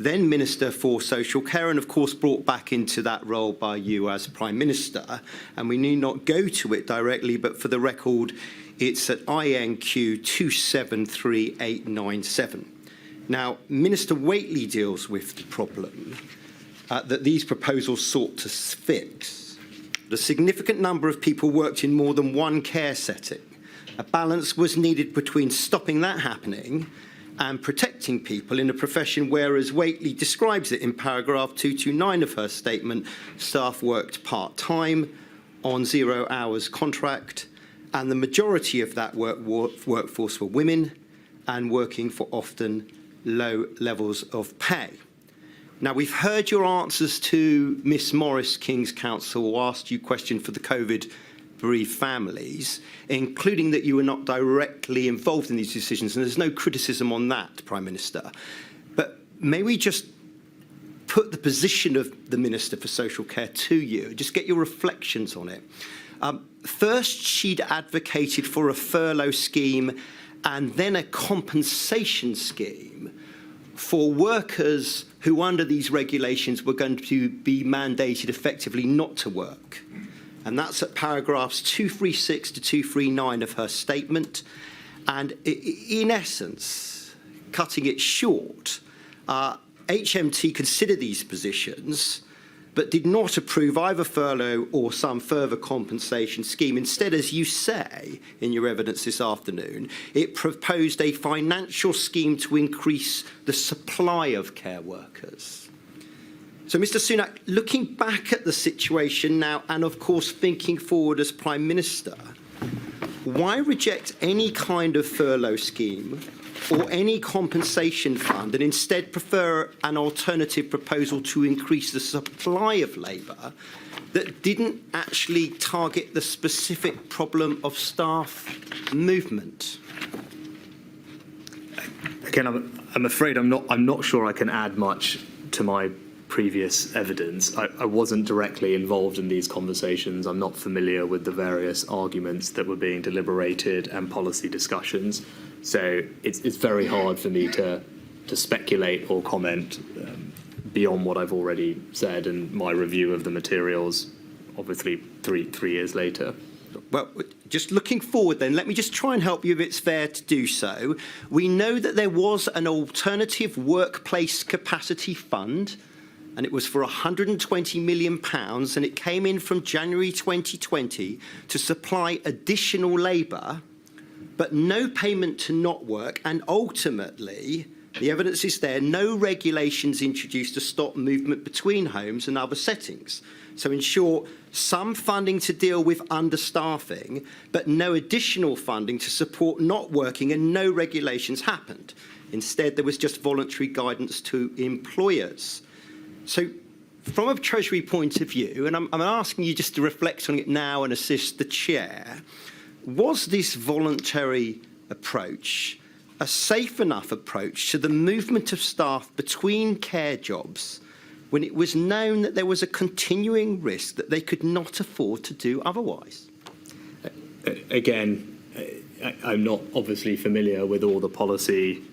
S8: then Minister for Social Care, and of course brought back into that role by you as Prime Minister. And we need not go to it directly, but for the record, it's at INQ 273897. Now, Minister Whately deals with the problem that these proposals sought to fix. The significant number of people worked in more than one care setting. A balance was needed between stopping that happening and protecting people in a profession where, as Whately describes it in paragraph 229 of her statement, staff worked part-time on 0 hours contract, and the majority of that workforce were women and working for often low levels of pay. Now, we've heard your answers to Miss Morris, King's Counsel, who asked you a question for the COVID bereaved families, including that you were not directly involved in these decisions, and there's no criticism on that, Prime Minister. But may we just put the position of the Minister for Social Care to you, just get your reflections on it. First, she'd advocated for a furlough scheme and then a compensation scheme for workers who, under these regulations, were going to be mandated effectively not to work. And that's at paragraphs 236 to 239 of her statement. And in essence, cutting it short, HMT considered these positions, but did not approve either furlough or some further compensation scheme. Instead, as you say in your evidence this afternoon, it proposed a financial scheme to increase the supply of care workers. So, Mr Sunak, looking back at the situation now and, of course, thinking forward as Prime Minister, why reject any kind of furlough scheme or any compensation fund and instead prefer an alternative proposal to increase the supply of labour that didn't actually target the specific problem of staff movement?
S3: Again, I'm afraid I'm not sure I can add much to my previous evidence. I wasn't directly involved in these conversations. I'm not familiar with the various arguments that were being deliberated and policy discussions. So it's very hard for me to speculate or comment beyond what I've already said and my review of the materials, obviously three years later.
S8: Well, just looking forward then, let me just try and help you if it's fair to do so. We know that there was an alternative workplace capacity fund, and it was for £120 million, and it came in from January 2020 to supply additional labour, but no payment to not work, and ultimately The evidence is there. No regulations introduced to stop movement between homes and other settings. So in short, some funding to deal with understaffing, but no additional funding to support not working, and no regulations happened. Instead, there was just voluntary guidance to employers. So from a Treasury point of view, and I'm asking you just to reflect on it now and assist the Chair, was this voluntary approach a safe enough approach to the movement of staff between care jobs when it was known that there was a continuing risk that they could not afford to do otherwise?
S3: Again, I'm not obviously familiar with all the policy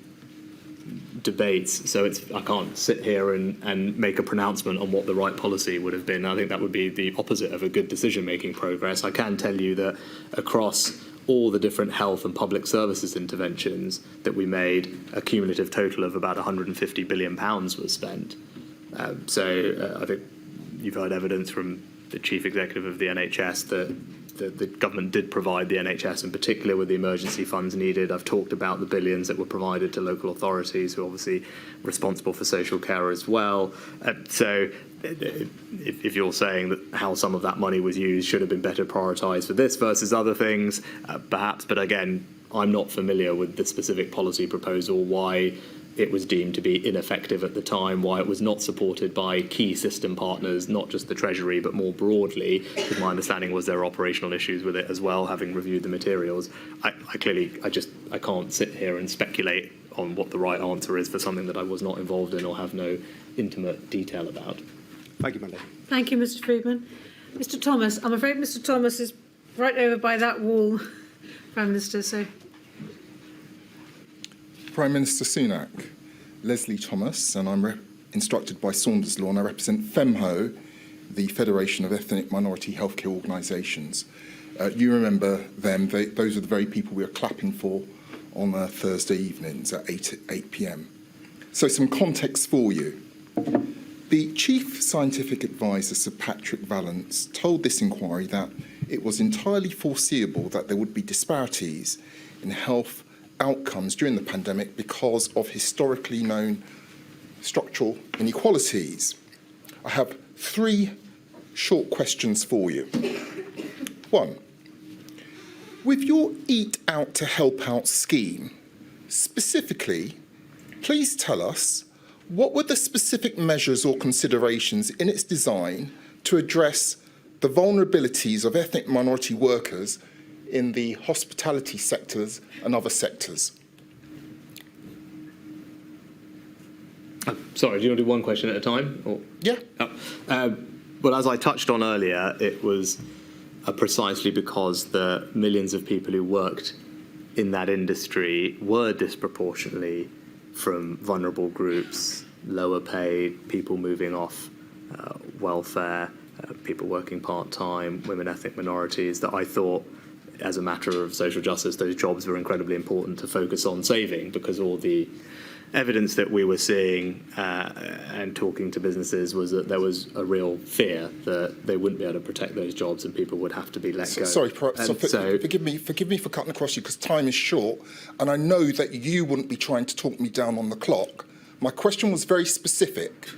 S3: debates, so I can't sit here and make a pronouncement on what the right policy would have been. I think that would be the opposite of a good decision-making progress. I can tell you that across all the different health and public services interventions that we made, a cumulative total of about £150 billion was spent. So I think you've heard evidence from the chief executive of the NHS that the government did provide the NHS in particular with the emergency funds needed. I've talked about the billions that were provided to local authorities who are obviously responsible for social care as well. So if you're saying that how some of that money was used should have been better prioritised for this versus other things, perhaps. But again, I'm not familiar with the specific policy proposal, why it was deemed to be ineffective at the time, why it was not supported by key system partners, not just the Treasury, but more broadly, because my understanding was there are operational issues with it as well, having reviewed the materials. I can't sit here and speculate on what the right answer is for something that I was not involved in or have no intimate detail about.
S8: Thank you, my lady.
S4: Thank you, Mr Friedman. Mr Thomas, I'm afraid Mr Thomas is right over by that wall, Prime Minister, so...
S9: Prime Minister Sunak, Leslie Thomas, and I'm instructed by Saunders Law, and I represent FEMHO, the Federation of Ethnic Minority Healthcare Organisations. You remember them, those are the very people we were clapping for on Thursday evenings at 8 p.m. So some context for you. The Chief Scientific Advisor, Sir Patrick Vallance, told this inquiry that it was entirely foreseeable that there would be disparities in health outcomes during the pandemic because of historically known structural inequalities. I have 3 short questions for you. 1, with your Eat Out to Help Out scheme, specifically, please tell us what were the specific measures or considerations in its design to address the vulnerabilities of ethnic minority workers in the hospitality sectors and other sectors?
S3: Sorry, do you want to do one question at a time? Or?
S9: Yeah.
S3: Well, as I touched on earlier, it was precisely because the millions of people who worked in that industry were disproportionately from vulnerable groups, lower paid, people moving off welfare, people working part-time, women, ethnic minorities, that I thought, as a matter of social justice, those jobs were incredibly important to focus on saving, because all the evidence that we were seeing and talking to businesses was that there was a real fear that they wouldn't be able to protect those jobs and people would have to be let go.
S9: Sorry, forgive me for cutting across you, because time is short, and I know that you wouldn't be trying to talk me down on the clock. My question was very specific.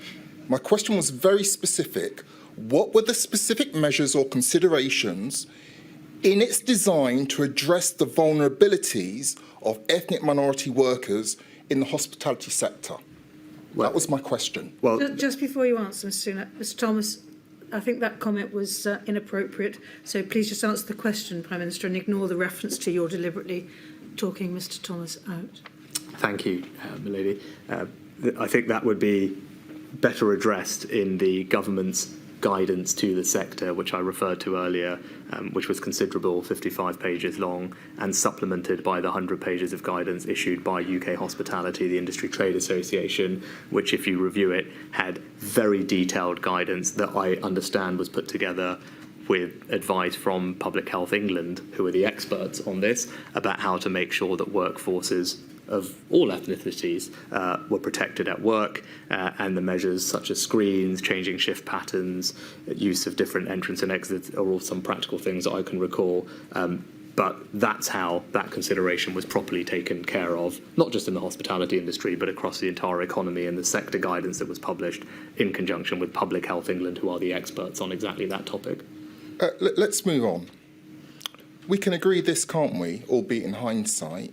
S9: What were the specific measures or considerations in its design to address the vulnerabilities of ethnic minority workers in the hospitality sector? That was my question.
S3: Well,
S4: Just before you answer, Mr Sunak, Mr Thomas, I think that comment was inappropriate, so please just answer the question, Prime Minister, and ignore the reference to your deliberately talking Mr Thomas out.
S3: Thank you, milady. I think that would be better addressed in the government's guidance to the sector, which I referred to earlier, which was considerable, 55 pages long, and supplemented by the 100 pages of guidance issued by UK Hospitality, the Industry Trade Association, which, if you review it, had very detailed guidance that I understand was put together with advice from Public Health England, who are the experts on this, about how to make sure that workforces of all ethnicities were protected at work, and the measures such as screens, changing shift patterns, use of different entrance and exits are all some practical things that I can recall. But that's how that consideration was properly taken care of, not just in the hospitality industry, but across the entire economy, and the sector guidance that was published in conjunction with Public Health England, who are the experts on exactly that topic.
S9: Let's move on. We can agree this, can't we, albeit in hindsight?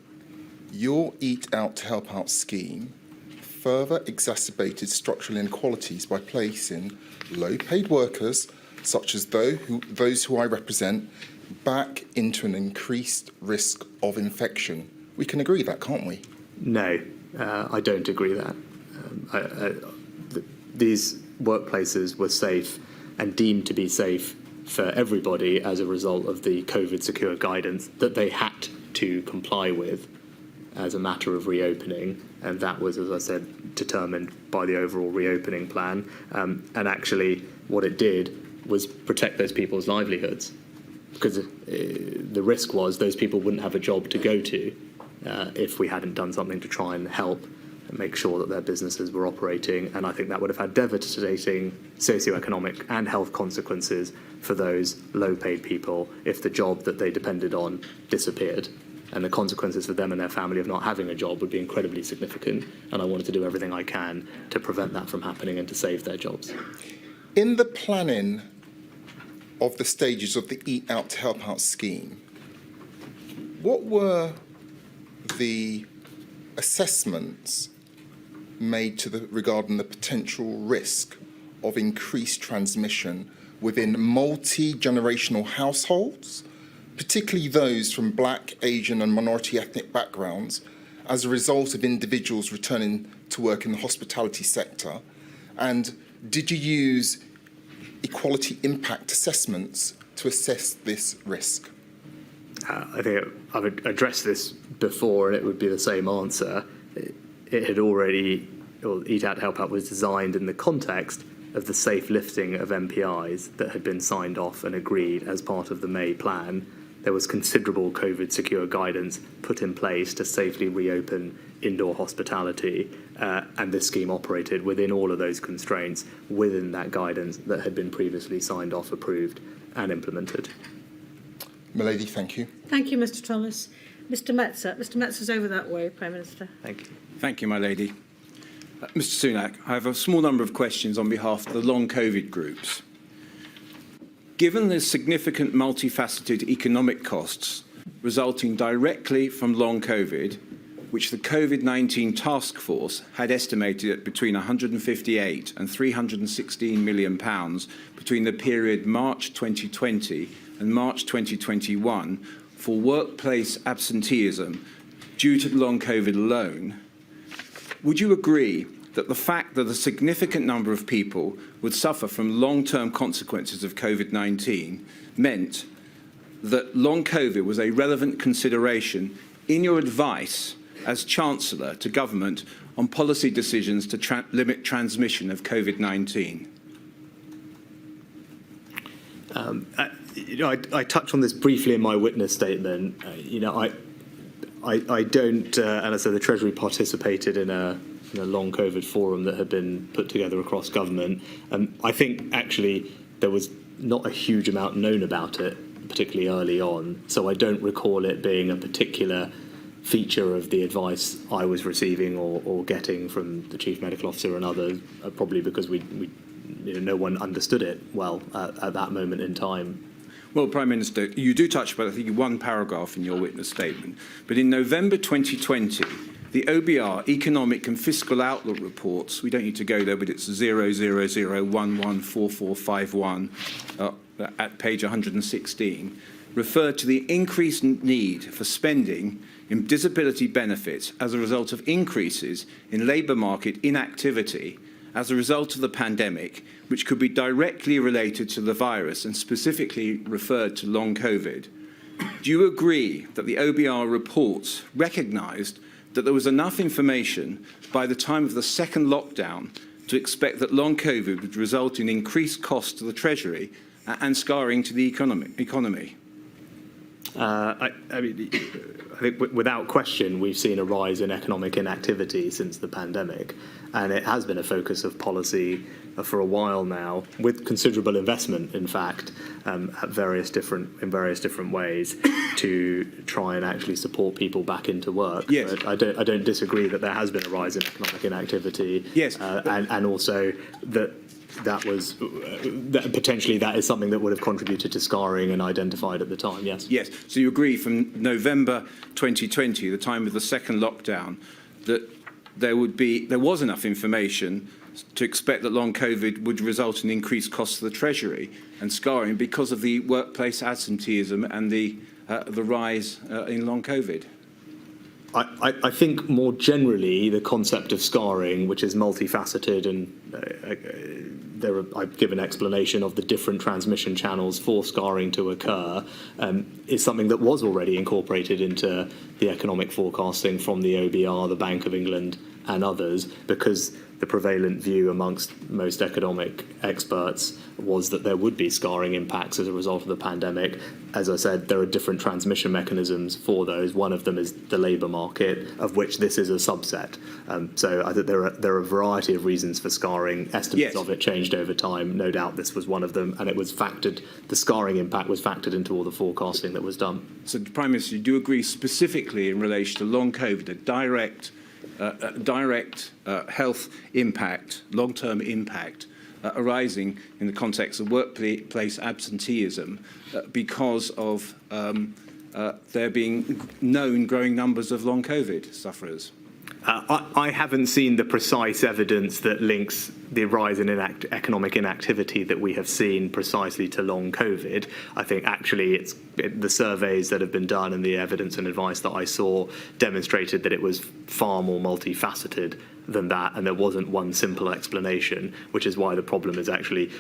S9: Your Eat Out to Help Out scheme further exacerbated structural inequalities by placing low-paid workers, such as those who I represent, back into an increased risk of infection. We can agree that, can't we?
S3: No, I don't agree that. These workplaces were safe and deemed to be safe for everybody as a result of the COVID secure guidance that they had to comply with as a matter of reopening. And that was, as I said, determined by the overall reopening plan. And actually, what it did was protect those people's livelihoods, because the risk was those people wouldn't have a job to go to if we hadn't done something to try and help and make sure that their businesses were operating. And I think that would have had devastating socioeconomic and health consequences for those low-paid people if the job that they depended on disappeared. And the consequences for them and their family of not having a job would be incredibly significant. And I wanted to do everything I can to prevent that from happening and to save their jobs.
S9: In the planning of the stages of the Eat Out to Help Out scheme, what were the assessments made regarding the potential risk of increased transmission within multi-generational households, particularly those from Black, Asian and minority ethnic backgrounds, as a result of individuals returning to work in the hospitality sector? And did you use equality impact assessments to assess this risk?
S3: I think I've addressed this before, and it would be the same answer. It had already, or Eat Out to Help Out was designed in the context of the safe lifting of MPIs that had been signed off and agreed as part of the May plan. There was considerable COVID secure guidance put in place to safely reopen indoor hospitality, and this scheme operated within all of those constraints, within that guidance that had been previously signed off, approved and implemented.
S9: Milady, thank you.
S4: Thank you, Mr Thomas. Mr Metzer. Mr Metzer's over that way, Prime Minister.
S3: Thank you.
S10: Thank you, my lady. Mr Sunak, I have a small number of questions on behalf of the long COVID groups. Given the significant multifaceted economic costs resulting directly from long COVID, which the COVID-19 task force had estimated at between 158 and 316 million pounds between the period March 2020 and March 2021 for workplace absenteeism due to long COVID alone, would you agree that the fact that a significant number of people would suffer from long-term consequences of COVID-19 meant that long COVID was a relevant consideration in your advice as Chancellor to government on policy decisions to limit transmission of COVID-19?
S3: I touched on this briefly in my witness statement. I don't, and I said the Treasury participated in a long COVID forum that had been put together across government. I think actually there was not a huge amount known about it, particularly early on. So I don't recall it being a particular feature of the advice I was receiving or getting from the Chief Medical Officer and others, probably because no one understood it well at that moment in time.
S10: Well, Prime Minister, you do touch about, I think, one paragraph in your witness statement. But in November 2020, the OBR Economic and Fiscal Outlook reports, we don't need to go there, but it's 000114451 at page 116, referred to the increased need for spending in disability benefits as a result of increases in labour market inactivity as a result of the pandemic, which could be directly related to the virus and specifically referred to long COVID. Do you agree that the OBR reports recognised that there was enough information by the time of the second lockdown to expect that long COVID would result in increased costs to the Treasury and scarring to the economy?
S3: I think without question, we've seen a rise in economic inactivity since the pandemic, and it has been a focus of policy for a while now, with considerable investment, in fact, in various different ways to try and actually support people back into work.
S10: Yes.
S3: But I don't disagree that there has been a rise in economic inactivity.
S10: Yes.
S3: And also that potentially that is something that would have contributed to scarring and identified at the time. Yes.
S10: Yes. So you agree from November 2020, the time of the second lockdown, that there was enough information to expect that long COVID would result in increased costs to the Treasury and scarring because of the workplace absenteeism and the rise in long COVID.
S3: I think more generally the concept of scarring, which is multifaceted, and I've given explanation of the different transmission channels for scarring to occur, is something that was already incorporated into the economic forecasting from the OBR, the Bank of England and others, because the prevalent view amongst most economic experts was that there would be scarring impacts as a result of the pandemic. As I said, there are different transmission mechanisms for those. One of them is the labour market, of which this is a subset. So I think there are a variety of reasons for scarring. Estimates of it changed over time. No doubt this was one of them, and it was factored. The scarring impact was factored into all the forecasting that was done.
S10: So, Prime Minister, you do agree specifically in relation to long COVID, a direct health impact, long-term impact arising in the context of workplace absenteeism because of there being known growing numbers of long COVID sufferers?
S3: I haven't seen the precise evidence that links the rise in economic inactivity that we have seen precisely to long COVID. I think actually the surveys that have been done and the evidence and advice that I saw demonstrated that it was far more multifaceted than that, and there wasn't one simple explanation, which is why the problem is actually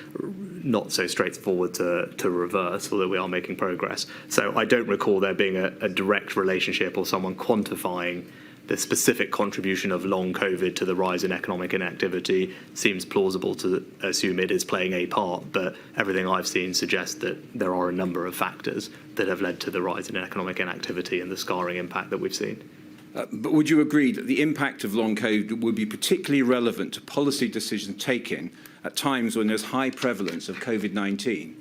S3: not so straightforward to reverse, although we are making progress. So I don't recall there being a direct relationship or someone quantifying the specific contribution of long COVID to the rise in economic inactivity. Seems plausible to assume it is playing a part, but everything I've seen suggests that there are a number of factors that have led to the rise in economic inactivity and the scarring impact that we've seen.
S10: But would you agree that the impact of long COVID would be particularly relevant to policy decisions taken at times when there's high prevalence of COVID-19?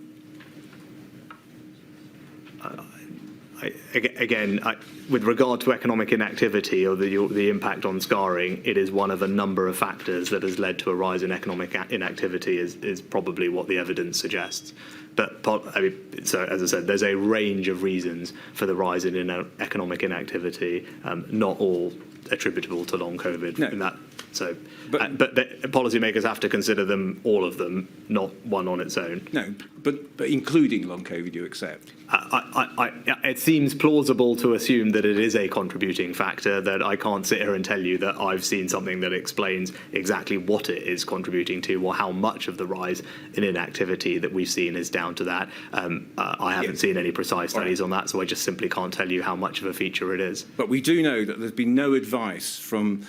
S3: With regard to economic inactivity or the impact on scarring, it is one of a number of factors that has led to a rise in economic inactivity is probably what the evidence suggests. But so as I said, there's a range of reasons for the rise in economic inactivity, not all attributable to long COVID.
S10: No.
S3: But the policymakers have to consider them, all of them, not one on its own.
S10: No, but including long COVID, you accept?
S3: It seems plausible to assume that it is a contributing factor, that I can't sit here and tell you that I've seen something that explains exactly what it is contributing to or how much of the rise in inactivity that we've seen is down to that. I haven't seen any precise studies on that, so I just simply can't tell you how much of a feature it is.
S10: But we do know that there's been no advice from,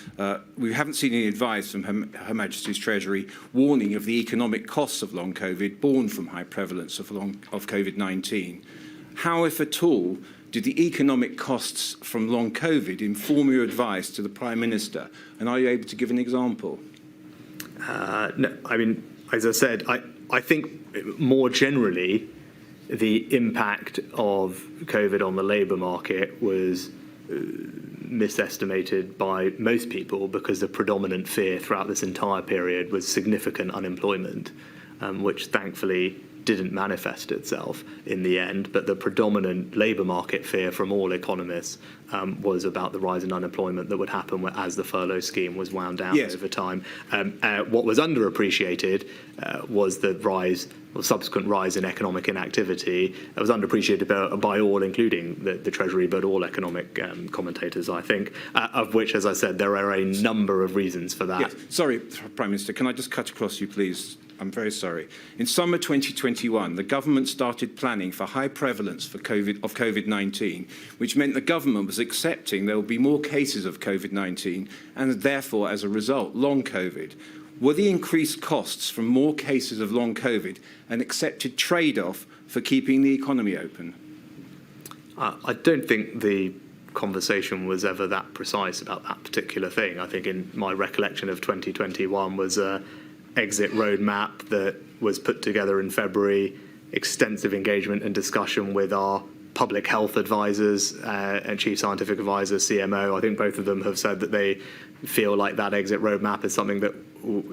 S10: we haven't seen any advice from Her Majesty's Treasury warning of the economic costs of long COVID born from high prevalence of COVID-19. How, if at all, did the economic costs from long COVID inform your advice to the Prime Minister? And are you able to give an example?
S3: No, I mean, as I said, I think more generally, the impact of COVID on the labour market was misestimated by most people because the predominant fear throughout this entire period was significant unemployment, which thankfully didn't manifest itself in the end, but the predominant labour market fear from all economists was about the rise in unemployment that would happen as the furlough scheme was wound down over time. What was underappreciated was the rise or subsequent rise in economic inactivity. It was underappreciated by all, including the Treasury, but all economic commentators, I think, of which, as I said, there are a number of reasons for that.
S10: Yes. Sorry, Prime Minister, can I just cut across you, please? I'm very sorry. In summer 2021, the government started planning for high prevalence of COVID-19, which meant the government was accepting there will be more cases of COVID-19 and therefore, as a result, long COVID. Were the increased costs from more cases of long COVID an accepted trade-off for keeping the economy open?
S3: I don't think the conversation was ever that precise about that particular thing. I think in my recollection of 2021 was a exit roadmap that was put together in February, extensive engagement and discussion with our public health advisors and chief scientific advisor, CMO. I think both of them have said that they feel like that exit roadmap is something that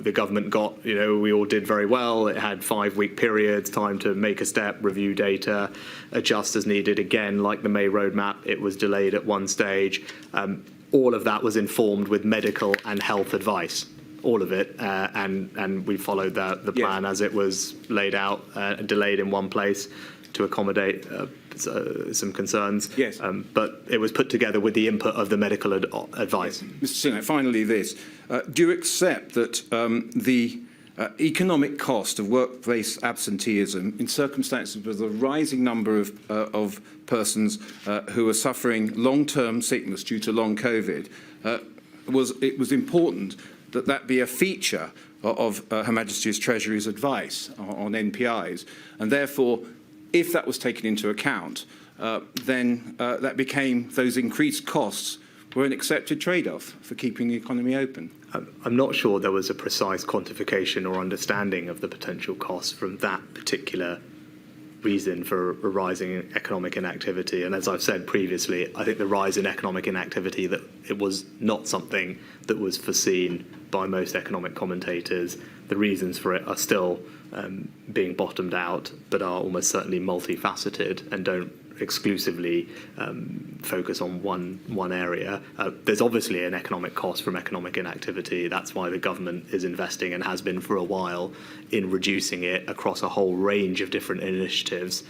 S3: the government got, we all did very well. It had 5-week periods, time to make a step, review data, adjust as needed. Again, like the May roadmap, it was delayed at one stage. All of that was informed with medical and health advice. All of it, and we followed the plan as it was laid out, delayed in one place to accommodate some concerns.
S10: Yes.
S3: But it was put together with the input of the medical advice.
S10: Mr Sunak, finally this. Do you accept that the economic cost of workplace absenteeism in circumstances with a rising number of persons who are suffering long-term sickness due to long COVID, it was important that be a feature of Her Majesty's Treasury's advice on NPIs, and therefore, if that was taken into account, then that became those increased costs were an accepted trade-off for keeping the economy open?
S3: I'm not sure there was a precise quantification or understanding of the potential costs from that particular reason for a rise in economic inactivity. And as I've said previously, I think the rise in economic inactivity, that it was not something that was foreseen by most economic commentators. The reasons for it are still being bottomed out, but are almost certainly multifaceted and don't exclusively focus on one area. There's obviously an economic cost from economic inactivity. That's why the government is investing, and has been for a while, in reducing it across a whole range of different initiatives,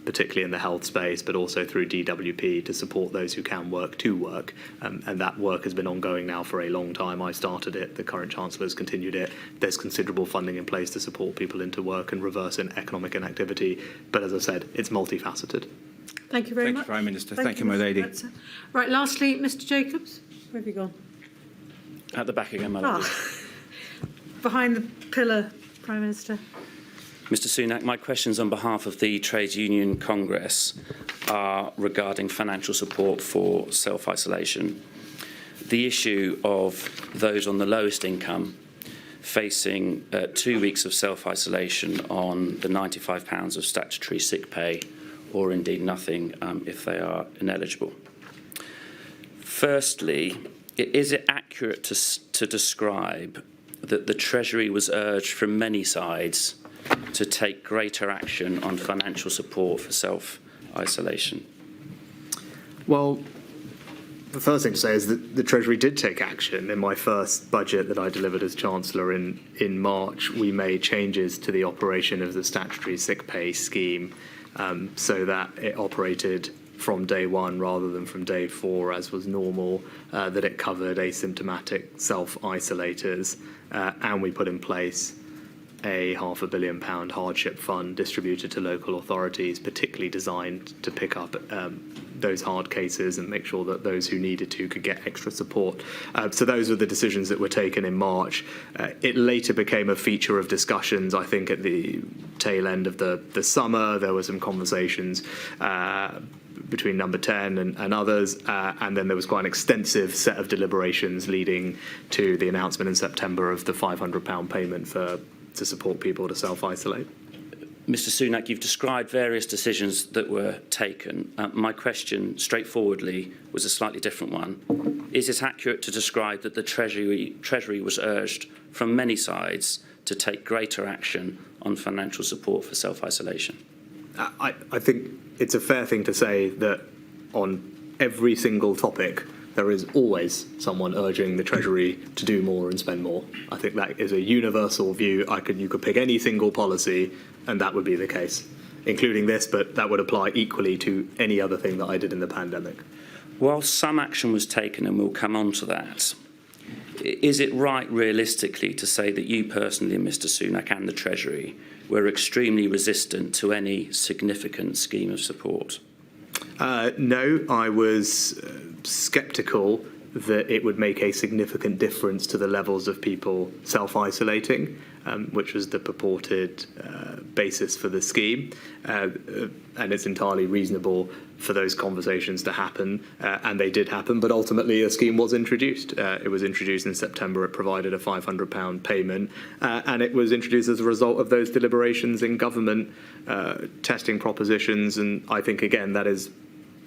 S3: particularly in the health space, but also through DWP to support those who can work to work. And that work has been ongoing now for a long time. I started it, the current Chancellor has continued it. There's considerable funding in place to support people into work and reverse economic inactivity. But as I said, it's multifaceted.
S4: Thank you very much.
S10: Thank you, Prime Minister. Thank you, my lady.
S4: Right, lastly, Mr Jacobs. Where have you gone?
S11: At the back again, my lady.
S4: Behind the pillar, Prime Minister.
S11: Mr Sunak, my questions on behalf of the Trades Union Congress are regarding financial support for self-isolation. The issue of those on the lowest income facing 2 weeks of self-isolation on the £95 of statutory sick pay, or indeed nothing if they are ineligible. Firstly, is it accurate to describe that the Treasury was urged from many sides to take greater action on financial support for self-isolation?
S3: Well, the first thing to say is that the Treasury did take action. In my first budget that I delivered as Chancellor in March, we made changes to the operation of the statutory sick pay scheme so that it operated from day one rather than from day 4, as was normal, that it covered asymptomatic self-isolators, and we put in place a £500 million hardship fund distributed to local authorities, particularly designed to pick up those hard cases and make sure that those who needed to could get extra support. So those were the decisions that were taken in March. It later became a feature of discussions, I think, at the tail end of the summer. There were some conversations between Number 10 and others, and then there was quite an extensive set of deliberations leading to the announcement in September of the £500 payment to support people to self-isolate.
S11: Mr Sunak, you've described various decisions that were taken. My question, straightforwardly, was a slightly different one. Is it accurate to describe that the Treasury was urged from many sides to take greater action on financial support for self-isolation?
S3: I think it's a fair thing to say that on every single topic, there is always someone urging the Treasury to do more and spend more. I think that is a universal view. You could pick any single policy and that would be the case, including this, but that would apply equally to any other thing that I did in the pandemic.
S11: While some action was taken, and we'll come on to that, is it right realistically to say that you personally, Mr Sunak, and the Treasury were extremely resistant to any significant scheme of support?
S3: No, I was sceptical that it would make a significant difference to the levels of people self-isolating, which was the purported basis for the scheme. And it's entirely reasonable for those conversations to happen, and they did happen, but ultimately a scheme was introduced. It was introduced in September. It provided a £500 payment, and it was introduced as a result of those deliberations in government, testing propositions, and I think, again, that is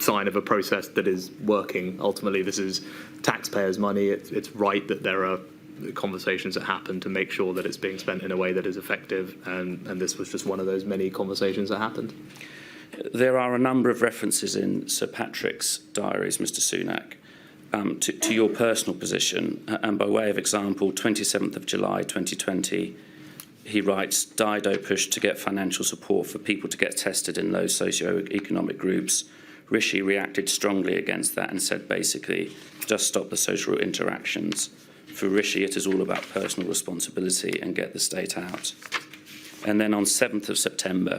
S3: sign of a process that is working. Ultimately, this is taxpayers' money. It's right that there are conversations that happen to make sure that it's being spent in a way that is effective, and this was just one of those many conversations that happened.
S11: There are a number of references in Sir Patrick's diaries, Mr Sunak, to your personal position, and by way of example, 27th of July 2020, he writes, Dido pushed to get financial support for people to get tested in low socio-economic groups. Rishi reacted strongly against that and said, basically, just stop the social interactions. For Rishi, it is all about personal responsibility and get the state out. And then on 7th of September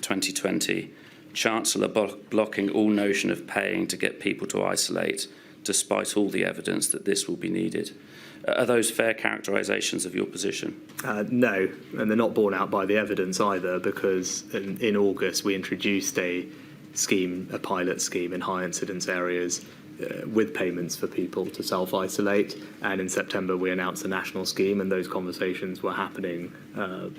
S11: 2020, Chancellor blocking all notion of paying to get people to isolate, despite all the evidence that this will be needed. Are those fair characterisations of your position?
S3: No, and they're not borne out by the evidence either, because in August we introduced a pilot scheme in high incidence areas with payments for people to self-isolate, and in September we announced a national scheme, and those conversations were happening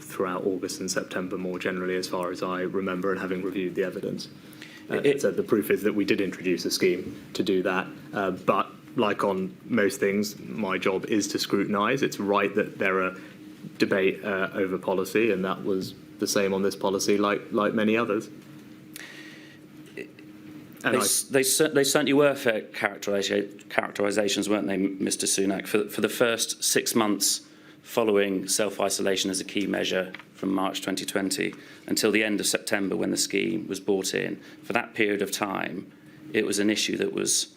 S3: throughout August and September more generally, as far as I remember, and having reviewed the evidence. So the proof is that we did introduce a scheme to do that, but like on most things, my job is to scrutinise. It's right that there are debate over policy, and that was the same on this policy like many others.
S11: They certainly were fair characterisations, weren't they, Mr Sunak? For the first 6 months following self-isolation as a key measure from March 2020 until the end of September when the scheme was brought in, for that period of time, it was an issue that was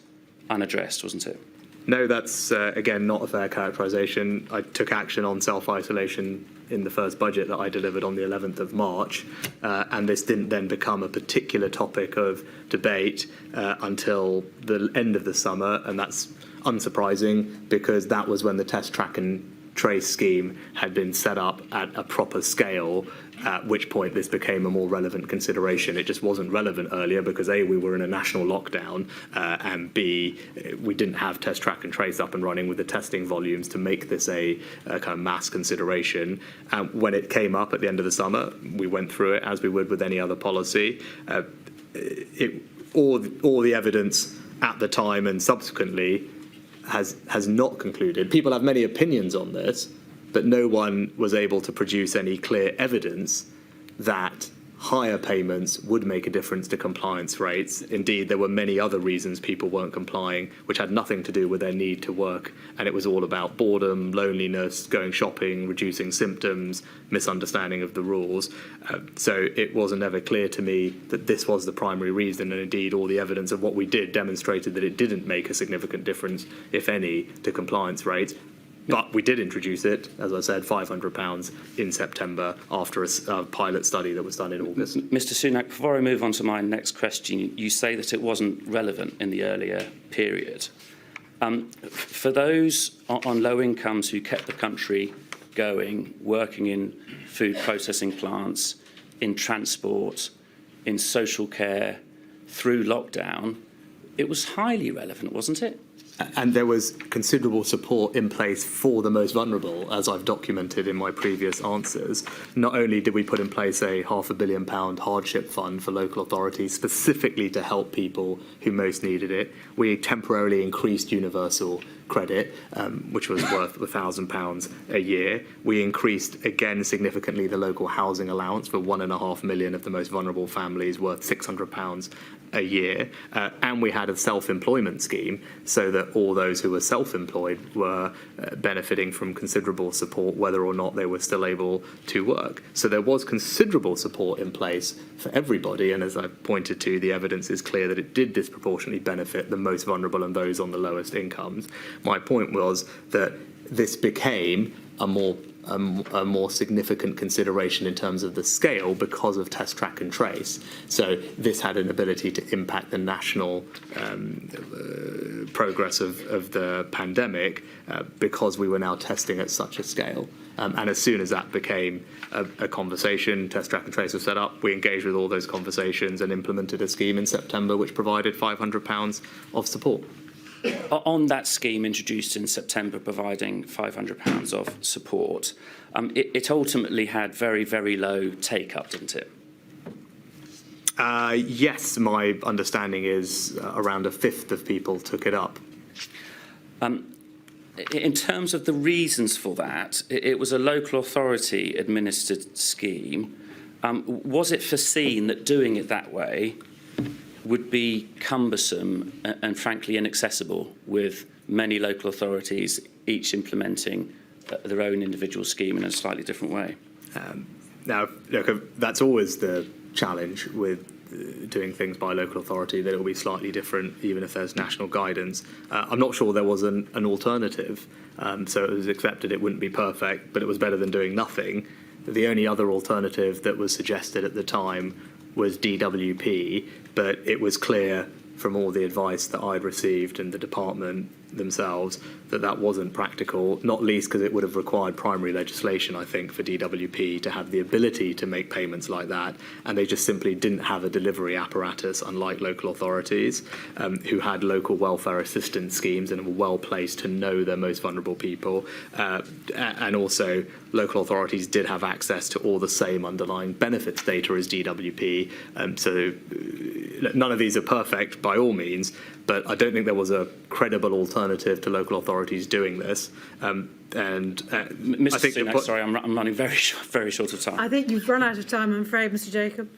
S11: unaddressed, wasn't it?
S3: No, that's, again, not a fair characterisation. I took action on self-isolation in the first budget that I delivered on the 11th of March, and this didn't then become a particular topic of debate until the end of the summer, and that's unsurprising because that was when the test, track and trace scheme had been set up at a proper scale, at which point this became a more relevant consideration. It just wasn't relevant earlier because A, we were in a national lockdown, and B, we didn't have test, track and trace up and running with the testing volumes to make this a kind of mass consideration. When it came up at the end of the summer, we went through it as we would with any other policy. All the evidence at the time and subsequently has not concluded. People have many opinions on this, but no one was able to produce any clear evidence that higher payments would make a difference to compliance rates. Indeed, there were many other reasons people weren't complying, which had nothing to do with their need to work, and it was all about boredom, loneliness, going shopping, reducing symptoms, misunderstanding of the rules. So it wasn't ever clear to me that this was the primary reason, and indeed all the evidence of what we did demonstrated that it didn't make a significant difference, if any, to compliance rates. But we did introduce it, as I said, £500 in September after a pilot study that was done in August.
S11: Mr Sunak, before I move on to my next question, you say that it wasn't relevant in the earlier period. For those on low incomes who kept the country going, working in food processing plants, in transport, in social care, through lockdown, it was highly relevant, wasn't it?
S3: And there was considerable support in place for the most vulnerable, as I've documented in my previous answers. Not only did we put in place a £500 million hardship fund for local authorities specifically to help people who most needed it, we temporarily increased universal credit, which was worth £1,000 a year. We increased again significantly the local housing allowance for 1.5 million of the most vulnerable families, worth £600 a year, and we had a self-employment scheme so that all those who were self-employed were benefiting from considerable support whether or not they were still able to work. So there was considerable support in place for everybody, and as I pointed to, the evidence is clear that it did disproportionately benefit the most vulnerable and those on the lowest incomes. My point was that this became a more significant consideration in terms of the scale because of test, track and trace. So this had an ability to impact the national progress of the pandemic because we were now testing at such a scale. And as soon as that became a conversation, test, track and trace was set up, we engaged with all those conversations and implemented a scheme in September which provided £500 of support.
S11: On that scheme introduced in September, providing £500 of support, it ultimately had very, very low take-up, didn't it?
S3: Yes, my understanding is around a fifth of people took it up.
S11: In terms of the reasons for that, it was a local authority administered scheme. Was it foreseen that doing it that way would be cumbersome and frankly inaccessible, with many local authorities each implementing their own individual scheme in a slightly different way?
S3: Now, look, that's always the challenge with doing things by local authority, that it will be slightly different even if there's national guidance. I'm not sure there was an alternative, so it was accepted it wouldn't be perfect, but it was better than doing nothing. The only other alternative that was suggested at the time was DWP, but it was clear from all the advice that I'd received and the department themselves that that wasn't practical, not least because it would have required primary legislation, I think, for DWP to have the ability to make payments like that, and they just simply didn't have a delivery apparatus, unlike local authorities, who had local welfare assistance schemes and were well placed to know their most vulnerable people, and also local authorities did have access to all the same underlying benefits data as DWP, so none of these are perfect by all means, but I don't think there was a credible alternative to local authorities doing this.
S11: Mr.
S3: I think
S11: Sunak, sorry, I'm running very short of time.
S4: I think you've run out of time, I'm afraid, Mr. Jacob.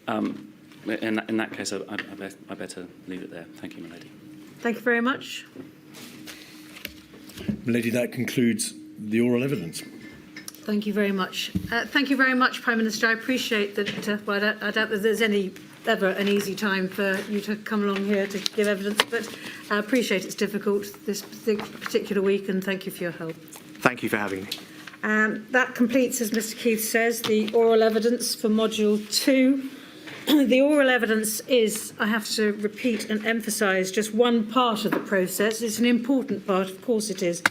S11: In that case, I better leave it there. Thank you, my lady.
S4: Thank you very much.
S1: My lady, that concludes the oral evidence.
S4: Thank you very much. Thank you very much, Prime Minister. I appreciate that. Well, I doubt that there's ever an easy time for you to come along here to give evidence, but I appreciate it's difficult this particular week, and thank you for your help.
S3: Thank you for having me.
S4: That completes, as Mr. Keith says, the oral evidence for Module 2. The oral evidence is, I have to repeat and emphasise, just one part of the process. It's an important part, of course it is,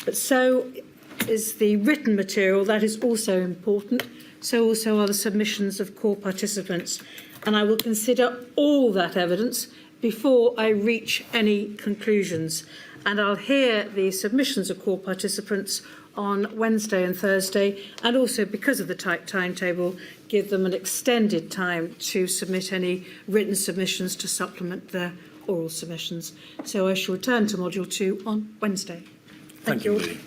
S4: but so is the written material. That is also important. So also are the submissions of core participants. And I will consider all that evidence before I reach any conclusions. And I'll hear the submissions of core participants on Wednesday and Thursday, and also, because of the tight timetable, give them an extended time to submit any written submissions to supplement their oral submissions. So I shall return to Module 2 on Wednesday. Thank you all.
S1: Lily.